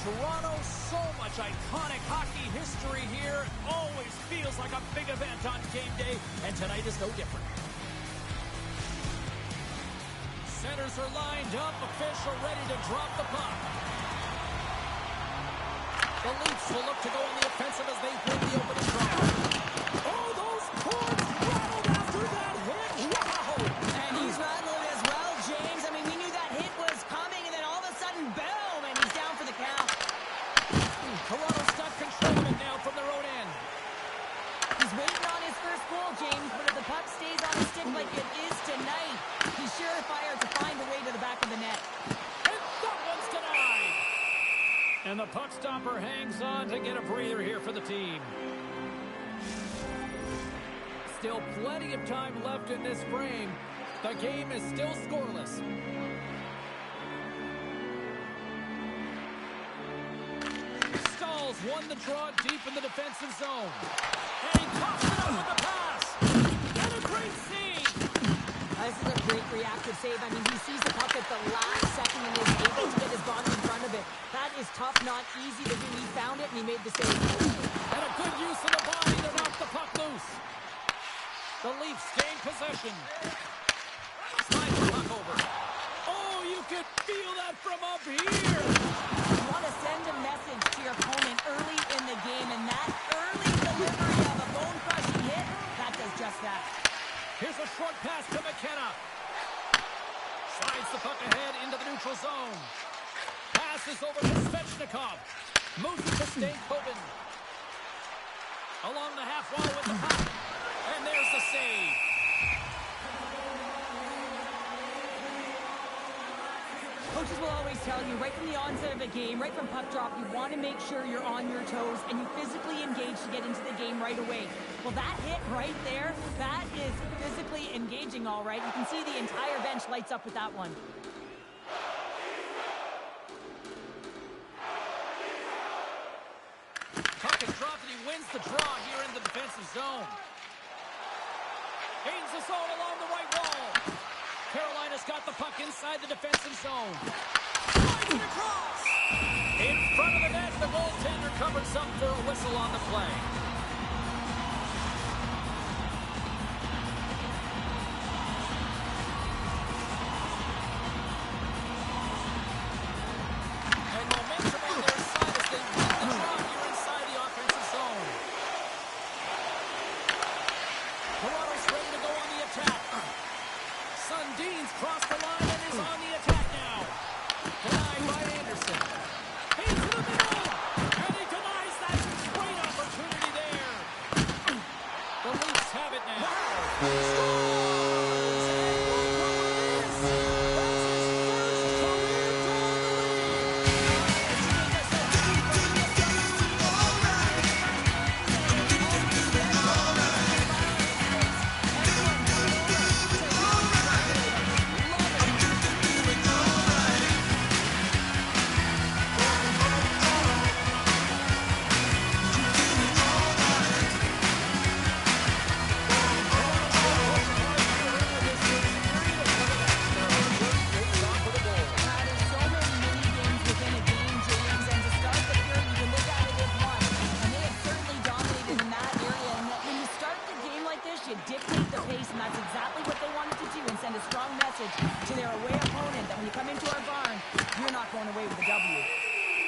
Toronto, so much iconic hockey history here. Always feels like a big event on game day, and tonight is no different. Centers are lined up, official ready to drop the puck. The Leafs will look to go on the offensive as they win the opening draw. Oh, those cords rattled after that hit. Wow! And he's rattling as well, James. I mean, we knew that hit was coming, and then all of a sudden, boom, and he's down for the count. Toronto's got control of it now from their own end. He's waiting on his first goal, James, but if the puck stays on his stick like it is tonight, he's surefire to find a way to the back of the net. And that one's denied. And the puck stopper hangs on to get a breather here for the team. Still plenty of time left in this frame. The game is still scoreless. Stalls won the draw deep in the defensive zone. And he tossed it up with the pass. And a great save. This is a great reactive save. I mean, he sees the puck at the last second and is able to get his body in front of it. That is tough, not easy to do. He found it and he made the save. And a good use of the body to knock the puck loose. The Leafs gain possession. Slide the puck over. Oh, you could feel that from up here. You want to send a message to your opponent early in the game, and that early delivery of a bone-crushing hit, that does just that. Here's a short pass to McKenna. Slides the puck ahead into the neutral zone. Passes over to Svechnikov. Moves it to Stankoven. Along the half wall with the puck. And there's the save. Coaches will always tell you, right from the onset of a game, right from puck drop, you want to make sure you're on your toes and you physically engage to get into the game right away. Well, that hit right there, that is physically engaging, all right. You can see the entire bench lights up with that one. Puck is dropped and he wins the draw here in the defensive zone. Gains the zone along the right wall. Carolina's got the puck inside the defensive zone. Slides it across. In front of the net, the goaltender covers up for a whistle on the play. And momentum on their side as they win the draw here inside the offensive zone. Toronto's ready to go on the attack. Sundin's crossed the line and is on the attack now. Denied by Anderson. Into the middle. And he denies that great opportunity there. The Leafs have it now. You dictate the pace, and that's exactly what they wanted to do and send a strong message to their away opponent that when you come into our barn, you're not going away with a W.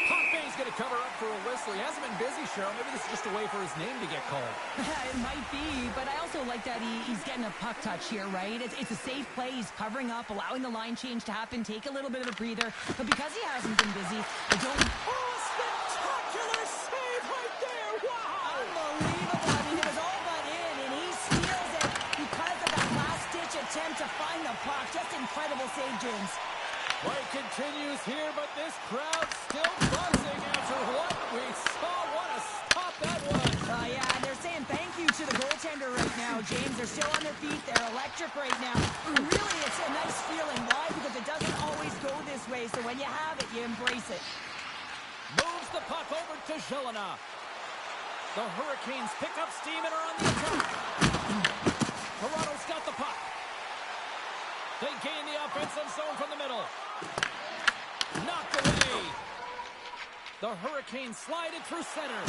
Pompey's going to cover up for a whistle. He hasn't been busy, Cheryl. Maybe this is just a way for his name to get called. It might be, but I also like that he's getting a puck touch here, right? It's a safe play. He's covering up, allowing the line change to happen, take a little bit of a breather. But because he hasn't been busy, they don't... Oh, spectacular save right there! Wow! Unbelievable. I mean, it was all but in, and he steals it because of that last-ditch attempt to find the puck. Just incredible save, James. Play continues here, but this crowd still buzzing after what we saw. What a stop that was. Yeah, and they're saying thank you to the goaltender right now, James. They're still on their feet. They're electric right now. Really, it's a nice feeling. Why? Because it doesn't always go this way, so when you have it, you embrace it. Moves the puck over to Zelina. The Hurricanes pick up steam and are on the attack. Toronto's got the puck. They gain the offensive zone from the middle. Knocked away. The Hurricanes slide it through center.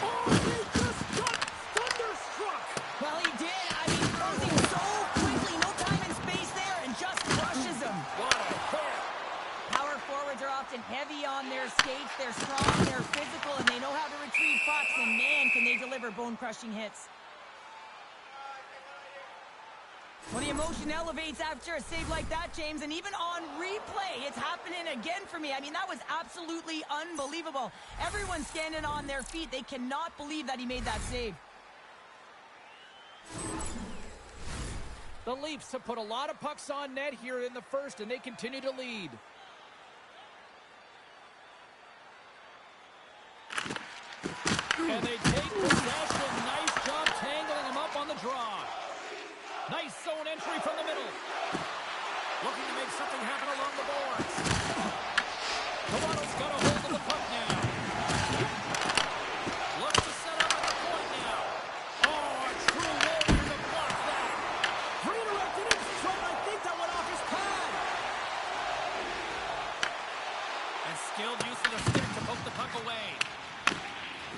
Oh, he just got thunderstruck. Well, he did. I mean, closing so quickly, no time and space there, and just crushes him. What a hit. Power forwards are often heavy on their skates. They're strong, they're physical, and they know how to retrieve pucks, and man, can they deliver bone-crushing hits. Well, the emotion elevates after a save like that, James, and even on replay, it's happening again for me. I mean, that was absolutely unbelievable. Everyone's standing on their feet. They cannot believe that he made that save. The Leafs have put a lot of pucks on net here in the first, and they continue to lead. And they take possession. Nice job tangling them up on the draw. Nice zone entry from the middle. Looking to make something happen along the boards. Toronto's got a hold of the puck now. Looks to set up at the point now. Oh, a true warrior to block that. Redirected in front. I think that went off his pad. And skilled use of the stick to poke the puck away.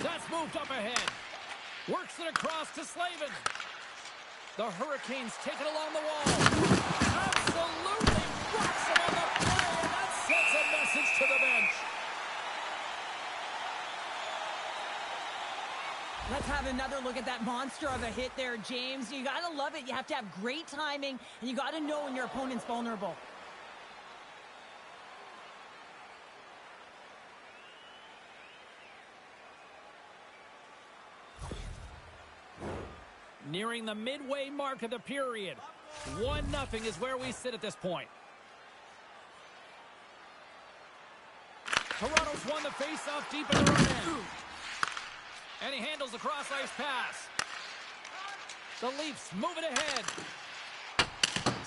That's moved up ahead. Works it across to Slavin. The Hurricanes take it along the wall. Absolutely rocks him on the play, and that sends a message to the bench. Let's have another look at that monster of a hit there, James. You gotta love it. You have to have great timing, and you gotta know when your opponent's vulnerable. Nearing the midway mark of the period. 1-0 is where we sit at this point. Toronto's won the face-off deep in the right end. And he handles the cross-ice pass. The Leafs move it ahead.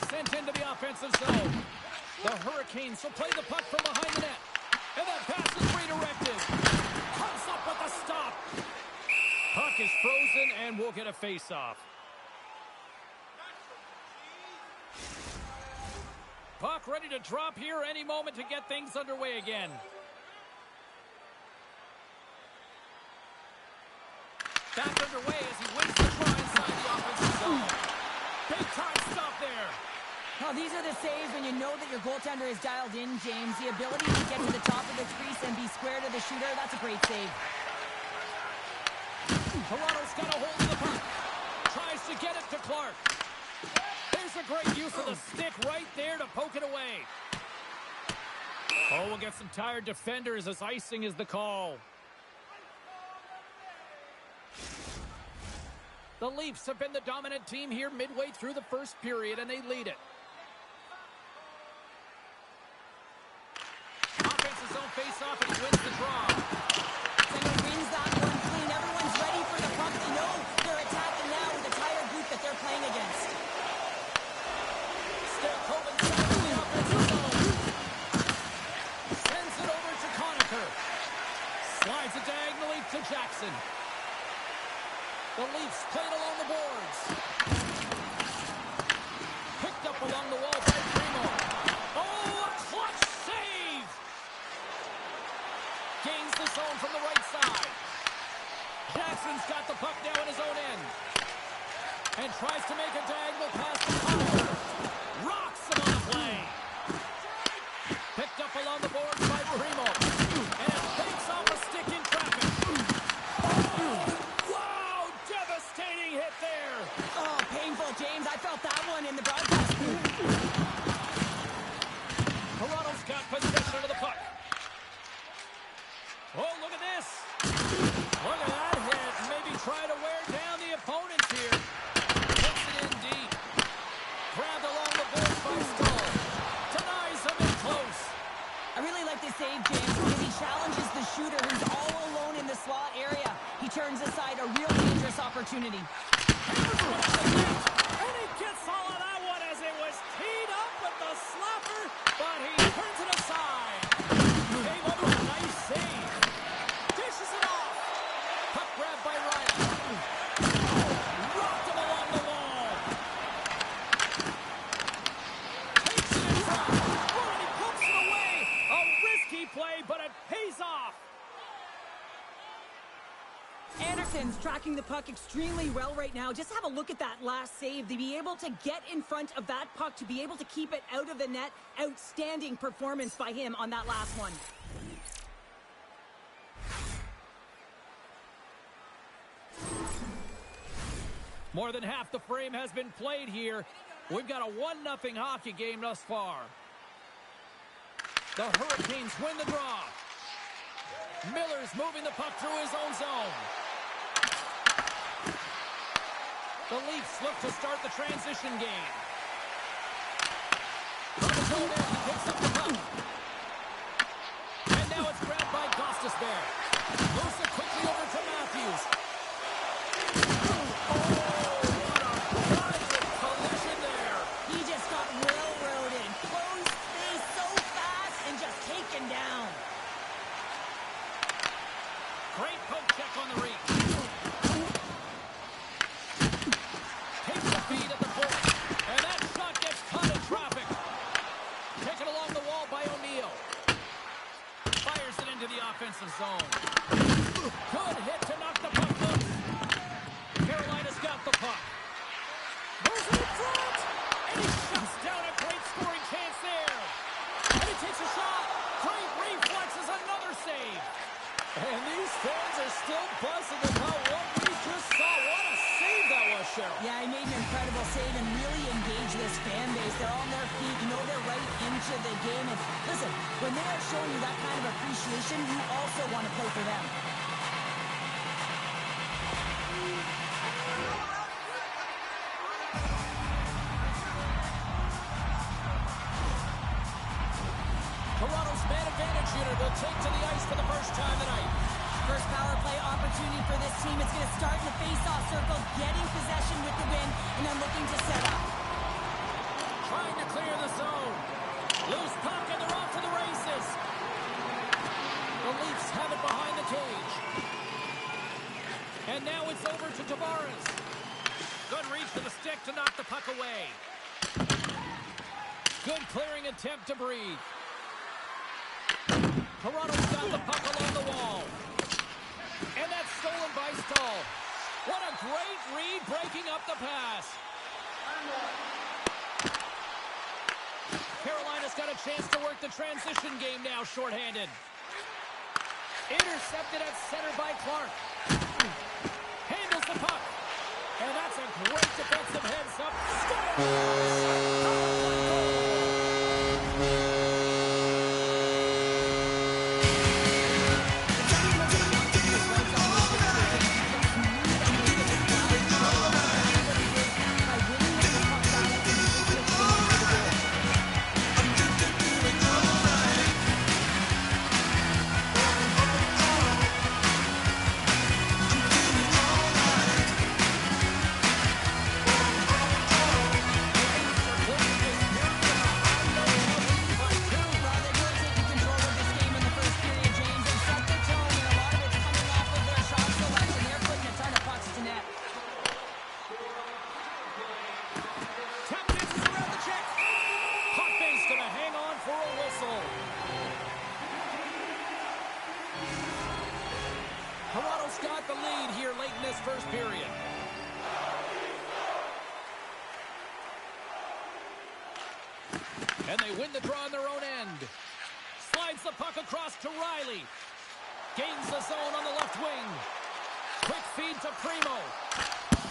Sent into the offensive zone. The Hurricanes will play the puck from behind the net. And that pass is redirected. Comes up with a stop. Puck is frozen, and we'll get a face-off. Puck ready to drop here any moment to get things underway again. Back underway as he wins the try inside the offensive zone. Big time stop there. Well, these are the saves when you know that your goaltender is dialed in, James. The ability to get to the top of the crease and be square to the shooter, that's a great save. Toronto's got a hold of the puck. Tries to get it to Clark. There's a great use of the stick right there to poke it away. Oh, we'll get some tired defenders as icing is the call. The Leafs have been the dominant team here midway through the first period, and they lead it. Offensive zone face-off, and he wins the draw. And he wins that one clean. Everyone's ready for the puck. They know they're attacking now with the tired group that they're playing against. Stelkoven sends the offensive zone. Sends it over to Conacher. Slides it diagonally to Jackson. The Leafs played along the boards. Picked up along the wall by Primo. Oh, a clutch save! Gains the zone from the right side. Jackson's got the puck now in his own end. And tries to make a diagonal pass to Conacher. Rocks him on the play. Picked up along the boards by Primo. And it takes off a stick in traffic. Hit there. Oh, painful, James. I felt that one in the broadcast. Toronto's got possession of the puck. Oh, look at this. Look at that hit. Maybe try to wear down the opponents here. Puts it in deep. Grabbed along the boards by Stahl. Denies him in close. I really like this save, James, because he challenges the shooter who's all alone in the slot area. He turns aside a real dangerous opportunity. And he gets all of that one as it was teed up with the slapper, but he turns it aside. Gave up a nice save. Dishes it off. Puck grabbed by Riley. Rocked him along the wall. Takes it in front. Oh, and he pumps it away. A risky play, but it pays off. moving the puck extremely well right now. Just have a look at that last save. To be able to get in front of that puck, to be able to keep it out of the net, outstanding performance by him on that last one. More than half the frame has been played here. We've got a 1-0 hockey game thus far. The Hurricanes win the draw. Miller's moving the puck through his own zone. The Leafs look to start the transition game. From his own end, he picks up the puck. And now it's grabbed by Gostis there. Moves it quickly over to Matthews. Oh, what a violent collision there. He just got railroaded. Closed space so fast and just taken down. Great poke check on the reach. Takes the feed at the point. And that shot gets caught in traffic. Taken along the wall by O'Neal. Fires it into the offensive zone. Good hit to knock the puck loose. Carolina's got the puck. Moves it in front. And he shuts down a great scoring chance there. And he takes a shot. Great reflexes, another save. And these fans are still buzzing about what we just saw. What a save that was, Cheryl. Yeah, he made an incredible save and really engaged this fan base. They're on their feet. You know they're right into the game. And listen, when they are showing you that kind of appreciation, you also want to play for them. Toronto's man advantage unit will take to the ice for the first time tonight. First power play opportunity for this team. It's going to start in the face-off circle, getting possession with the win, and then looking to set up. Trying to clear the zone. Loose puck, and they're off to the races. The Leafs have it behind the cage. And now it's over to Tavares. Good reach to the stick to knock the puck away. Good clearing attempt to breathe. Toronto's got the puck along the wall. And that's stolen by Stahl. What a great read breaking up the pass. Carolina's got a chance to work the transition game now, shorthanded. Intercepted at center by Clark. Handles the puck. And that's a great defensive heads-up. Toronto's got the lead here late in this first period. And they win the draw on their own end. Slides the puck across to Riley. Gains the zone on the left wing. Quick feed to Primo.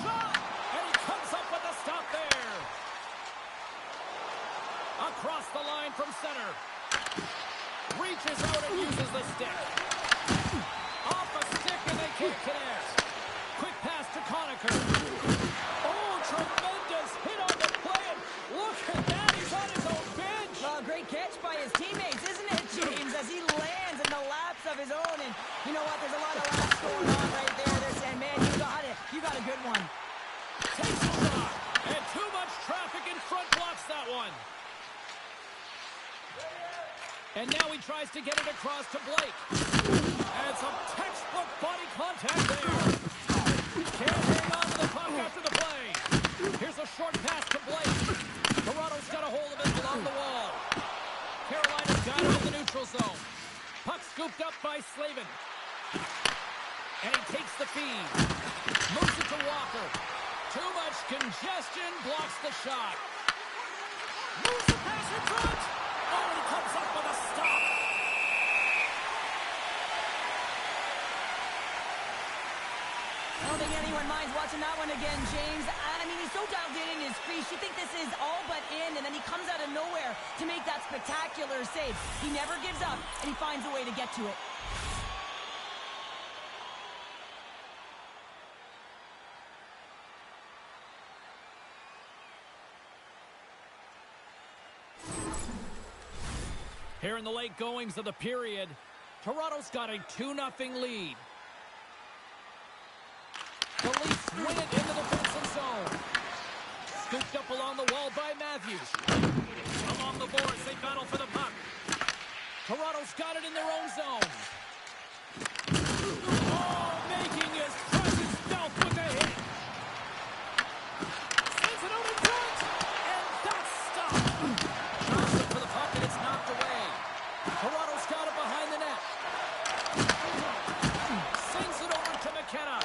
Shot! And he comes up with a stop there. Across the line from center. Reaches out and uses the stick. Off a stick and they can't connect. Quick pass to Conacher. Oh, tremendous hit on the play. And look at that. He's on his own bench. Great catch by his teammates, isn't it, James? As he lands in the laps of his own. And you know what? There's a lot of laps going on right there. They're saying, man, you got a good one. Takes the shot. And too much traffic in front blocks that one. And now he tries to get it across to Blake. And some textbook body contact there. Can't hang on to the puck after the play. Here's a short pass to Blake. Toronto's got a hold of it along the wall. Carolina's got it in the neutral zone. Puck scooped up by Slavin. And he takes the feed. Congestion blocks the shot. Moves the pass in front. Oh, and he comes up with a stop. I don't think anyone minds watching that one again, James. I mean, he's so dialed in his crease. You think this is all but in, and then he comes out of nowhere to make that spectacular save. He never gives up, and he finds a way to get to it. Here in the late goings of the period, Toronto's got a 2-0 lead. The Leafs win it in the defensive zone. Scooped up along the wall by Matthews. Along the boards, they battle for the puck. Toronto's got it in their own zone. Oh, making his presence felt with a hit. Sends it out in front, and that's stopped. Johnson for the puck, and it's knocked away. Toronto's got it behind the net. Sends it over to McKenna.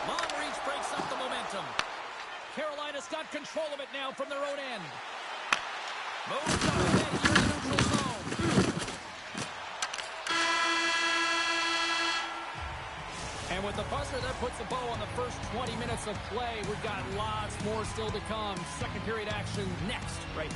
Long reach breaks up the momentum. Carolina's got control of it now from their own end. Moves up ahead here in the neutral zone. And with the buzzer, that puts a bow on the first 20 minutes of play. We've got lots more still to come. Second period action next, right?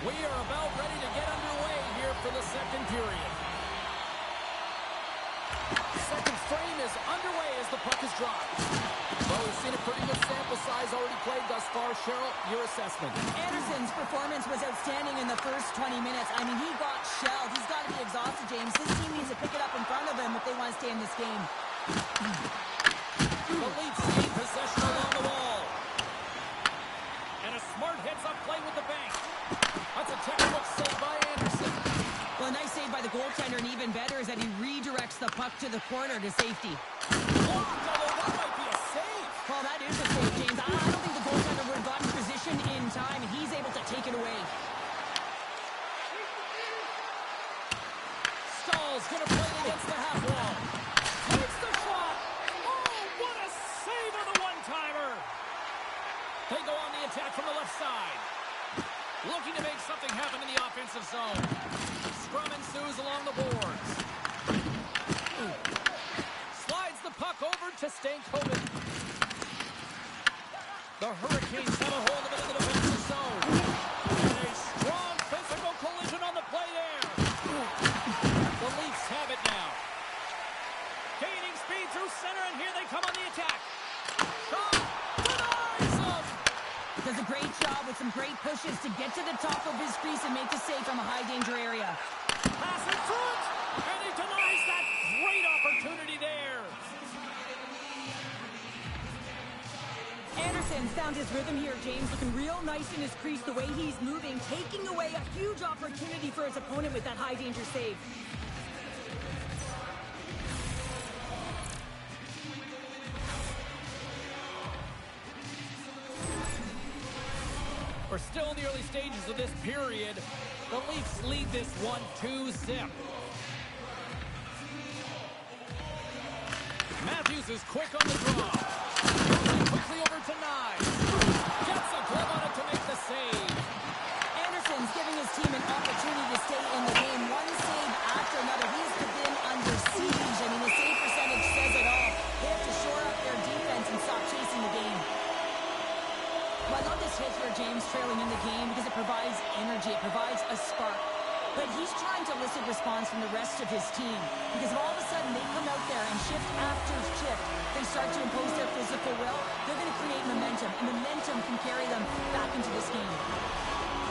We are about ready to get underway here for the second period. Second frame is underway as the puck is dropped. Well, we've seen a pretty good sample size already played thus far. Cheryl, your assessment. Anderson's performance was outstanding in the first 20 minutes. I mean, he got shelled. He's got to be exhausted, James. His team needs to pick it up in front of him if they want to stay in this game. The Leafs gain possession along the wall. And a smart heads-up play with the bank. That's a textbook save by Anderson. Well, a nice save by the goaltender, and even better is that he redirects the puck to the corner to safety. Blocked, although that might be a save. Well, that is a save, James. I don't think the goaltender would have gotten position in time, and he's able to take it away. Stahl's going to play it against the half wall. Takes the shot. Oh, what a save on the one-timer. They go on the attack from the left side. Looking to make something happen in the offensive zone. Scrum ensues along the boards. Slides the puck over to Stankoven. The Hurricanes have a hold of it in the defensive zone. And a strong physical collision on the play there. The Leafs have it now. Gaining speed through center, and here they come on the attack. Shaw denies them. Does a great job with some great pushes to get to the top of his crease and make the save from a high-danger area. Pass in front, and he denies that great opportunity there. Anderson found his rhythm here, James, looking real nice in his crease, the way he's moving, taking away a huge opportunity for his opponent with that high-danger save. We're still in the early stages of this period. The Leafs lead this one 2-0. Matthews is quick on the draw. Moving quickly over to Nye. Gets a glove on it to make the save. Anderson's giving his team an opportunity to stay in the game. One save after another. He's been under siege. I mean, the save percentage says it all. They have to shore up their defense and stop chasing the game. Well, I love this hit here, James, trailing in the game because it provides energy. It provides a spark. But he's trying to elicit response from the rest of his team because if all of a sudden they come out there and shift after shift, they start to impose their physical will, they're going to create momentum. And momentum can carry them back into this game.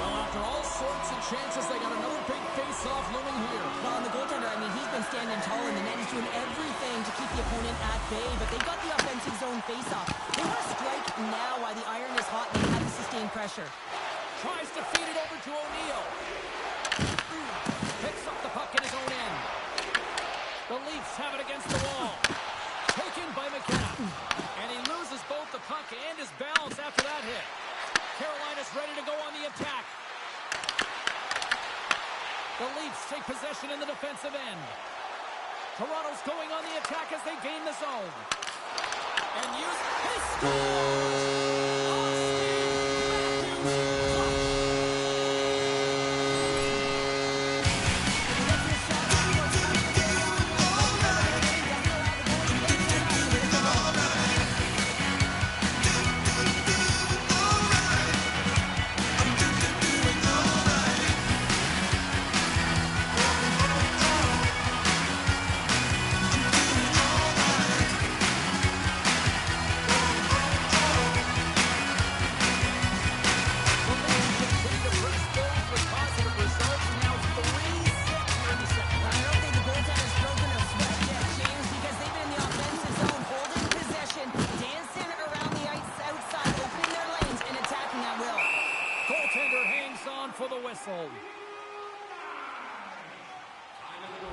Well, after all sorts of chances, they got another big face-off looming here. Well, and the goaltender, I mean, he's been standing tall in the net. He's doing everything to keep the opponent at bay, but they got the offensive zone face-off. They want to strike now while the iron is hot and they have to sustain pressure. Tries to feed it over to O'Neal. Picks up the puck in his own end. The Leafs have it against the wall. Taken by McKenna. And he loses both the puck and his balance after that hit. Carolina's ready to go on the attack. The Leafs take possession in the defensive end. Toronto's going on the attack as they gain the zone. And use his score!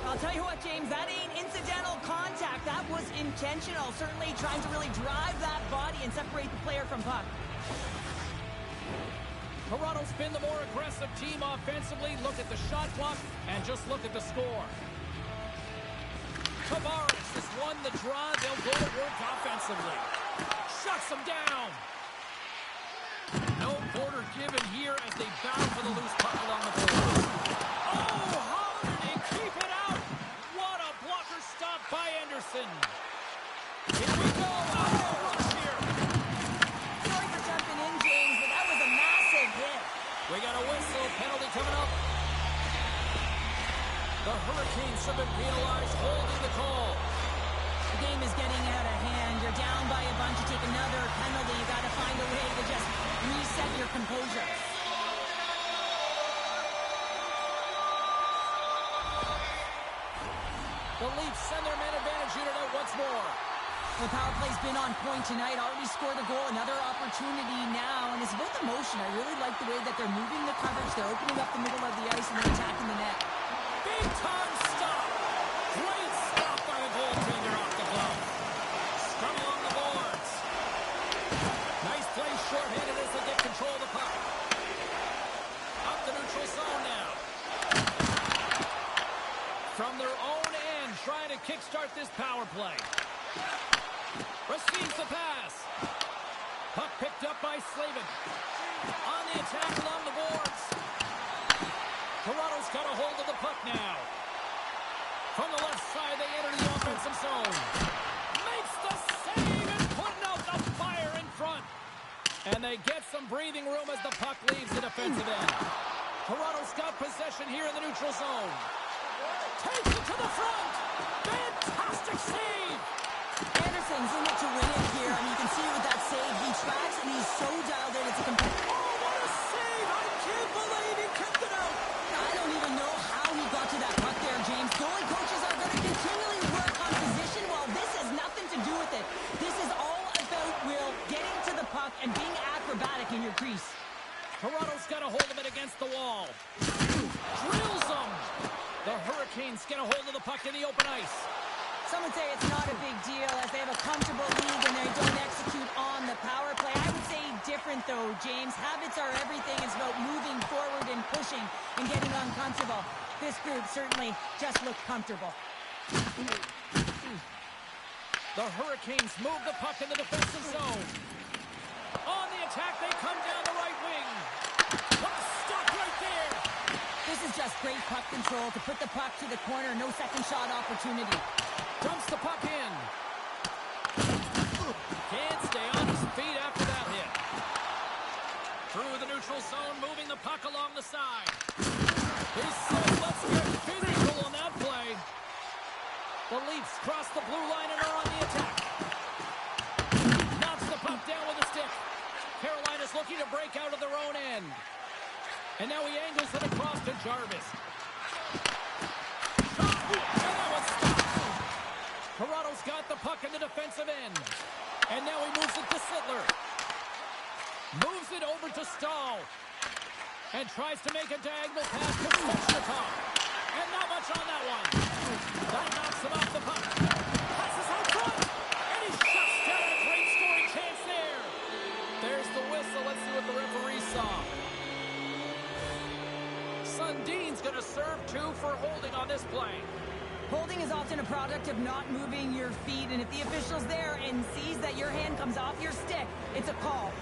I'll tell you what, James, that ain't incidental contact. That was intentional. Certainly trying to really drive that body and separate the player from puck. Toronto's been the more aggressive team offensively. Look at the shot clock and just look at the score. Tavares has won the draw. They'll go to work offensively. Shuts them down. No quarter given here as they bound for the loose puck along the board. Oh, how did he keep it out? What a blocker stop by Anderson. Here we go. Oh, rush here. Sorry for jumping in, James, but that was a massive hit. We got a whistle. Penalty coming up. The Hurricanes have been penalized, holding the call. The game is getting out of hand. You're down by a bunch. You take another penalty. You got to find a way to just reset your composure. The Leafs send their man advantage unit out once more. The power play's been on point tonight. Already scored a goal. Another opportunity now. And it's about the motion. I really like the way that they're moving the coverage. They're opening up the middle of the ice and they're attacking the net. Big time stop. Great stop by the goaltender off the glove. Scrum along the boards. Nice play short-handed as they get control of the puck. Up the neutral zone now. From their own end, trying to kickstart this power play. Receives the pass. Puck picked up by Slavin. On the attack along the boards. Toronto's got a hold of the puck now. From the left side, they enter the offensive zone. Makes the save and putting out the fire in front. And they get some breathing room as the puck leaves the defensive end. Toronto's got possession here in the neutral zone. Takes it to the front. Fantastic save. Anderson's in it to win it here. I mean, you can see with that save, he tracks and he's so dialed in. It's a competitive. Oh, what a save. I can't believe he kept it out. I don't even know how he got to that puck there, James. Goalie coaches are going to continually work on position. Well, this has nothing to do with it. This is all about, Will, getting to the puck and being acrobatic in your crease. Toronto's got a hold of it against the wall. Drills them. The Hurricanes get a hold of the puck in the open ice. Some would say it's not a big deal as they have a comfortable lead and they don't execute on the power play. I would say different though, James. Habits are everything. It's about moving forward and pushing and getting uncomfortable. This group certainly just looked comfortable. The Hurricanes move the puck in the defensive zone. On the attack, they come down the right wing. What a stop right there. This is just great puck control to put the puck to the corner. No second shot opportunity. Dumps the puck in. Can't stay on his feet after that hit. Through the neutral zone, moving the puck along the side. He said, let's get physical on that play. The Leafs cross the blue line and are on the attack. Knocks the puck down with a stick. Carolina looking to break out of their own end. And now he angles it across to Jarvis. And that was stopped. Toronto's got the puck in the defensive end. And now he moves it to Sittler. Moves it over to Stahl. And tries to make a diagonal pass to Svechnikov. And not much on that one. That knocks him off the puck. Passes out front. And he shuts down a great scoring chance there. There's the whistle. Let's see what the referee saw. Sundin's going to serve 2 for holding on this play. Holding is often a product of not moving your feet, and if the official's there and sees that your hand comes off your stick, it's a call.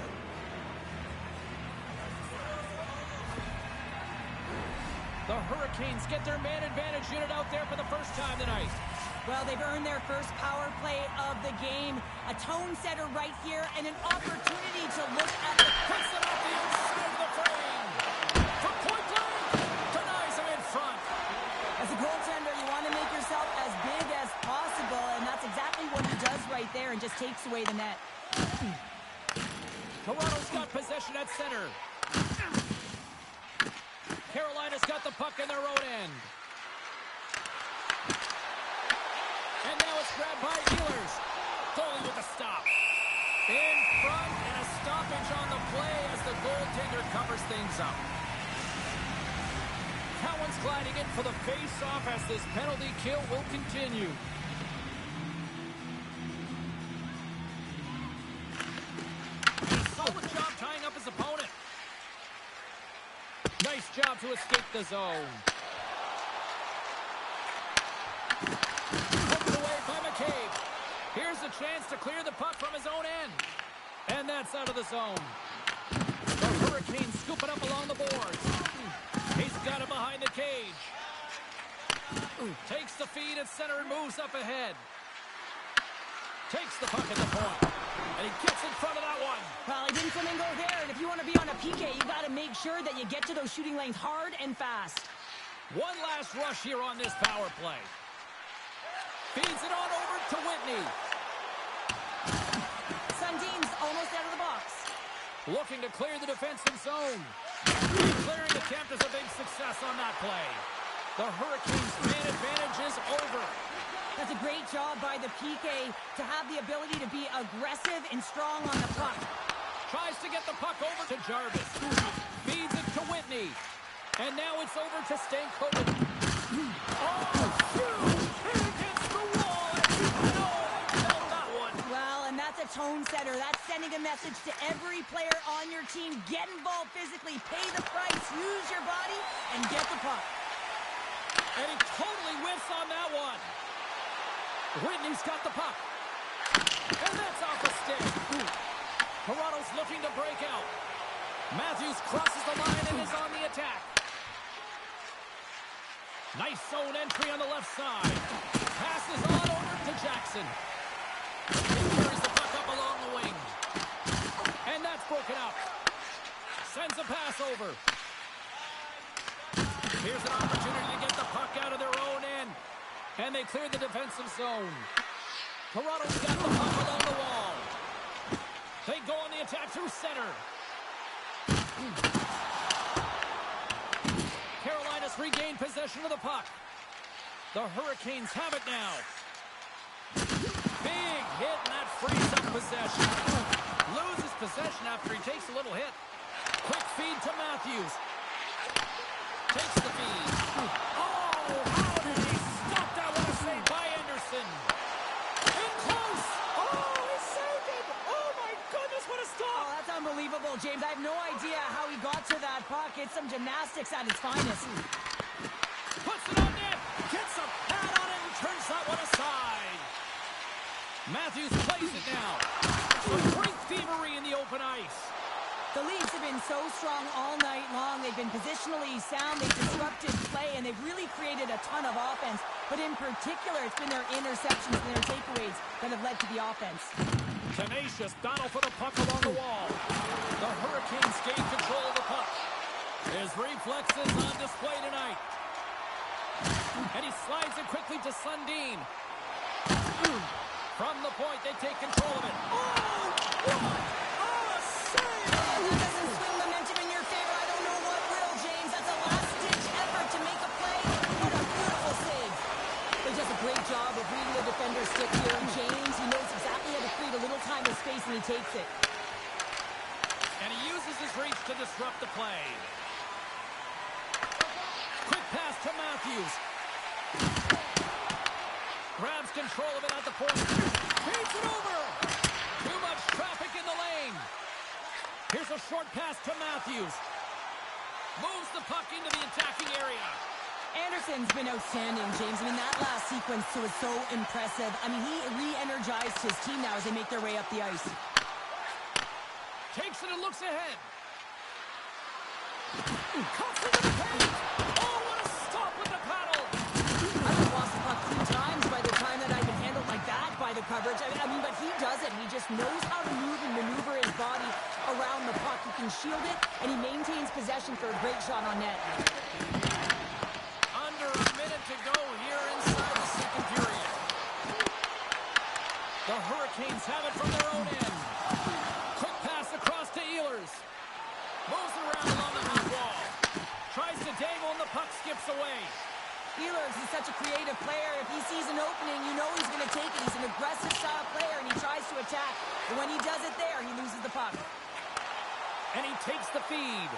The Hurricanes get their man advantage unit out there for the first time tonight. Well, they've earned their first power play of the game. A tone setter right here and an opportunity to look at the... Puts it off the outside of the frame. From point blank. Denies him in front. As a goaltender, you want to make yourself as big as possible, and that's exactly what he does right there and just takes away the net. Toronto's got possession at center. Carolina's got the puck in their own end. And now it's grabbed by Ehlers. Goalie with a stop. In front and a stoppage on the play as the goaltender covers things up. Cowan's gliding in for the face-off as this penalty kill will continue. A solid job tying up his opponent. Nice job to escape the zone. Put it away by McCabe. Here's a chance to clear the puck from his own end. And that's out of the zone. The Hurricanes scoop it up along the boards. He's got it behind the cage. Takes the feed at center and moves up ahead. Takes the puck at the point. And he gets in front of that one. Well, he didn't flamingo there, and if you want to be on a PK, you got to make sure that you get to those shooting lanes hard and fast. One last rush here on this power play. Feeds it on over to Whitney. Sundin's almost out of the box. Looking to clear the defensive zone. Clearing attempt is a big success on that play. The Hurricanes' man advantage is over. That's a great job by the PK to have the ability to be aggressive and strong on the puck. Tries to get the puck over to Jarvis. Feeds it to Whitney. And now it's over to Stankovic. Oh, shoot! Hit against the wall. And no, felt that one. Well, and that's a tone setter. That's sending a message to every player on your team. Get involved physically. Pay the price. Use your body and get the puck. And he totally whiffs on that one. Whitney's got the puck. And that's off a stick. Toronto's looking to break out. Matthews crosses the line and is on the attack. Nice zone entry on the left side. Passes on over to Jackson. He carries the puck up along the wing. And that's broken up. Sends a pass over. Here's an opportunity to get the puck out of their own end. And they clear the defensive zone. Toronto's got the puck along the wall. They go on the attack through center. Carolina's regained possession of the puck. The Hurricanes have it now. Big hit, and that frees up possession. Loses possession after he takes a little hit. Quick feed to Matthews. Takes the feed. Oh, how did he stop that one? A save by Anderson. In close. Oh, he saved it. Oh, my goodness, what a stop. Oh, that's unbelievable, James. I have no idea how he got to that puck. It's some gymnastics at its finest. Puts it on net. Gets a pad on it and turns that one aside. Matthews plays it now. Some great thievery in the open ice. The Leafs have been so strong all night long. They've been positionally sound. They've disrupted play, and they've really created a ton of offense. But in particular, it's been their interceptions and their takeaways that have led to the offense. Tenacious battle for the puck along the wall. The Hurricanes gain control of the puck. His reflexes on display tonight. And he slides it quickly to Sundin. From the point, they take control of it. Oh, what a save! gets it. And he uses his reach to disrupt the play. Quick pass to Matthews. Grabs control of it at the point. Feeds it over. Too much traffic in the lane. Here's a short pass to Matthews. Moves the puck into the attacking area. Anderson's been outstanding, James. I mean, that last sequence was so impressive. I mean, he re-energized his team now as they make their way up the ice. Takes it and looks ahead. Cuts into the paint. Oh, what a stop with the paddle. I've lost the puck 3 times by the time that I've been handled like that by the coverage. I mean, but he does it. He just knows how to move and maneuver his body around the puck. He can shield it, and he maintains possession for a great shot on net. Under a minute to go here inside the second period. The Hurricanes have it from their own end. Quick pass across to Ehlers. Moves around along the half wall. Tries to dangle and the puck skips away. Ehlers is such a creative player. If he sees an opening, you know he's going to take it. He's an aggressive style player, and he tries to attack. But when he does it there, he loses the puck. And he takes the feed.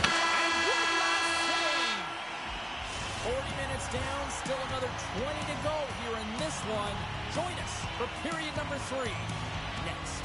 And good last save. 40 minutes down, still another 20 to go here in this one. Join us for period number 3 next.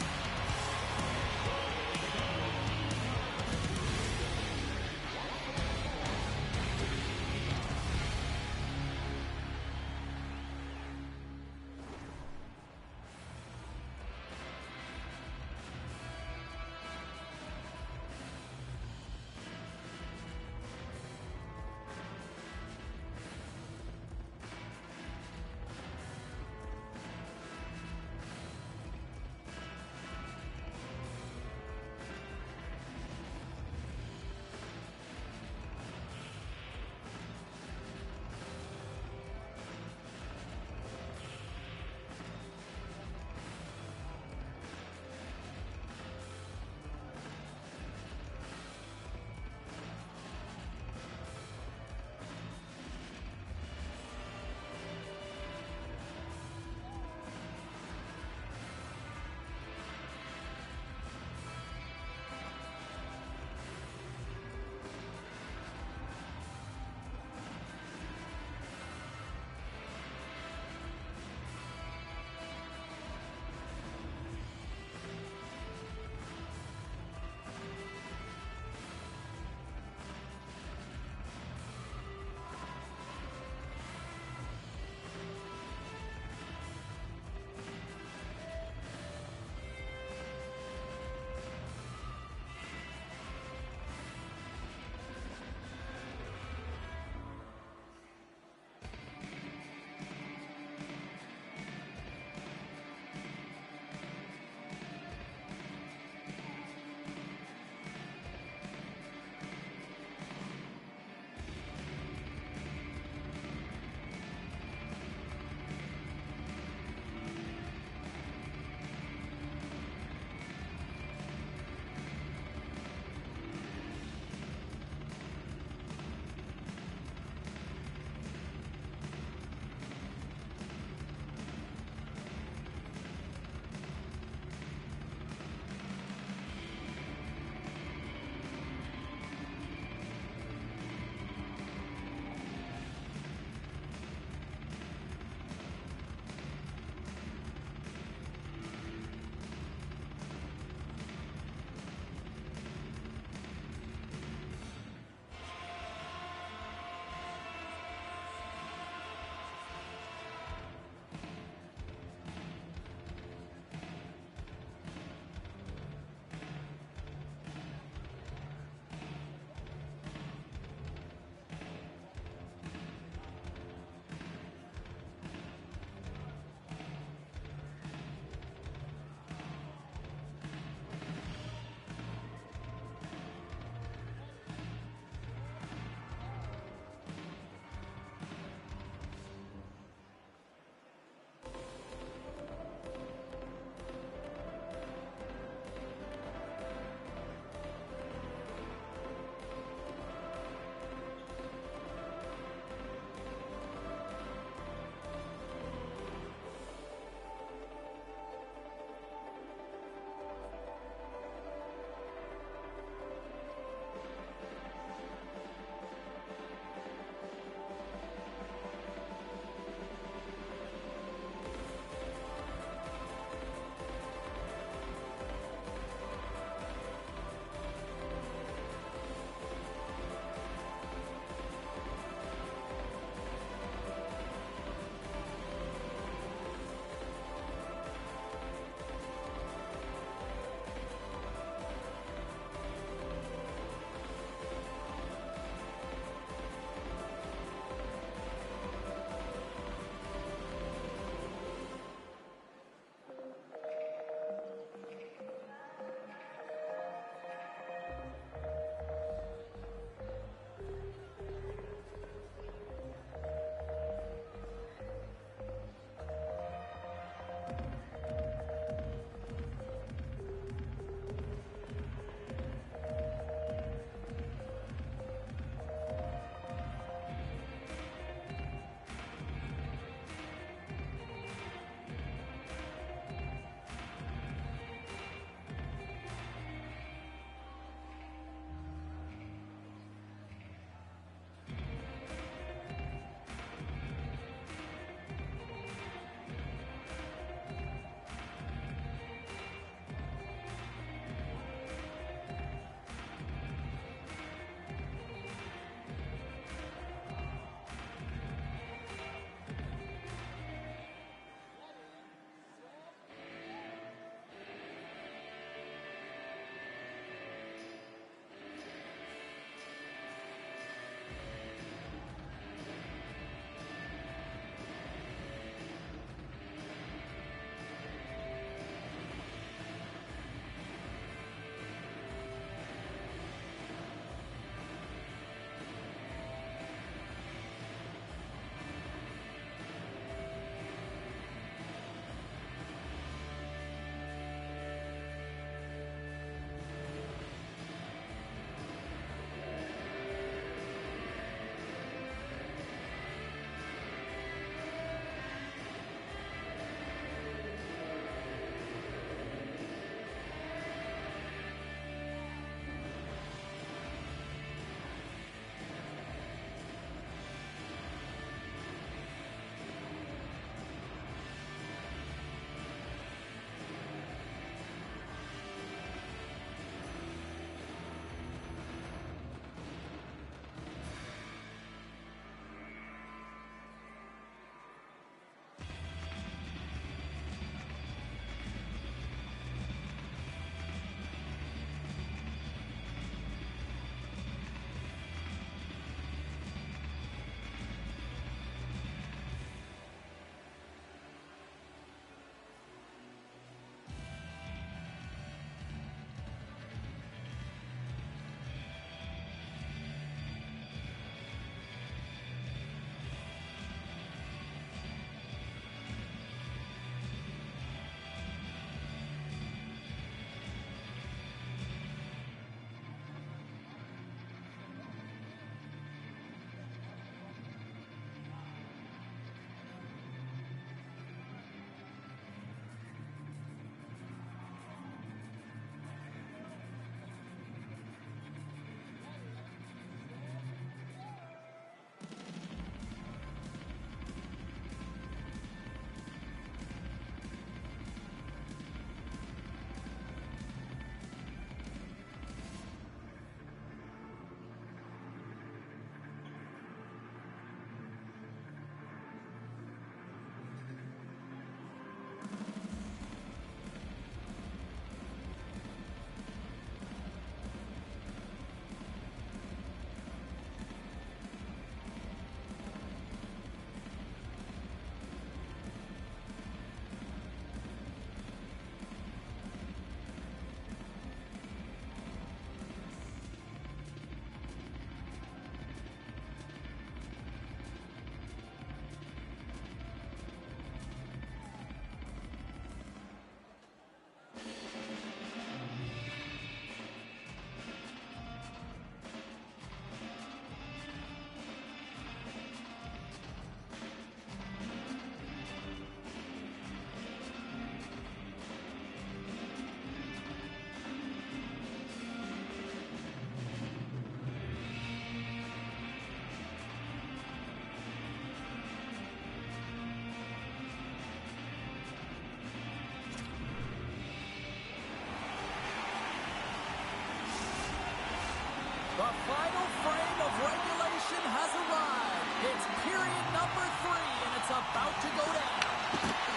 The final frame of regulation has arrived. It's period number 3, and it's about to go down.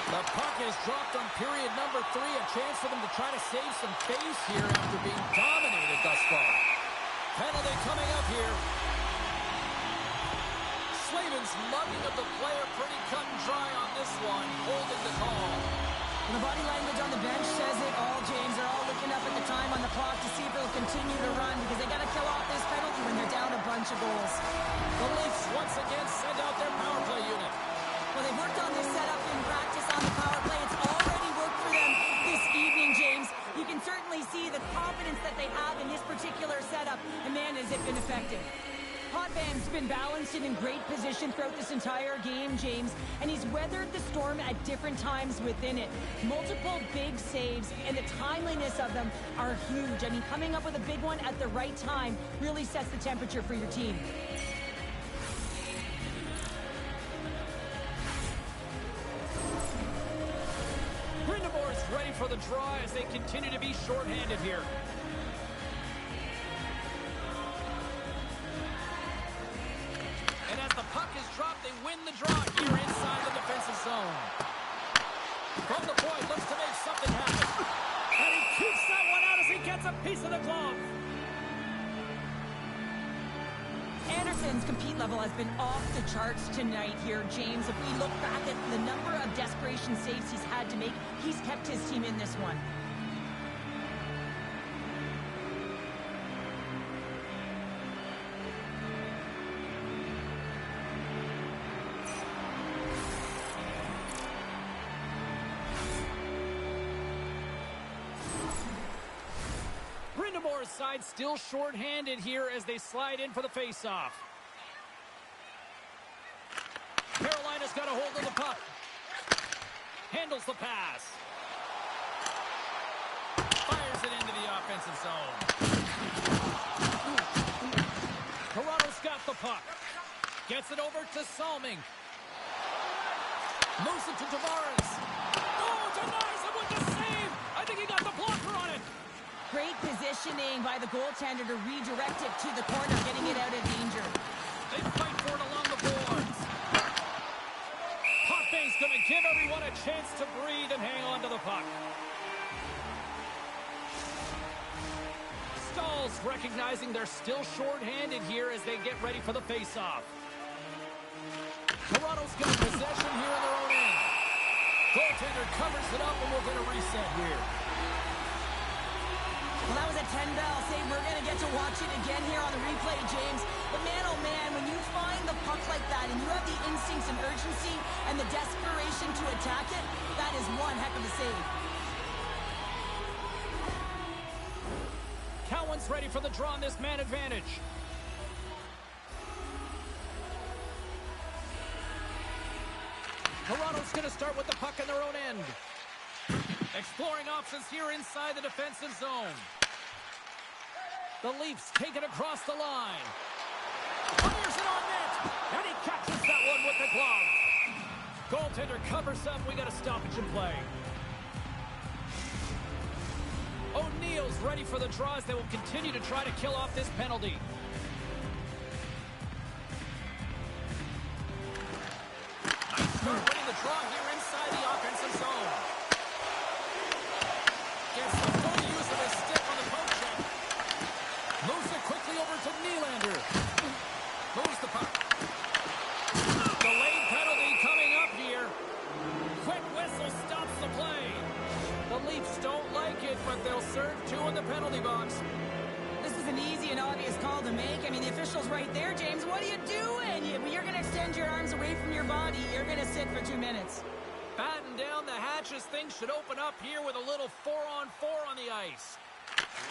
The puck is dropped on period number 3, a chance for them to try to save some face here after being dominated thus far. Penalty coming up here. Slavin's mugging of the player pretty cut and dry on this one, holding the call. The body language on the bench says it all, James. They're all looking up at the time on the clock to see if they'll continue to run because they got to kill off this penalty when they're down a bunch of goals. The Leafs once again send out their power play unit. Well, they've worked on this setup in practice on the power play. It's already worked for them this evening, James. You can certainly see the confidence that they have in this particular setup, and man, has it been effective. Potvin's been balanced and in great position throughout this entire game, James, and he's weathered the storm at different times within it. Multiple big saves, and the timeliness of them are huge. I mean, coming up with a big one at the right time really sets the temperature for your team. Grindemore's ready for the draw as they continue to be shorthanded here. And as the puck is dropped, they win the draw here inside the defensive zone. From the point, looks to make something happen. And he keeps that one out as he gets a piece of the glove. Anderson's compete level has been off the charts tonight here, James. If we look back at the number of desperation saves he's had to make, he's kept his team in this one. Grindemore's side still short-handed here as they slide in for the face-off. Carolina's got a hold of the puck. Handles the pass. Fires it into the offensive zone. Toronto's got the puck. Gets it over to Salming. Moves it to Tavares. Oh, denies him with the save. I think he got the blocker on it. Great positioning by the goaltender to redirect it to the corner, getting it out of danger. They fight for it along the boards. Potvin's going to give everyone a chance to breathe and hang on to the puck. Stahls recognizing they're still short-handed here as they get ready for the face-off. Toronto's got possession here in their own end. Goaltender covers it up and we'll get a reset here. Well, that was a 10-bell save. We're going to get to watch it again here on the replay, James. But man, oh man, when you find the puck like that and you have the instincts and urgency and the desperation to attack it, that is one heck of a save. Cowan's ready for the draw on this man advantage. Toronto's going to start with the puck in their own end. Exploring options here inside the defensive zone. The Leafs take it across the line. Fires it on net. And he catches that one with the glove. Goaltender covers up. We got a stoppage in play. O'Neill's ready for the draws. They will continue to try to kill off this penalty. Nice start winning the draw here inside the offensive zone. Gets the full use of his stick on the poke check. Moves it quickly over to Nylander. Moves the puck. Delayed penalty coming up here. Quick whistle stops the play. The Leafs don't like it, but they'll serve two in the penalty box. This is an easy and obvious call to make. I mean, the official's right there, James. What are you doing? You're going to extend your arms away from your body. You're going to sit for 2 minutes. Batten down the hatches. Things should open up here with a little 4-on-4 on the ice.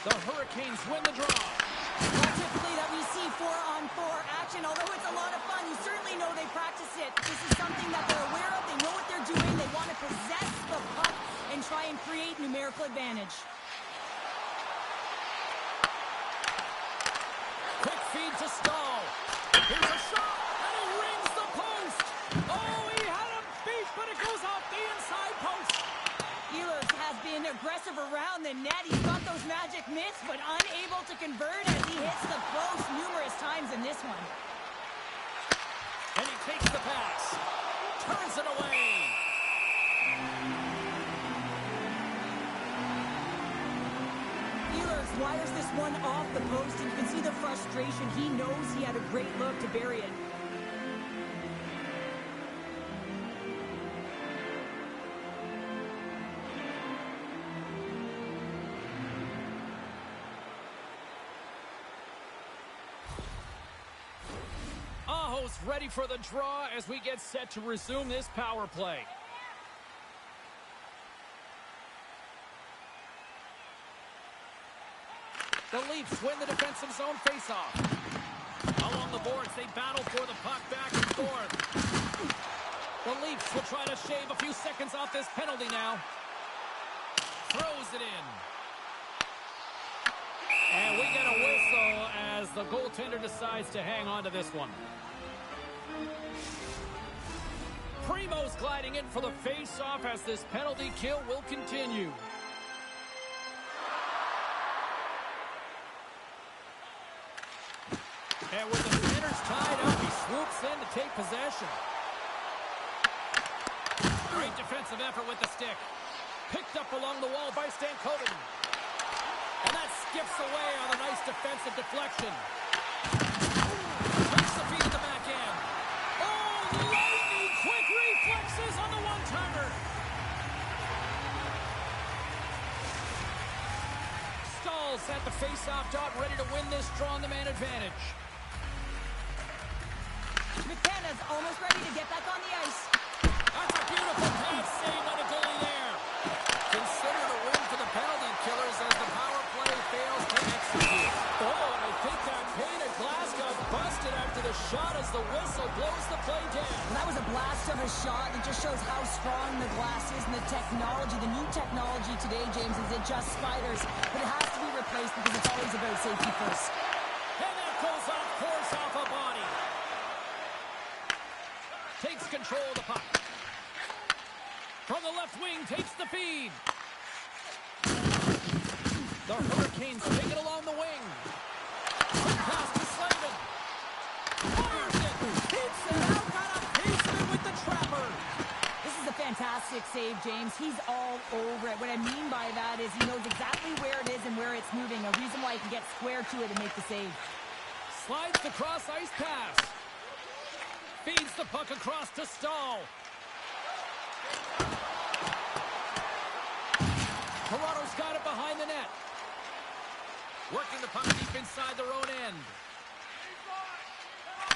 The Hurricanes win the draw. Not typically that we see 4-on-4 action, although it's a lot of fun. You certainly know they practice it. This is something that they're aware of. They know what they're doing. They want to possess the puck and try and create numerical advantage. Quick feed to Stahl. Here's a shot, and he rings the post. Oh, he had him beat, but it goes off the inside post. Ehlers has been aggressive aggressive around the net. He's got those magic mitts, but unable to convert as he hits the post numerous times in this one. And he takes the pass. Turns it away. Ehlers wires this one off the post, and you can see the frustration. He knows he had a great look to bury it. Aho's ready for the draw as we get set to resume this power play. The Leafs win the defensive zone faceoff. Along the boards, they battle for the puck back and forth. The Leafs will try to shave a few seconds off this penalty now. Throws it in. And we get a whistle as the goaltender decides to hang on to this one. Primo's gliding in for the face-off as this penalty kill will continue. And with the centers tied up, he swoops in to take possession. Great defensive effort with the stick. Picked up along the wall by Stankoven. And that skips away on a nice defensive deflection. Takes the feed at the back end. Oh, lightning quick reflexes on the one-timer. Staal's at the face-off dot, ready to win this draw on the man advantage. McKenna's almost ready to get back on the ice. That's a beautiful pass save on the goalie there. Consider the win for the penalty killers as the power play fails to execute. Oh, and I think that pane of glass got busted after the shot as the whistle blows the play down. That was a blast of a shot. It just shows how strong the glass is and the technology. The new technology today, James, is it just spiders. But it has to be replaced because it's always about safety first. And that goes off course off a body. Takes control of the puck. From the left wing, takes the feed. The Hurricanes take it along the wing. Pass to Slavin. Fires it. Hits it out. Got a piece of it with the trapper. This is a fantastic save, James. He's all over it. What I mean by that is he knows exactly where it is and where it's moving. A reason why he can get square to it and make the save. Slides the cross-ice pass. Feeds the puck across to Staal. Toronto's got it behind the net. Working the puck deep inside their own end.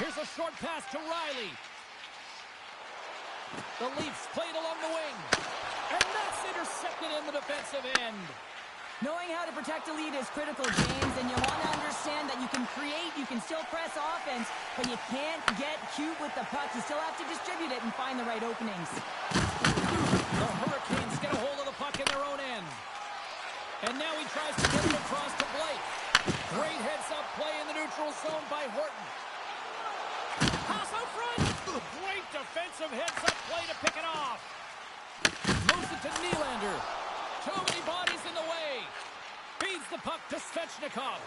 Here's a short pass to Riley. The Leafs played along the wing. And that's intercepted in the defensive end. Knowing how to protect a lead is critical, James, and you want to understand that you can create, you can still press offense, but you can't get cute with the puck. You still have to distribute it and find the right openings. The Hurricanes get a hold of the puck in their own end. And now he tries to get it across to Blake. Great heads-up play in the neutral zone by Horton. Pass out front. Great defensive heads-up play to pick it off. Moves it to Nylander. Too many bodies in the way. Feeds the puck to Svechnikov.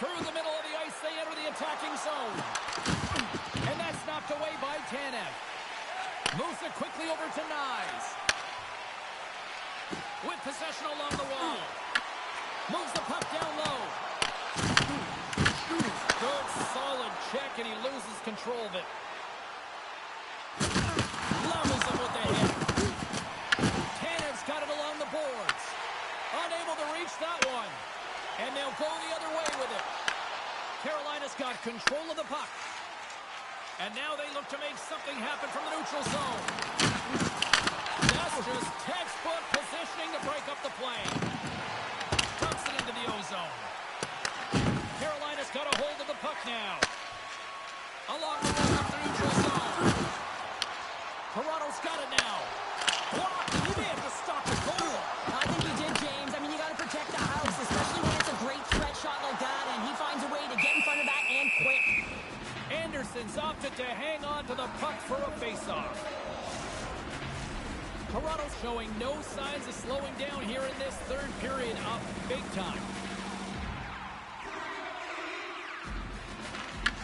Through the middle of the ice, they enter the attacking zone. And that's knocked away by Tanev. Moves it quickly over to Nyes. With possession along the wall. Moves the puck down low. Good, solid check, and he loses control of it. Levels him with the hit. Tanev's got it along the boards. Unable to reach that one. And they'll go the other way with it. Carolina's got control of the puck. And now they look to make something happen from the neutral zone. That's just textbook positioning to break up the play. Dumps it into the O-zone. Carolina's got a hold of the puck now. Along the wall up the neutral zone. Toronto's got it now. Blocked. He may have to stop the goal. I think he did, James. I mean, you got to protect the house, especially when it's a great threat shot like that, and he finds a way to get in front of that and quick. Anderson's opted to hang on to the puck for a face-off. Toronto's showing no signs of slowing down here in this third period, up big time.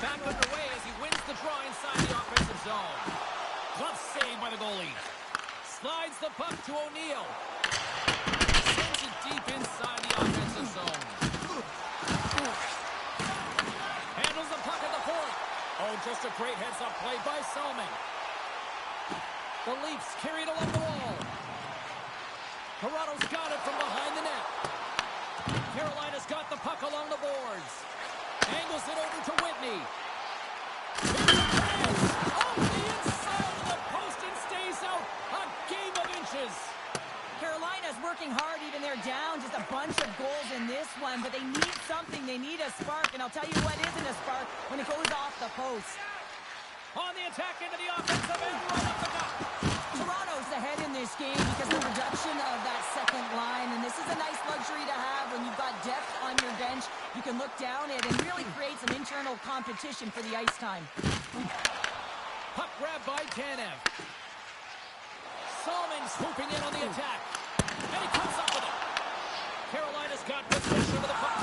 Back underway as he wins the draw inside the offensive zone. Glove save by the goalie. Slides the puck to O'Neal. Sends it deep inside the offensive zone. Handles the puck at the point. Oh, just a great heads-up play by Salmon. The Leafs carry it along the wall. Toronto's got it from behind the net. Carolina's got the puck along the boards. Angles it over to Whitney. Here's a pass. Oh, the inside of the post and stays out. A game of inches. Carolina's working hard even they're down. Just a bunch of goals in this one, but they need something. They need a spark, and I'll tell you what isn't a spark when it goes off the post. On the attack into the offensive end, right up the top. Toronto's ahead in this game because of the production of that second line, and this is a nice luxury to have when you've got depth on your bench. You can look down it and really create some internal competition for the ice time. Puck grab by Tanev. Salmon swooping in on the attack, and he comes up with it. Carolina's got possession of the puck.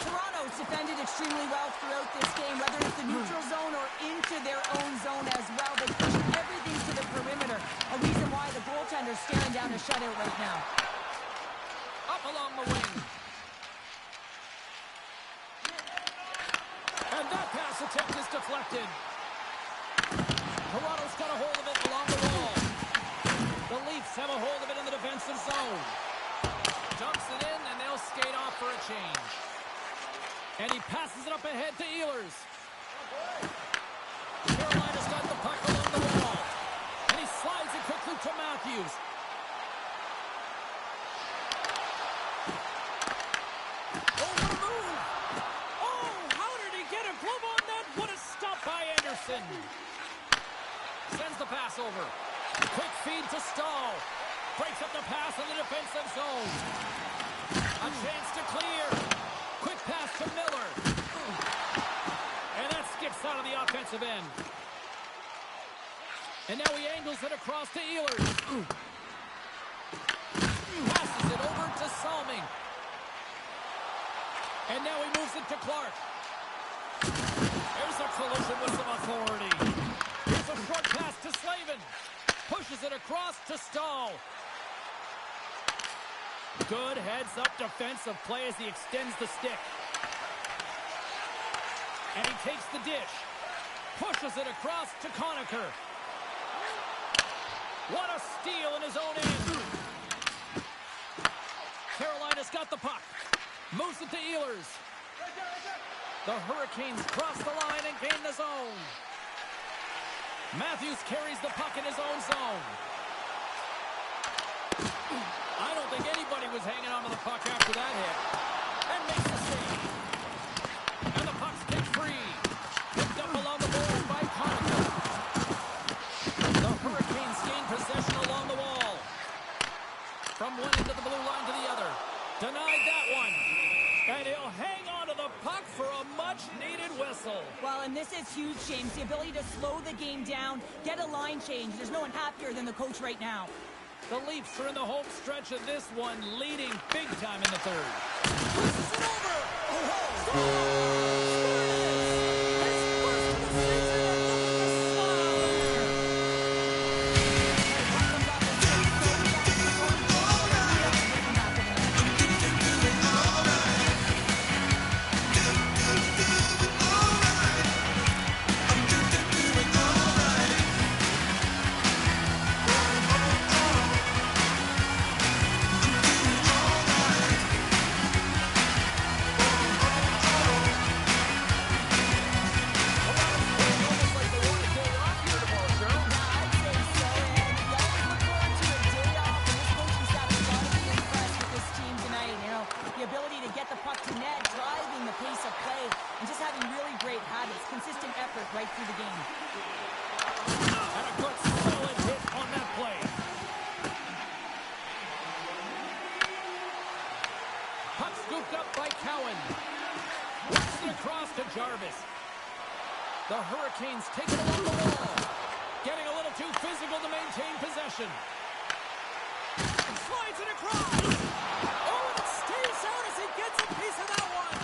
Toronto's defended extremely well throughout this game, whether it's the neutral zone or into their own zone as well. They push everything to the perimeter, a reason why the goaltender's staring down a shutout right now. Up along the wing. And that pass attempt is deflected. Toronto's got a hold of it along the wall. The Leafs have a hold of it in the defensive zone. Dumps it in, and they'll skate off for a change. And he passes it up ahead to Ehlers. Carolina's got the puck along the wall. And he slides it quickly to Matthews. Oh, what a move! Oh, how did he get a glove on that? What a stop by Anderson. Sends the pass over. Quick feed to Stahl. Breaks up the pass in the defensive zone. A chance to clear. Quick pass to Miller. And that skips out of the offensive end. And now he angles it across to Ehlers. Passes it over to Salming. And now he moves it to Clark. There's a collision with some authority. Here's a short pass to Slavin. Pushes it across to Stahl. Good heads-up defensive play as he extends the stick. And he takes the dish. Pushes it across to Conacher. What a steal in his own end. Carolina's got the puck. Moves it to Ehlers. The Hurricanes cross the line and gain the zone. Matthews carries the puck in his own zone. I don't think anybody was hanging on to the puck after that hit. And makes the save. And the puck's kicked free. Picked up along the board by Conacher. The Hurricanes gain possession along the wall. From one end of the blue line to the other. Denied that one. And he'll hang on to the puck for a much-needed whistle. Well, and this is huge, James. The ability to slow the game down, get a line change. There's no one happier than the coach right now. The Leafs are in the home stretch of this one, leading big time in the third. Pushes it over! right through the game. And a good solid hit on that play. Puck scooped up by Cowan. Works it across to Jarvis. The Hurricanes take it along the wall. Getting a little too physical to maintain possession. possession. Slides it across. Oh, and it stays out as he gets a piece of that one.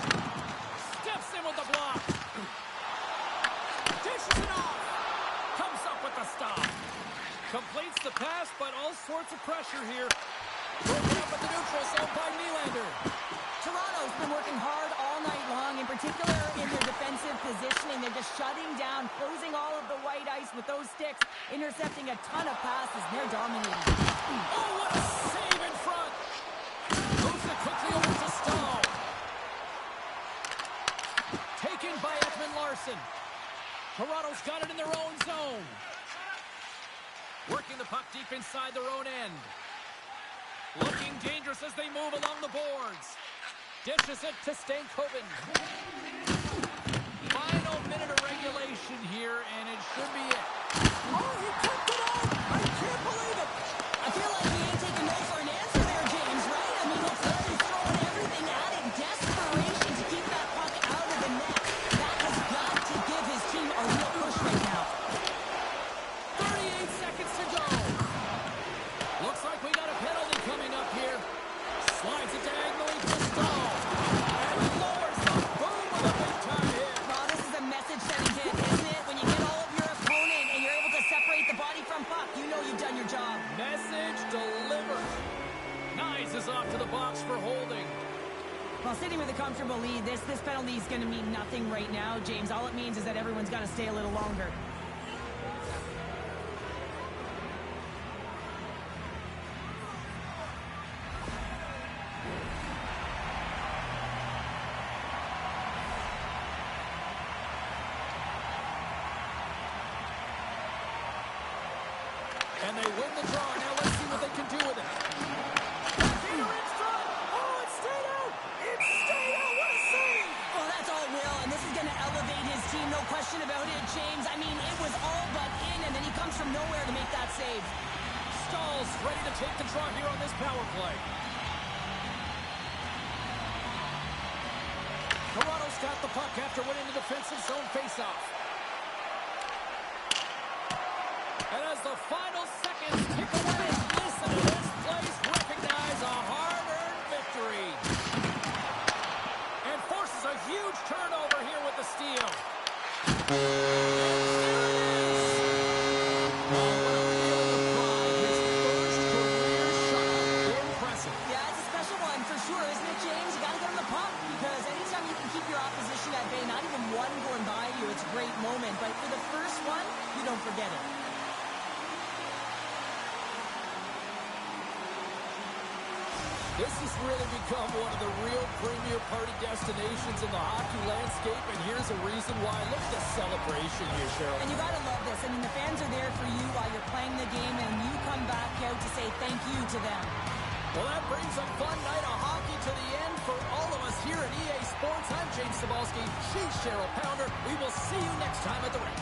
Steps in with the block. Dishes it off. Comes up with the stop. Completes the pass, but all sorts of pressure here. Broken up at the neutral zone by Nylander. Toronto's been working hard all night long, in particular in their defensive positioning. They're just shutting down, closing all of the white ice with those sticks, intercepting a ton of passes. They're dominating. Oh, what a save in front. Moves it quickly over to Stahl. Taken by Ekman Larson. Toronto's got it in their own zone. Working the puck deep inside their own end. Looking dangerous as they move along the boards. Dishes it to Stankoven. Final minute of regulation here, and it should be it. Oh, he kept it out! I can't believe it! I feel like he ain't taking no for an answer there, James, right? I mean, looks like he's throwing everything at it. Desperation to keep that puck out of the net. That has got to give his team a real push right now. 38 seconds to go. Looks like we got a penalty coming up here. Slides it diagonally to Stahl. And lowers the boom with a big-time hit. Well, this is a message-sending hit, isn't it? When you get all of your opponent and you're able to separate the body from puck, you know you've done your job. Message delivered. Nyes is off to the box for holding. Well, sitting with a comfortable lead, this penalty is going to mean nothing right now, James. All it means is that everyone's got to stay a little longer. And they win the draw. Now let's see what they can do with it. Peter in front. Oh, it stayed out. It stayed out. What a save. Well, that's all Will, and this is going to elevate his team, no question about it, James. I mean, it was all but in, and then he comes from nowhere to make that save. Stahl's ready to take the draw here on this power play. Toronto's got the puck after winning the defensive zone faceoff. And as the final seconds tick away, listen to this place recognize a hard-earned victory. And forces a huge turnover here with the steal. And there it is. Oh, what a feeling of pride. His first career shot. Impressive. Yeah, it's a special one for sure, isn't it, James? You got to get on the puck, because anytime you can keep your opposition at bay, not even one going by you, it's a great moment. But for the first one, you don't forget it. This has really become one of the real premier party destinations in the hockey landscape, and here's a reason why. Look at the celebration here, Cheryl. And you got to love this. I mean, the fans are there for you while you're playing the game, and you come back out to say thank you to them. Well, that brings a fun night of hockey to the end for all of us here at EA Sports. I'm James Cebulski. She's Cheryl Pounder. We will see you next time at the rink.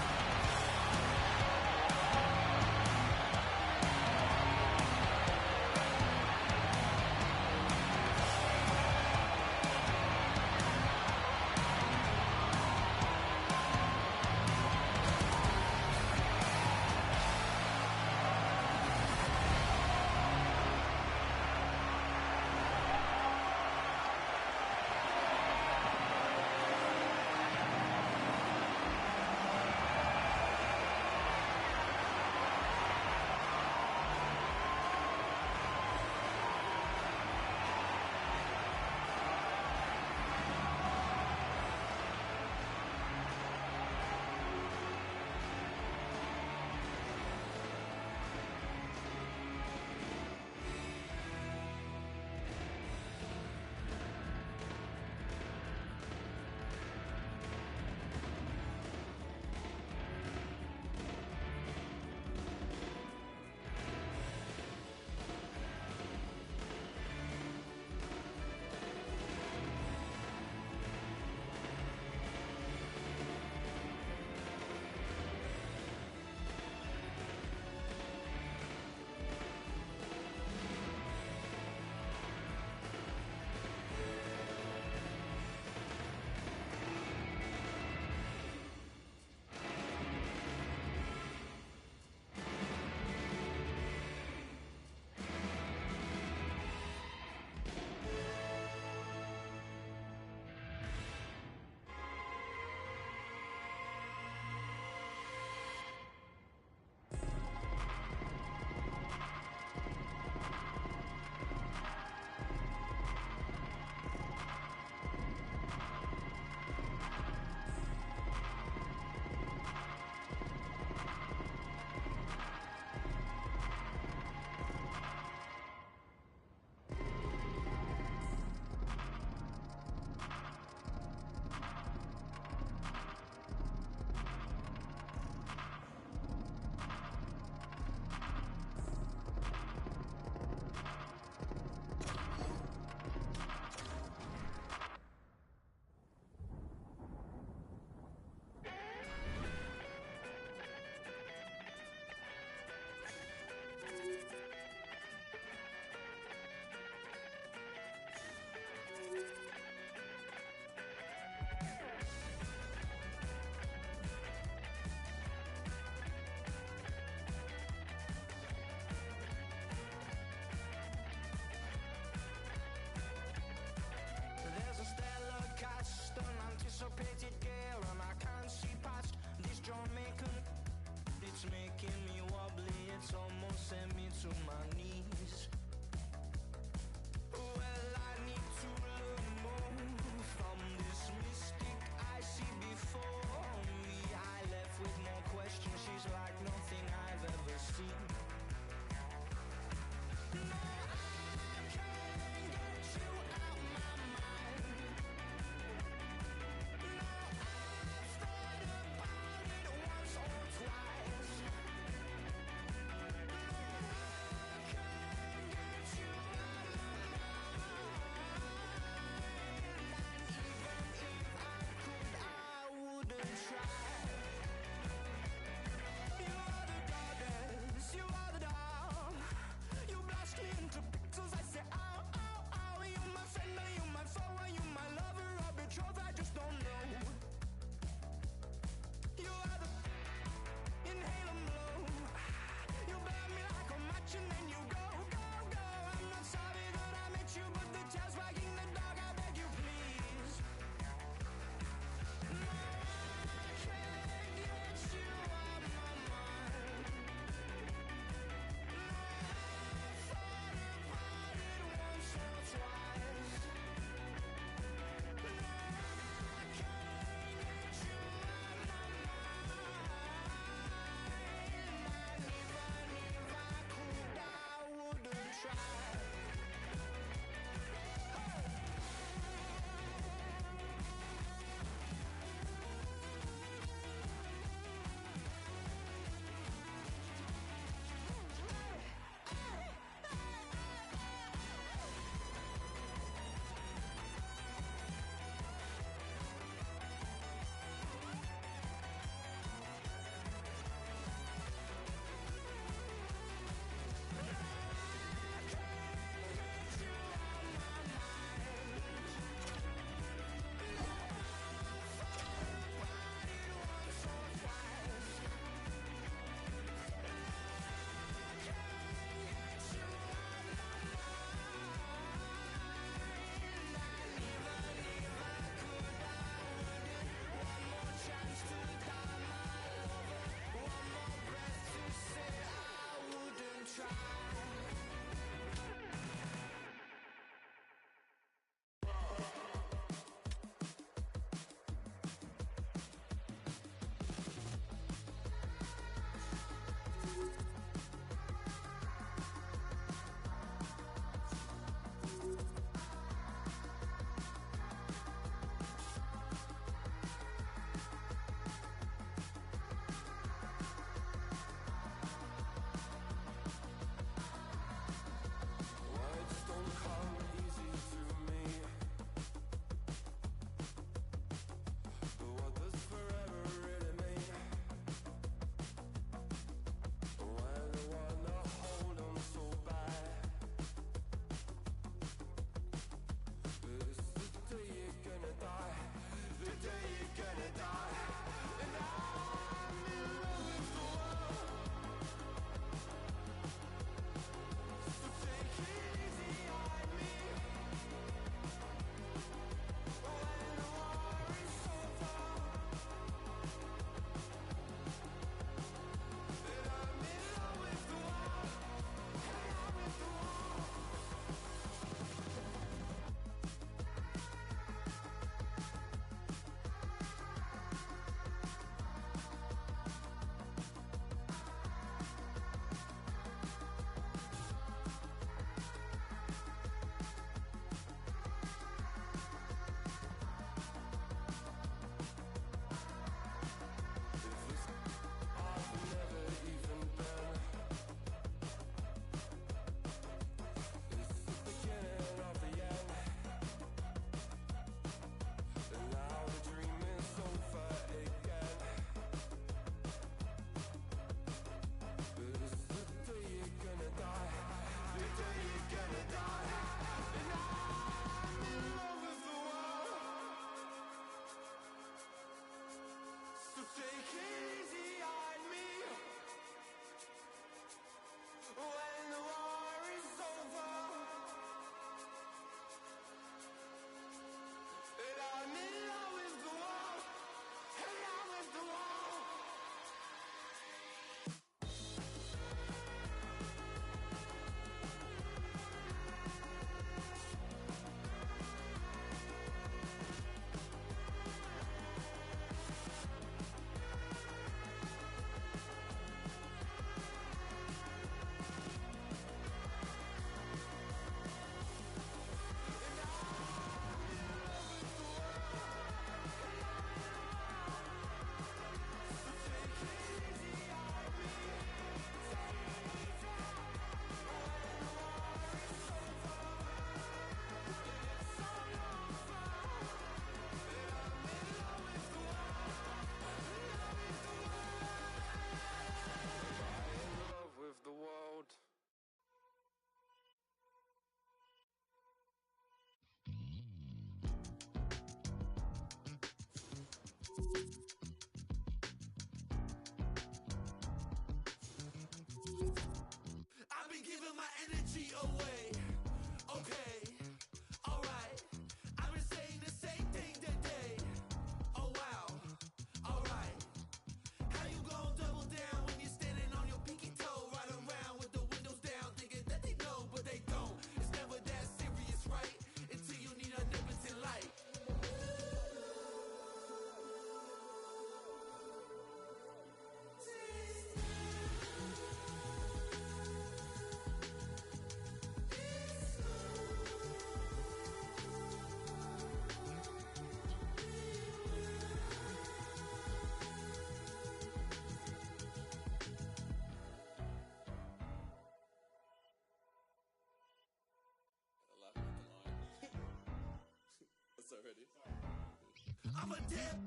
I'm a dip,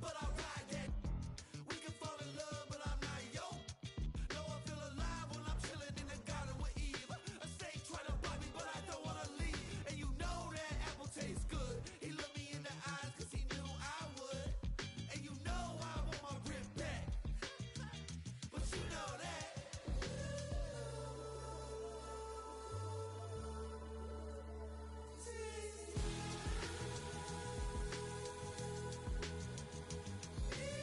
but I ride that. We can fall in love, but I'm not yo. No, I feel alive when I'm chilling in the garden with Eve. A snake trying to bite me, but I don't wanna leave. And you know that apple tastes good. He looked me in the eyes cause he knew I would. And you know I want my rip back. But you know that. Yeah.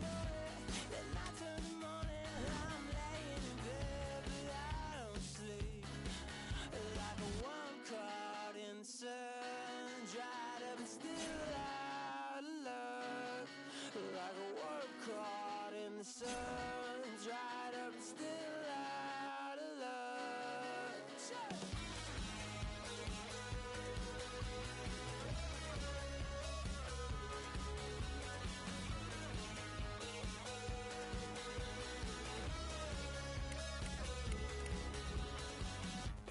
morning, then I turn to morning. I'm laying in bed, but I don't sleep. Like a worm caught in the sun, dried up and still out of luck. Like a worm caught in the sun, dried up and still out of luck.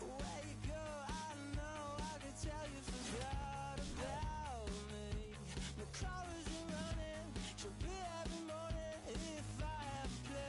Where you go, I don't know. I could tell you forgot about me. The callers are running, she'll be every morning if I have a plan.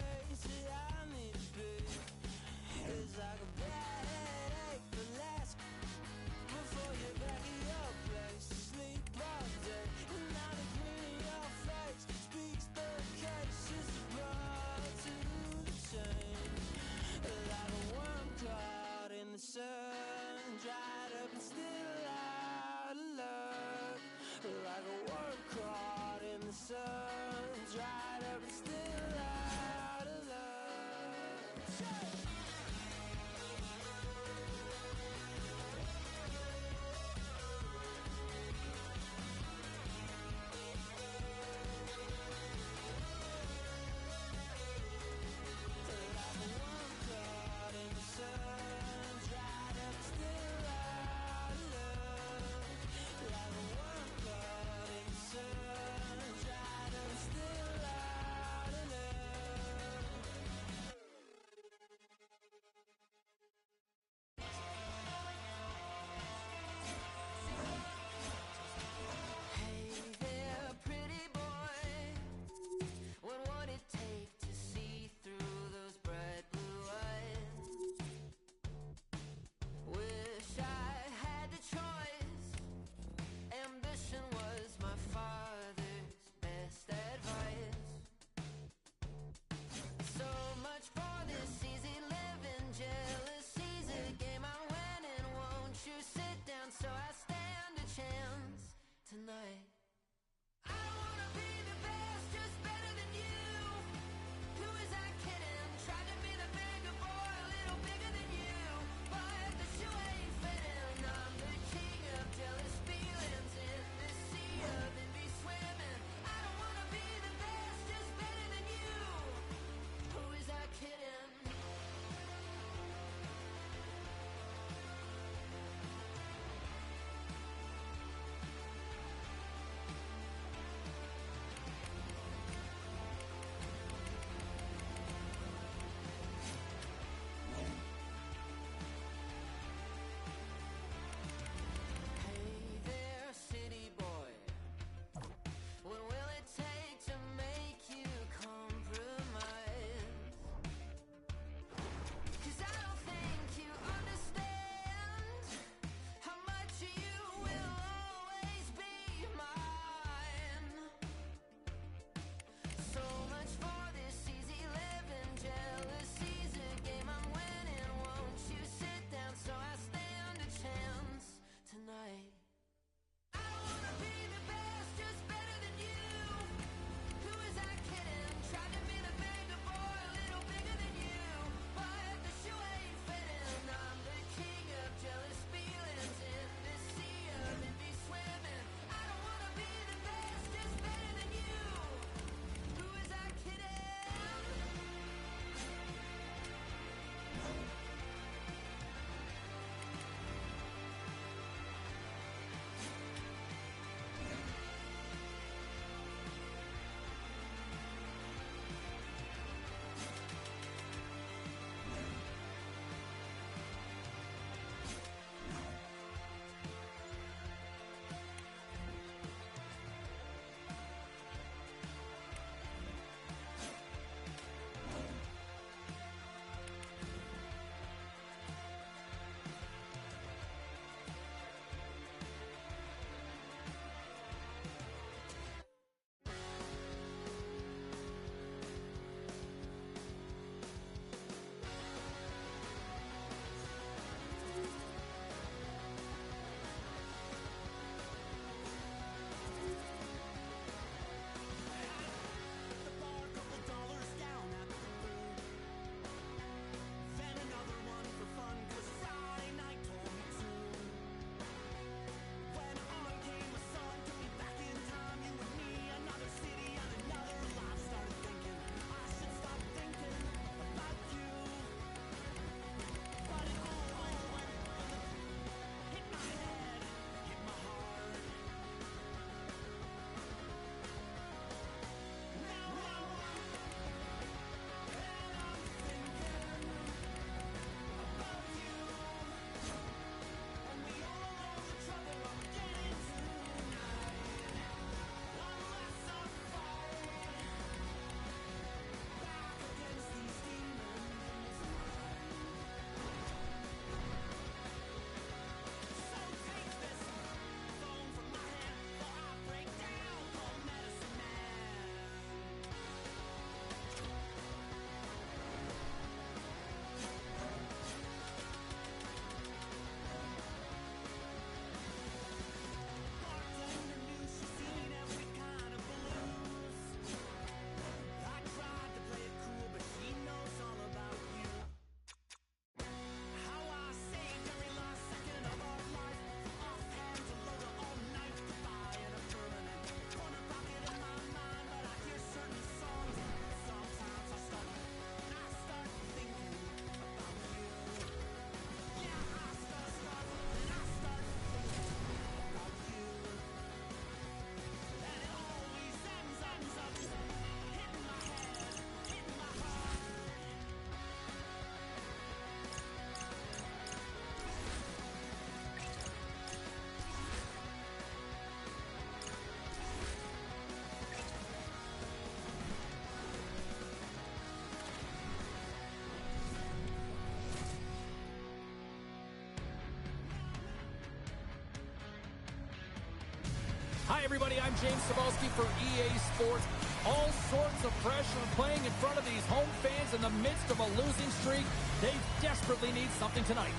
Hi, everybody. I'm James Cebulski for EA Sports. All sorts of pressure playing in front of these home fans in the midst of a losing streak. They desperately need something tonight.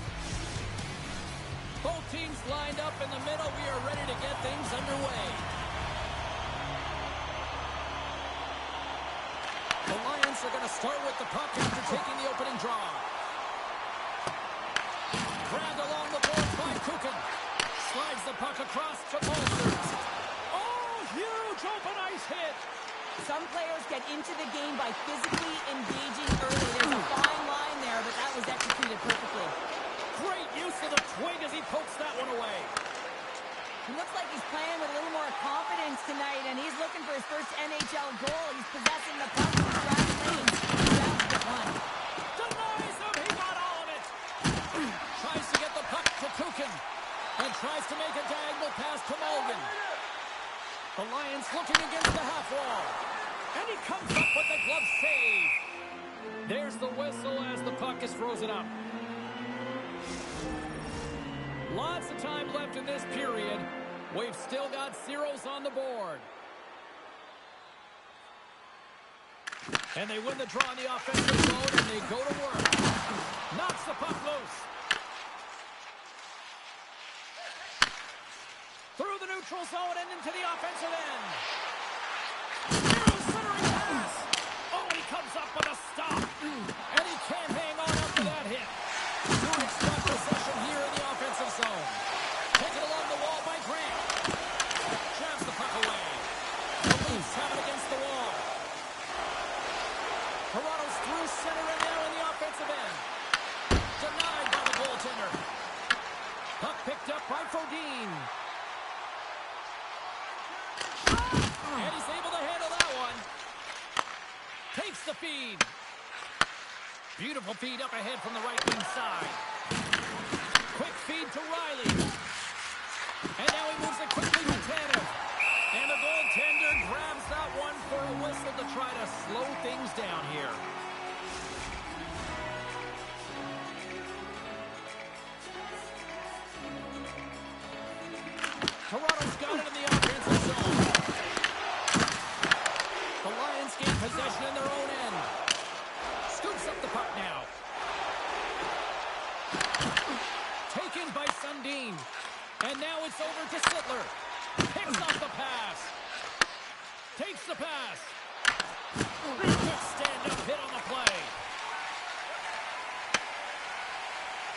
Both teams lined up in the middle. We are ready to get things underway. The Lions are going to start with the puck after taking the opening draw. Grabbed along the boards by Kukin. Slides the puck across to Bolsters. Oh, huge open ice hit. Some players get into the game by physically engaging early. There's a fine line there, but that was executed perfectly. Great use of the twig as he pokes that one away. He looks like he's playing with a little more confidence tonight, and he's looking for his first NHL goal. He's possessing the puck in fast lanes. Down to one. Denies him. He got all of it. Tries to get the puck to Kukin. And tries to make a diagonal pass to Mulligan. The Lions looking against the half wall. And he comes up with the glove save. There's the whistle as the puck is frozen up. Lots of time left in this period. We've still got zeros on the board. And they win the draw in the offensive zone, and they go to work. Knocks the puck loose. Through the neutral zone and into the offensive end. Here's centering pass. Oh, he comes up with a stop. And he can't hang on after that hit. Zurich's got possession here in the offensive zone. Taken along the wall by Grant. Jabs the puck away. The Leafs have it against the wall. Toronto's through center and now in the offensive end. Denied by the goaltender. Puck picked up by Frodin. And he's able to handle that one. Takes the feed. Beautiful feed up ahead from the right wing side. Quick feed to Riley. And now he moves it quickly to Tanev. And the goaltender grabs that one for a whistle to try to slow things down here. Toronto's got it in the offensive zone. The Lions gain possession in their own end. Scoops up the puck now. Taken by Sundin. And now it's over to Sittler. Picks off the pass. Takes the pass. Good stand-up hit on the play.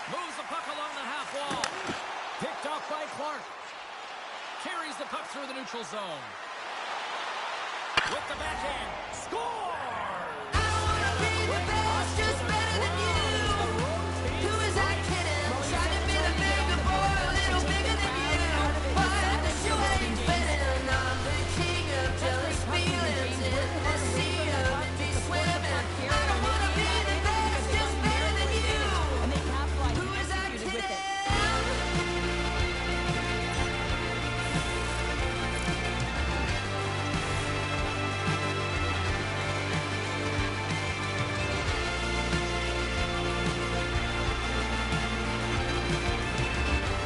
Moves the puck along the half wall. Picked off by Clark. Carries the puck through the neutral zone. With the backhand. Score! I wanna be the best, just better than you. Who is that kidding? Trying to be the bigger boy, a little bigger than you. But the show ain't fitting. I'm the king of jealous feelings in the sea of empty swimming. I don't wanna be the best, just better than you. And they capitalized Who and is that executed with it. kidding?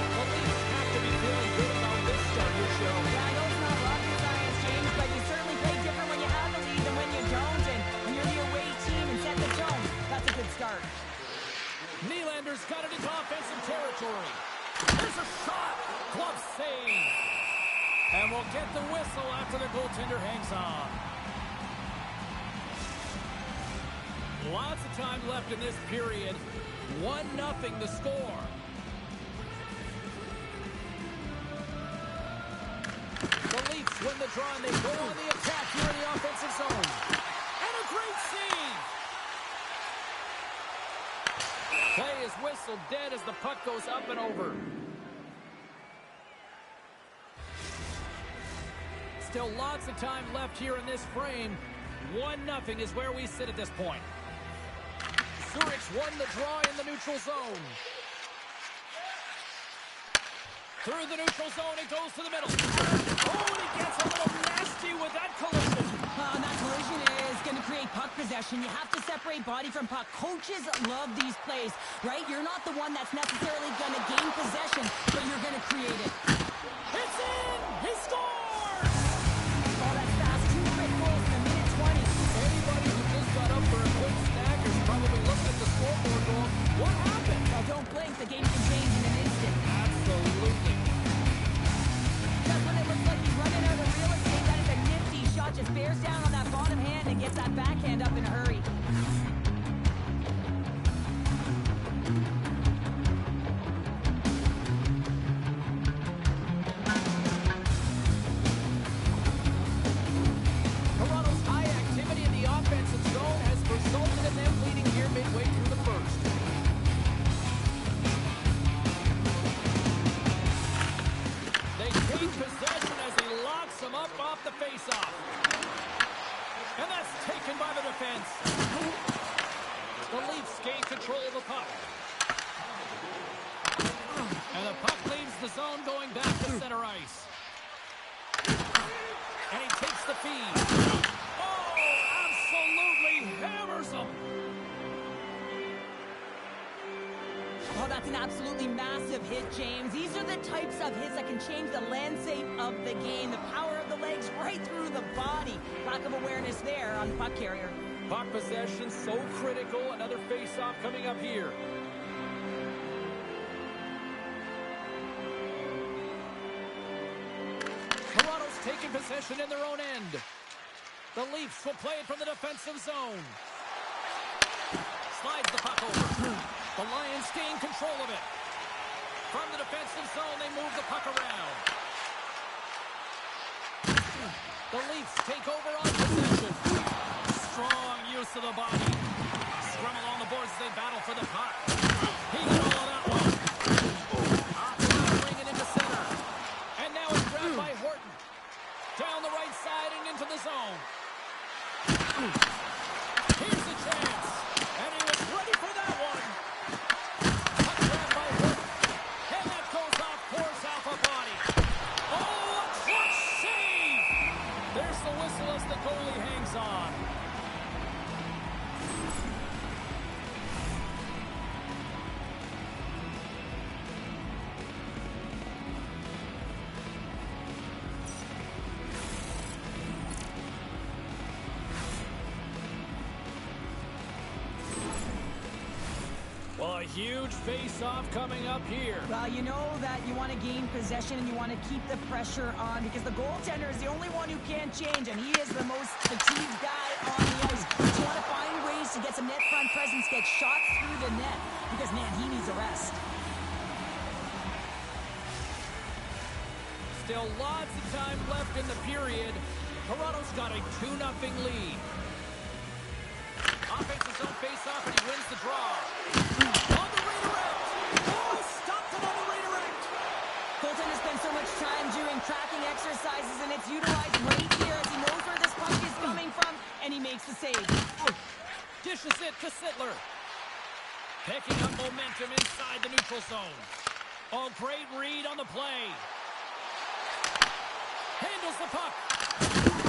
The Leafs have to be feeling good about this start here, Cheryl. Yeah, I know it's not rocket science, James, but you certainly play different when you have the lead than when you don't. And when you're the away team and set the tone, that's a good start. Nylander's got it into offensive territory. There's a shot. Glove save. And we'll get the whistle after the goaltender hangs on. Lots of time left in this period. 1-0 the score. The Leafs win the draw and they go on the attack here in the offensive zone. And a great save. Play is whistled dead as the puck goes up and over. Still lots of time left here in this frame. 1-0 is where we sit at this point. Zurich won the draw in the neutral zone. Through the neutral zone, it goes to the middle. Oh, and he gets a little nasty with that collision. And that collision is going to create puck possession. You have to separate body from puck. Coaches love these plays, right? You're not the one that's necessarily going to gain possession, but you're going to create it. It's in! He scores! that backhand up in a hurry. Toronto's high activity in the offensive zone has resulted in them leading here midway through the first. They take possession as he locks him up off the faceoff. And that's taken by the defense. The Leafs gain control of the puck. And the puck leaves the zone going back to center ice. And he takes the feed. Oh, absolutely hammers him. Oh, that's an absolutely massive hit, James. These are the types of hits that can change the landscape of the game. The power of the legs right through the body. Lack of awareness there on the puck carrier. Puck possession so critical. Another face-off coming up here. Toronto's taking possession in their own end. The Leafs will play it from the defensive zone. Slides the puck over. The Lions gain control of it. From the defensive zone, they move the puck around. The Leafs take over on possession. Strong use of the body. Scrum along the boards as they battle for the puck. He got all of that one. Off the line, bring it into center. And now it's grabbed by Horton. Down the right side and into the zone. Here's the chance. And he was ready for that one. Puck grabbed by Horton. And that goes off, pours off a body. Oh, a clutch save. There's the whistle as the goalie hangs on. Well, a huge face-off coming up here. Well, you know that you want to gain possession and you want to keep the pressure on because the goaltender is the only one who can't change, and he is the most fatigued guy on the ice. But you want to find ways to get some net front presence, get shots through the net because, man, he needs a rest. Still lots of time left in the period. Toronto's got a 2-0 lead. Offensive zone face-off, and he wins the draw. On the redirect. Oh, stopped it on the redirect. Goaltender spends so much time doing tracking exercises, and it's utilized right here as he knows where this puck is coming from, and he makes the save. Dishes it to Sittler. Picking up momentum inside the neutral zone. Oh, great read on the play. Handles the puck.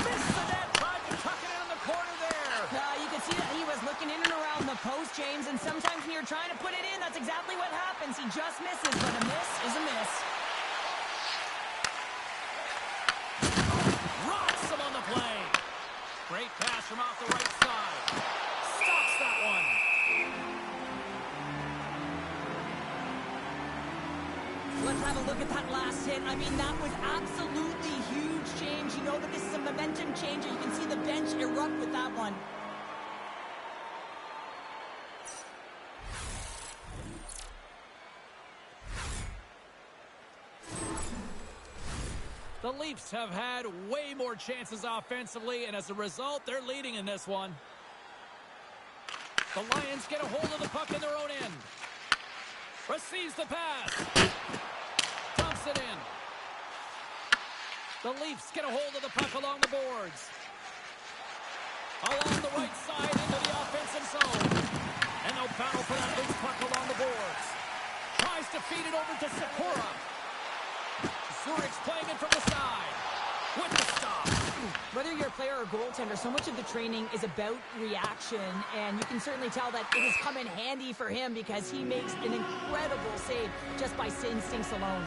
Missed the net. Tried to tuck it in the corner there. You can see that he was looking in and around the post, James, and sometimes when you're trying to put it in, that's exactly what happens. He just misses, but a miss is a miss. Rocks him on the play. Great pass from off the right side. Stops that one. Let's have a look at that last hit. I mean, that was absolutely huge, James. You know that this is a momentum changer. You can see the bench erupt with that one. The Leafs have had way more chances offensively, and as a result, they're leading in this one. The Lions get a hold of the puck in their own end. Receives the pass. Dumps it in. The Leafs get a hold of the puck along the boards. Along the right side into the offensive zone. And they'll battle for that loose puck along the boards. Tries to feed it over to Sakura. Zurich's playing it from the side. With the stop. Whether you're a player or goaltender, so much of the training is about reaction, and you can certainly tell that it has come in handy for him because he makes an incredible save just by instincts alone.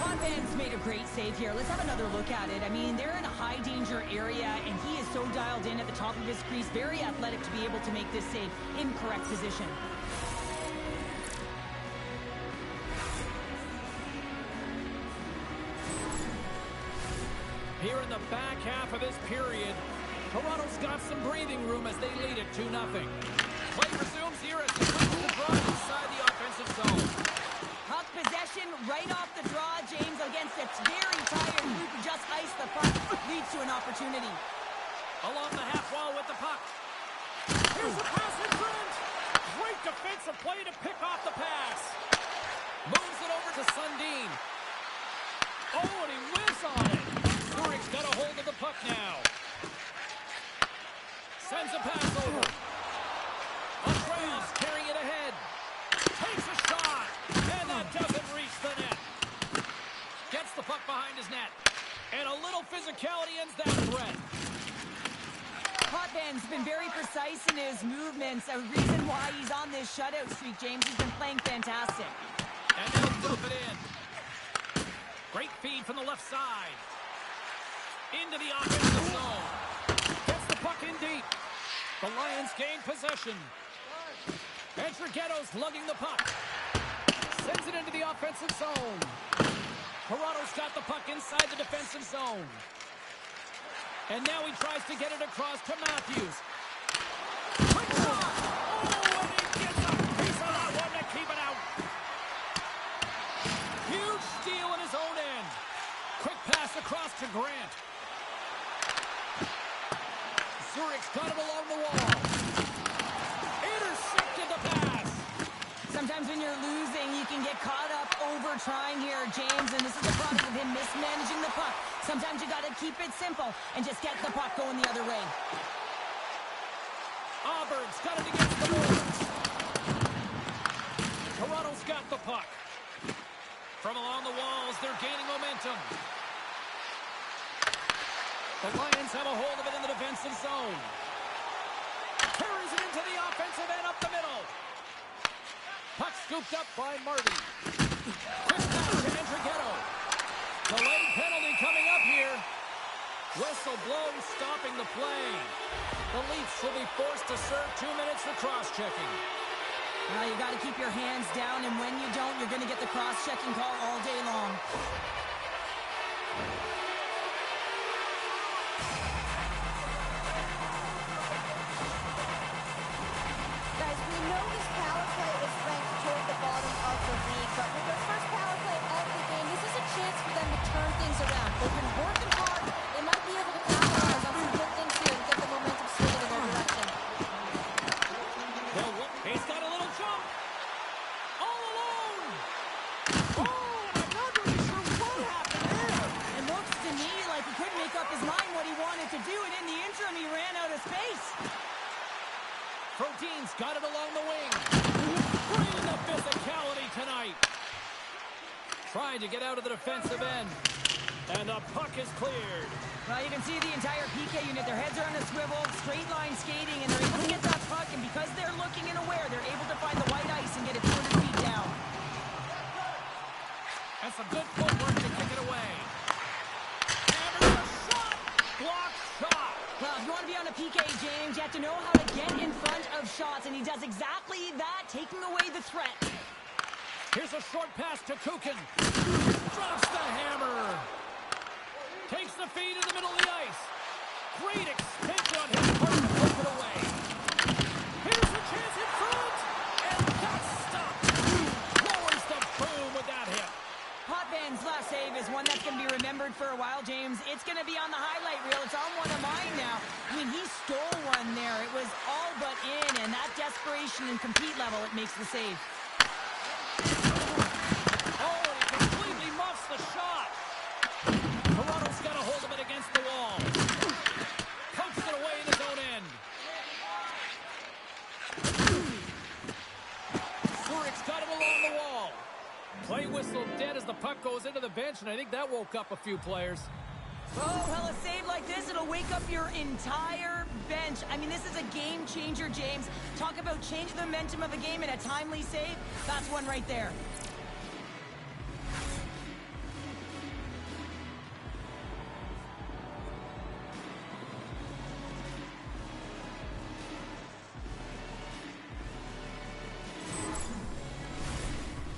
Potvin's made a great save here. Let's have another look at it. I mean, they're in a high-danger area, and he is so dialed in at the top of his crease, very athletic to be able to make this save in correct position. Here in the back half of this period, Toronto's got some breathing room as they lead it 2-0. Play resumes here as he pushes the draw inside the offensive zone. Puck possession right off the draw, James, against a very tired group who just iced the puck. Leads to an opportunity. Along the half wall with the puck. Here's a pass in front. Great defensive play to pick off the pass. Moves it over to Sundin. Oh, and he whizzs on it. Zurich's got a hold of the puck now. Sends a pass over. Andreas carrying it ahead. Takes a shot. And that doesn't reach the net. Gets the puck behind his net. And a little physicality ends that threat. Potvin's been very precise in his movements. A reason why he's on this shutout streak, James. He's been playing fantastic. And they'll dump it in. Great feed from the left side. Into the offensive zone. Gets the puck in deep. The Lions gain possession. Entrigetto's lugging the puck. Sends it into the offensive zone. Toronto's got the puck inside the defensive zone. And now he tries to get it across to Matthews. Quick shot! Oh, and he gets a piece of that one to keep it out. Huge steal in his own end. Quick pass across to Grant. Zurich's got it along the wall. Intercepted the pass. Sometimes when you're losing, you can get caught up over trying here, James, and this is the product of him mismanaging the puck. Sometimes you got to keep it simple and just get the puck going the other way. Auburn's got it against the boards. Toronto's got the puck. From along the walls, they're gaining momentum. The Lions have a hold of it in the defensive zone. Carries it into the offensive end up the middle. Puck scooped up by Marty. Quick pass to Entrigetto. Delayed penalty coming up here. Whistle blows, stopping the play. The Leafs will be forced to serve 2 minutes for cross-checking. You got to keep your hands down, and when you don't, you're going to get the cross-checking call all day long. Guys, we know this power play is ranked toward the bottom of the league, but with their first power play of the game, this is a chance for them to turn things around. They've been working hard. They might be able to capitalize on some good things here and get the momentum swinging in their direction. Well, he's got a little jump. All alone. Oh, I'm not really sure what happened there. It looks to me like he couldn't make up his mind what he wanted to do, and in the interim, he ran out of space. Proteins got it along the wing. Bringing the physicality tonight. Trying to get out of the defensive end. And the puck is cleared. Well, you can see the entire PK unit. Their heads are on a swivel, straight line skating, and they're able to get that puck, and because they're looking and aware, they're able to find the white ice and get it 200 feet down. And some good footwork to kick it away. And a shot! Blocked shot! Well, if you want to be on a PK, James, you have to know how to get in front of shots, and he does exactly that, taking away the threat. Here's a short pass to Kukin. Drops the hammer. Takes the feed in the middle of the ice. Great extension on his part to flip it away. Here's a chance in front. And that's stopped. Lowers the boom with that hit. Potvin's last save is one that's going to be remembered for a while, James. It's going to be on the highlight reel. It's on one of mine now. I mean, he stole one there. It was all but in, and that desperation and compete level, it makes the save. Oh, and he completely muffs the shot. Toronto's got a hold of it against the wall. Pokes it away in his own end. Zurich's got it along the wall. Play whistle dead as the puck goes into the bench, and I think that woke up a few players. Oh, well, a save like this, it'll wake up your entire bench. I mean, this is a game changer, James. Talk about changing the momentum of a game in a timely save. That's one right there.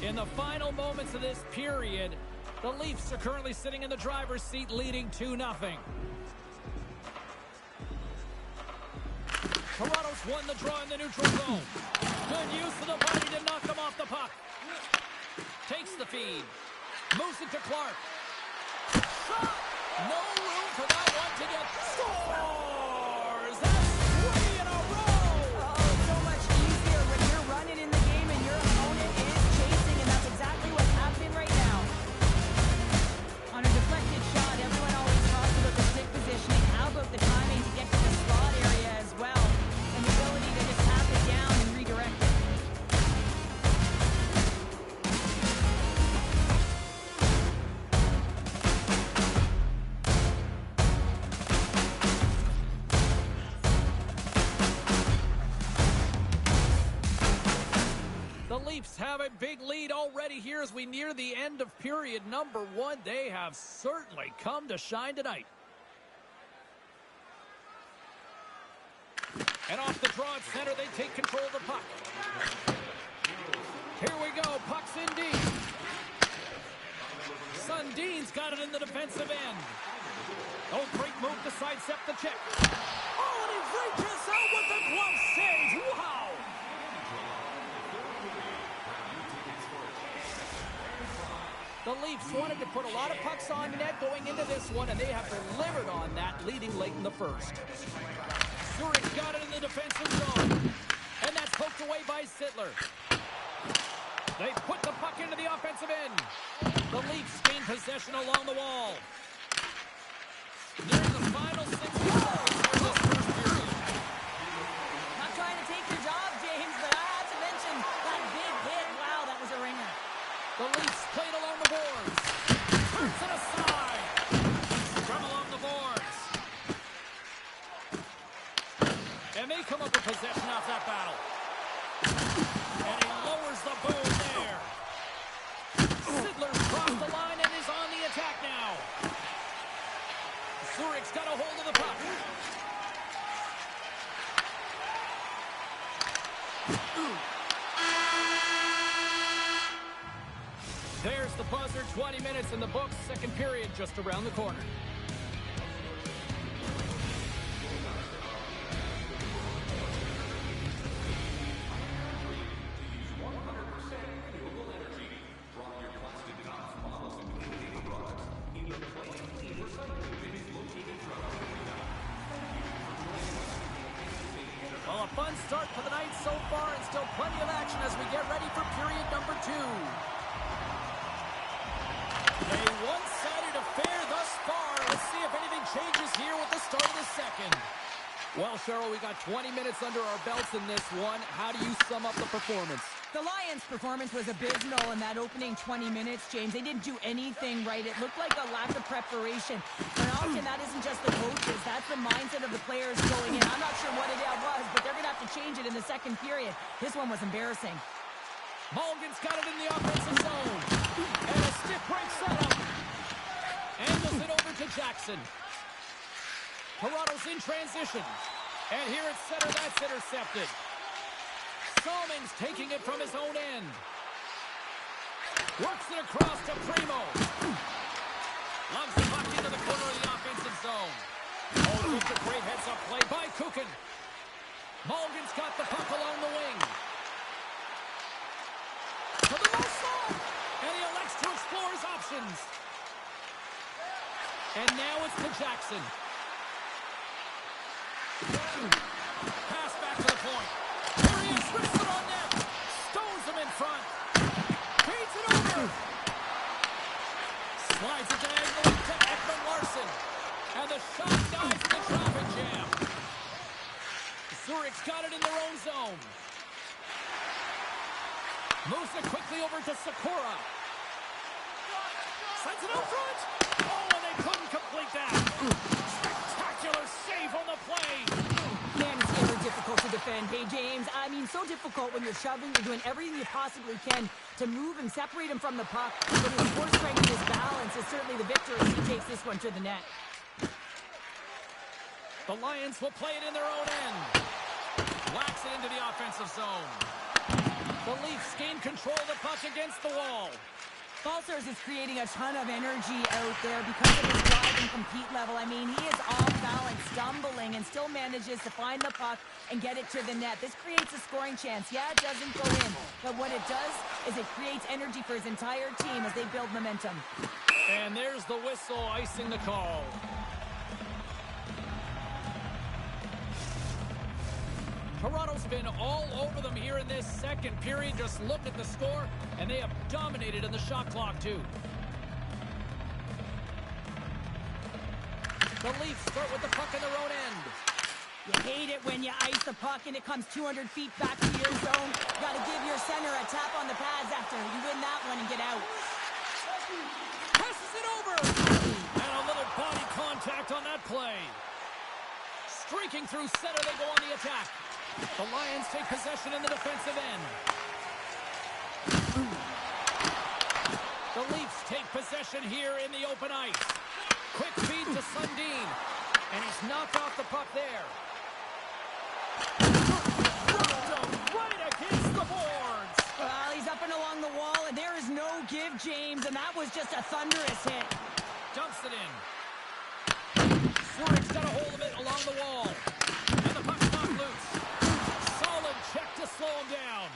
In the final moments of this period, the Leafs are currently sitting in the driver's seat leading 2-0. Leafs won the draw in the neutral zone. Good use of the body to knock them off the puck. Takes the feed. Moves it to Clark. Shot! No room for that one to get. Scores! That's 3 in a row! Oh, so much easier when you're running in the game and your opponent is chasing, and that's exactly what's happening right now. On a deflected shot, everyone always talks about the stick positioning. How about the timing to get to the slot area as well? And the ability to just tap it down and redirect it. The Leafs have a big lead already here as we near the end of period number 1. They have certainly come to shine tonight. And off the draw at center, they take control of the puck. Here we go, puck's in deep. Sundin's got it in the defensive end. Oh, great move to sidestep the check. Oh, and he reaches out with the glove save. Wow! The Leafs wanted to put a lot of pucks on net going into this one, and they have delivered on that, leading late in the first. Zurich's got it in the defensive zone, and that's poked away by Sittler. They put the puck into the offensive end. The Leafs gain possession along the wall. During the final 6 minutes of this first period. Not trying to take your job, James, but I have to mention that big hit. Wow, that was a ringer. The Leafs played along the boards. Turns it aside. From along the boards. And they come up with possession off that battle. And he lowers the boom there. Sittler's crossed the line and is on the attack now. Zurich's got a hold of the puck. There's the buzzer, 20 minutes in the books, second period just around the corner. Well, a fun start to the night so far, and still plenty of action as we get ready for period number 2. A one-sided affair thus far. Let's see if anything changes here with the start of the second. Well, Cheryl, we got 20 minutes under our belts in this one. How do you sum up the performance? The Lions' performance was abysmal in that opening 20 minutes, James. They didn't do anything right. It looked like a lack of preparation. And often that isn't just the coaches. That's the mindset of the players going in. I'm not sure what it was, but they're going to have to change it in the second period. This one was embarrassing. Mulligan's got it in the offensive zone. And a stiff break setup. Angles it over to Jackson. Toronto's in transition. And here at center, that's intercepted. Salming's taking it from his own end. Works it across to Primo. Loves the puck into the corner of the offensive zone. Oh, it's a great heads-up play by Kukin. Mulligan's got the puck along the wing. To the low slot. And he elects to explore his options. And now it's to Jackson. Pass back to the point. Here he is, rips it on net. Stones him in front. Feeds it over. Slides it diagonally to Ekman Larson. And the shot dies in the traffic jam. Zurich's got it in their own zone. Moves it quickly over to Sakura. Sends it out front. Oh, and they couldn't complete that. Spectacular save on the play. Man, it's ever difficult to defend. Hey, James, I mean, so difficult when you're shoving. You're doing everything you possibly can to move him, separate him from the puck. But his force strength and his balance is certainly the victor as he takes this one to the net. The Lions will play it in their own end. Whacks it into the offensive zone. The Leafs gain control of the puck against the wall. Balcers is creating a ton of energy out there because of his drive and compete level. I mean, he is off balance, stumbling, and still manages to find the puck and get it to the net. This creates a scoring chance. Yeah, it doesn't go in, but what it does is it creates energy for his entire team as they build momentum. And there's the whistle icing the call. Toronto's been all over them here in this second period. Just look at the score, and they have dominated in the shot clock, too. The Leafs start with the puck in their own end. You hate it when you ice the puck and it comes 200 feet back to your zone. Got to give your center a tap on the pads after you win that one and get out. Passes it over. And a little body contact on that play. Streaking through center, they go on the attack. The Lions take possession in the defensive end. The Leafs take possession here in the open ice. Quick feed to Sundin. And he's knocked off the puck there. Right against the boards. Well, he's up and along the wall, and there is no give, James, and that was just a thunderous hit. Dumps it in. Zurich's got a hold of it along the wall. And the puck's knocked loose. Solid check to slow him down.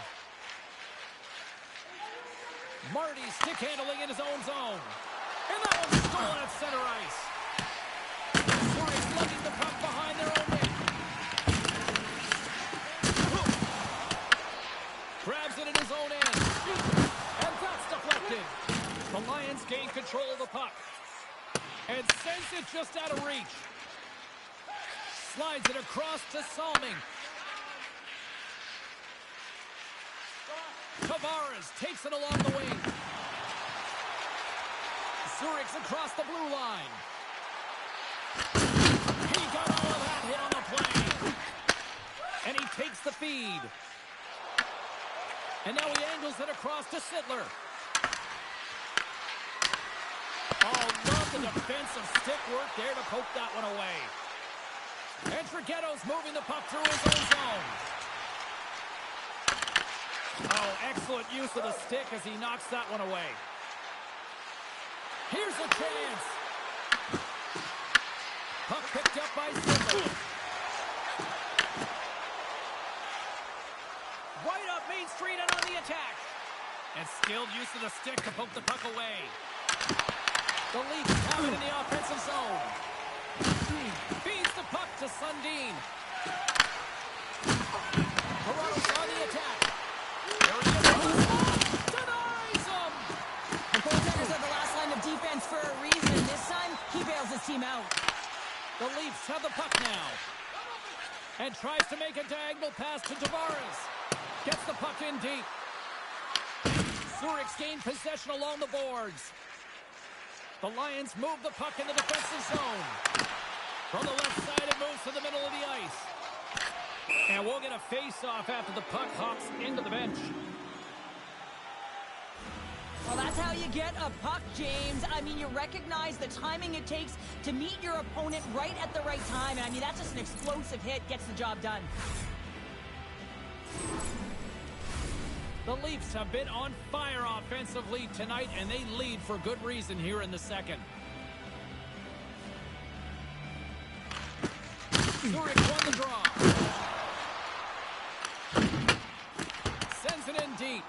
Marty stick handling in his own zone. And that one's stolen at center ice. Zurich's lugging the puck behind their own net. Grabs it in his own end. And that's deflected. The Lions gain control of the puck. And sends it just out of reach. Slides it across to Salming. Tavares takes it along the wing. Zurich's across the blue line. He got all of that hit on the play. And he takes the feed. And now he angles it across to Sittler. Oh, love the defensive stick work there to poke that one away. And Trighetto's moving the puck through his own zone. Oh, excellent use of the stick as he knocks that one away. Here's a chance. Puck picked up by Sittler. Right up Main Street and on the attack. And skilled use of the stick to poke the puck away. The Leafs have it in the offensive zone. Feeds the puck to Sundin. Toronto's on the attack. There he is. Denies him. The goaltenders are the last line of defense for a reason. This time, he bails his team out. The Leafs have the puck now. And tries to make a diagonal pass to Tavares. Gets the puck in deep. Zurich's gained possession along the boards. The Lions move the puck in the defensive zone. From the left side, it moves to the middle of the ice. And we'll get a face-off after the puck hops into the bench. Well, that's how you get a puck, James. I mean, you recognize the timing it takes to meet your opponent right at the right time. And I mean, that's just an explosive hit, gets the job done. The Leafs have been on fire offensively tonight, and they lead for good reason here in the second. Zurich won the draw. Sends it in deep.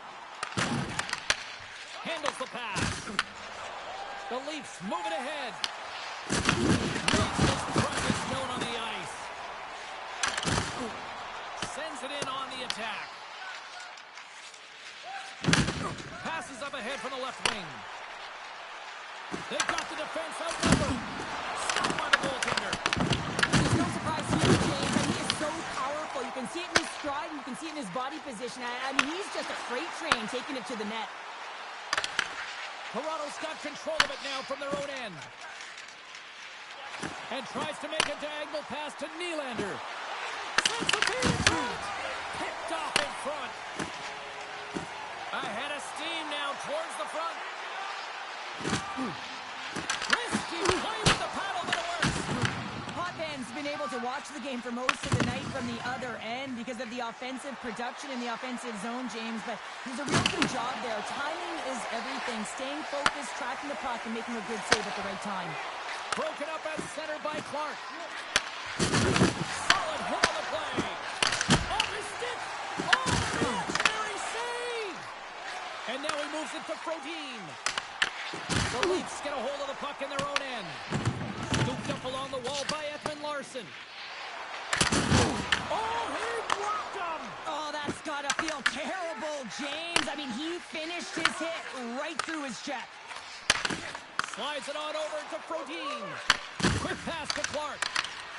Handles the pass. The Leafs move it ahead. Makes his presence known on the ice. Sends it in on the attack. Passes up ahead from the left wing. They've got the defense outnumbered. Stopped by the goaltender. There's no surprise here, James. I mean, he is so powerful. You can see it in his stride, and you can see it in his body position. I mean, he's just a freight train taking it to the net. Toronto's got control of it now from their own end. And tries to make a diagonal pass to Nylander. Sends the feed in front. Picked off in front. Ahead of steam now towards the front. Risky play with the paddle, but it works. Hotman's been able to watch the game for most of the night from the other end because of the offensive production in the offensive zone, James. But there's a real good job there. Timing is everything. Staying focused, tracking the puck, and making a good save at the right time. Broken up at center by Clark. James, I mean, he finished his hit right through his chest. Slides it on over to Frodin. Quick pass to Clark.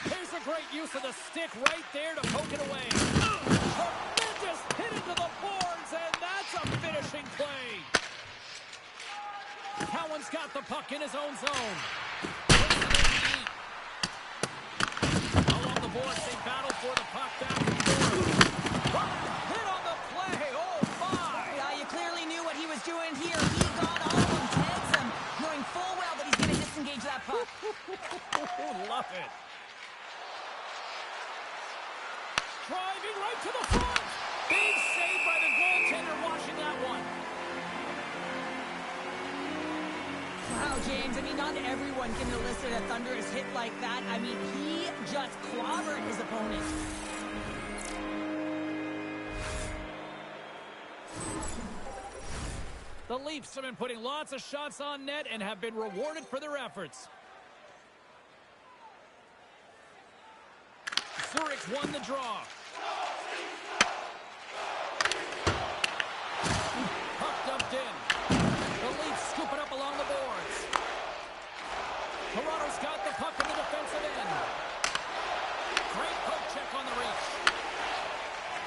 Here's a great use of the stick right there to poke it away. Tremendous hit into the boards, and that's a finishing play. Cowan's got the puck in his own zone. Along the boards, they battle for the puck back and forth. Hit on the play. Oh, my. Yeah, you clearly knew what he was doing here. He got all of them, tags him, knowing full well that he's going to disengage that puck. Love it. Driving right to the front. Big save by the goaltender watching that one. Wow, James, I mean, not everyone can elicit a thunderous hit like that. I mean, he just clobbered his opponent. The Leafs have been putting lots of shots on net and have been rewarded for their efforts. Zurich won the draw. Puck dumped in. The Leafs scoop it up along the boards. Toronto's got the puck in the defensive end. Great poke check on the reach.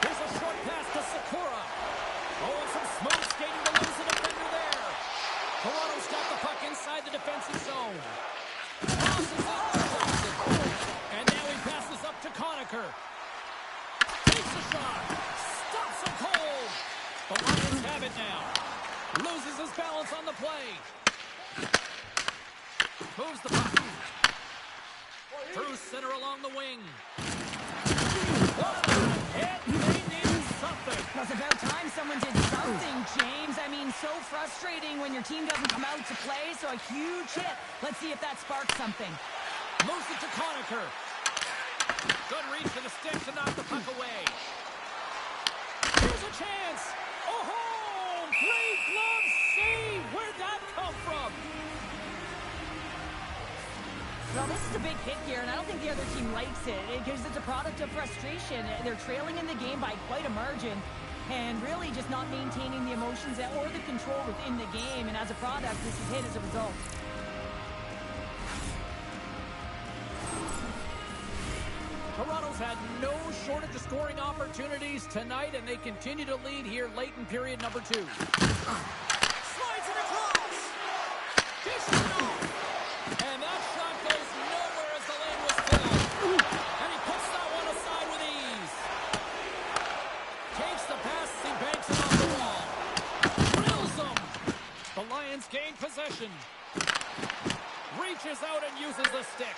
Here's a short pass to Sakura. Oh, and some smooth skating to lose the defender there. Toronto's got the puck inside the defensive zone. Crosses it. And now he passes up to Conacher. Takes a shot. Stops him cold. The Lions have it now. Loses his balance on the play. Moves the puck. Through center along the wing. What a hit. They needed something. Well, it's about time someone did something, James. I mean, so frustrating when your team doesn't come out to play, so a huge hit. Let's see if that sparks something. Moves it to Conacher. Good reach to the stick to knock the puck away. Here's a chance. Oh, great glove save. Where'd that come from? Well, this is a big hit here, and I don't think the other team likes it because it's a product of frustration. They're trailing in the game by quite a margin and really just not maintaining the emotions or the control within the game, and as a product, this is hit as a result. Toronto's had no shortage of scoring opportunities tonight, and they continue to lead here late in period number 2. Slides it across. Dishes it off. And that shot goes nowhere as the lane was filled. And he puts that one aside with ease. Takes the pass as he banks it off the wall. Drills him. The Lions gain possession. Reaches out and uses the stick.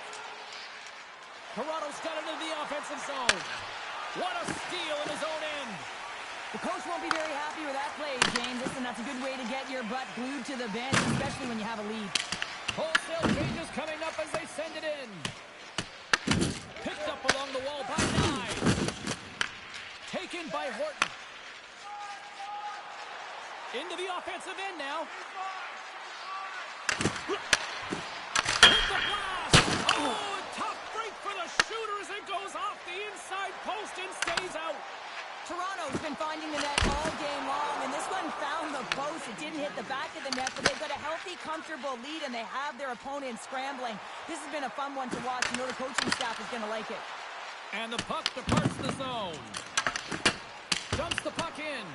Toronto's got it into the offensive zone. What a steal in his own end. The coach won't be very happy with that play, James. Listen, that's a good way to get your butt glued to the bench, especially when you have a lead. Wholesale changes coming up as they send it in. Picked up along the wall by Nye. Taken by Horton. Into the offensive end now. Hit the blast. Oh, tough break for the shooter as it goes off the inside post and stays out. Toronto's been finding the net all game long, and this one found the post. It didn't hit the back of the net, but they've got a healthy, comfortable lead, and they have their opponent scrambling. This has been a fun one to watch. You know the coaching staff is going to like it. And the puck departs the zone. Dumps the puck in.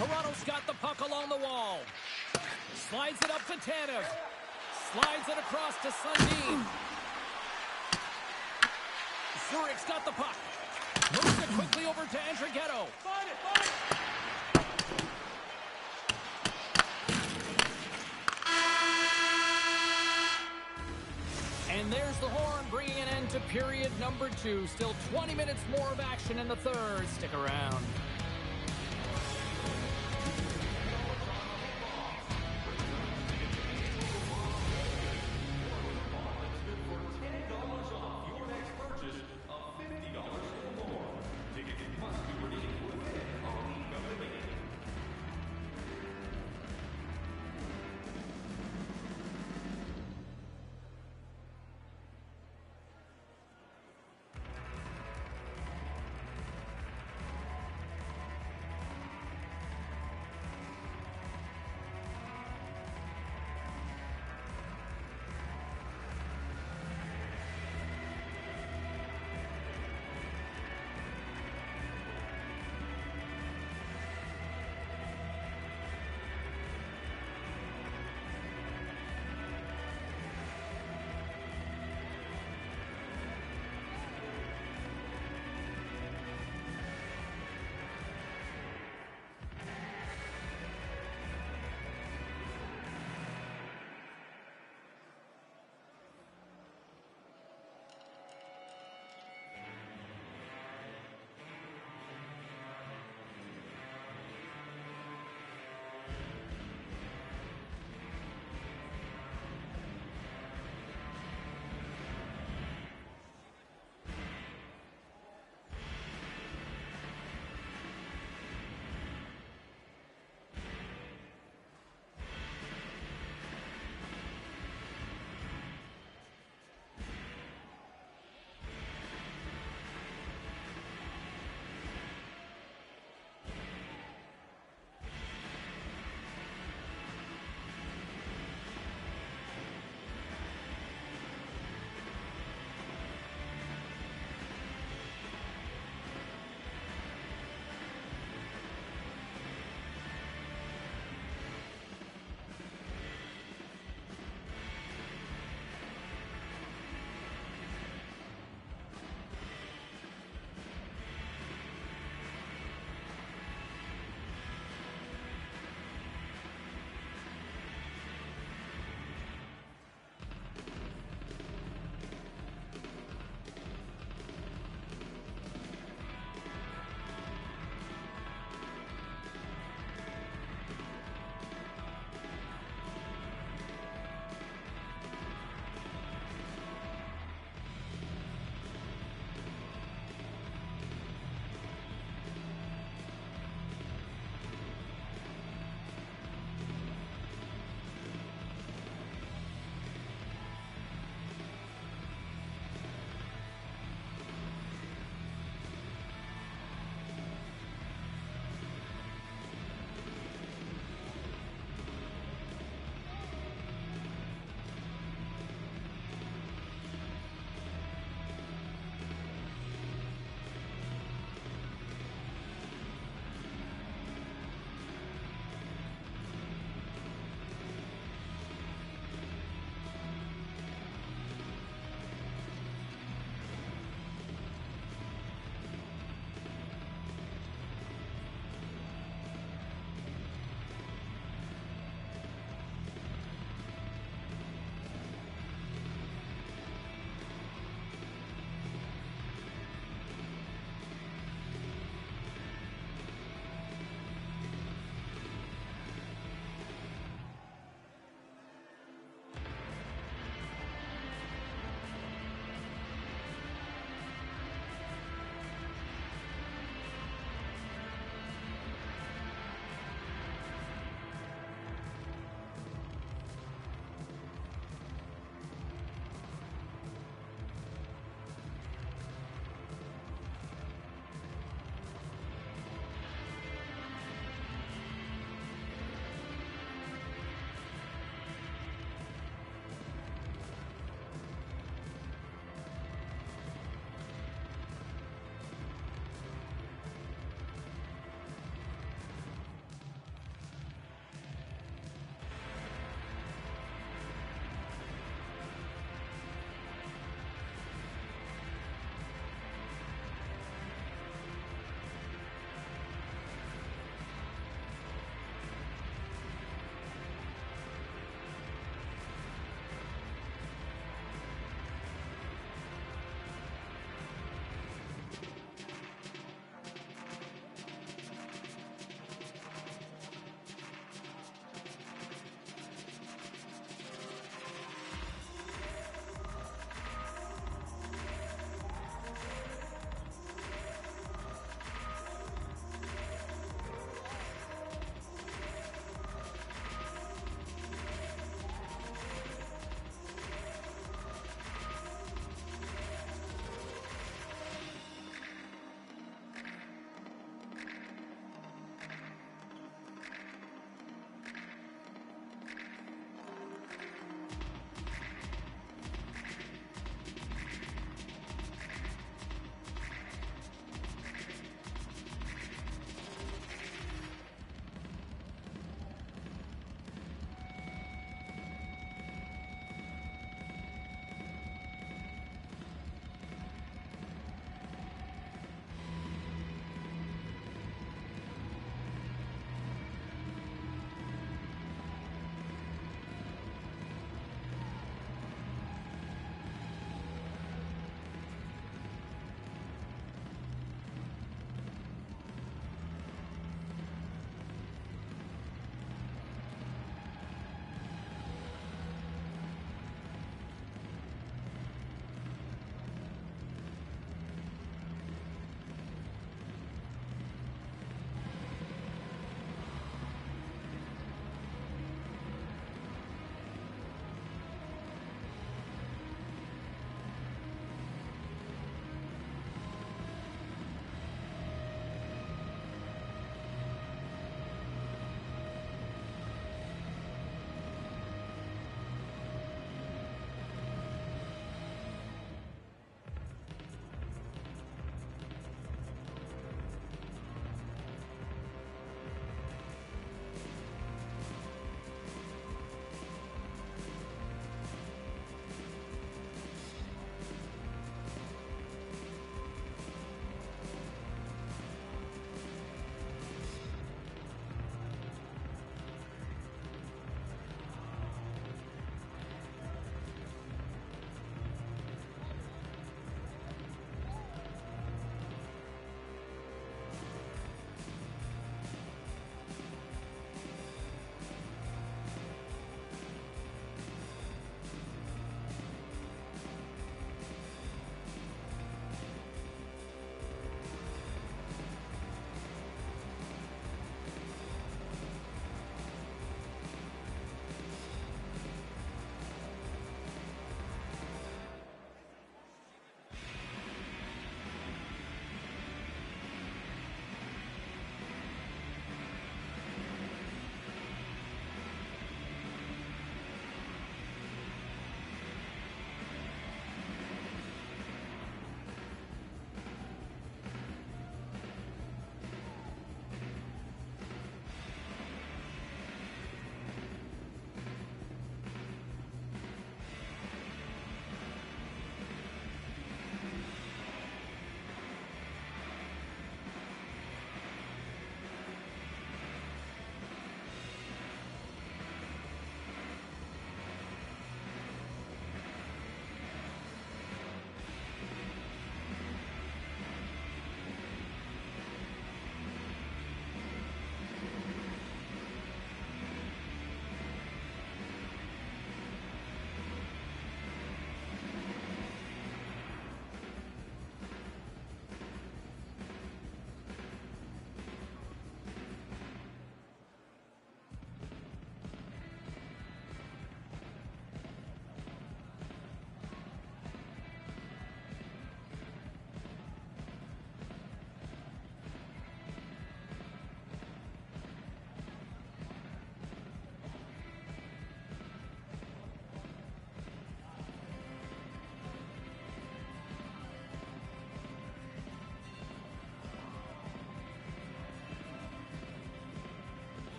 Toronto's got the puck along the wall. Slides it up to Tanev. Slides it across to Sundin. Zurich's got the puck. Moves it quickly over to Andrighetto. And there's the horn, bringing an end to period number 2. Still 20 minutes more of action in the third. Stick around.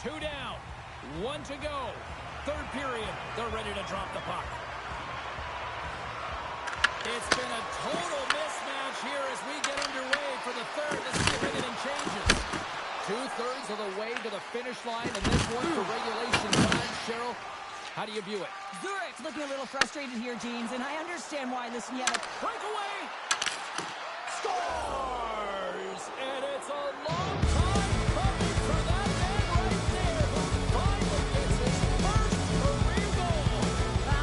2 down. 1 to go. Third period. They're ready to drop the puck. It's been a total mismatch here as we get underway for the third. Let's see if anything changes. 2/3 of the way to the finish line, and this one for regulation time. Cheryl, how do you view it? Zurich's looking a little frustrated here, James, and I understand why. Listen, yeah, but Breakaway! Scores! And it's a long time coming for that man right there who finally gets his first career goal.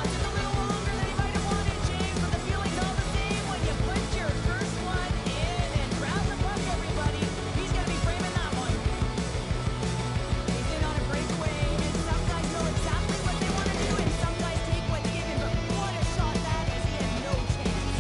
took a little longer than he might have wanted, James, but the feeling's all the same when you put your first one in and grab the puck, everybody. He's going to be framing that one. He's in on a breakaway, and some guys know exactly what they want to do, and some guys take what's given, but what a shot that is. He had no chance.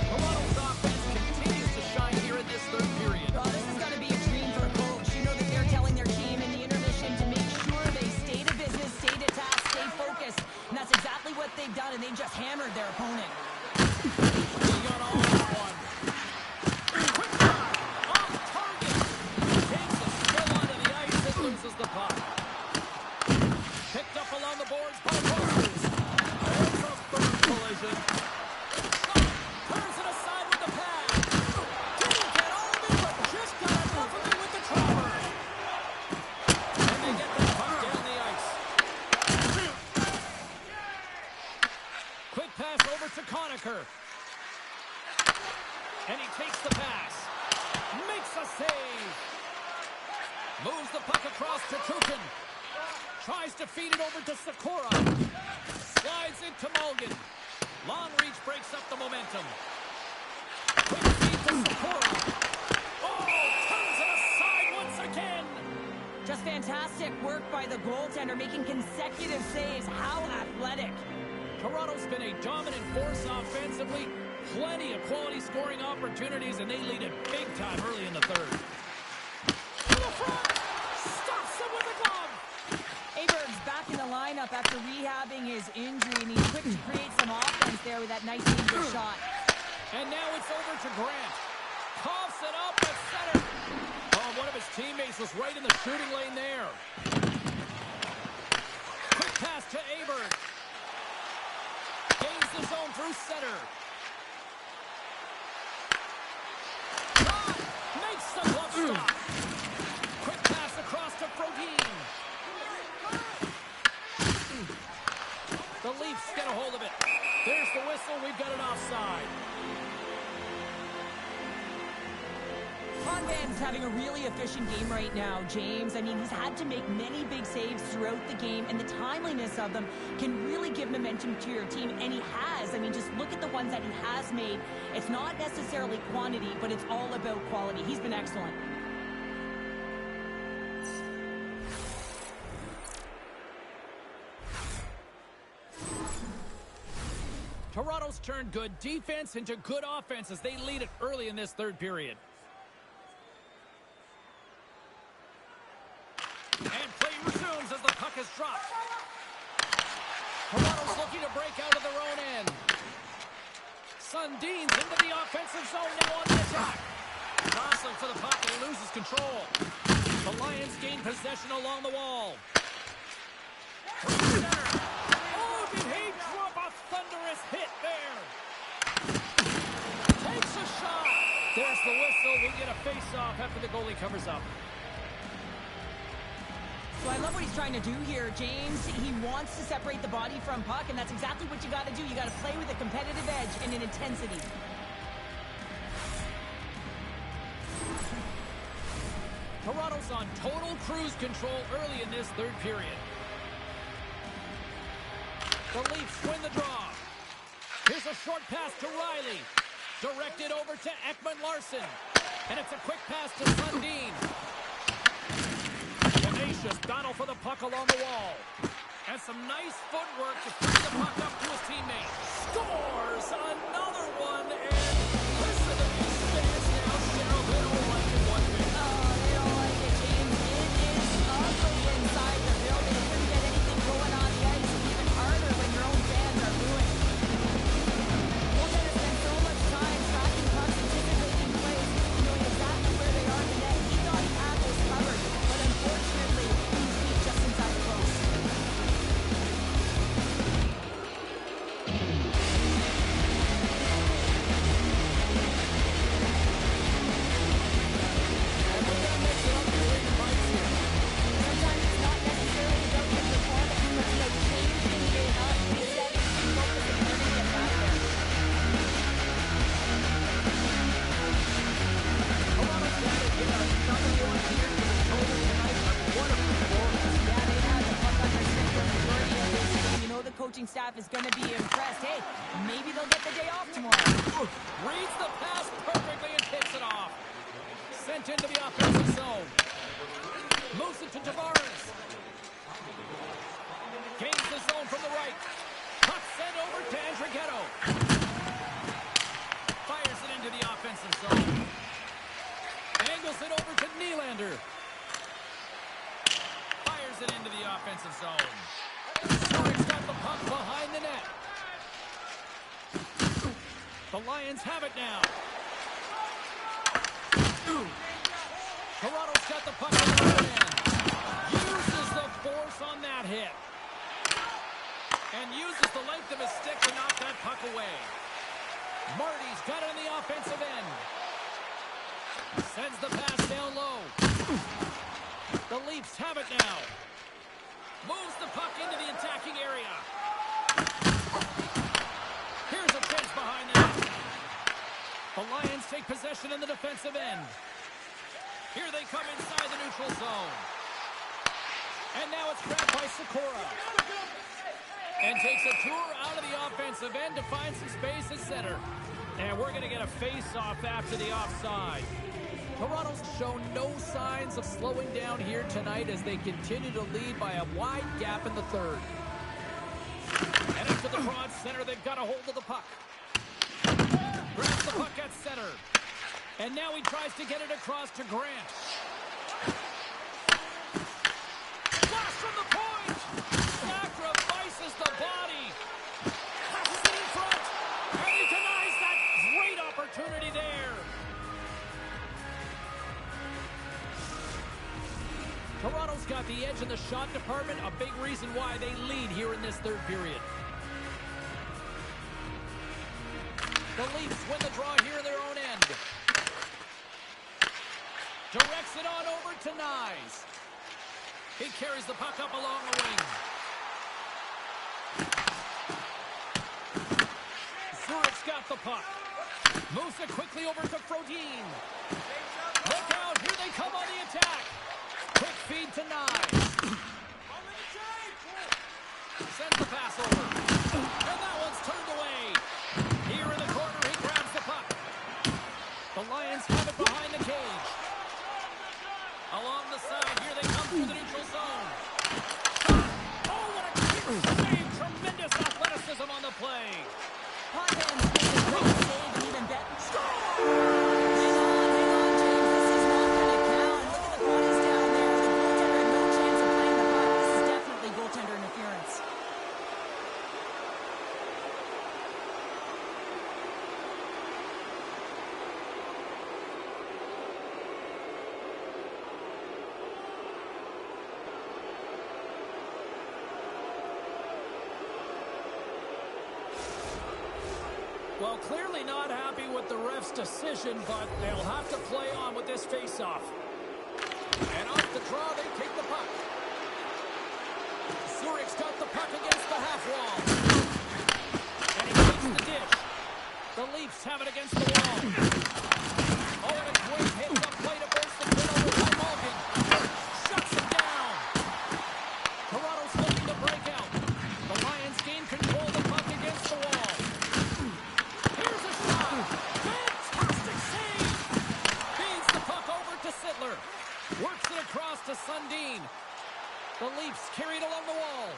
Toronto's offense continues to shine here in this third period. Well, this is going to be a dream for a coach. You know that they're telling their team in the intermission to make sure they stay to business, stay to task, stay focused. And that's exactly what they've done, and they just hammered their opponent. He got all that one. Quick shot. Off target. Takes a spill onto the ice and loses the puck. Picked up along the boards by Rose. There's a first collision. Turns it aside with the pass. Didn't get all of it, but just got enough of it with the chopper. And they get that puck down the ice. Quick pass over to Conacher. And he takes the pass. Makes a save. Moves the puck across to Kukin. Tries to feed it over to Sakura. Slides into Mulligan. Long reach breaks up the momentum. Quick feed to Sakura. Oh, turns it aside once again. Just fantastic work by the goaltender, making consecutive saves. How athletic. Toronto's been a dominant force offensively. Plenty of quality scoring opportunities, and they lead it big time early in the third. To the front. Stops him with a glove. Aberg's back in the lineup after rehabbing his injury, and he's quick to create some offense there with that nice dangerous shot. And now it's over to Grant. Coughs it up at center. Oh, one of his teammates was right in the shooting lane there. Quick pass to Aberg. Gains the zone through center. Shot. Makes the glove stop. Quick pass across to Frodin. The Leafs get a hold of it. There's the whistle. We've got an offside. Convan's having a really efficient game right now, James. I mean, he's had to make many big saves throughout the game, and the timeliness of them can really give momentum to your team, and he has. I mean, just look at the ones that he has made. It's not necessarily quantity, but it's all about quality. He's been excellent. Toronto's turned good defense into good offense as they lead it early in this third period. And play resumes as the puck is dropped. Toronto's looking to break out of their own end. Sundin's into the offensive zone now on the attack. Jostling for the puck and he loses control. The Lions gain possession along the wall. Through center. Oh, did he drop a thunderous hit there? Takes a shot. There's the whistle. We get a face-off after the goalie covers up. So I love what he's trying to do here, James. He wants to separate the body from puck, and that's exactly what you got to do. You got to play with a competitive edge and an intensity. Toronto's on total cruise control early in this third period. The Leafs win the draw. Here's a short pass to Riley. Directed over to Ekman-Larsson. And it's a quick pass to Sundin. Tenacious battle for the puck along the wall. And some nice footwork to free the puck up to his teammate. Scores another one. And listen to these fans now, Cheryl. They don't like it one bit. Oh, they don't like it, James. It is ugly inside the building. You couldn't get anything going on the ice. It's even harder when your own fans are booing. Goaltenders spend so much time tracking pucks, anticipating plays. coaching staff is going to be impressed. Hey, maybe they'll get the day off tomorrow. Reads the pass perfectly and kicks it off. Sent into the offensive zone. Moves it to Tavares. Gains the zone from the right. Puck sent over to Andrighetto. Fires it into the offensive zone. Angles it over to Nylander. Fires it into the offensive zone. Zurich's got the puck behind the net. The Lions have it now. Toronto's got the puck in the right end. Uses the force on that hit. And uses the length of his stick to knock that puck away. Marty's got it on the offensive end. Sends the pass down low. The Leafs have it now. Moves the puck into the attacking area. Here's a chance behind the net. The Lions take possession in the defensive end. Here they come inside the neutral zone. And now it's grabbed by Sikora. And takes a tour out of the offensive end to find some space at center. And we're going to get a face-off after the offside. Toronto's shown no signs of slowing down here tonight as they continue to lead by a wide gap in the third. And into the broad center, they've got a hold of the puck. Grabs the puck at center. And now he tries to get it across to Grant. Flash from the point! Sacrifices the body. Passes it in front. And he denies that great opportunity there. Toronto's got the edge in the shot department, a big reason why they lead here in this third period. The Leafs win the draw here in their own end. Directs it on over to Nyes. He carries the puck up along the wing. Zurich's got the puck. Moves it quickly over to Frodin. Look out, here they come on the attack. Quick feed to Nyes. Sends the pass over. And that one's turned away. Here in the corner, he grabs the puck. The Lions have it behind the cage. Along the side, here they come through the neutral zone. Oh, what a quick save. Tremendous athleticism on the play. Hot hands makes a great save and even better. Hang on, James. This is not going to count. Look at the bodies down there. The goaltender had no chance of playing the puck. This is definitely goaltender interference. Well, clearly not happy with the ref's decision, but they'll have to play on with this face-off. And off the draw, they take the puck. Zurich's got the puck against the half wall. And he takes the dish. The Leafs have it against the wall. Oh, and a great hit up play to burst the pin over by Malkin. Shuts him down. Toronto's looking to break out. The Lions gain control of the puck against the wall. Here's a shot. Fantastic save. Feeds the puck over to Sittler. Works it across to Sundin. The Leafs carried along the wall.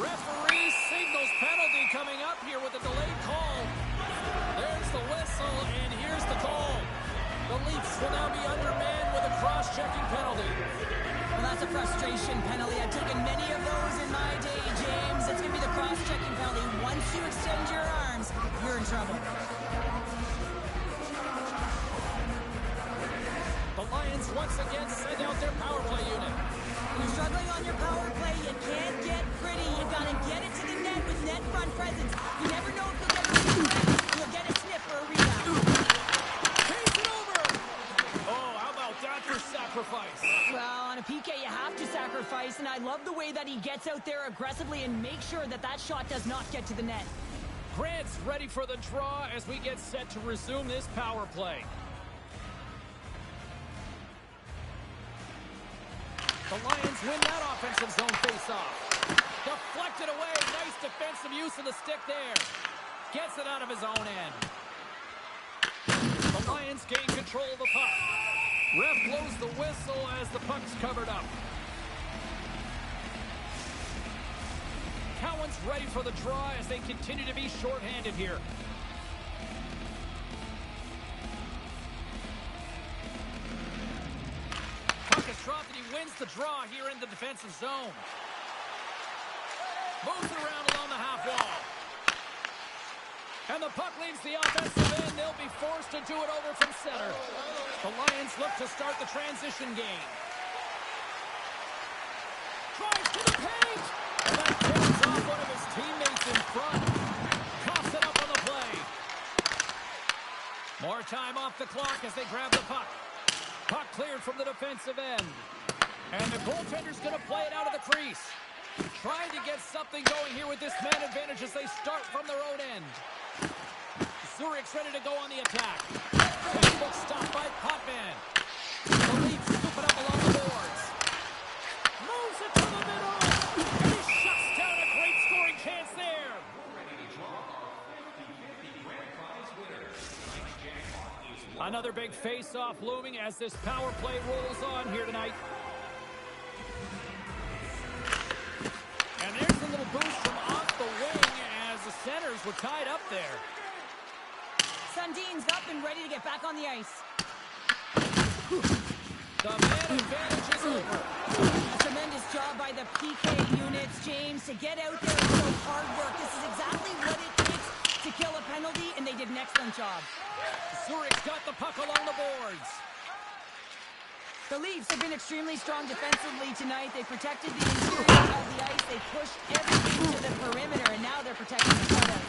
Referee signals penalty coming up here with a delayed call. There's the whistle, and here's the call. The Leafs will now be undermanned with a cross-checking penalty. Well, that's a frustration penalty. I've taken many of those in my day, James. It's going to be the cross-checking penalty. Once you extend your arms, you're in trouble. The Lions once again send out their power play unit. When you're struggling on your power play, you can't get pretty. You got to get it to the net with net front presence. You never know if you'll get a sniff. You'll get a sniff or a rebound. Chase it over. Oh, how about that for sacrifice? Well, on a PK, you have to sacrifice, and I love the way that he gets out there aggressively and makes sure that that shot does not get to the net. Grant's ready for the draw as we get set to resume this power play. The Lions win that offensive zone face-off. Deflected away. Nice defensive use of the stick there. Gets it out of his own end. The Lions gain control of the puck. Ref blows the whistle as the puck's covered up. Cowan's ready for the draw as they continue to be shorthanded here. Puck is dropped and he wins the draw here in the defensive zone. Moves it around along the half wall. And the puck leaves the offensive end. They'll be forced to do it over from center. The Lions look to start the transition game. Drives to the paint. And that pins off one of his teammates in front. Coughs it up on the play. More time off the clock as they grab the puck. Puck cleared from the defensive end. And the goaltender's going to play it out of the crease. Trying to get something going here with this man advantage as they start from their own end. Zurich's ready to go on the attack. Facebook stopped by Potvin. The Leafs scoop it up along the boards. Moves it to the middle. And he shuts down a great scoring chance there. Another big face-off looming as this power play rolls on here tonight. And there's a little boost from off the wing as the centers were tied up there. Sundin's up and ready to get back on the ice. The man advantage is over. A tremendous job by the PK units, James, to get out there and show hard work. This is exactly what it takes to kill a penalty, and they did an excellent job. Zurich's got the puck along the boards. The Leafs have been extremely strong defensively tonight. They protected the interior of the ice. They pushed everything to the perimeter, and now they're protecting the cutout.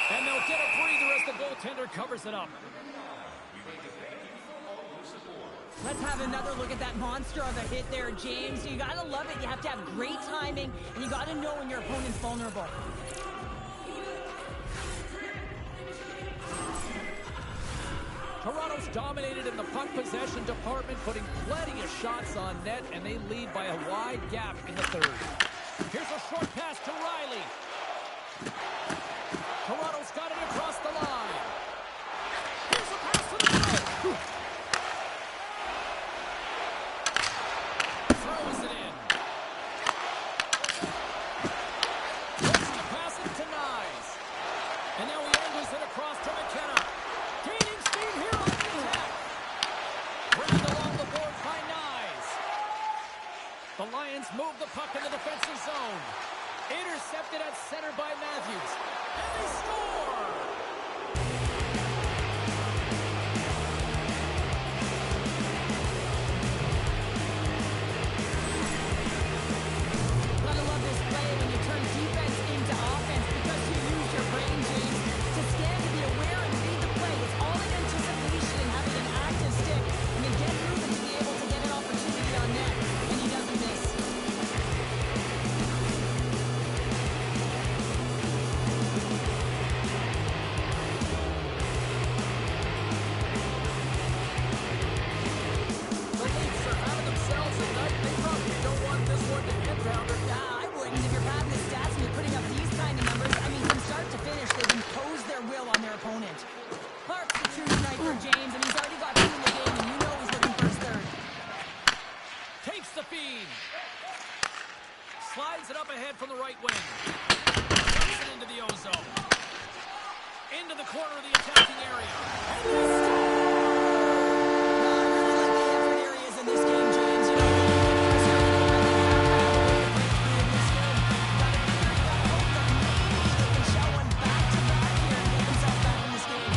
And they'll get a breather as the goaltender covers it up. Let's have another look at that monster of a hit there, James. You gotta love it. You have to have great timing, and you gotta know when your opponent's vulnerable. Toronto's dominated in the puck possession department, putting plenty of shots on net, and they lead by a wide gap in the third. Here's a short pass to Riley. Toronto's got it across the line. Here's a pass to the middle. Throws it in. Looks to pass it to Nyes. And now he angles it across to McKenna. Gaining speed here on the attack. Grabbed along the board by Nyes. The Lions move the puck in the defensive zone. Intercepted at center by Matthews. And they score! Gotta love this play when you turn defense into offense because you use your brain, James, to scan, to be aware, and read the play. It's all in anticipation and having an active stick and then get moving to be able to get an opportunity on net. And he doesn't miss. Slides it up ahead from the right wing. Dumps it into the ozone. Into the corner of the attacking area. And they score! I really like the effort areas in this game, James. You know, they can show one back-to-back here and get themselves back in this game.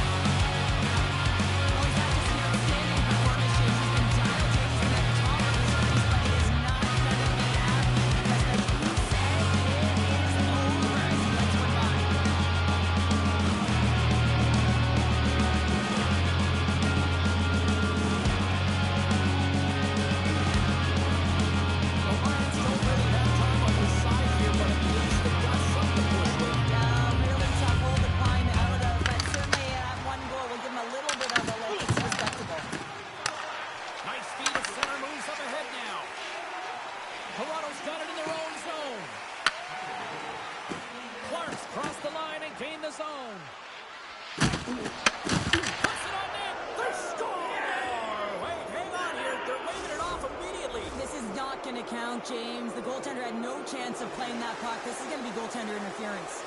Well, he's had just an outstanding performance, James. He's been dialed in. He's been at the top of his race, but he is not going to be happy because the Leafs say it is over as he lets one by. count, James. The goaltender had no chance of playing that puck. This is going to be goaltender interference.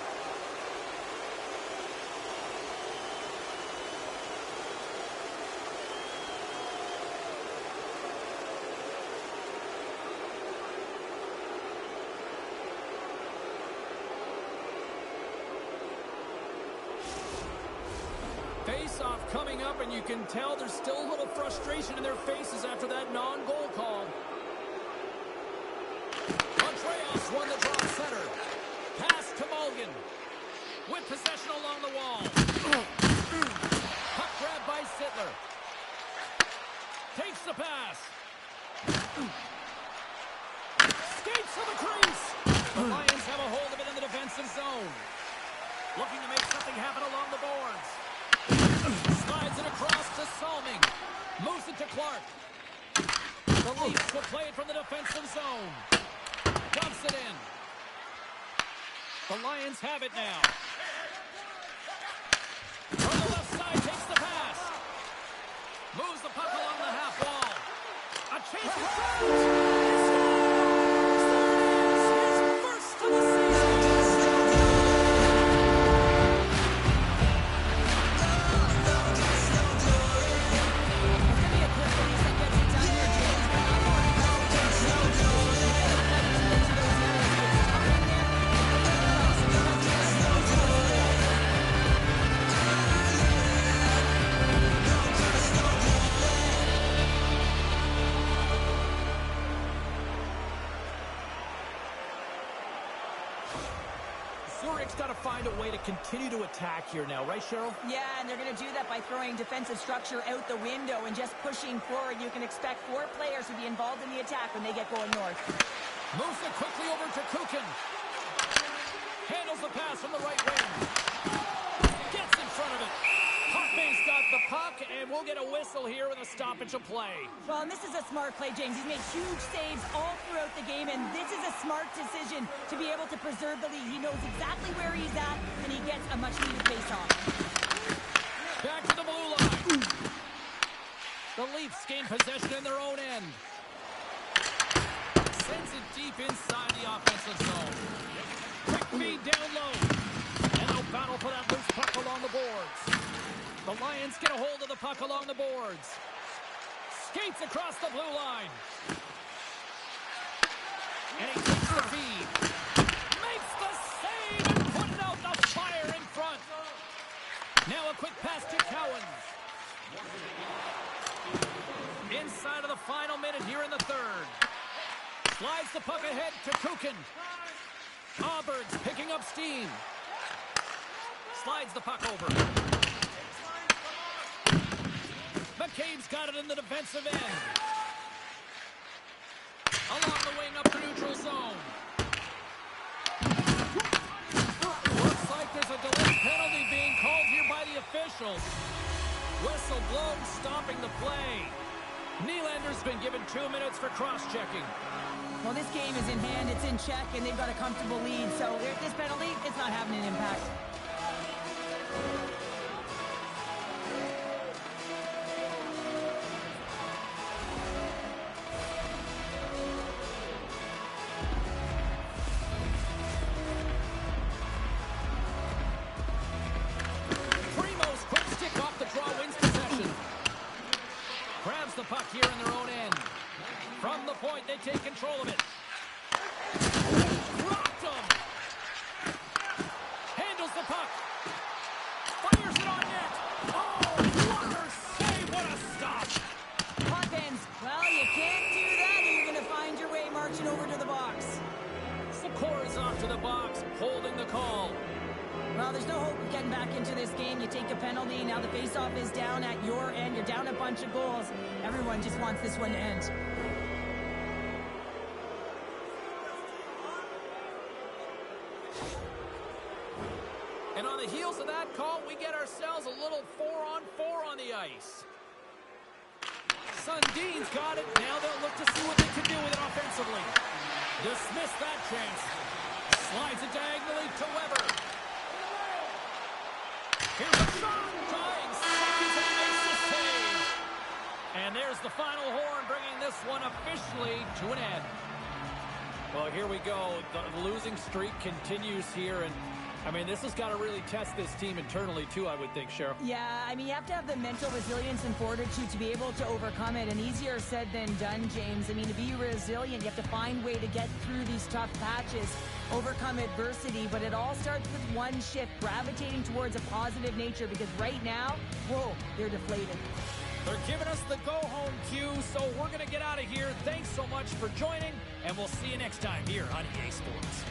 Face-off coming up, and you can tell there's still a little frustration in their faces after that non-goal call. Montreal's won the draw center. Pass to Mulligan. With possession along the wall. Puck grab by Sittler. Takes the pass. Skates to the crease. The Lions have a hold of it in the defensive zone. Looking to make something happen along the boards. Slides it across to Salming. Moves it to Clark. The Leafs will play it from the defensive zone. Dumps it in. The Lions have it now. From the left side, takes the pass. Moves the puck along the half wall. A chance to shoot. His first of the season. Zurich's got to find a way to continue to attack here now, right, Cheryl? Yeah, and they're going to do that by throwing defensive structure out the window and just pushing forward. You can expect 4 players to be involved in the attack when they get going north. Moves it quickly over to Kukin. Handles the pass from the right wing. Gets in front of it. Hoffman's got the puck, and we'll get a whistle here with a stoppage of play. Well, and this is a smart play, James. He's made huge saves all throughout the game, and this is a smart decision to be able to preserve the lead. He knows exactly where he's at, and he gets a much-needed face-off. Back to the blue line. The Leafs gain possession in their own end. Sends it deep inside the offensive zone. Quick feed down low. And no battle for that loose puck along the boards. The Lions get a hold of the puck along the boards. Skates across the blue line. And he takes the feed. Makes the save and putting out the fire in front. Now a quick pass to Cowens. Inside of the final minute here in the third. Slides the puck ahead to Kukin. Auburn's picking up steam. Slides the puck over. McCabe's got it in the defensive end. Along the wing up the neutral zone. Looks like there's a delayed penalty being called here by the officials. Whistle blown, stopping the play. Nylander's been given 2 minutes for cross-checking. Well, this game is in hand, it's in check, and they've got a comfortable lead. So this penalty, it's not having an impact. Primo's quick stick off the draw wins possession. Grabs the puck here in their own end. From the point, they take control of it. Rocked him. Handles the puck. Fires it on net. Oh, what a save. What a stop. Hawkins, well, you can't do that, or you're going to find your way marching over to the box. Sikora's off to the box, holding the call. Well, there's no hope of getting back into this game. You take a penalty. Now the faceoff is down at your end. You're down a bunch of goals. Everyone just wants this one to end. And on the heels of that call, we get ourselves a little 4-on-4 on the ice. Sundin's got it. Now they'll look to see what they can do with it offensively. Dismiss that chance. Slides it diagonally to Weber. Here's a shot. Trying seconds and makes the save. And there's the final horn, bringing this one officially to an end. Well, here we go. The losing streak continues here, and I mean, this has got to really test this team internally, too, I would think, Cheryl. Yeah, I mean, you have to have the mental resilience and fortitude to be able to overcome it, and easier said than done, James. I mean, to be resilient, you have to find a way to get through these tough patches, overcome adversity, but it all starts with one shift, gravitating towards a positive nature, because right now, whoa, they're deflated. They're giving us the go-home cue, so we're going to get out of here. Thanks so much for joining, and we'll see you next time here on EA Sports.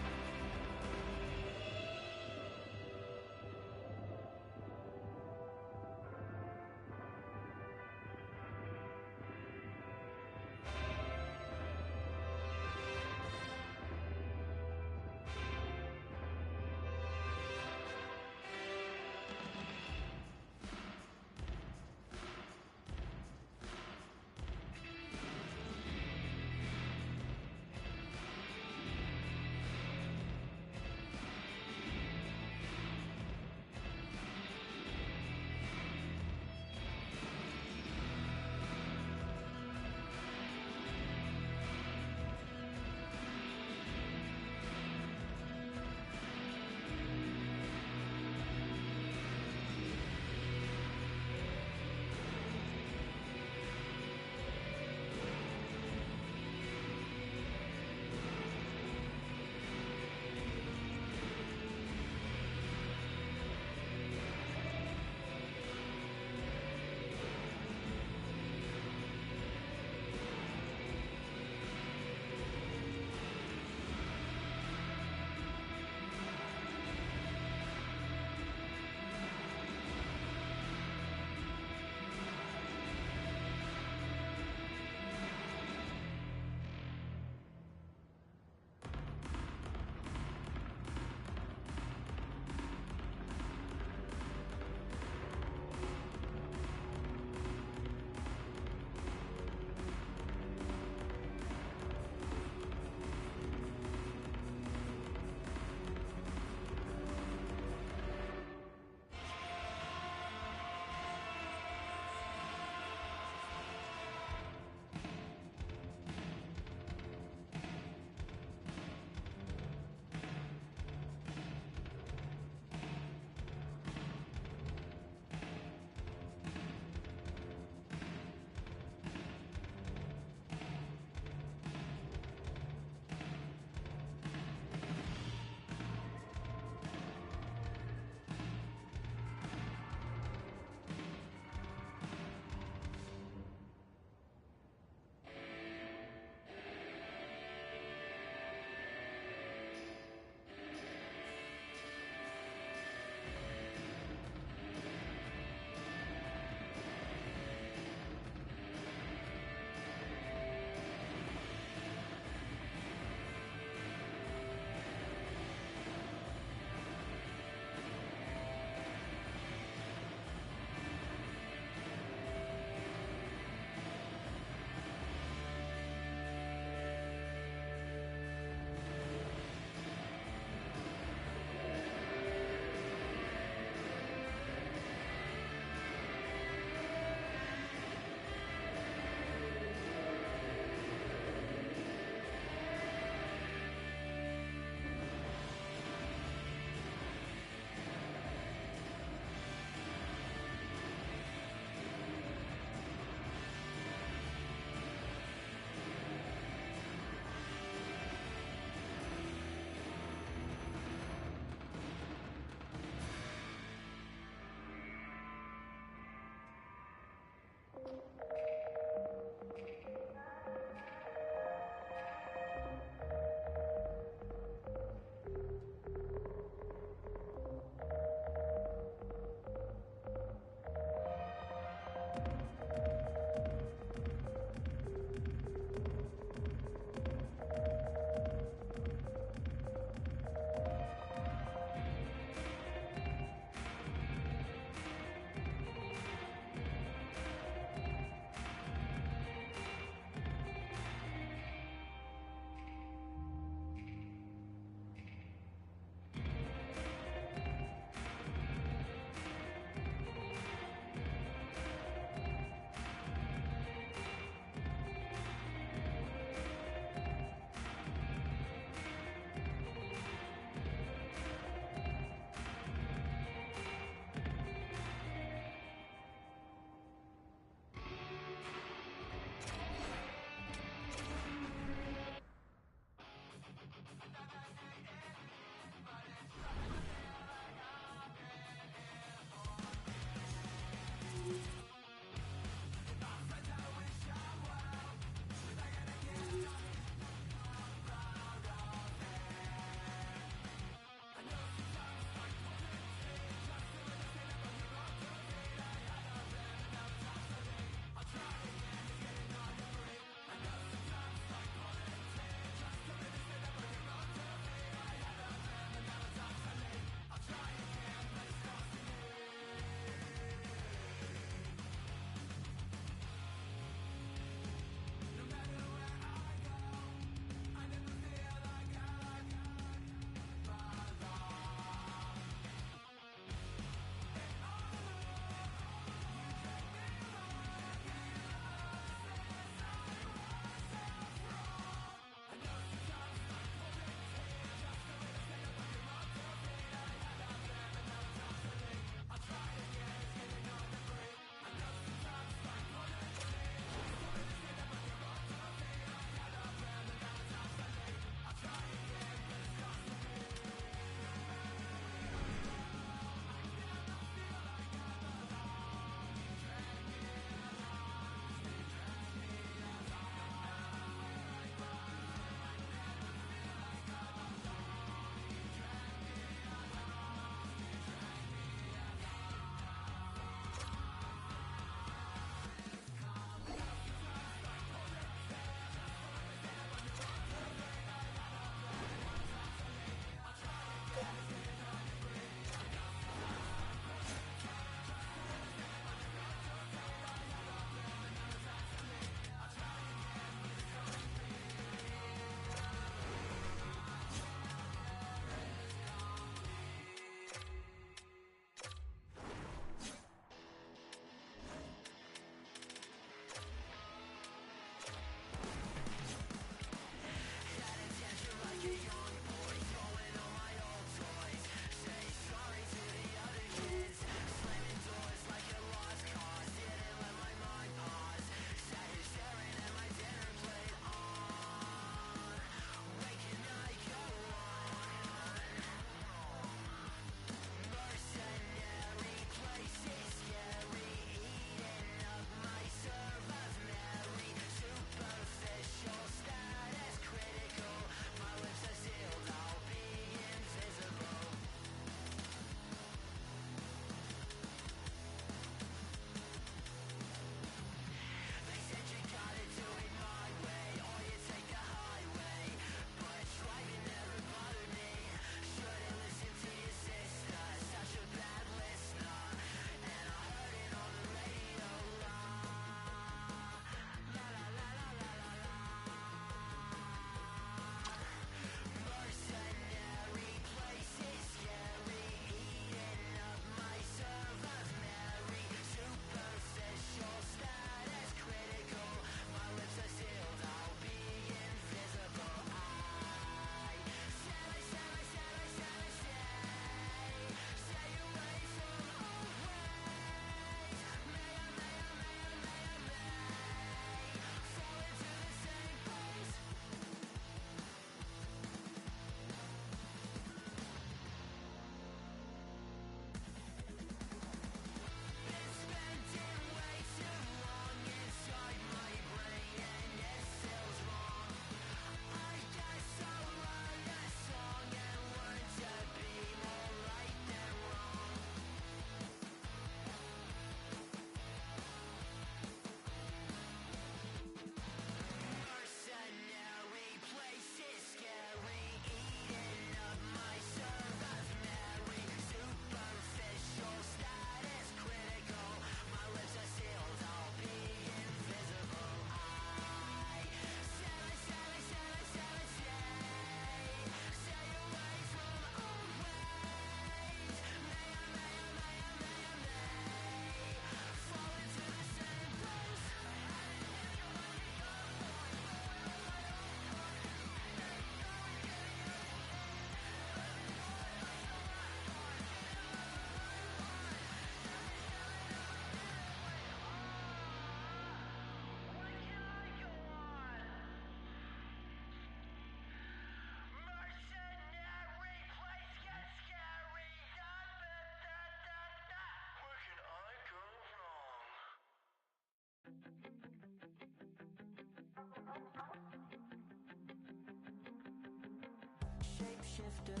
shapeshifter,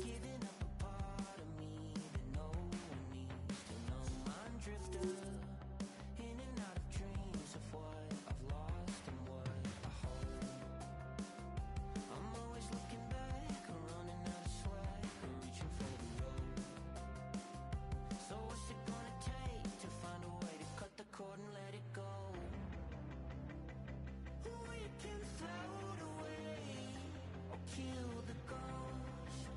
giving up a part of me that no one needs to know. Mind drifter, in and out of dreams of what I've lost and what I hold. I'm always looking back, I'm running out of slack, I'm reaching for the road. So what's it gonna take to find a way to cut the cord and let it go? We can float away or kill the ghost.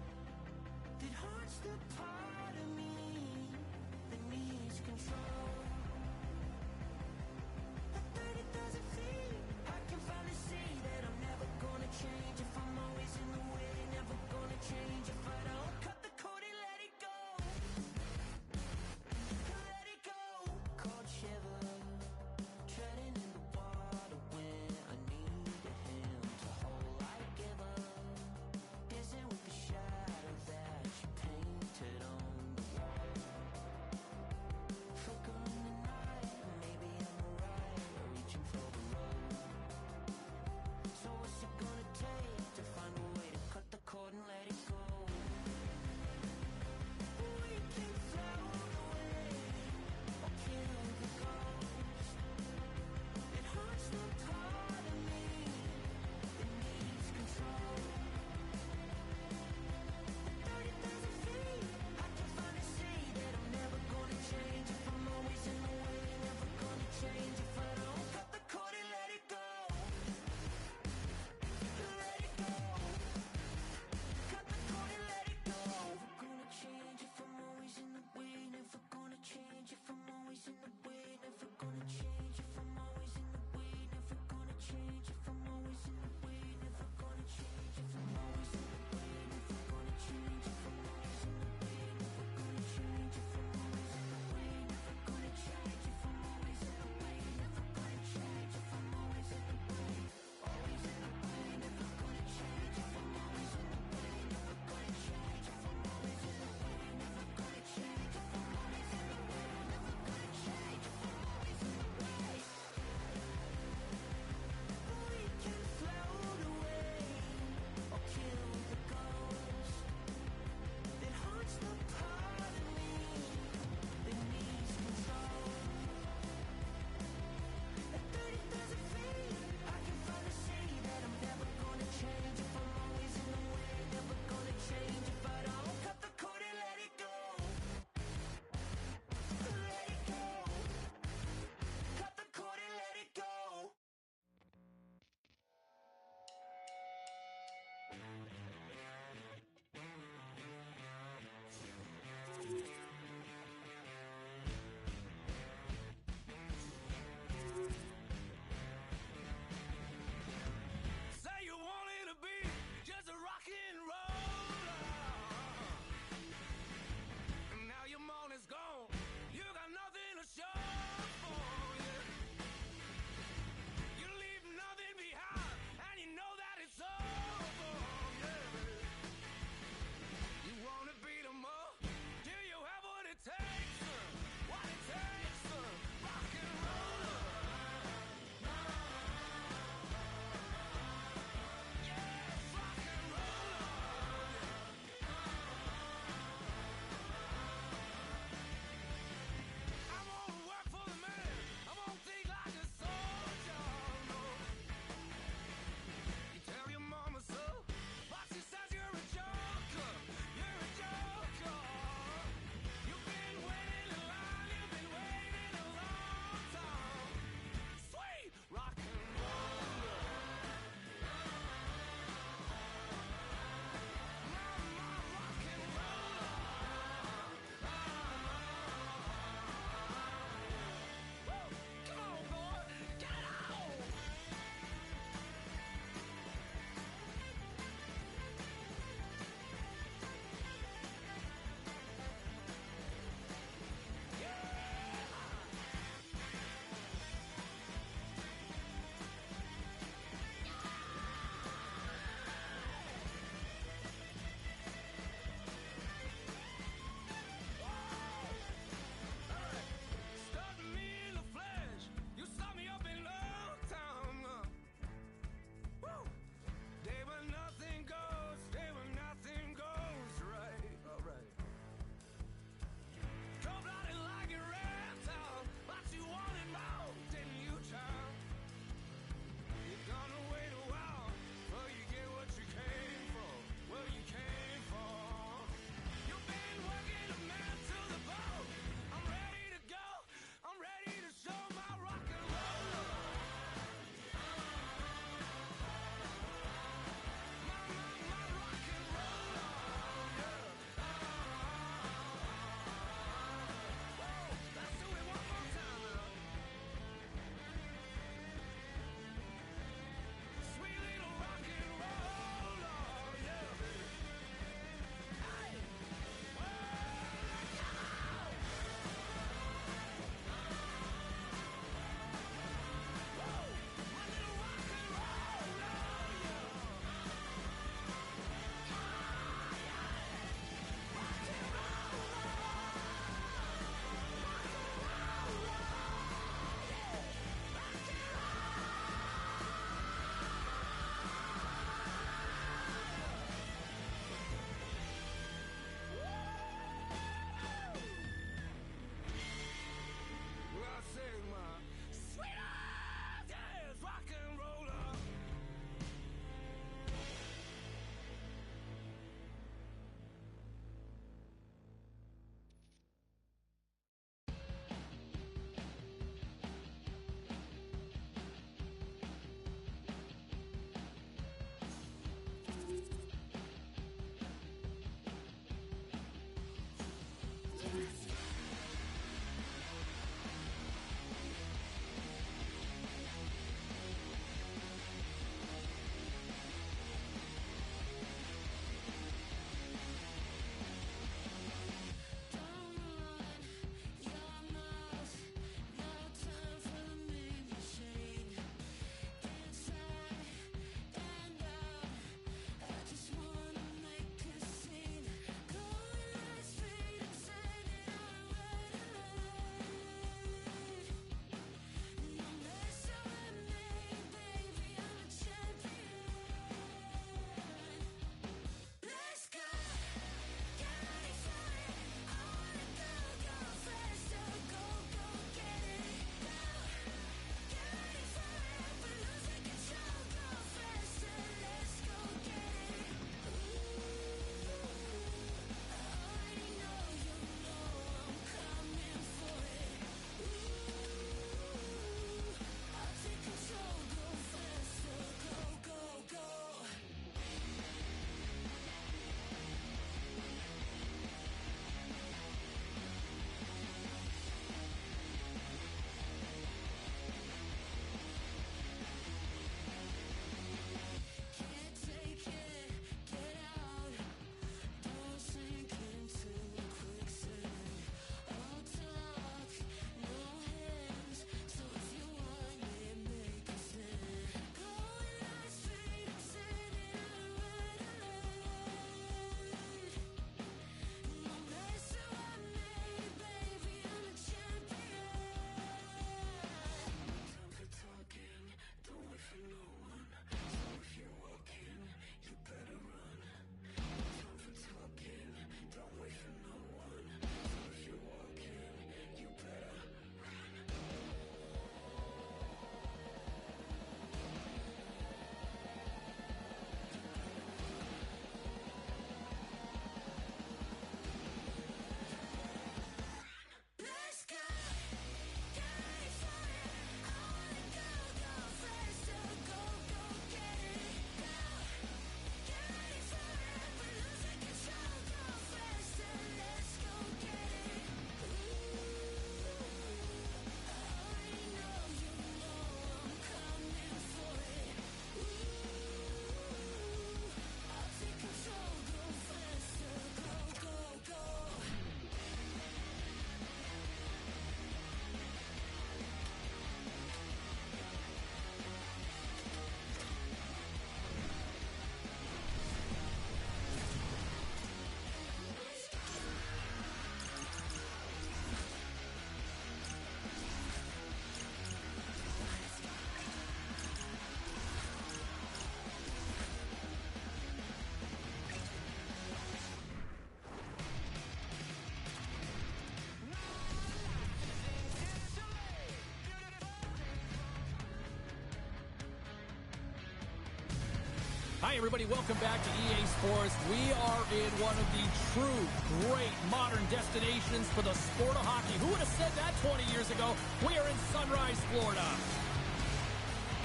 Hi, everybody. Welcome back to EA Sports. We are in one of the true great modern destinations for the sport of hockey. Who would have said that 20 years ago? We are in Sunrise, Florida.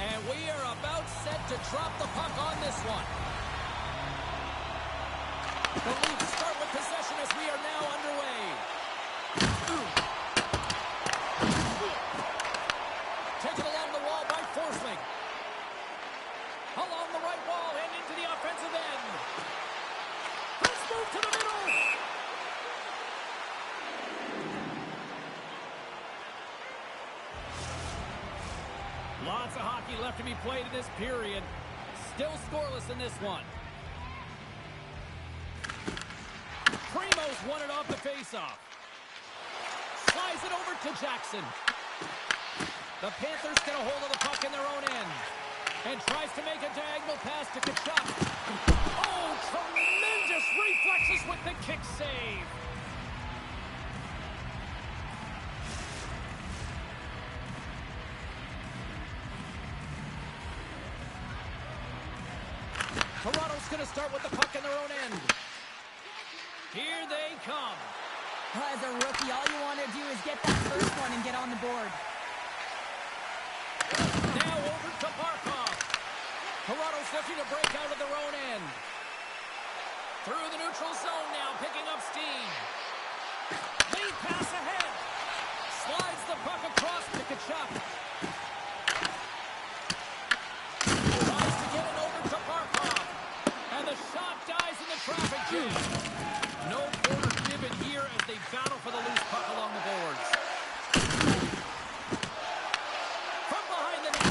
And we are about set to drop the puck on this one. The Leafs start with possession as we are now underway. Taken along the wall by Forsling. Along the right wall and into the offensive end. Let's move to the middle. Lots of hockey left to be played in this period. Still scoreless in this one. Primo's won it off the faceoff. Slides it over to Jackson. The Panthers get a hold of the puck in their own end. And tries to make a diagonal pass to Kachuk. Oh, tremendous reflexes with the kick save. Toronto's going to start with the puck in their own end. Here they come. As a rookie, all you want to do is get that first one and get on the board. Now over to Barkov. Toronto's looking to break out of their own end. Through the neutral zone now, picking up steam. Lead pass ahead. Slides the puck across to Kachuk. Tries to get it over to Barkov. And the shot dies in the traffic jam. No quarter given here as they battle for the loose puck along the boards. From behind the net.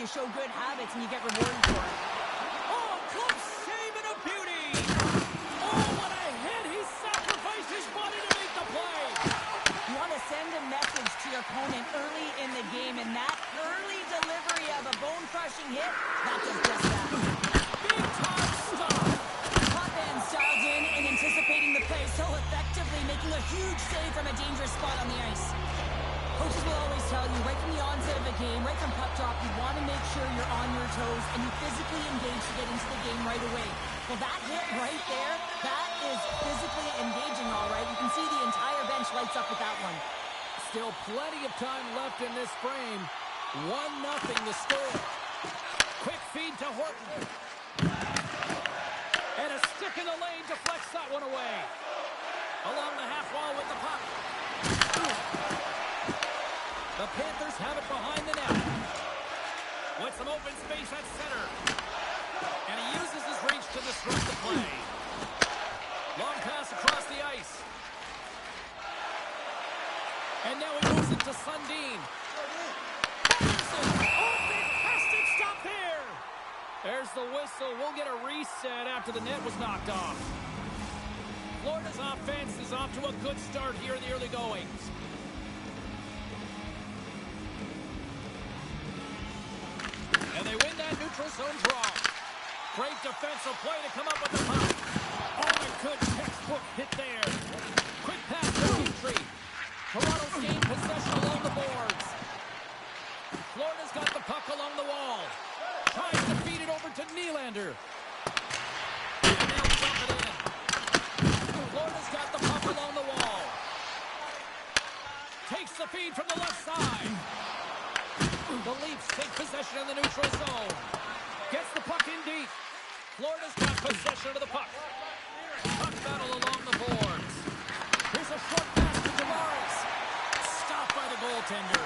Show good habits and you get rewarded for it. Oh, close save and a beauty! Oh, what a hit! He sacrificed his body to make the play! You want to send a message to your opponent early in the game, and that early delivery of a bone-crushing hit, that does just that. Big time stop! Hot man styled in and anticipating the play so effectively, making a huge save from a dangerous spot on the ice. Coaches will always tell you, right from the onset of a game, right from puck drop, you want to make sure you're on your toes and you physically engage to get into the game right away. Well, that hit right there, that is physically engaging, all right. You can see the entire bench lights up with that one. Still plenty of time left in this frame. 1-0 the score. Quick feed to Horton. And a stick in the lane deflects that one away. Along the half wall with the puck. The Panthers have it behind the net. With some open space at center. And he uses his reach to disrupt the play. Long pass across the ice. And now he moves it to Sundin. Oh, fantastic stop here! There's the whistle. We'll get a reset after the net was knocked off. Florida's offense is off to a good start here in the early goings. And they win that neutral zone draw. Great defensive play to come up with the puck. Oh, a good textbook hit there. Quick pass to Petrie. Toronto's gained possession along the boards. Florida's got the puck along the wall. Tries to feed it over to Nylander. And they'll dump it in. Florida's got the puck along the wall. Takes the feed from the left side. The Leafs take possession in the neutral zone. Gets the puck in deep. Florida's got possession of the puck. Puck battle along the boards. Here's a short pass to Tavares. Stopped by the goaltender.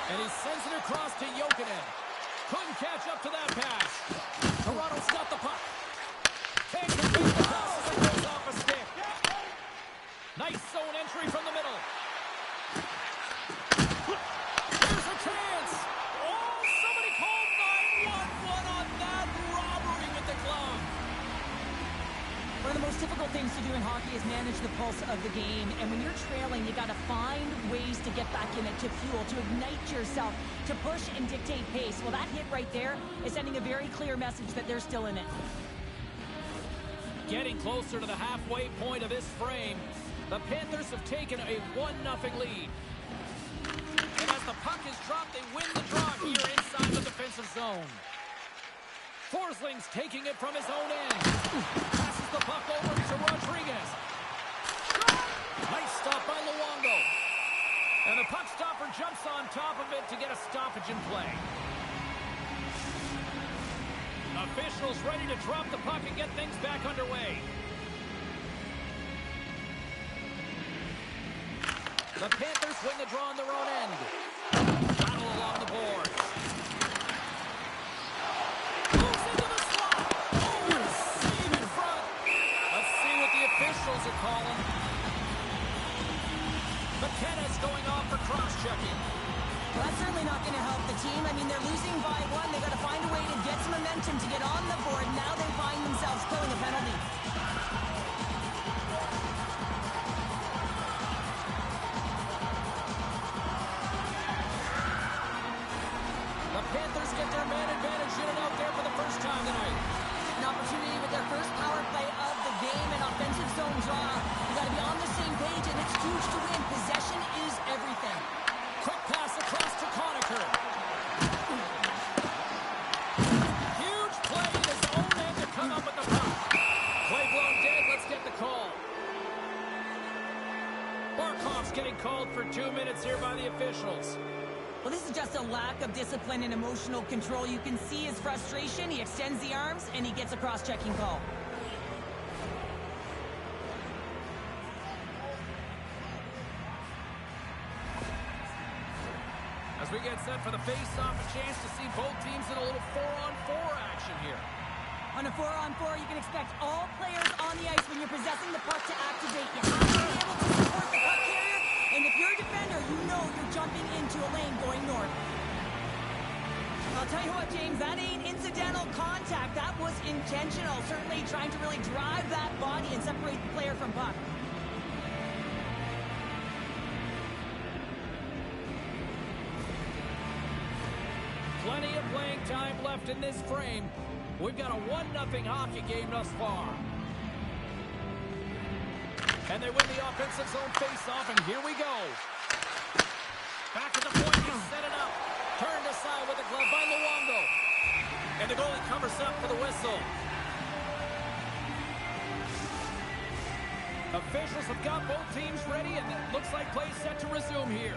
And he sends it across to Jokinen. Couldn't catch up to that pass. Toronto's got the puck. Can't complete the pass as it goes off a stick. Nice zone entry from the middle. Here's a chance. Oh, somebody called 911 on that robbery with the glove. One of the most difficult things to do in hockey is manage the pulse of the game. And when you're trailing, you got to find ways to get back in it, to fuel, to ignite yourself, to push and dictate pace. Well, that hit right there is sending a very clear message that they're still in it. Getting closer to the halfway point of this frame, the Panthers have taken a 1-0 lead. And as the puck is dropped, they win the draw here inside the defensive zone. Forsling's taking it from his own end. Passes the puck over to Rodriguez. Nice stop by Luongo. And the puck stopper jumps on top of it to get a stoppage in play. Officials ready to drop the puck and get things back underway. The Panthers win the draw on their own end. Battle along the boards. Moves into the slot. Oh, what a save in front. Let's see what the officials are calling. McKenna's going off for cross-checking. Well, that's certainly not going to help the team. I mean, they're losing by 1. They've got to find a way to get some momentum to get on the board. Now they find themselves killing a penalty. The Panthers get their man advantage unit out there for the first time tonight. An opportunity with their first power play of the game, an offensive zone draw. You got to be on the same page, and it's huge to win. Possession is everything. Quick pass across to Conacher. Huge play in his own end to come up with the puck. Play blown dead. Let's get the call. Barkov's getting called for 2 minutes here by the officials. Well, this is just a lack of discipline and emotional control. You can see his frustration. He extends the arms, and he gets a cross-checking call. As we get set for the face-off, a chance to see both teams in a little 4-on-4 action here. On a 4-on-4, you can expect all players on the ice when you're possessing the puck to activate. You have to be able to support the puck carrier, and if you're a defender, you know you're jumping into a lane going north. I'll tell you what, James, that ain't incidental contact. That was intentional, certainly trying to really drive that body and separate the player from puck. Plenty of playing time left in this frame. We've got a 1-0 hockey game thus far. And they win the offensive zone face-off, and here we go. Back at the point, he's set it up. Turned aside with a glove by Luongo. And the goalie covers up for the whistle. Officials have got both teams ready, and it looks like play set to resume here.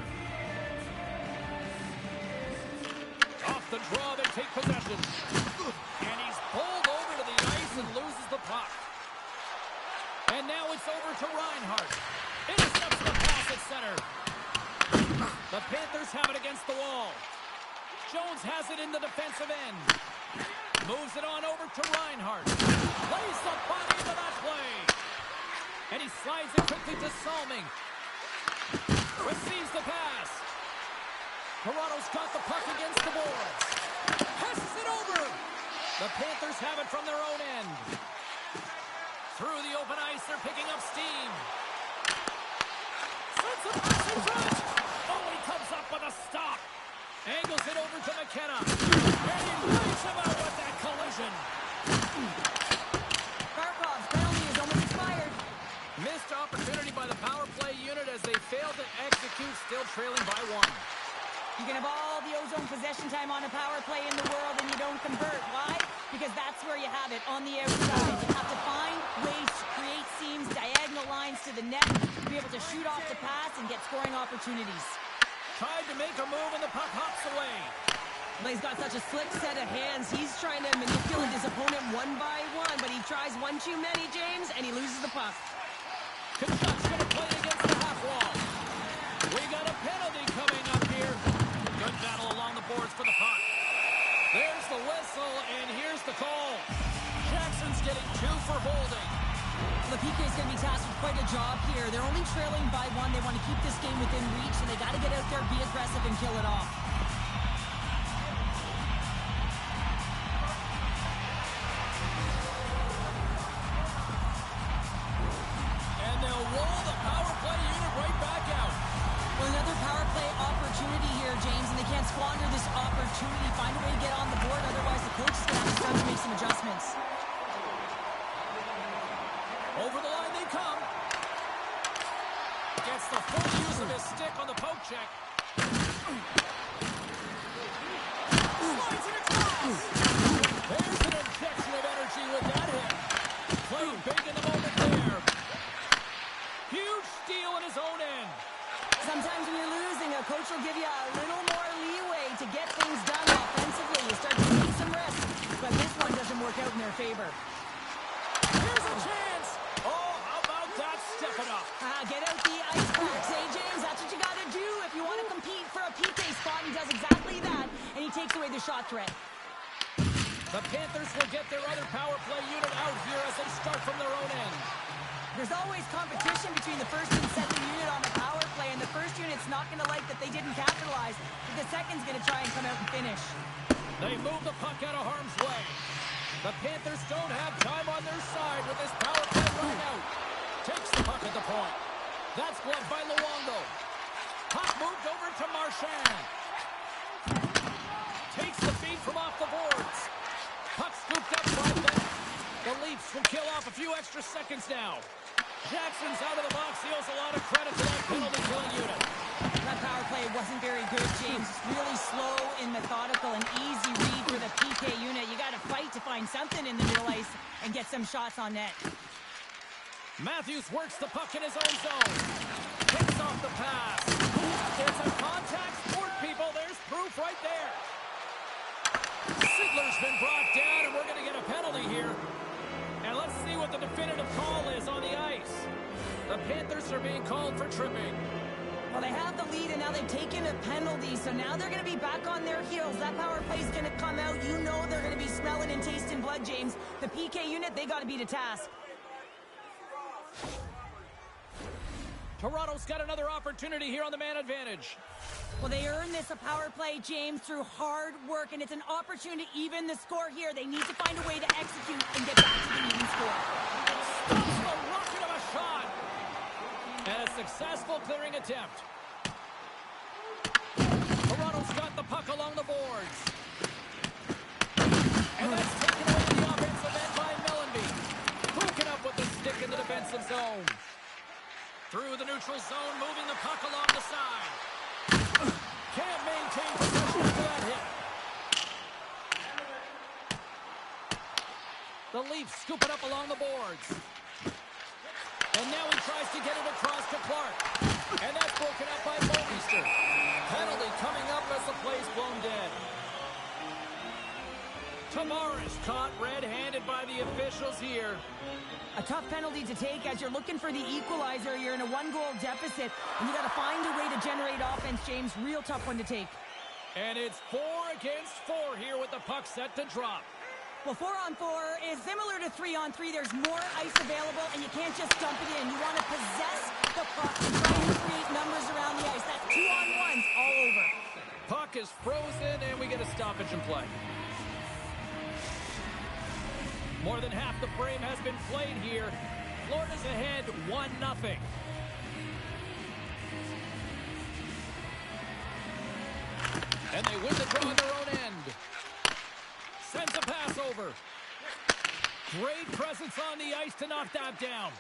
Off the draw, they take possession. And he's pulled over to the ice and loses the puck. And now it's over to Reinhart. Intercepts the pass at center. The Panthers have it against the wall. Jones has it in the defensive end. Moves it on over to Reinhart. Plays the body into that play. And he slides it quickly to Salming. Receives the pass. Toronto's got the puck against the boards. Passes it over. The Panthers have it from their own end. Through the open ice, they're picking up steam. Sends a pass in front. Oh, he comes up with a stop. Angles it over to McKenna. And he lays him out with that collision. Barkov's penalty is almost expired. Missed opportunity by the power play unit as they failed to execute, still trailing by 1. You can have all the ozone possession time on a power play in the world and you don't convert. Why? Because that's where you have it, on the outside. You have to find ways to create seams, diagonal lines to the net, to be able to shoot off the pass and get scoring opportunities. Tried to make a move and the puck hops away. But he's got such a slick set of hands. He's trying to manipulate his opponent one by one, but he tries one too many, James, and he loses the puck. Kachuk's going to play against the half wall. We got a penalty coming up here. Good battle along the boards for the puck. There's the whistle, and here's the call. Jackson's getting 2 for holding. The PK is going to be tasked with quite a job here. They're only trailing by 1. They want to keep this game within reach, so they got to get out there, be aggressive, and kill it off. And they'll roll the power play unit right back out. Well, another power play opportunity here, James, and they can't squander this opportunity. Find a way to get on the board, otherwise the coach is going to have to start to make some adjustments. Over the line they come. Gets the full use of his stick on the poke check. Slides it across. There's an injection of energy with that hit. Playing big in the moment there. Huge steal in his own end. Sometimes when you're losing, a coach will give you a little more leeway to get things done offensively. You start to take some risks, but this one doesn't work out in their favor. Here's a chance. Oh, how about that? Step it up. Get out the ice packs, eh, James? That's what you got to do if you want to compete for a PK spot. He does exactly that, and he takes away the shot threat. The Panthers will get their other power play unit out here as they start from their own end. There's always competition between the first and second unit on the power play, and the first unit's not going to like that they didn't capitalize, but the second's going to try and come out and finish. They move the puck out of harm's way. The Panthers don't have time on their side with this power play running out. Takes the puck at the point. That's gloved by Luongo. Puck moved over to Marchand. Takes the feed from off the boards. Puck scooped up by Ben. The Leafs will kill off a few extra seconds now. Jackson's out of the box. He owes a lot of credit to that penalty killing unit. That power play wasn't very good, James. Really slow and methodical, an easy read for the PK unit. You got to fight to find something in the middle ice and get some shots on net. Matthews works the puck in his own zone. Picks off the pass. It's a contact sport, people. There's proof right there. Sigler's been brought down, and we're going to get a penalty here. And let's see what the definitive call is on the ice. The Panthers are being called for tripping. Well, they have the lead, and now they've taken a penalty, so now they're going to be back on their heels. That power play is going to come out. You know they're going to be smelling and tasting blood, James. The PK unit, they got to be to task. Toronto's got another opportunity here on the man advantage. Well, they earned this a power play, James, through hard work, and it's an opportunity to even the score here. They need to find a way to execute and get back to the even score. Stops the rocket of a shot. And a successful clearing attempt. Toronto's got the puck along the boards. And that's taken away to the offensive end by Mellenby. Hooking up with the stick in the defensive zone. Through the neutral zone, moving the puck along the side. Can't maintain possession after that hit. The Leafs scoop it up along the boards. And now he tries to get it across to Clark. And that's broken up by Moeister. Penalty coming up as the play's blown dead. Tavares caught red-handed by the officials here. A tough penalty to take as you're looking for the equalizer. You're in a one-goal deficit, and you got to find a way to generate offense, James. Real tough one to take. And it's 4 against 4 here with the puck set to drop. Well, 4-on-4 is similar to 3-on-3. There's more ice available, and you can't just dump it in. You want to possess the puck and try to create numbers around the ice. That's 2-on-1s all over. Puck is frozen, and we get a stoppage in play. More than half the frame has been played here. Florida's ahead 1-0. And they win the draw on their own end. Sends a pass over. Great presence on the ice to knock that down.